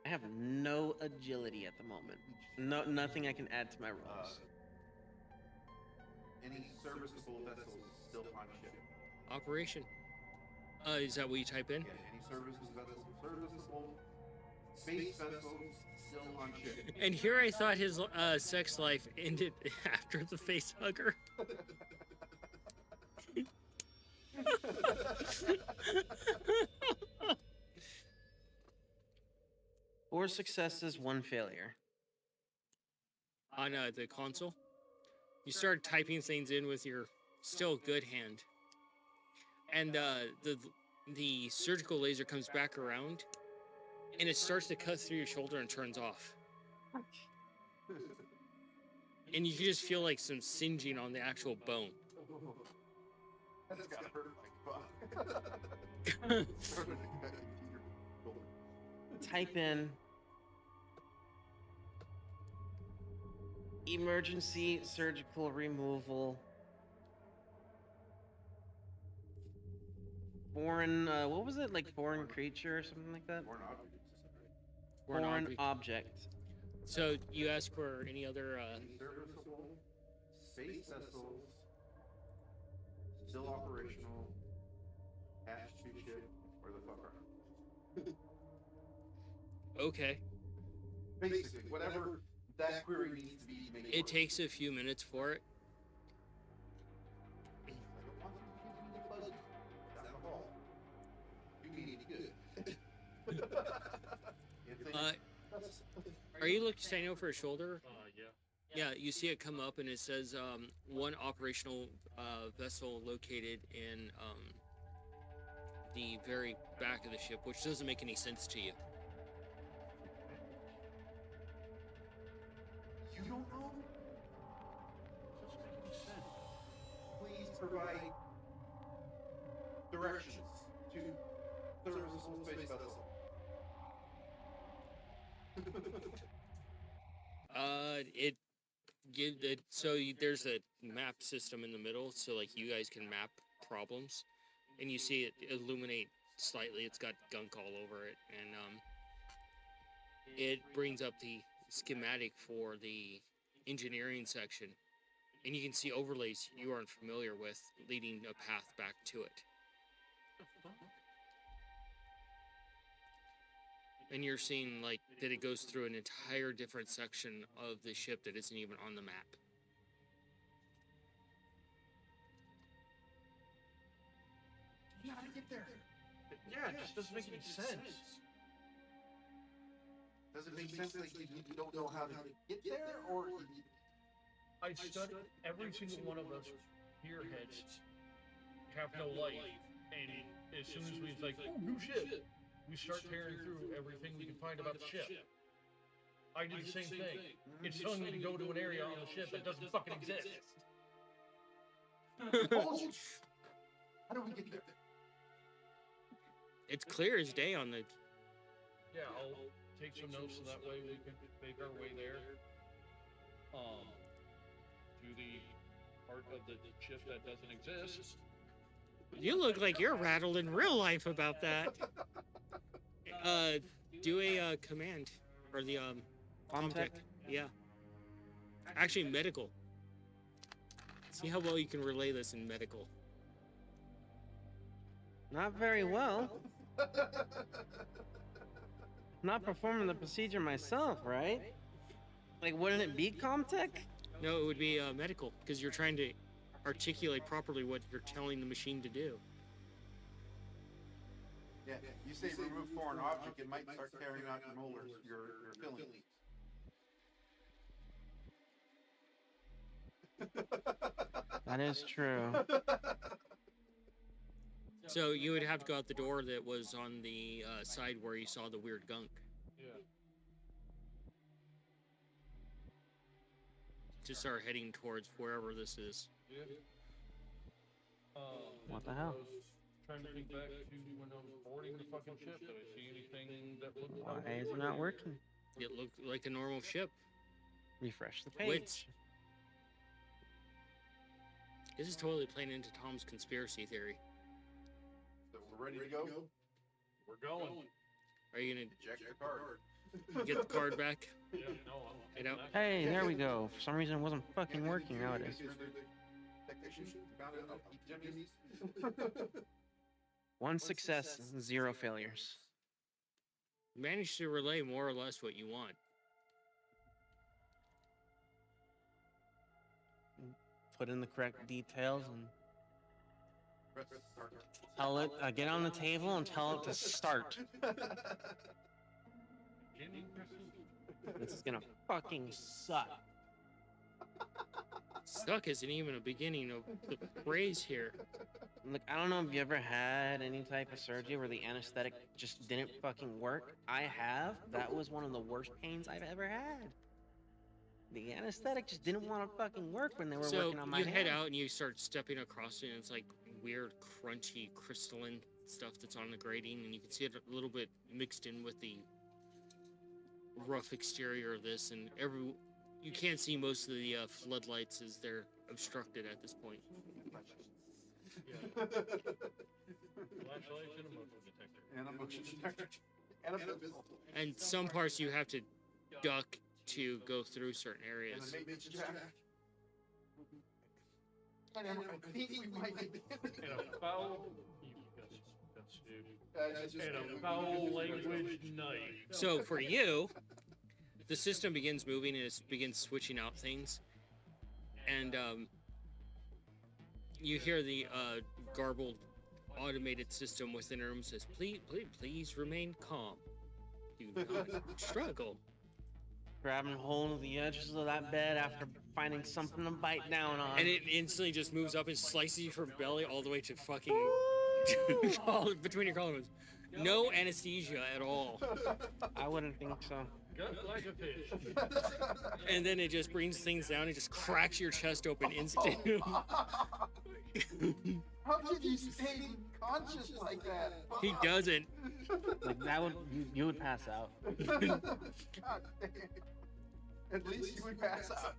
Speaker 4: I have no agility at the moment. No, nothing I can add to my rolls.
Speaker 2: Any serviceable vessels still on ship?
Speaker 1: Operation. Is that what you type in?
Speaker 2: Yeah, any serviceable space vessels still on ship.
Speaker 1: And here I thought his sex life ended after the face hugger.
Speaker 4: Four successes, one failure.
Speaker 1: On the console, you start typing things in with your still good hand, and the surgical laser comes back around, and it starts to cut through your shoulder and turns off. And you can just feel like some singeing on the actual bone.
Speaker 2: That's gotta hurt like fuck.
Speaker 4: Type in emergency surgical removal. Foreign, what was it? Like foreign creature or something like that?
Speaker 2: Foreign objects.
Speaker 1: Foreign
Speaker 4: Foreign
Speaker 1: object.
Speaker 4: object.
Speaker 1: So you ask for any other
Speaker 2: Any serviceable space vessels still operational, hatch to ship, or the fuck are
Speaker 1: okay.
Speaker 2: basically whatever that query needs to be to make
Speaker 1: It
Speaker 2: work.
Speaker 1: takes a few minutes for it.
Speaker 2: I don't want you to be fuzzy. Down the hall. You need it good.
Speaker 1: Are you looking standing over his shoulder?
Speaker 3: Yeah.
Speaker 1: Yeah, you see it come up and it says one operational vessel located in the very back of the ship, which doesn't make any sense to you.
Speaker 2: You don't know?
Speaker 3: Doesn't make any sense.
Speaker 2: Please provide directions to serviceable space vessel.
Speaker 1: It give it so there's a map system in the middle, so like you guys can map problems, and you see it illuminate slightly. It's got gunk all over it, and it brings up the schematic for the engineering section, and you can see overlays you aren't familiar with, leading a path back to it. And you're seeing like that it goes through an entire different section of the ship that isn't even on the map.
Speaker 2: You gotta get there.
Speaker 3: Yeah, it just doesn't make any sense.
Speaker 2: Does it make sense that you don't know how to get there, or
Speaker 3: I studied every single one of us here heads have no life, and as soon as we like, oh, new ship, we start tearing through everything we can find about the ship. I did the same thing. It's telling me to go to an area on the ship that doesn't fucking exist.
Speaker 2: how do we get there?
Speaker 1: It's clear as day on the.
Speaker 3: Yeah, I'll take some notes so that way we can make our way there. To the part of the ship that doesn't exist.
Speaker 1: You look like you're rattled in real life about that. Do a command or the
Speaker 4: Comtech?
Speaker 1: Yeah. Actually, medical. See how well you can relay this in medical.
Speaker 4: Not very well. Not performing the procedure myself, right? Like, wouldn't it be Comtech?
Speaker 1: No, it would be medical because you're trying to articulate properly what you're telling the machine to do.
Speaker 2: Yeah, you say remove foreign object, it might start carrying out your molars, your fillings.
Speaker 4: That is true.
Speaker 1: So you would have to go out the door that was on the side where you saw the weird gunk
Speaker 3: Yeah.
Speaker 1: to start heading towards wherever this is.
Speaker 3: Yeah.
Speaker 4: What the hell?
Speaker 3: I was trying to think back to when I was boarding the fucking ship. Did I see anything that looked
Speaker 4: Why
Speaker 3: like
Speaker 4: is it not working?
Speaker 1: It looked like a normal ship.
Speaker 4: Refresh the
Speaker 1: Wait.
Speaker 4: page.
Speaker 1: This is totally playing into Tom's conspiracy theory.
Speaker 2: So we're ready to go?
Speaker 3: We're going.
Speaker 1: Are you gonna
Speaker 2: Eject the card.
Speaker 1: get the card back?
Speaker 3: Yeah, no,
Speaker 1: I don't-
Speaker 4: Hey, there we go. For some reason, it wasn't fucking working. Now it is. One success, 0 failures.
Speaker 1: Managed to relay more or less what you want.
Speaker 4: Put in the correct details and tell it. Get on the table and tell it to start.
Speaker 3: Beginning pursuit.
Speaker 4: This is gonna fucking suck.
Speaker 1: Suck isn't even a beginning of the phrase here.
Speaker 4: Look, I don't know if you ever had any type of surgery where the anesthetic just didn't fucking work. I have. That was one of the worst pains I've ever had. The anesthetic just didn't want to fucking work when they were
Speaker 1: So
Speaker 4: working on my
Speaker 1: you head
Speaker 4: hand.
Speaker 1: out and you start stepping across it, and it's like weird, crunchy, crystalline stuff that's on the grating, and you can see it a little bit mixed in with the rough exterior of this, and you can't see most of the floodlights as they're obstructed at this point.
Speaker 3: Flashlights and a motion detector.
Speaker 2: And a motion detector. And a pistol.
Speaker 1: And some parts you have to duck to go through certain
Speaker 2: And
Speaker 1: areas.
Speaker 2: a maintenance jack. And I think we might be.
Speaker 3: And a foul. That's dude. And
Speaker 2: And
Speaker 3: a foul language knife.
Speaker 1: So for you, the system begins moving and it begins switching out things, and you hear the garbled automated system within the room says, "Please remain calm. Do not struggle."
Speaker 4: Grabbing hold of the edges of that bed after finding something to bite down on.
Speaker 1: And it instantly just moves up and slices you from belly all the way to fucking between your collarbones. No anesthesia at all.
Speaker 4: I wouldn't think so.
Speaker 3: Gut like a fish.
Speaker 1: And then it just brings things down and just cracks your chest open instantly.
Speaker 2: How could you stay conscious like that?
Speaker 1: He doesn't.
Speaker 4: Like that would you would pass out.
Speaker 2: God damn. At least you would pass out.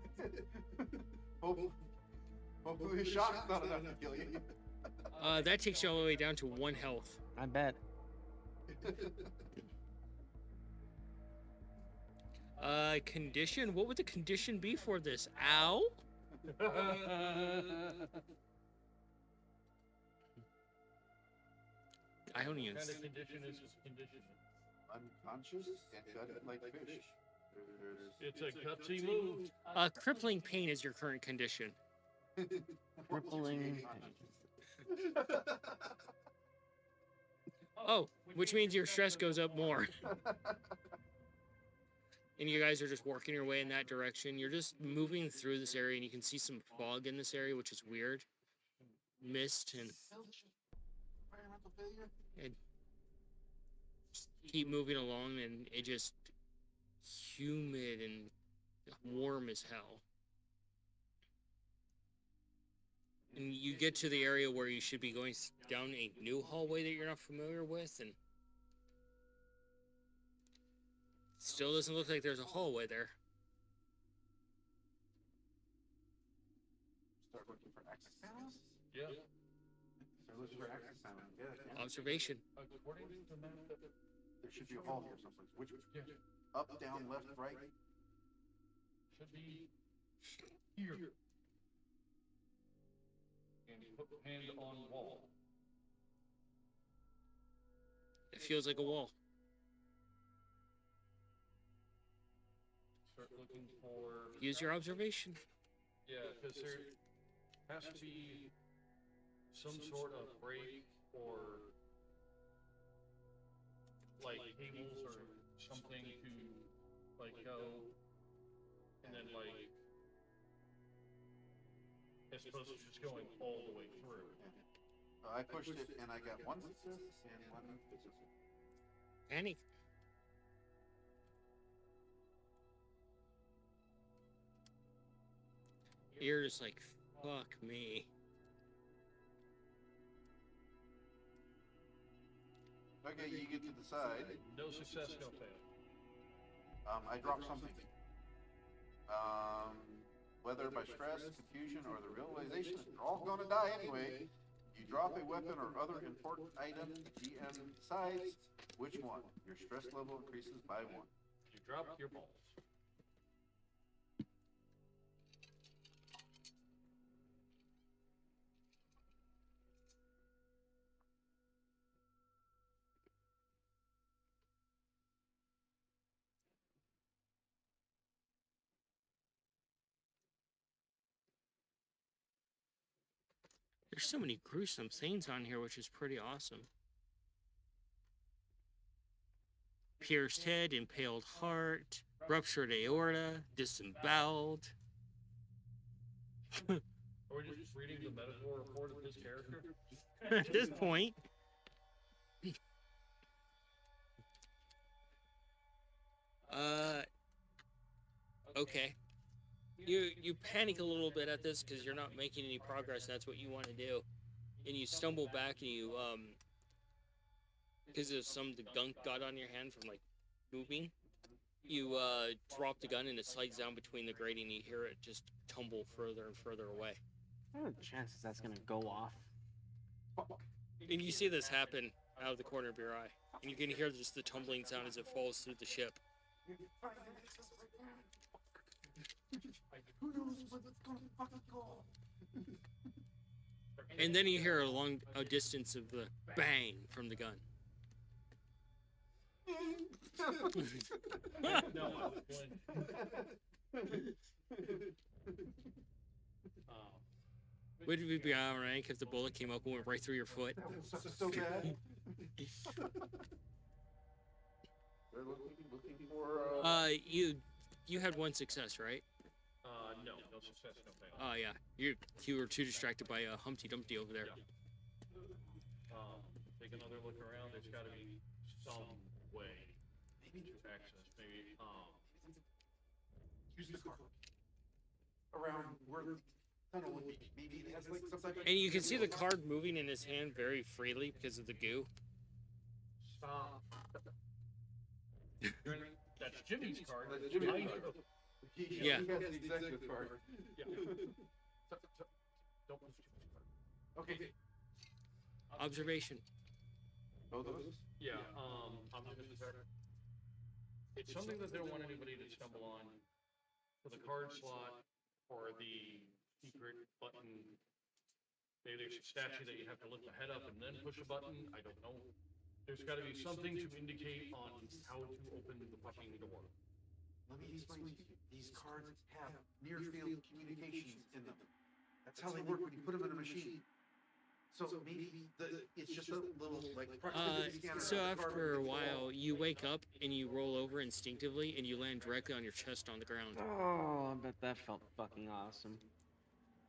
Speaker 2: Hopefully a shock's not enough to kill you.
Speaker 1: That takes you all the way down to 1 health.
Speaker 4: I bet.
Speaker 1: Condition? What would the condition be for this? Ow? I don't even.
Speaker 3: What kind of condition is this condition?
Speaker 2: Unconscious and gutted like fish.
Speaker 3: It's a gutsy move.
Speaker 1: Crippling pain is your current condition.
Speaker 4: Crippling.
Speaker 1: Oh, which means your stress goes up more. And you guys are just working your way in that direction. You're just moving through this area, and you can see some fog in this area, which is weird. Mist, and
Speaker 2: Environmental failure?
Speaker 1: keep moving along, and it just humid and warm as hell. And you get to the area where you should be going down a new hallway that you're not familiar with, and still doesn't look like there's a hallway there.
Speaker 2: Start looking for access panels?
Speaker 3: Yeah.
Speaker 2: Start looking for access panels. Yeah, yeah.
Speaker 1: Observation.
Speaker 3: According to the map that
Speaker 2: There should be a hall here someplace. Which,
Speaker 3: yeah,
Speaker 2: up, down, left, right?
Speaker 3: should be here. And put hand on wall.
Speaker 1: It feels like a wall.
Speaker 3: Start looking for.
Speaker 1: Use your observation.
Speaker 3: Yeah, because there has to be some sort of break or like cables or something to like go, and then like, as opposed to just going all the way through.
Speaker 2: I pushed it and I got one success and one success.
Speaker 1: Panic. You're just like, fuck me.
Speaker 2: Okay, you get to decide.
Speaker 3: No success, no fail.
Speaker 2: I dropped something. Whether by stress, confusion, or the realization that you're all gonna die anyway, you drop a weapon or other important item. The GM decides which one. Your stress level increases by 1.
Speaker 3: You drop your balls.
Speaker 1: There's so many gruesome things on here, which is pretty awesome. Pierced head, impaled heart, ruptured aorta, disemboweled.
Speaker 3: Are we just reading the medical report of this character?
Speaker 1: At this point. Okay. You panic a little bit at this because you're not making any progress. That's what you want to do, and you stumble back and you because of the gunk got on your hand from like moving. You drop the gun and it slides down between the grating. And you hear it just tumble further and further away.
Speaker 4: What are the chances that's gonna go off?
Speaker 1: And you see this happen out of the corner of your eye, and you can hear just the tumbling sound as it falls through the ship.
Speaker 2: Who knows when it's gonna fucking go?
Speaker 1: And then you hear a distance of the bang from the gun.
Speaker 3: No, I was going.
Speaker 1: Would it be alright if the bullet came up and went right through your foot?
Speaker 2: That was so bad. They're looking for.
Speaker 1: You had one success, right?
Speaker 3: No success, no fail.
Speaker 1: Oh yeah, you were too distracted by Humpty Dumpty over there.
Speaker 3: Take another look around. There's got to be some way to access. Maybe
Speaker 2: Use the car. Around where the tunnel would be. Maybe it has like some type of.
Speaker 1: And you can see the card moving in his hand very freely because of the goo.
Speaker 3: stop. That's Jimmy's card.
Speaker 2: That's Jimmy's
Speaker 3: Mine-
Speaker 2: card.
Speaker 1: Yeah.
Speaker 2: He has the executive card.
Speaker 3: Yeah. Don't lose Jimmy's card.
Speaker 2: Okay.
Speaker 1: Observation.
Speaker 2: Both of us?
Speaker 3: Yeah, I'm just it's something that they don't want anybody to stumble on for the card slot or the secret button. Maybe there's a statue that you have to lift the head up and then push a button. I don't know. There's gotta be something to indicate on how to open the fucking door.
Speaker 2: Let me explain to you. These cards have near-field communications in them. That's how they work when you put them in a machine. So maybe it's just a little like proximity scanner.
Speaker 1: So
Speaker 2: on the card
Speaker 1: after a
Speaker 2: when it's
Speaker 1: while,
Speaker 2: all-
Speaker 1: you wake up and you roll over instinctively and you land directly on your chest on the ground.
Speaker 4: Oh, I bet that felt fucking awesome.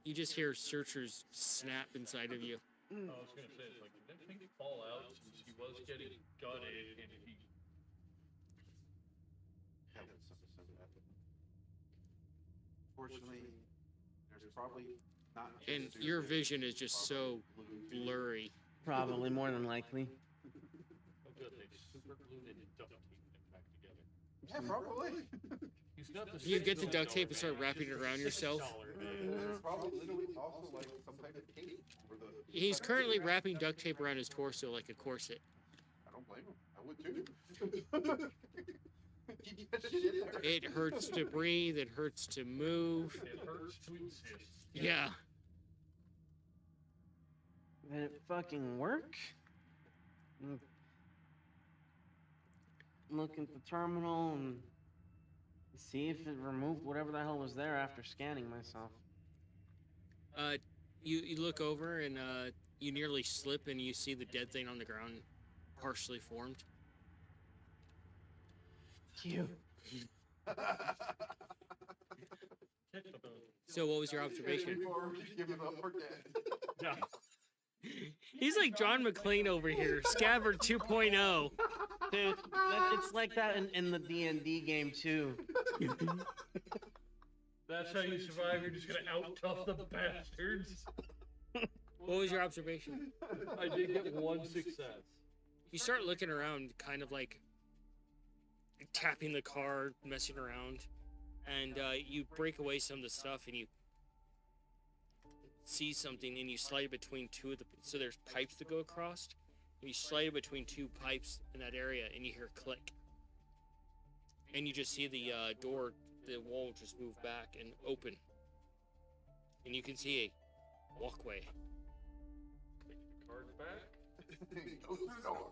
Speaker 1: You just hear searchers snap inside of you.
Speaker 3: I was gonna say, it's like, did that thing fall out since he was getting gutted and he
Speaker 2: Heavens, something happened. Fortunately, there's probably not.
Speaker 1: And
Speaker 2: just
Speaker 1: your
Speaker 2: super-
Speaker 1: vision is just so blurry.
Speaker 4: Probably more than likely.
Speaker 3: oh good, they super glued it and duct taped it back together.
Speaker 2: Yeah, probably.
Speaker 3: He's got the
Speaker 1: You get the
Speaker 3: $6
Speaker 1: duct tape and start
Speaker 3: man,
Speaker 1: wrapping it around yourself.
Speaker 2: There's probably literally also like some type of tape for the.
Speaker 1: He's currently wrapping duct tape around his torso like a corset.
Speaker 2: I don't blame him. I would too. Keep that shit in there.
Speaker 1: It hurts to breathe, it hurts to move.
Speaker 3: It hurts to exist.
Speaker 1: Yeah.
Speaker 4: Did it fucking work? Mm. Look at the terminal and see if it removed whatever the hell was there after scanning myself.
Speaker 1: You look over and you nearly slip and you see the dead thing on the ground, partially formed.
Speaker 4: you.
Speaker 1: So what was your observation?
Speaker 2: Give him up for dead.
Speaker 3: Yeah.
Speaker 1: He's like John McClane over here, Scabbard 2.0.
Speaker 4: Dude, it's like that in the D&D game too.
Speaker 3: That's how you survive. You're just gonna out tough the bastards.
Speaker 1: What was your observation?
Speaker 3: I did get one success.
Speaker 1: You start looking around, kind of like tapping the car, messing around, and you break away some of the stuff, and you see something, and you slide between two of the. So there's pipes that go across, and you slide between two pipes in that area, and you hear a click, and you just see the door, the wall just move back and open, and you can see a walkway.
Speaker 3: Take the cards back.
Speaker 2: Go through the door.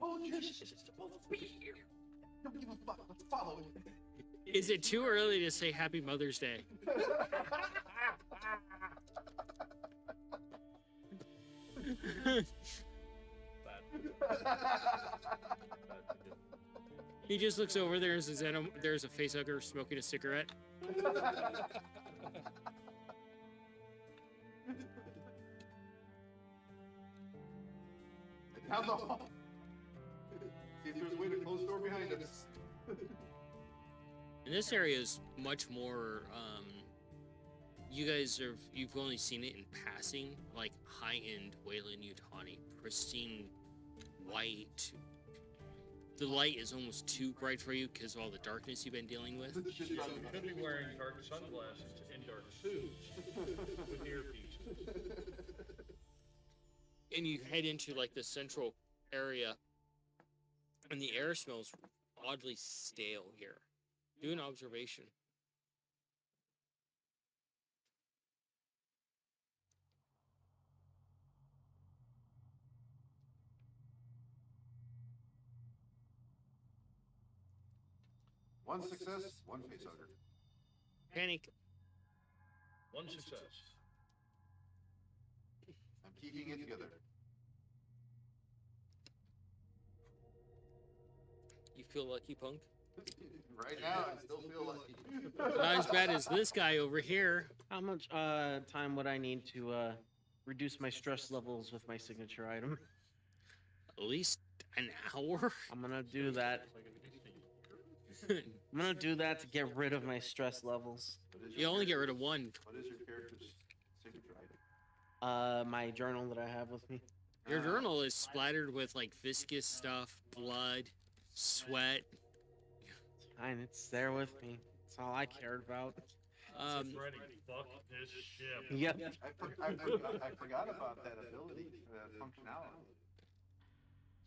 Speaker 2: Oh, Jesus, it's supposed to be here. Don't give a fuck. Let's follow it.
Speaker 1: Is it too early to say Happy Mother's Day? He just looks over there and says, there's a facehugger smoking a cigarette.
Speaker 2: Now the hall. See if there's a way to close the door behind us.
Speaker 1: And this area is much more, you've only seen it in passing, like high-end Wayland-Yutani, pristine white. The light is almost too bright for you because of all the darkness you've been dealing with.
Speaker 3: You should be wearing dark sunglasses and dark suits with earpieces.
Speaker 1: And you head into like the central area, and the air smells oddly stale here. Do an observation.
Speaker 2: One success, one facehugger.
Speaker 1: Panic.
Speaker 3: One success.
Speaker 2: I'm keeping it together.
Speaker 1: You feel lucky, punk?
Speaker 2: Right now, I still feel lucky.
Speaker 1: Not as bad as this guy over here.
Speaker 4: How much time would I need to reduce my stress levels with my signature item?
Speaker 1: At least an hour?
Speaker 4: I'm gonna do that. I'm gonna do that to get rid of my stress levels.
Speaker 1: You only get rid of one.
Speaker 2: What is your character's signature item?
Speaker 4: My journal that I have with me.
Speaker 1: Your journal is splattered with like viscous stuff, blood, sweat.
Speaker 4: And it's there with me. That's all I cared about.
Speaker 3: Ready. Fuck this ship.
Speaker 4: Yep.
Speaker 2: I forgot about that ability, that functionality.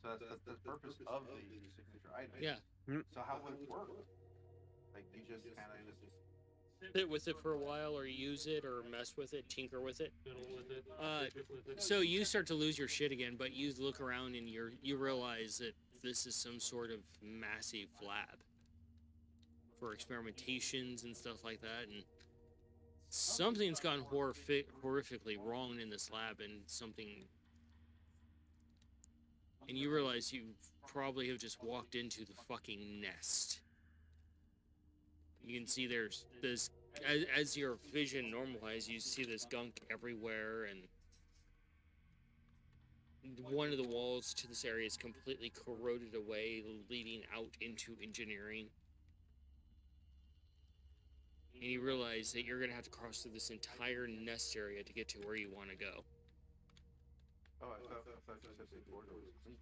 Speaker 2: So that's the purpose of the signature item.
Speaker 1: Yeah.
Speaker 2: So how would it work? Like you just kind of just.
Speaker 1: Sit with it for a while, or use it, or mess with it, tinker with it.
Speaker 3: Fiddle with it. Stick with it.
Speaker 1: So you start to lose your shit again, but you look around and you realize that this is some sort of massive lab for experimentations and stuff like that, and something's gone horrifically wrong in this lab, and you realize you probably have just walked into the fucking nest. You can see there's this, as your vision normalizes, you see this gunk everywhere, and one of the walls to this area is completely corroded away, leading out into engineering. And you realize that you're going to have to cross through this entire nest area to get to where you want to go.
Speaker 2: Oh, I thought you said the corridor was clean.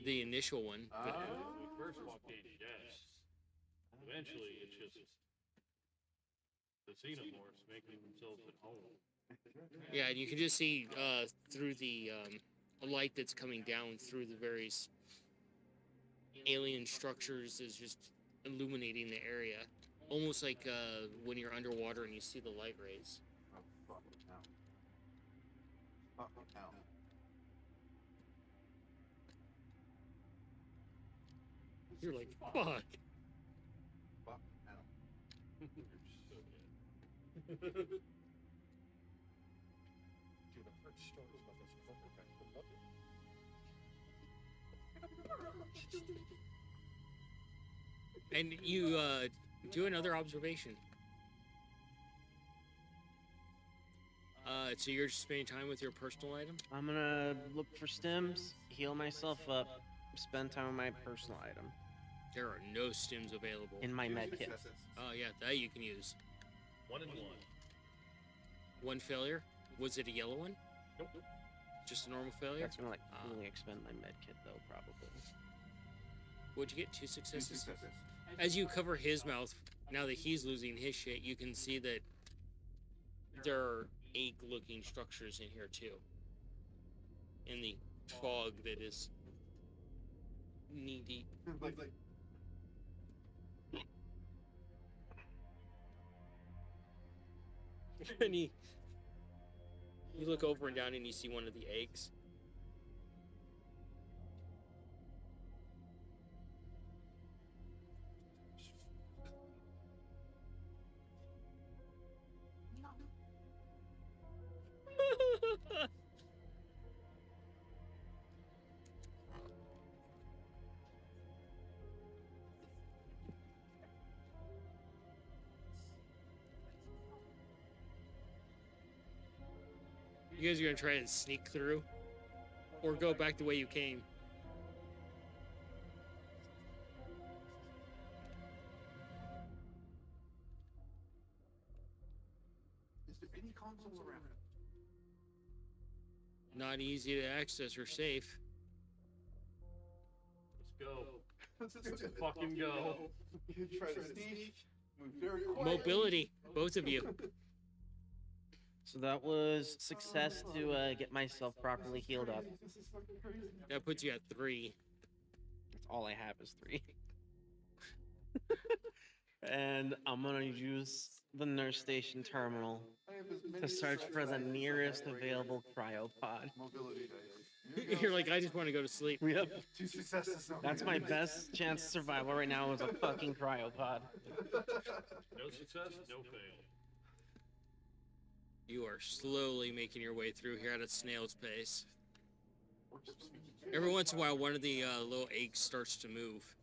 Speaker 1: The initial one. But
Speaker 3: When we first walked in, yes. Eventually, it's just the xenomorphs making themselves at home.
Speaker 1: yeah, and you can just see through the light that's coming down through the various alien structures is just illuminating the area. Almost like when you're underwater and you see the light rays.
Speaker 2: Oh, fuck hell. Fuck hell.
Speaker 1: You're like, fuck.
Speaker 2: Fuck hell.
Speaker 3: Dude, I've heard stories about this.
Speaker 1: And you do another observation. So you're just spending time with your personal item?
Speaker 4: I'm gonna look for stims, heal myself up, spend time with my personal item
Speaker 1: There are no stims available.
Speaker 4: in my med kit.
Speaker 1: Oh yeah, that you can use.
Speaker 3: 1 and 1.
Speaker 1: One failure. Was it a yellow one?
Speaker 3: Nope.
Speaker 1: Just a normal failure?
Speaker 4: That's gonna like
Speaker 1: Ah.
Speaker 4: fully expend my med kit though, probably.
Speaker 1: Would you get 2 successes? As you cover his mouth, now that he's losing his shit, you can see that there are egg-looking structures in here too. In the fog that is knee-deep. And you look over and down and you see one of the eggs. You guys are gonna try and sneak through? Or go back the way you came?
Speaker 2: Is there any consoles around?
Speaker 1: Not easy to access or safe.
Speaker 3: Let's go. Let's fucking go.
Speaker 2: You try to sneak, move very quietly.
Speaker 1: Mobility, both of you.
Speaker 4: So that was success to get myself properly healed up.
Speaker 2: This is fucking crazy.
Speaker 1: That puts you at 3.
Speaker 4: That's all I have is 3. And I'm gonna use the nurse station terminal
Speaker 2: I have as many
Speaker 4: to search for the
Speaker 2: successes as
Speaker 4: nearest
Speaker 2: I have
Speaker 4: available cryopod.
Speaker 2: mobility dice. Here you
Speaker 1: You're
Speaker 2: go.
Speaker 1: like, I just want to go to sleep.
Speaker 4: Yep.
Speaker 2: 2 successes.
Speaker 4: That's my best chance of survival right now is a fucking cryopod.
Speaker 3: No success, no fail.
Speaker 1: You are slowly making your way through here at a snail's pace. Every once in a while, one of the little eggs starts to move.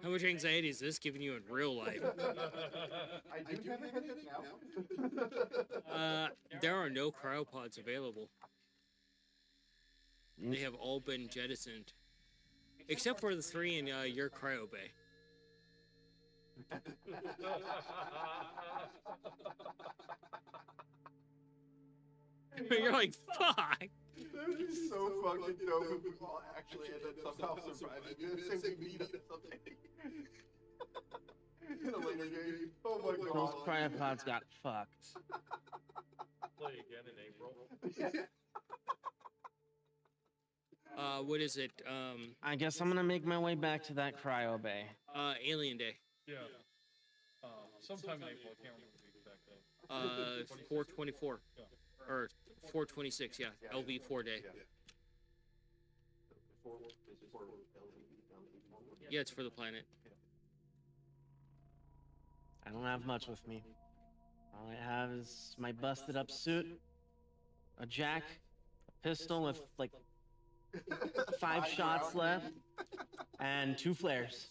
Speaker 1: How much anxiety is this giving you in real life?
Speaker 2: I do have a headache now.
Speaker 1: There are no cryopods available. They have all been jettisoned. Except for the 3 in your cryo bay. You're like, fuck!
Speaker 2: That'd be so fucking dope if we all actually ended up somehow surviving. Say we meet up something. In a later game. Oh my god.
Speaker 4: Those cryopods got fucked.
Speaker 3: Play again in April.
Speaker 1: What is it?
Speaker 4: I guess I'm gonna make my way back to that cryo bay.
Speaker 1: Alien Day.
Speaker 3: Yeah. Sometime in April, I can't remember the exact day.
Speaker 1: 424. Or 426, yeah. LV4 day. Yeah, it's for the planet.
Speaker 4: I don't have much with me. All I have is my busted up suit, a jack, a pistol with like 5 shots left, and 2 flares.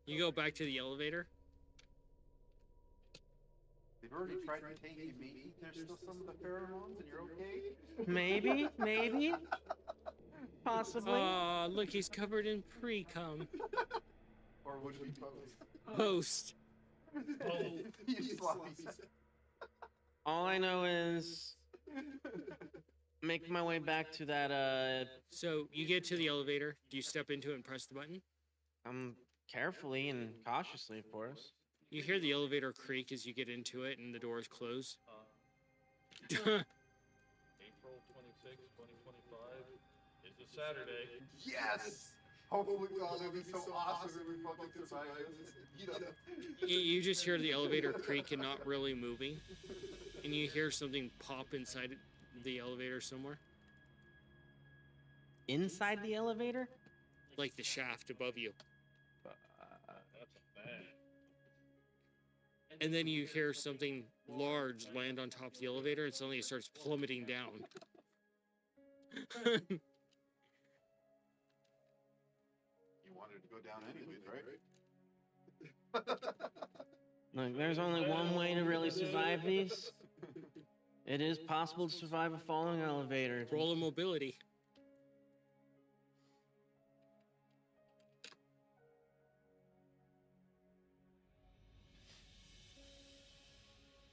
Speaker 1: You go back to the elevator.
Speaker 2: They've already tried to take you, maybe there's still some of the pheromones and you're okay?
Speaker 4: Maybe, possibly.
Speaker 1: Look, he's covered in pre-cum.
Speaker 2: Or would it be post?
Speaker 1: Post.
Speaker 2: You sloppy son.
Speaker 4: All I know is make my way back to that.
Speaker 1: So you get to the elevator. Do you step into it and press the button?
Speaker 4: Carefully and cautiously, of course.
Speaker 1: You hear the elevator creak as you get into it and the doors close.
Speaker 3: April 26, 2025 is a Saturday.
Speaker 2: Yes! Hopefully, God, it'll be so awesome if we fucking survive this. You know.
Speaker 1: You just hear the elevator creak and not really moving. And you hear something pop inside the elevator somewhere.
Speaker 4: Inside the elevator?
Speaker 1: Like the shaft above you.
Speaker 3: That's a bad.
Speaker 1: And then you hear something large land on top of the elevator, and suddenly it starts plummeting down.
Speaker 2: You wanted to go down anyways, right?
Speaker 4: Look, there's only one way to really survive these. It is possible to survive a falling elevator.
Speaker 1: Roll of mobility.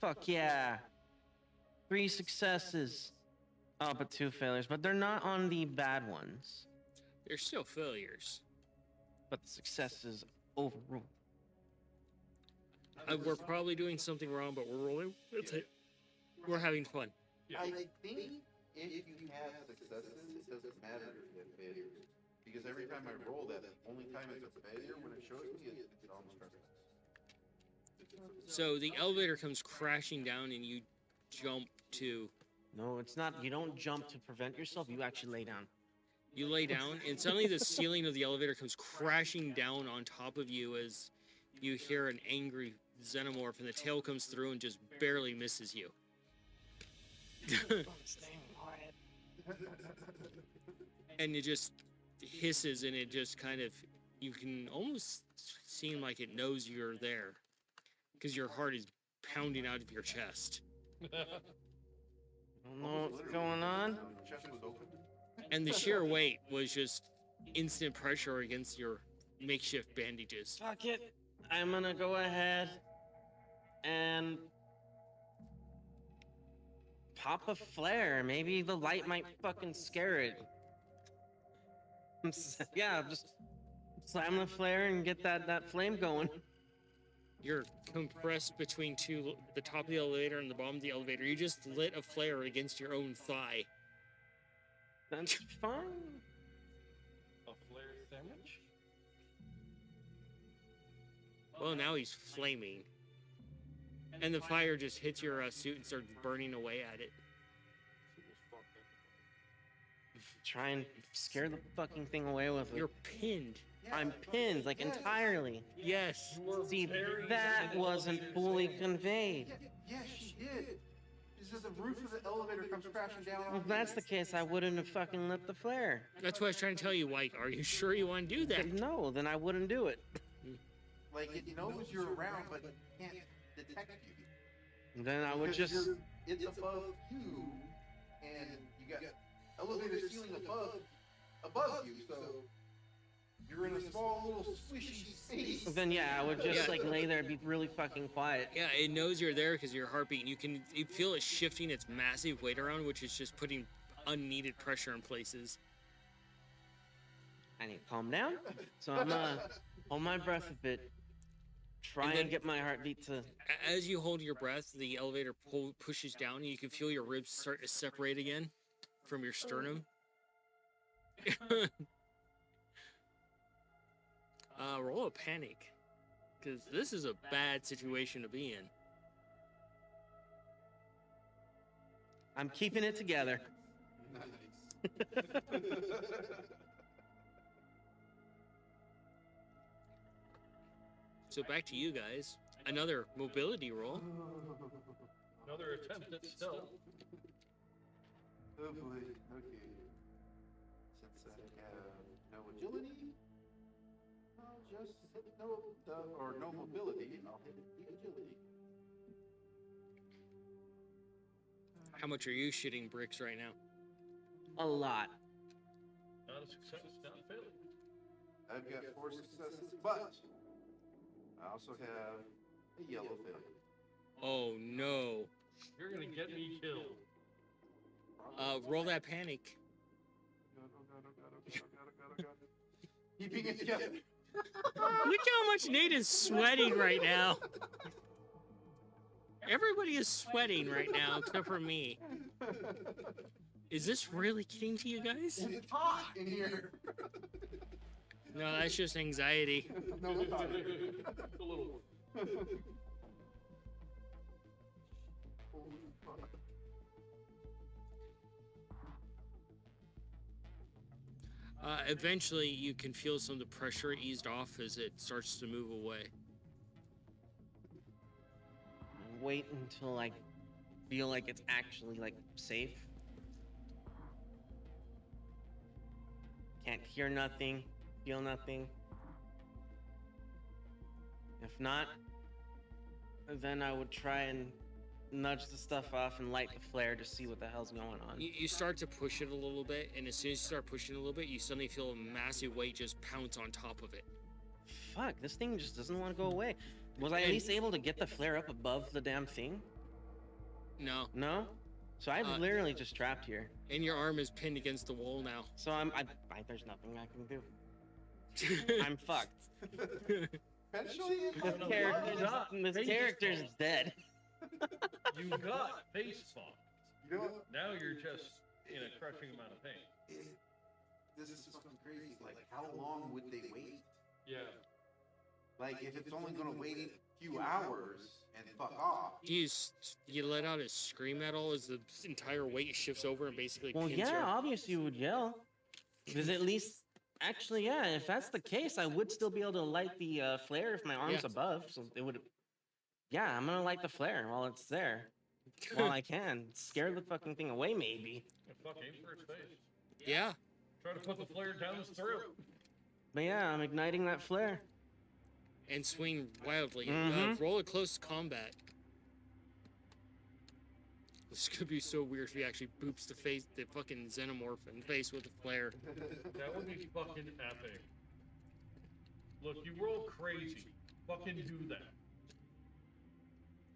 Speaker 4: Fuck yeah. 3 successes. Oh, but 2 failures. But they're not on the bad ones.
Speaker 1: They're still failures.
Speaker 4: But the successes overrule.
Speaker 1: We're probably doing something wrong, but we're rolling. That's it. We're having fun.
Speaker 2: I think if you have successes, it doesn't matter if you have failures. Because every time I roll that, the only time it's a failure when it shows me is it's on the stress test.
Speaker 1: So the elevator comes crashing down, and you jump to.
Speaker 4: No, it's not. You don't jump to prevent yourself. You actually lay down.
Speaker 1: You lay down, and suddenly the ceiling of the elevator comes crashing down on top of you as you hear an angry xenomorph, and the tail comes through and just barely misses you. And it just hisses, and it just kind of, you can almost seem like it knows you're there, because your heart is pounding out of your chest.
Speaker 4: I don't know what's going on.
Speaker 2: Chest was open.
Speaker 1: And the sheer weight was just instant pressure against your makeshift bandages.
Speaker 4: Fuck it. I'm gonna go ahead and pop a flare. Maybe the light might fucking scare it. Yeah, just slam the flare and get that flame going.
Speaker 1: You're compressed between the top of the elevator and the bottom of the elevator. You just lit a flare against your own thigh.
Speaker 4: That's fine.
Speaker 3: A flare sandwich?
Speaker 1: Well, now he's flaming. And the fire just hits your suit and starts burning away at it.
Speaker 4: Try and scare the fucking thing away with it.
Speaker 1: You're pinned.
Speaker 4: I'm pinned, like, entirely.
Speaker 1: Yes.
Speaker 4: See, that wasn't fully conveyed.
Speaker 2: Yes, she did. This is the roof of the elevator comes crashing down.
Speaker 4: If that's the case, I wouldn't have fucking lit the flare.
Speaker 1: That's what I was trying to tell you, Mike. Are you sure you want to do that?
Speaker 4: No, then I wouldn't do it.
Speaker 2: Like, it knows you're around, but it can't detect you.
Speaker 4: Then I would
Speaker 2: Because
Speaker 4: just...
Speaker 2: it's above you, and you got elevator ceiling above you, so you're in a small little squishy space.
Speaker 4: Then yeah, I would just
Speaker 1: Yeah.
Speaker 4: like lay there and be really fucking quiet.
Speaker 1: Yeah, it knows you're there because your heartbeat. You feel it shifting its massive weight around, which is just putting unneeded pressure in places.
Speaker 4: I need to calm down. So I'm gonna hold my breath a bit. Try
Speaker 1: And
Speaker 4: and,
Speaker 1: then-
Speaker 4: get my heartbeat to...
Speaker 1: As you hold your breath, the elevator pushes down, and you can feel your ribs start to separate again from your sternum. Roll a panic, because this is a bad situation to be in.
Speaker 4: I'm keeping it together.
Speaker 1: So back to you guys. Another mobility roll.
Speaker 3: Another attempt at stealth.
Speaker 2: Oh boy, okay. Since I have no agility, I'll just hit no mobility, I'll hit the agility.
Speaker 1: How much are you shitting bricks right now?
Speaker 4: A lot.
Speaker 3: Not a success, not a failure.
Speaker 2: I've got 4 successes, but I also have a yellow failure.
Speaker 1: Oh no.
Speaker 3: You're gonna get me killed.
Speaker 1: Roll that panic.
Speaker 2: Keeping it together.
Speaker 1: Look how much Nate is sweating right now. Everybody is sweating right now, except for me. Is this really getting to you guys?
Speaker 2: It's hot in here.
Speaker 1: No, that's just anxiety.
Speaker 2: No, it's not.
Speaker 3: A little.
Speaker 2: Holy fuck.
Speaker 1: Eventually, you can feel some of the pressure eased off as it starts to move away.
Speaker 4: wait until I feel like it's actually like safe. Can't hear nothing, feel nothing. If not, then I would try and nudge the stuff off and light the flare to see what the hell's going on.
Speaker 1: You start to push it a little bit, and as soon as you start pushing it a little bit, you suddenly feel a massive weight just pounce on top of it.
Speaker 4: Fuck, this thing just doesn't want to go away. Was I at least able to get the flare up above the damn thing?
Speaker 1: No.
Speaker 4: No? So I'm literally just trapped here.
Speaker 1: And your arm is pinned against the wall now.
Speaker 4: So there's nothing I can do. I'm fucked.
Speaker 2: Eventually,
Speaker 4: This character's dead.
Speaker 3: You got face fucked.
Speaker 2: you know what?
Speaker 3: Now you're just in a crushing amount of pain.
Speaker 2: This is fucking crazy. Like, how long would they wait?
Speaker 3: Yeah.
Speaker 2: Like, if it's only gonna wait a few hours and fuck off.
Speaker 1: You let out a scream at all as the entire weight shifts over and basically
Speaker 4: Well,
Speaker 1: pins
Speaker 4: yeah,
Speaker 1: your...
Speaker 4: obviously you would yell. Because at least, actually, yeah, if that's the case, I would still be able to light the flare if my arm's
Speaker 1: Yeah.
Speaker 4: above. So it would. Yeah, I'm gonna light the flare while it's there. While I can. Scare the fucking thing away, maybe.
Speaker 3: And fuck, aim for its face.
Speaker 1: Yeah.
Speaker 3: Try to put the flare down its throat.
Speaker 4: But yeah, I'm igniting that flare.
Speaker 1: And swing wildly.
Speaker 4: Mhm.
Speaker 1: Roll a close combat. This could be so weird if he actually boops the fucking xenomorph in the face with a flare.
Speaker 3: That would be fucking epic. Look, you roll crazy. Fucking do that.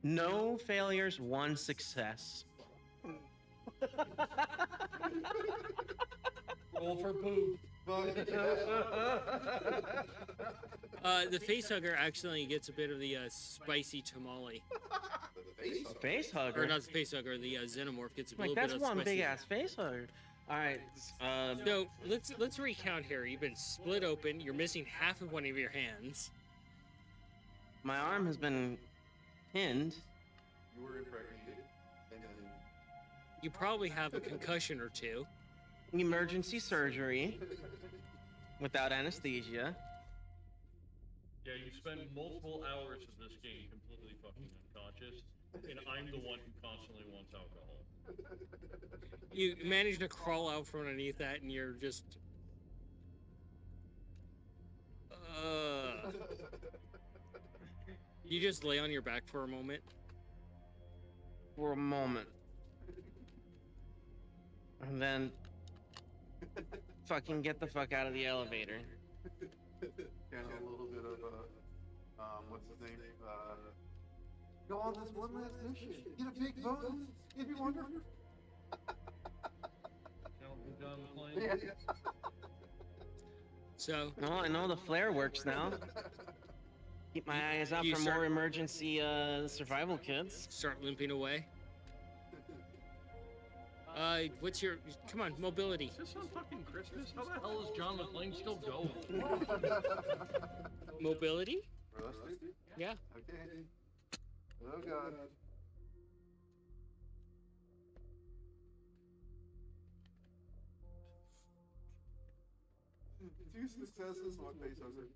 Speaker 4: No failures, one success.
Speaker 3: Roll for poop.
Speaker 1: The facehugger actually gets a bit of the spicy tamale.
Speaker 4: Face
Speaker 1: Or
Speaker 4: hugger.
Speaker 1: not the facehugger, the xenomorph gets a
Speaker 4: Like
Speaker 1: little
Speaker 4: that's
Speaker 1: bit of
Speaker 4: one
Speaker 1: spicy.
Speaker 4: big ass face hugger. All right.
Speaker 1: So let's recount here. You've been split open. You're missing half of one of your hands.
Speaker 4: My arm has been pinned.
Speaker 2: You were impregnated, and then
Speaker 1: You probably have a concussion or two.
Speaker 4: Emergency surgery without anesthesia.
Speaker 3: Yeah, you spend multiple hours of this game completely fucking unconscious, and I'm the one who constantly wants alcohol.
Speaker 1: You manage to crawl out from underneath that, and you're just. You just lay on your back for a moment.
Speaker 4: For a moment. And then fucking get the fuck out of the elevator.
Speaker 2: kind of a little bit of what's his name? Go on this one last mission. Get a big bonus. It'd be wonderful.
Speaker 3: Elton John playing.
Speaker 1: So
Speaker 4: No, I know the flare works now. Keep my eyes out
Speaker 1: You
Speaker 4: for
Speaker 1: start-
Speaker 4: more emergency survival kits.
Speaker 1: start limping away. What's your? Come on, mobility.
Speaker 3: Is this on fucking Christmas? How the hell is John McClane still going?
Speaker 1: Mobility?
Speaker 2: Realistic?
Speaker 1: Yeah.
Speaker 2: Okay. Oh god. Two successes, one face hugger.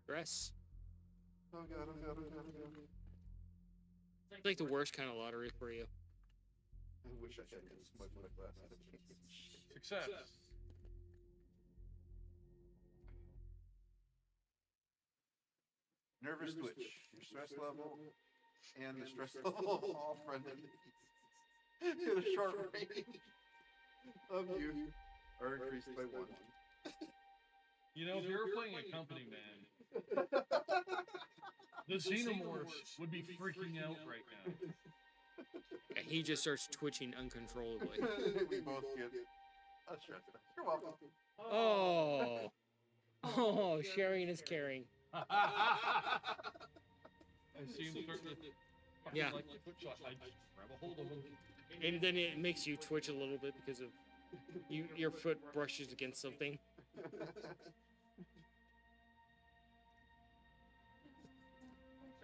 Speaker 1: Press.
Speaker 2: Oh god, oh god, oh god, oh god.
Speaker 1: It's like the worst kind of lottery for you.
Speaker 2: I wish I had smudge my glasses.
Speaker 3: Success.
Speaker 2: Nervous twitch. Your stress level and the stress level of all friendly in a short range of you are increased by 1.
Speaker 3: You know, if you were playing a company man, the xenomorphs would be freaking out right now.
Speaker 1: And he just starts twitching uncontrollably.
Speaker 2: We both get a stress test. You're welcome.
Speaker 1: Oh. Oh, sharing is caring.
Speaker 3: I see him starting to fucking
Speaker 1: Yeah.
Speaker 3: like twitch, so I just grab a hold of him.
Speaker 1: And then it makes you twitch a little bit because of your foot brushes against something.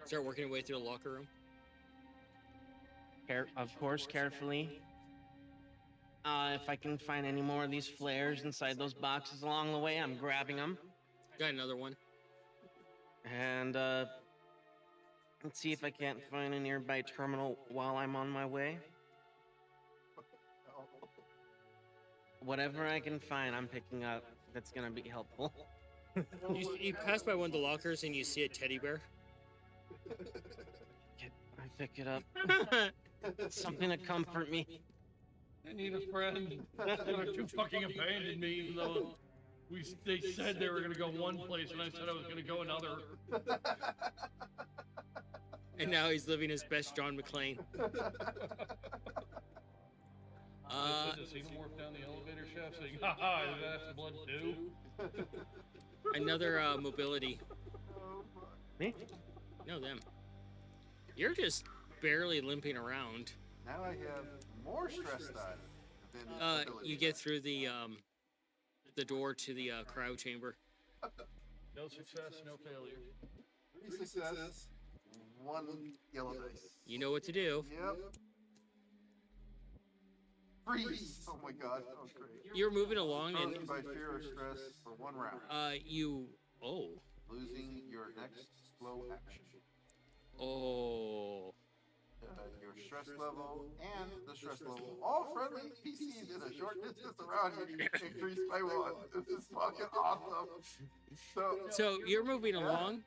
Speaker 1: Start working your way through the locker room.
Speaker 4: Of course, carefully. If I can find any more of these flares inside those boxes along the way, I'm grabbing them.
Speaker 1: Got another one.
Speaker 4: And Let's see if I can't find a nearby terminal while I'm on my way. Whatever I can find, I'm picking up. That's gonna be helpful.
Speaker 1: You pass by one of the lockers and you see a teddy bear.
Speaker 4: I pick it up. Something to comfort me.
Speaker 3: I need a friend. They're too fucking abandoned me, even though they said they were gonna go one place and I said I was gonna go another.
Speaker 1: And now he's living his best John McClane.
Speaker 3: I said to Xenomorph down the elevator shaft saying, haha, that's blood too.
Speaker 1: Another mobility.
Speaker 4: Me?
Speaker 1: No, them. You're just barely limping around.
Speaker 2: Now I have more stress die than ability
Speaker 1: You
Speaker 2: die.
Speaker 1: get through the door to the cryo chamber.
Speaker 3: No success, no failure.
Speaker 2: 3 success, 1 yellow dice.
Speaker 1: You know what to do.
Speaker 2: Yep. Freeze! Oh my god, that was great.
Speaker 1: You're moving along and
Speaker 2: Frozen by fear or stress for 1 round. Losing your next slow action. Your stress level and the stress level. All friendly PCs in a short distance around you increased by 1. This is fucking awesome.
Speaker 1: So you're moving along,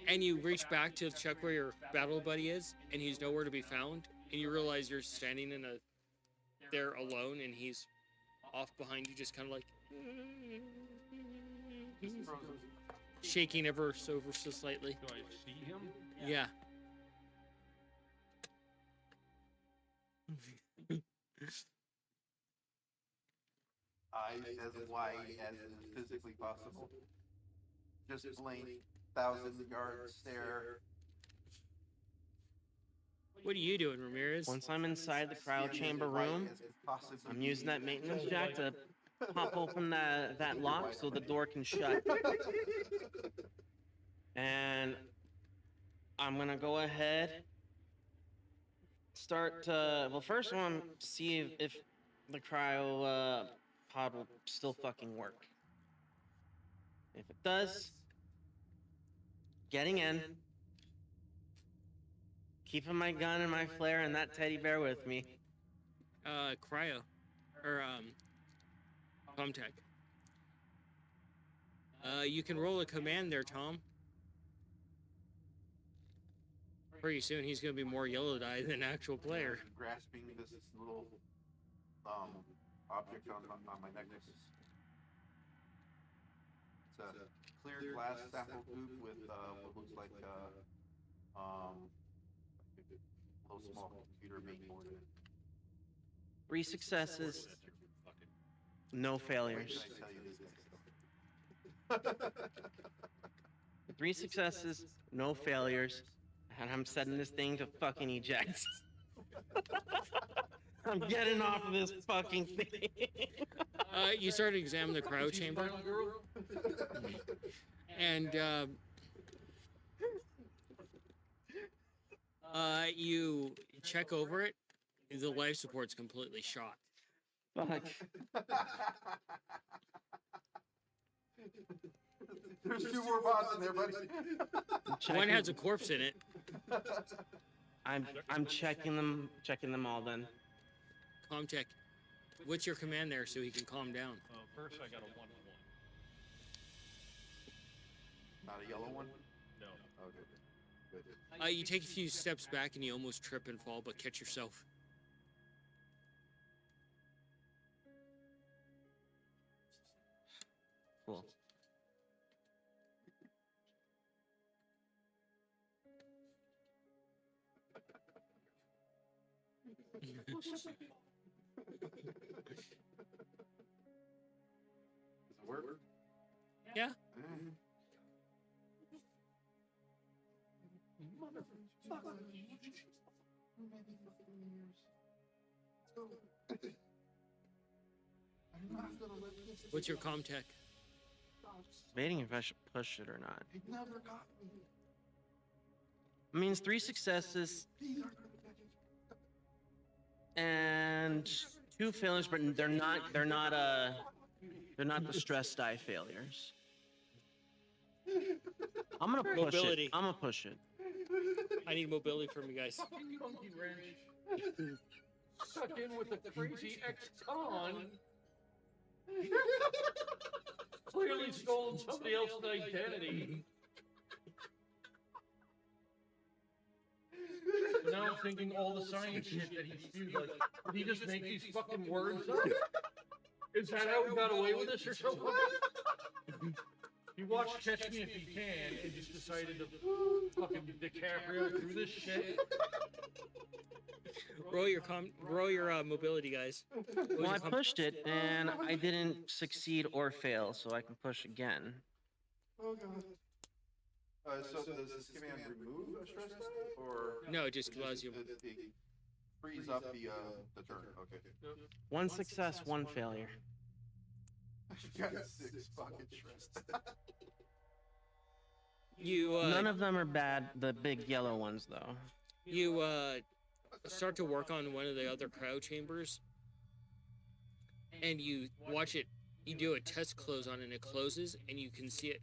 Speaker 1: and you reach back to check where your battle buddy is, and he's nowhere to be found, and you realize you're standing there alone, and he's off behind you, just kind of like shaking ever so slightly.
Speaker 3: Do I see him?
Speaker 1: Yeah.
Speaker 2: Eyes as wide as is physically possible. Just blank, 1,000-yard stare.
Speaker 1: What are you doing, Ramirez?
Speaker 4: Once I'm inside the cryo
Speaker 2: Stand
Speaker 4: chamber
Speaker 2: as wide
Speaker 4: room,
Speaker 2: as could possibly
Speaker 4: I'm using
Speaker 2: be.
Speaker 4: that maintenance jack to pop open that lock so the door can shut. And I'm gonna go ahead, start. Well, first I want to see if the cryo pod will still fucking work. If it does, getting in, keeping my gun and my flare and that teddy bear with me.
Speaker 1: Cryo. Or, Comtech. You can roll a command there, Tom. Pretty soon he's gonna be more yellow die than actual player.
Speaker 2: Grasping this little object on my necklace. It's a clear glass sample tube with what looks like a little small computer main board in it.
Speaker 4: 3 successes, no failures.
Speaker 2: What did I tell you these guys don't?
Speaker 4: 3 successes, no failures, and I'm setting this thing to fucking eject. I'm getting off of this fucking thing.
Speaker 1: You start to examine the cryo chamber, and you check over it. The life support's completely shot.
Speaker 4: Fuck.
Speaker 2: There's 2 more bots in there, buddy.
Speaker 1: One has a corpse in it.
Speaker 4: I'm checking them all then.
Speaker 1: Comtech, what's your command there so he can calm down?
Speaker 3: First I got a 1-1.
Speaker 2: Not a yellow one?
Speaker 3: No.
Speaker 2: Okay. Good.
Speaker 1: You take a few steps back and you almost trip and fall, but catch yourself.
Speaker 4: Cool.
Speaker 2: Does it work?
Speaker 1: Yeah. What's your Comtech?
Speaker 4: Debating if I should push it or not.
Speaker 2: It never got me.
Speaker 4: I mean, it's 3 successes
Speaker 2: These aren't gonna catch it.
Speaker 4: and 2 failures, but they're not the stress die failures. I'm gonna push
Speaker 1: Mobility.
Speaker 4: it. I'm gonna push it.
Speaker 1: I need mobility from you guys.
Speaker 3: Fucking monkey wrench. Stuck in with a crazy ex-con. Clearly stolen somebody else's identity. Now I'm thinking all the science shit that he spewed, like, did he just make these fucking words up? Is that how he got away with this or something? He watched Catch Me If You Can and just decided to fucking DiCaprio through this shit.
Speaker 1: Roll your mobility, guys.
Speaker 4: Well, I pushed it and I didn't succeed or fail, so I can push again.
Speaker 2: Oh god. So does this command remove a stress die, or
Speaker 1: No, it just
Speaker 2: it
Speaker 1: allows you.
Speaker 2: it frees up the turn? Okay.
Speaker 4: One success, one failure.
Speaker 2: You got 6 fucking stress.
Speaker 1: You
Speaker 4: None of them are bad. The big yellow ones, though.
Speaker 1: you start to work on one of the other cryo chambers, and you watch it. You do a test close on it, and it closes, and you can see it.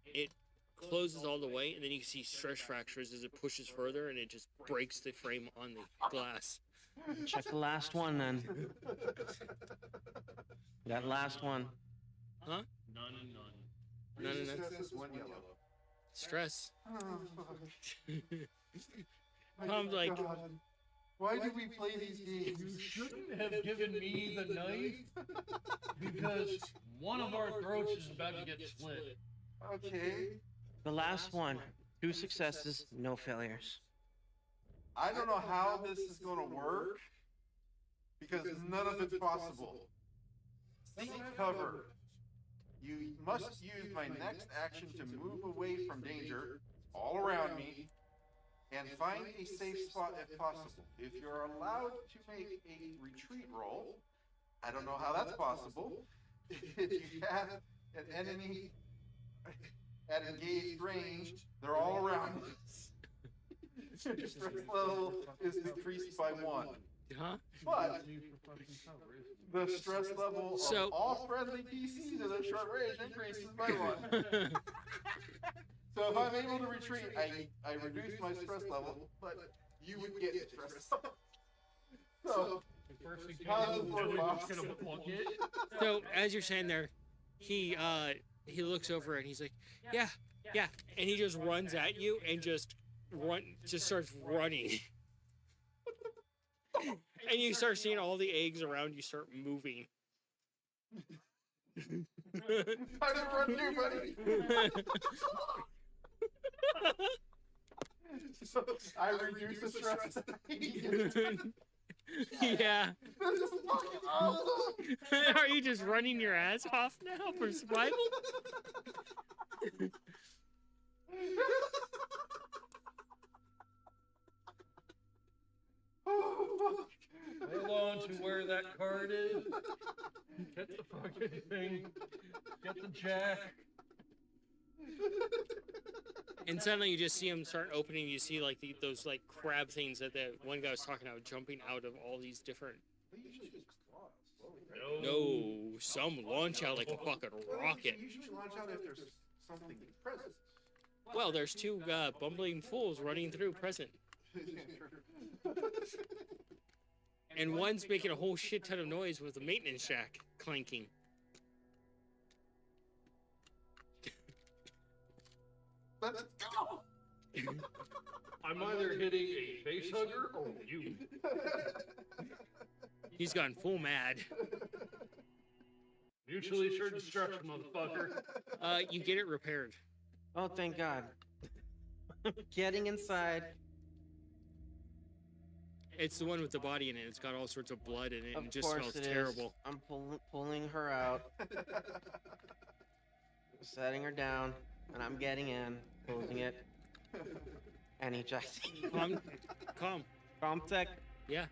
Speaker 1: It closes all the way, and then you can see stress fractures as it pushes further, and it just breaks the frame on the glass.
Speaker 4: Check the last one then. That last one.
Speaker 1: Huh?
Speaker 3: None and none.
Speaker 1: No.
Speaker 2: Successes, 1 yellow.
Speaker 1: Stress.
Speaker 2: Oh, fuck.
Speaker 1: Tom's like,
Speaker 2: God. Why do we play these games?
Speaker 3: You shouldn't have given me the knife because one of our throats is about to get slit.
Speaker 2: Okay.
Speaker 4: The last one. 2 successes, no failures.
Speaker 2: I don't know how this is going to work because none of it's possible. Seek cover. You must use my next action to move away from danger all around me and find a safe spot if possible. If you're allowed to make a retreat roll, I don't know how that's possible. If you have an enemy at engaged range, they're all around us. Your stress level is decreased by 1.
Speaker 1: huh?
Speaker 2: But the stress level
Speaker 1: So-
Speaker 2: of all friendly PCs at a short range increases by 1. So if I'm able to retreat, I reduce my stress level, but you would get stress. So,
Speaker 3: First thing
Speaker 2: How does
Speaker 3: you
Speaker 2: it
Speaker 3: do,
Speaker 2: work,
Speaker 3: you're
Speaker 2: boss?
Speaker 3: just gonna book it.
Speaker 1: So as you're saying there, he looks over and he's like, yeah, and he just runs at you and just starts running. And you start seeing all the eggs around you start moving.
Speaker 2: time to run too, buddy. So I reduce the stress.
Speaker 1: Yeah.
Speaker 2: This is fucking awesome.
Speaker 1: Are you just running your ass off now for survival?
Speaker 2: Oh, fuck.
Speaker 3: Hold on to where that card is. Get the fucking thing. Get the jack.
Speaker 1: And suddenly you just see him start opening. You see like those like crab things that the one guy was talking about jumping out of all these different.
Speaker 2: They usually just claw slowly, right?
Speaker 1: No, some launch out like a fucking rocket.
Speaker 2: They usually launch out if there's something present.
Speaker 1: Well, there's 2 bumbling fools running through present, and one's making a whole shit ton of noise with a maintenance shack clanking.
Speaker 2: Let's go.
Speaker 3: I'm either hitting a face hugger or you.
Speaker 1: He's gone full mad.
Speaker 3: Mutually assured destruction, motherfucker.
Speaker 1: You get it repaired.
Speaker 4: Oh, thank God. Getting inside.
Speaker 1: It's the one with the body in it. It's got all sorts of blood in it, and
Speaker 4: Of
Speaker 1: it just
Speaker 4: course
Speaker 1: smells
Speaker 4: it is.
Speaker 1: terrible.
Speaker 4: I'm pulling her out, setting her down, and I'm getting in, closing it, and ejecting.
Speaker 1: Calm.
Speaker 4: Calm tech.
Speaker 1: Yeah.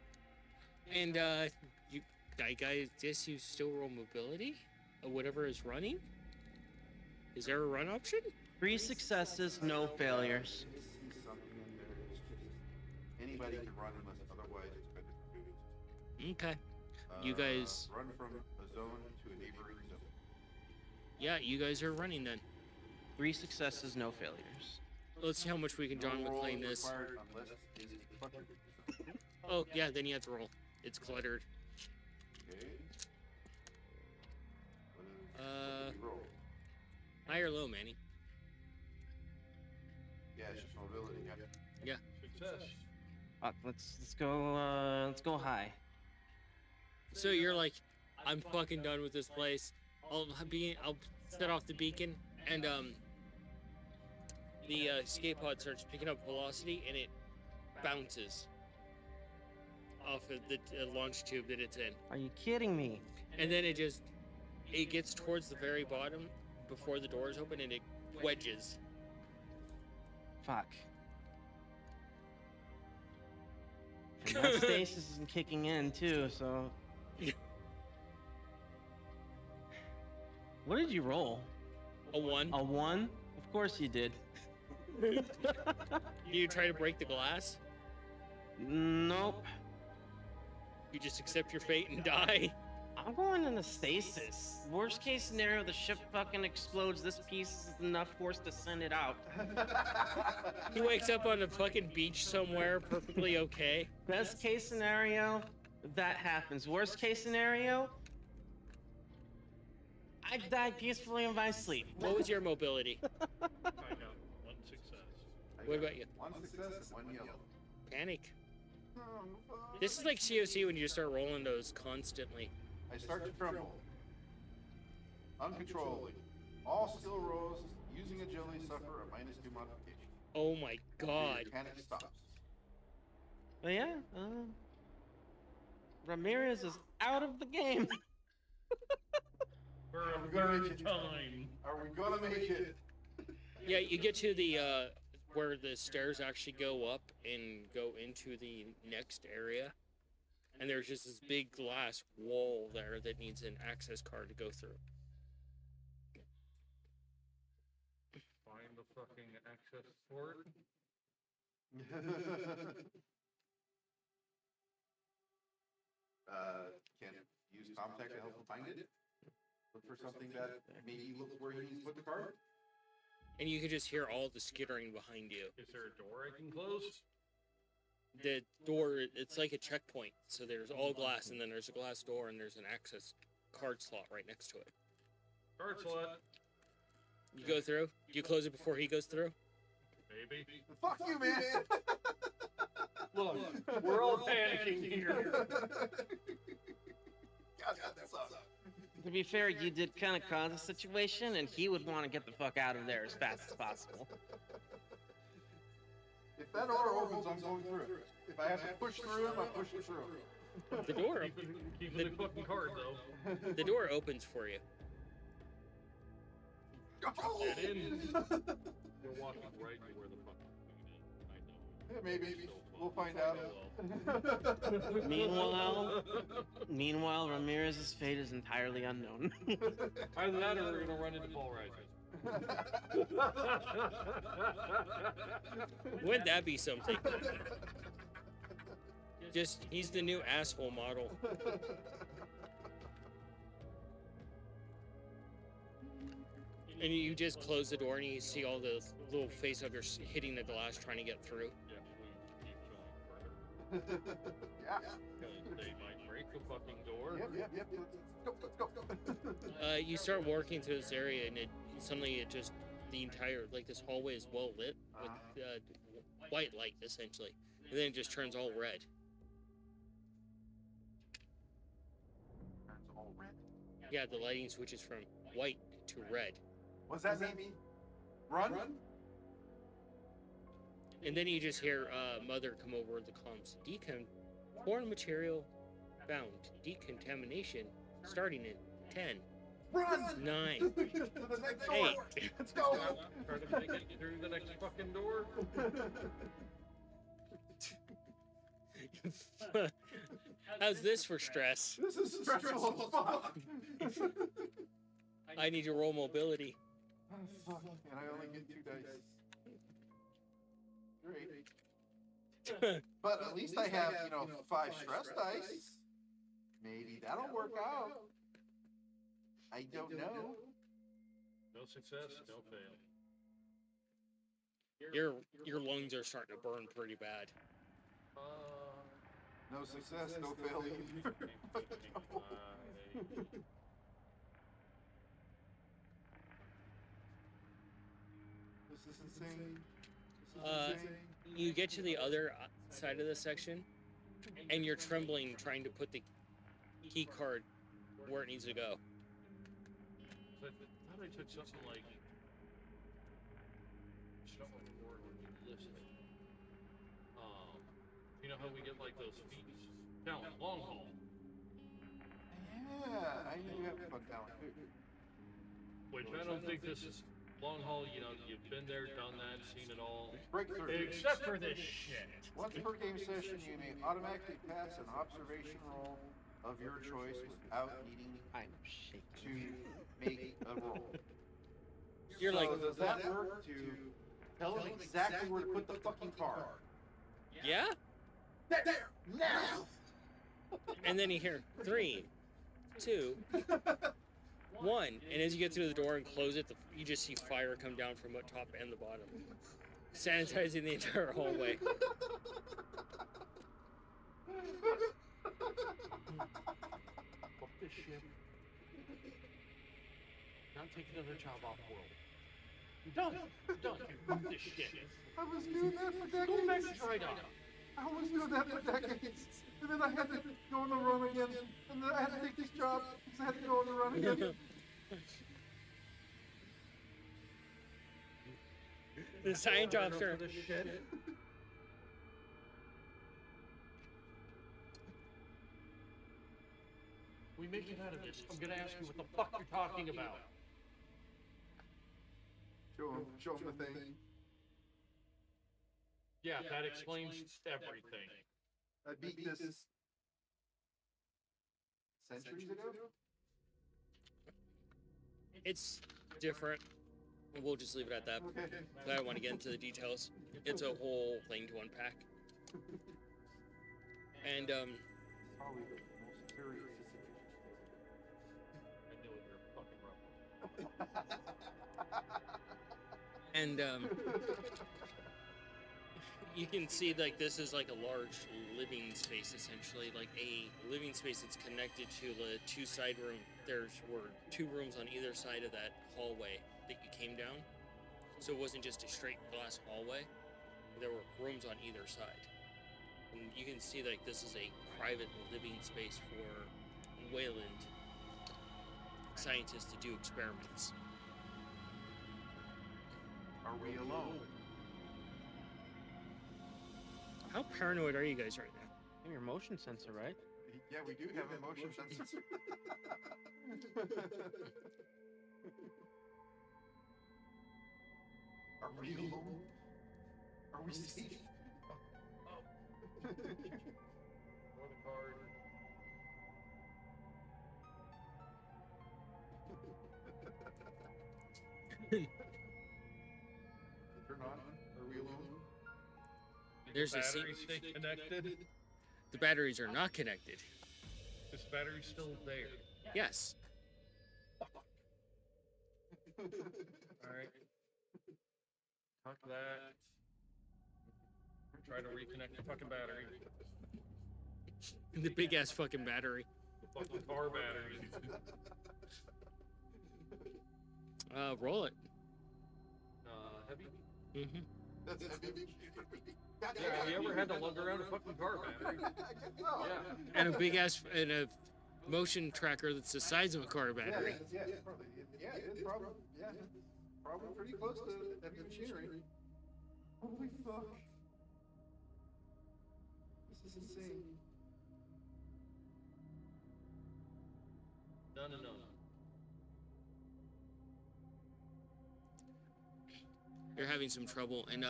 Speaker 1: And you, I guess you still roll mobility, or whatever is running. Is there a run option?
Speaker 4: 3 successes, no failures.
Speaker 2: I see something in there. It's just anybody can run unless otherwise expected to do.
Speaker 1: Okay. You guys-
Speaker 2: run from a zone to a neighboring zone.
Speaker 1: Yeah, you guys are running then.
Speaker 4: 3 successes, no failures.
Speaker 1: Let's see how much we can John
Speaker 2: No roll
Speaker 1: McClane
Speaker 2: is
Speaker 1: this.
Speaker 2: required unless it is cluttered.
Speaker 1: Oh, yeah, then you have to roll. It's cluttered.
Speaker 2: Okay. What
Speaker 1: Uh,
Speaker 2: did we roll?
Speaker 1: High or low, Manny?
Speaker 2: Yeah, it's just mobility. Yeah.
Speaker 3: Success.
Speaker 4: Let's go high.
Speaker 1: So you're like, I'm fucking done with this place. I'll set off the beacon, and the escape pod starts picking up velocity, and it bounces off of the launch tube that it's in,
Speaker 4: Are you kidding me?
Speaker 1: and then it gets towards the very bottom before the doors open, and it wedges.
Speaker 4: Fuck. And that stasis isn't kicking in too, so. What did you roll?
Speaker 1: A 1.
Speaker 4: A 1? Of course you did.
Speaker 1: Do you try to break the glass?
Speaker 4: Nope.
Speaker 1: You just accept your fate and die?
Speaker 4: I'm going into stasis. Worst case scenario, the ship fucking explodes. This piece is enough force to send it out.
Speaker 1: He wakes up on a fucking beach somewhere, perfectly okay.
Speaker 4: Best case scenario, that happens. Worst case scenario, I die peacefully in my sleep.
Speaker 1: What was your mobility?
Speaker 3: I got 1 success.
Speaker 1: What about you?
Speaker 2: 1 success and 1 yellow.
Speaker 1: Panic. This is like COC when you just start rolling those constantly.
Speaker 2: I start to tremble. Uncontrollably. All skill rolls using agility suffer a -2 modification.
Speaker 1: Oh my god.
Speaker 2: Panic stops.
Speaker 4: But yeah, Ramirez is out of the game.
Speaker 3: For
Speaker 2: Are
Speaker 3: a
Speaker 2: we gonna make
Speaker 3: third
Speaker 2: it?
Speaker 3: time.
Speaker 2: Are we gonna make it?
Speaker 1: Yeah, you get to the where the stairs actually go up and go into the next area. And there's just this big glass wall there that needs an access card to go through.
Speaker 3: Find the fucking access port.
Speaker 2: Can use contact to help him find it. Look for something that maybe looks where he needs to put the card.
Speaker 1: And you can just hear all the skittering behind you.
Speaker 3: Is there a door I can close?
Speaker 1: The door, it's like a checkpoint. So there's all glass, and then there's a glass door, and there's an access card slot right next to it.
Speaker 3: Card slot.
Speaker 1: You go through? Do you close it before he goes through?
Speaker 3: Maybe.
Speaker 2: Fuck you, man!
Speaker 3: Look, we're all panicking here.
Speaker 2: God, that sucks.
Speaker 4: To be fair, you did kind of cause a situation, and he would want to get the fuck out of there as fast as possible.
Speaker 2: If that door opens, I'm going through it. If I have to push through him, I'm pushing through him.
Speaker 1: The door,
Speaker 3: Keep the fucking card though.
Speaker 1: the door opens for you.
Speaker 3: Get in. You're walking right to where the fucking food is. I know.
Speaker 2: Yeah, maybe.
Speaker 3: So
Speaker 2: We'll
Speaker 3: fuck.
Speaker 2: find out.
Speaker 4: Meanwhile, Ramirez's fate is entirely unknown.
Speaker 3: Either that or we're gonna run into Paul Risers.
Speaker 1: Wouldn't that be something? Just, he's the new asshole model. And you just close the door and you see all the little facehuggers hitting the glass trying to get through.
Speaker 3: Yeah, we keep going further.
Speaker 2: Yeah.
Speaker 3: Because they might break the fucking door.
Speaker 2: Yep. Let's go.
Speaker 1: You start walking through this area and suddenly just, the entire, like this hallway is well lit with white light essentially. And then it just turns all red.
Speaker 2: Turns all red.
Speaker 1: Yeah, the lighting switches from white to red.
Speaker 2: What's that mean? Run?
Speaker 1: And then you just hear Mother come over the comms. Foreign material found. Decontamination starting in 10,
Speaker 2: Run!
Speaker 1: 9,
Speaker 2: To the next
Speaker 1: 8.
Speaker 2: door. Let's go.
Speaker 3: Try to make it through the next fucking door.
Speaker 1: How's this for stress?
Speaker 2: This is stressful as fuck.
Speaker 1: I need to roll mobility.
Speaker 2: Oh, fuck. And I only get 2 dice. Great. But at least I have, 5 stress dice. Maybe that'll work out. I don't know.
Speaker 3: No success, no fail.
Speaker 1: Your lungs are starting to burn pretty bad.
Speaker 2: No success, no failure. This is insane.
Speaker 1: You get to the other side of the section, and you're trembling trying to put the key card where it needs to go.
Speaker 3: So I thought I took something like. Something like the word would be listening. You know how we get like those feet down long haul.
Speaker 2: Yeah, I knew you had fun talent too.
Speaker 3: Which I don't think this is long haul. You know, you've been there, done that, seen it all.
Speaker 2: Breakthrough.
Speaker 3: Except for this shit.
Speaker 2: Once per game session, you may automatically pass an observation roll of your choice without needing
Speaker 4: I'm shaking.
Speaker 2: to make a roll.
Speaker 1: You're like,
Speaker 2: So does that work to tell him exactly where to put the fucking card?
Speaker 1: yeah?
Speaker 2: There! Now!
Speaker 1: And then you hear 3, 2, 1, and as you get through the door and close it, you just see fire come down from the top and the bottom, sanitizing the entire hallway.
Speaker 3: Fuck this shit. Not take another job off world. Don't fuck this shit.
Speaker 2: I was doing that for
Speaker 3: Go back
Speaker 2: decades.
Speaker 3: to Trident.
Speaker 2: I was doing that for decades. And then I had to go on the run again. And then I had to take this job because I had to go on the run again.
Speaker 1: The science officer.
Speaker 3: For this shit. We make it out of this. I'm gonna ask you what the fuck you're talking about.
Speaker 2: Show him the thing.
Speaker 3: Yeah, that explains everything.
Speaker 2: I beat this centuries ago?
Speaker 1: It's different. We'll just leave it at that.
Speaker 2: Okay.
Speaker 1: I don't want to get into the details. It's a whole thing to unpack. And
Speaker 2: Probably the most curious
Speaker 3: I knew it, you're a fucking rebel.
Speaker 1: and you can see like this is like a large living space, essentially like a living space that's connected to the 2 side room. Were 2 rooms on either side of that hallway that you came down, so it wasn't just a straight glass hallway. There were rooms on either side, and you can see like this is a private living space for Wayland scientists to do experiments.
Speaker 2: Are we alone?
Speaker 1: How paranoid are you guys right now?
Speaker 4: I'm your motion sensor, right?
Speaker 2: Yeah, we do have a motion sensor. Are we alone? Are we safe?
Speaker 3: Or the card.
Speaker 2: Turn on. Are we alone?
Speaker 1: There's a
Speaker 3: battery
Speaker 1: seat.
Speaker 3: stay connected.
Speaker 1: The batteries are not connected.
Speaker 3: This battery's still there.
Speaker 1: Yes.
Speaker 3: Alright. Tuck that. Try to reconnect the fucking battery.
Speaker 1: The big ass fucking battery.
Speaker 3: The fucking car battery.
Speaker 1: Roll it.
Speaker 3: Heavy?
Speaker 1: Mm-hmm.
Speaker 2: That's heavy.
Speaker 3: Yeah, have you ever had to lug around a fucking car battery? Yeah.
Speaker 1: And a big ass and a motion tracker that's the size of a car battery.
Speaker 2: Yeah, probably. Yeah, it's probably pretty close to heavy machinery. Holy fuck. This is insane.
Speaker 3: No.
Speaker 1: You're having some trouble, and
Speaker 3: Yeah,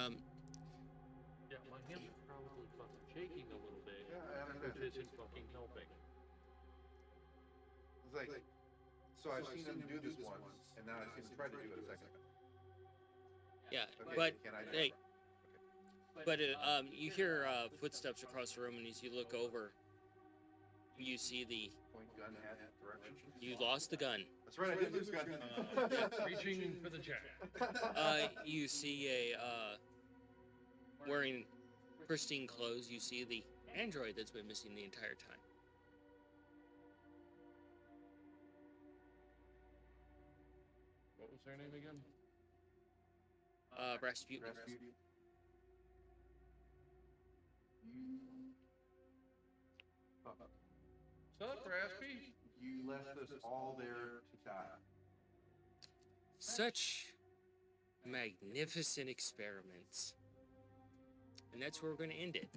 Speaker 3: my hands are probably fucking shaking a little bit.
Speaker 2: Yeah, I
Speaker 3: Which
Speaker 2: understand.
Speaker 3: isn't fucking helping.
Speaker 2: It's like, so I've seen them do this once, and now I've seen them try to do it a second time.
Speaker 1: yeah,
Speaker 2: Okay,
Speaker 1: but
Speaker 2: can I do
Speaker 1: hey,
Speaker 2: it?
Speaker 1: but you hear footsteps across the room, and as you look over, you see
Speaker 2: Point gun at direction.
Speaker 1: you lost the gun.
Speaker 2: That's right, I did lose gun.
Speaker 3: Reaching for the jack.
Speaker 1: You see wearing pristine clothes, you see the android that's been missing the entire time.
Speaker 3: What was their name again?
Speaker 1: Rasputin.
Speaker 2: Rasputin.
Speaker 3: What's up, Raspy?
Speaker 2: You left us all there to die.
Speaker 1: Such magnificent experiments. And that's where we're going to end it.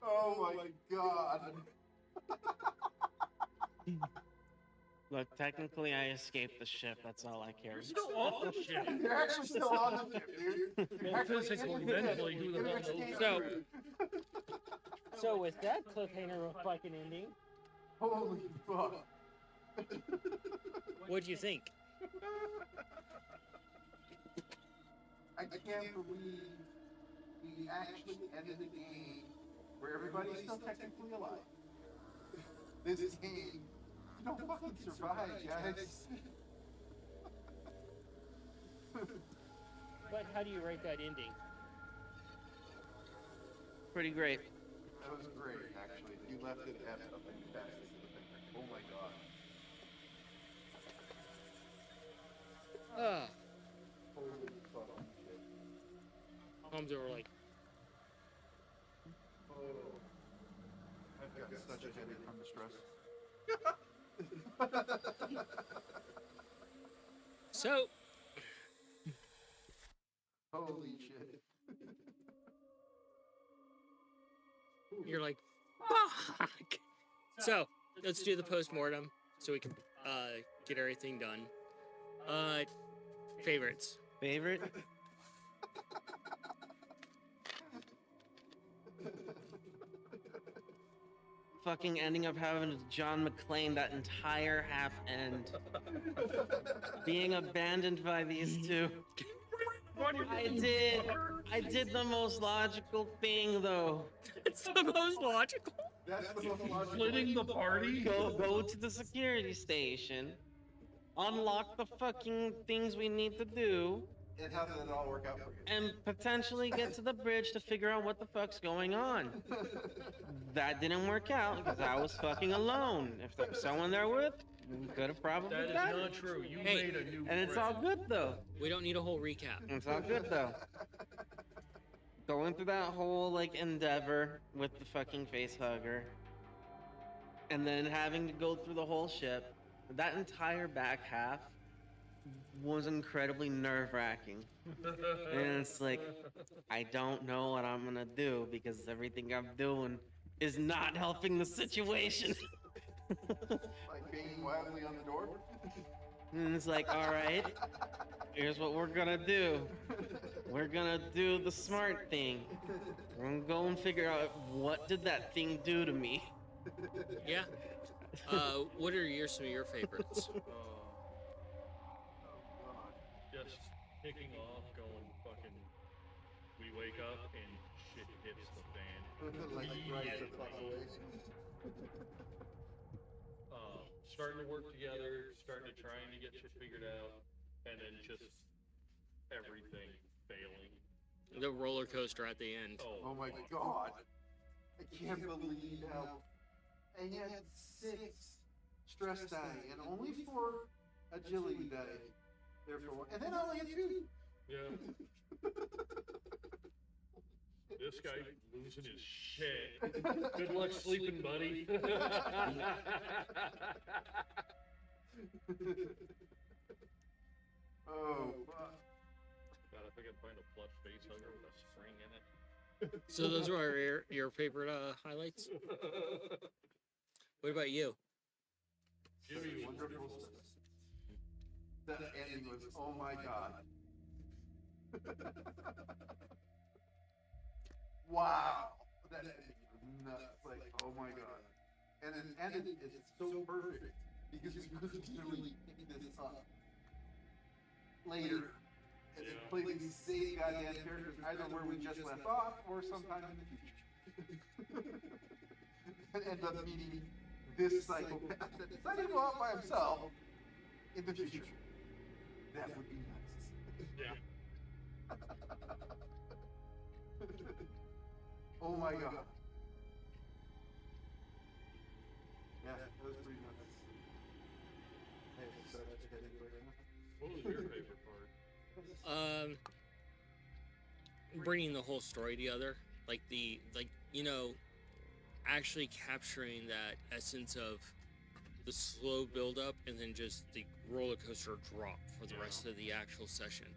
Speaker 2: Oh my god.
Speaker 4: Look, technically, I escaped the ship. That's all I care.
Speaker 3: You're still on the ship.
Speaker 2: You're actually still on the ship, dude. You're
Speaker 3: Well,
Speaker 2: actually
Speaker 3: physically,
Speaker 2: in the ship.
Speaker 3: mentally, who the
Speaker 2: You're
Speaker 3: hell
Speaker 2: escaping.
Speaker 1: knows? So with that cliffhanger fucking ending,
Speaker 2: Holy fuck.
Speaker 1: what'd you think?
Speaker 2: I can't believe we actually ended the game where everybody's still technically alive. This game, you don't fucking survive, guys.
Speaker 1: But how do you rate that ending?
Speaker 4: Pretty great.
Speaker 2: That was great, actually. You left it at a fantastic thing. Oh my god.
Speaker 1: Ah,
Speaker 2: Holy fucking shit.
Speaker 1: Palms are like,
Speaker 2: Oh. I've got such a headache from the stress.
Speaker 1: so,
Speaker 2: Holy shit.
Speaker 1: you're like, fuck. So, let's do the post-mortem so we can get everything done. Favorites.
Speaker 4: Favorite? Fucking ending up having John McClane that entire half end. Being abandoned by these two. I did the most logical thing though.
Speaker 1: It's the most logical.
Speaker 2: That's the most logical.
Speaker 3: Splitting the party?
Speaker 4: Go to the security station, unlock the fucking things we need to do,
Speaker 2: And how did it all work out for you?
Speaker 4: and potentially get to the bridge to figure out what the fuck's going on. That didn't work out because I was fucking alone. If there was someone there with, we could have probably
Speaker 3: That is
Speaker 4: done
Speaker 3: not
Speaker 4: it.
Speaker 3: true. You
Speaker 1: Hey.
Speaker 3: made a new
Speaker 4: And it's all
Speaker 3: friend.
Speaker 4: good though.
Speaker 1: We don't need a whole recap.
Speaker 4: It's all good though. Going through that whole like endeavor with the fucking face hugger, and then having to go through the whole ship, that entire back half was incredibly nerve-wracking. And it's like, I don't know what I'm gonna do because everything I'm doing is not helping the situation.
Speaker 2: Like banging wildly on the door?
Speaker 4: And it's like, all right, here's what we're gonna do. We're gonna do the smart thing. We're gonna go and figure out what did that thing do to me.
Speaker 1: Yeah. What are some of your favorites?
Speaker 3: Just kicking off, going fucking. We wake up and shit hits the fan.
Speaker 2: Like right the fuck away.
Speaker 3: Starting to work together, starting to trying to get shit figured out, and then just everything failing.
Speaker 1: The roller coaster at the end.
Speaker 2: Oh my god. I can't believe how I had 6 stress die and only 4 agility die. Therefore, and then I only had 2.
Speaker 3: Yeah. This guy losing his shit. Good luck sleeping, buddy.
Speaker 2: Oh, fuck.
Speaker 3: God, if I can find a plush face hugger with a spring in it.
Speaker 1: So those were your favorite highlights. What about you?
Speaker 3: Jimmy,
Speaker 2: Wonderful stuff. That ending was, oh my god. Wow. That ending was nuts. Like, oh my god. And it ended, it's so perfect because we could literally pick this up later and then
Speaker 3: Yeah.
Speaker 2: play these same goddamn characters either where we just left off or sometime in the future. and end up meeting this psychopath that decided to go out by himself in the future. That would be nuts.
Speaker 3: Yeah.
Speaker 2: Oh my god. Yeah, that was pretty nuts. Hey, so that's a headache right now.
Speaker 3: What was your favorite part?
Speaker 1: Bringing the whole story together, like actually capturing that essence of the slow build up and then just the roller coaster drop for the rest of the actual session,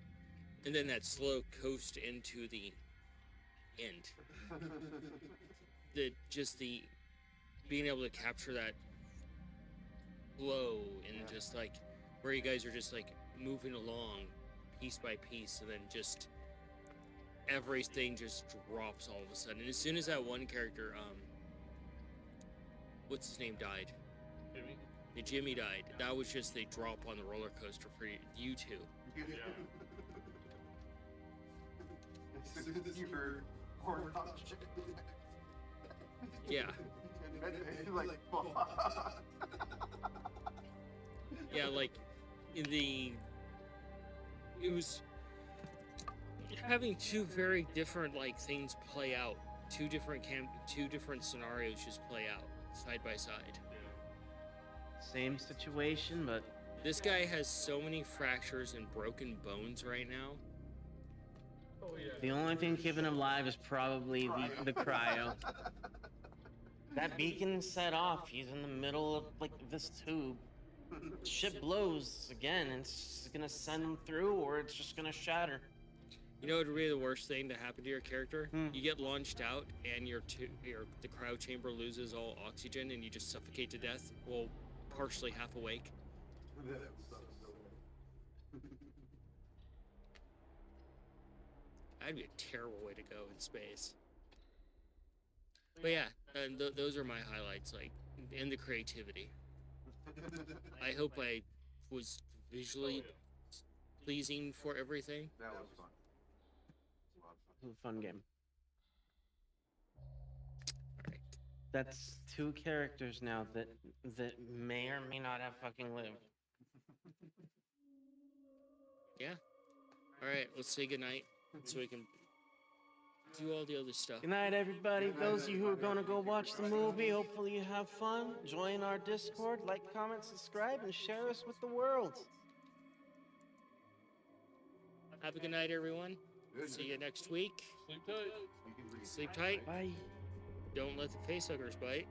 Speaker 1: and then that slow coast into the end. The being able to capture that flow and just like where you guys are just like moving along piece by piece, and then just everything just drops all of a sudden. And as soon as that one character, what's his name, died,
Speaker 3: Jimmy?
Speaker 1: Jimmy died, that was just a drop on the roller coaster for you two.
Speaker 3: Yeah.
Speaker 2: As soon as you heard horn punch.
Speaker 1: Yeah.
Speaker 2: And like, fuck.
Speaker 1: Yeah, like it was having two very different like things play out, two different scenarios just play out side by side.
Speaker 4: Same situation, but
Speaker 1: This guy has so many fractures and broken bones right now.
Speaker 3: Oh yeah.
Speaker 4: the only thing keeping him alive is probably the cryo. That beacon set off. He's in the middle of like this tube. Ship blows again, and it's gonna send him through, or it's just gonna shatter.
Speaker 1: You know what would be the worst thing to happen to your character?
Speaker 4: Hmm.
Speaker 1: You get launched out, and the cryo chamber loses all oxygen, and you just suffocate to death. Well, partially half awake.
Speaker 2: That sucks so bad.
Speaker 1: That'd be a terrible way to go in space. But yeah, and those are my highlights, like, and the creativity. I hope I was visually pleasing for everything.
Speaker 2: That was fun. It was a lot of fun.
Speaker 4: Fun game.
Speaker 1: Alright.
Speaker 4: That's two characters now that may or may not have fucking lived.
Speaker 1: Yeah. Alright, let's say goodnight so we can do all the other stuff.
Speaker 4: Good night, everybody. Those of you who are going to go watch the movie, hopefully you have fun. Join our Discord, like, comment, subscribe, and share us with the world.
Speaker 1: Have a good night, everyone.
Speaker 2: Good.
Speaker 1: See you next week.
Speaker 3: Sleep tight.
Speaker 2: You can read.
Speaker 1: Sleep tight.
Speaker 4: Bye.
Speaker 1: Don't let the facehuggers bite.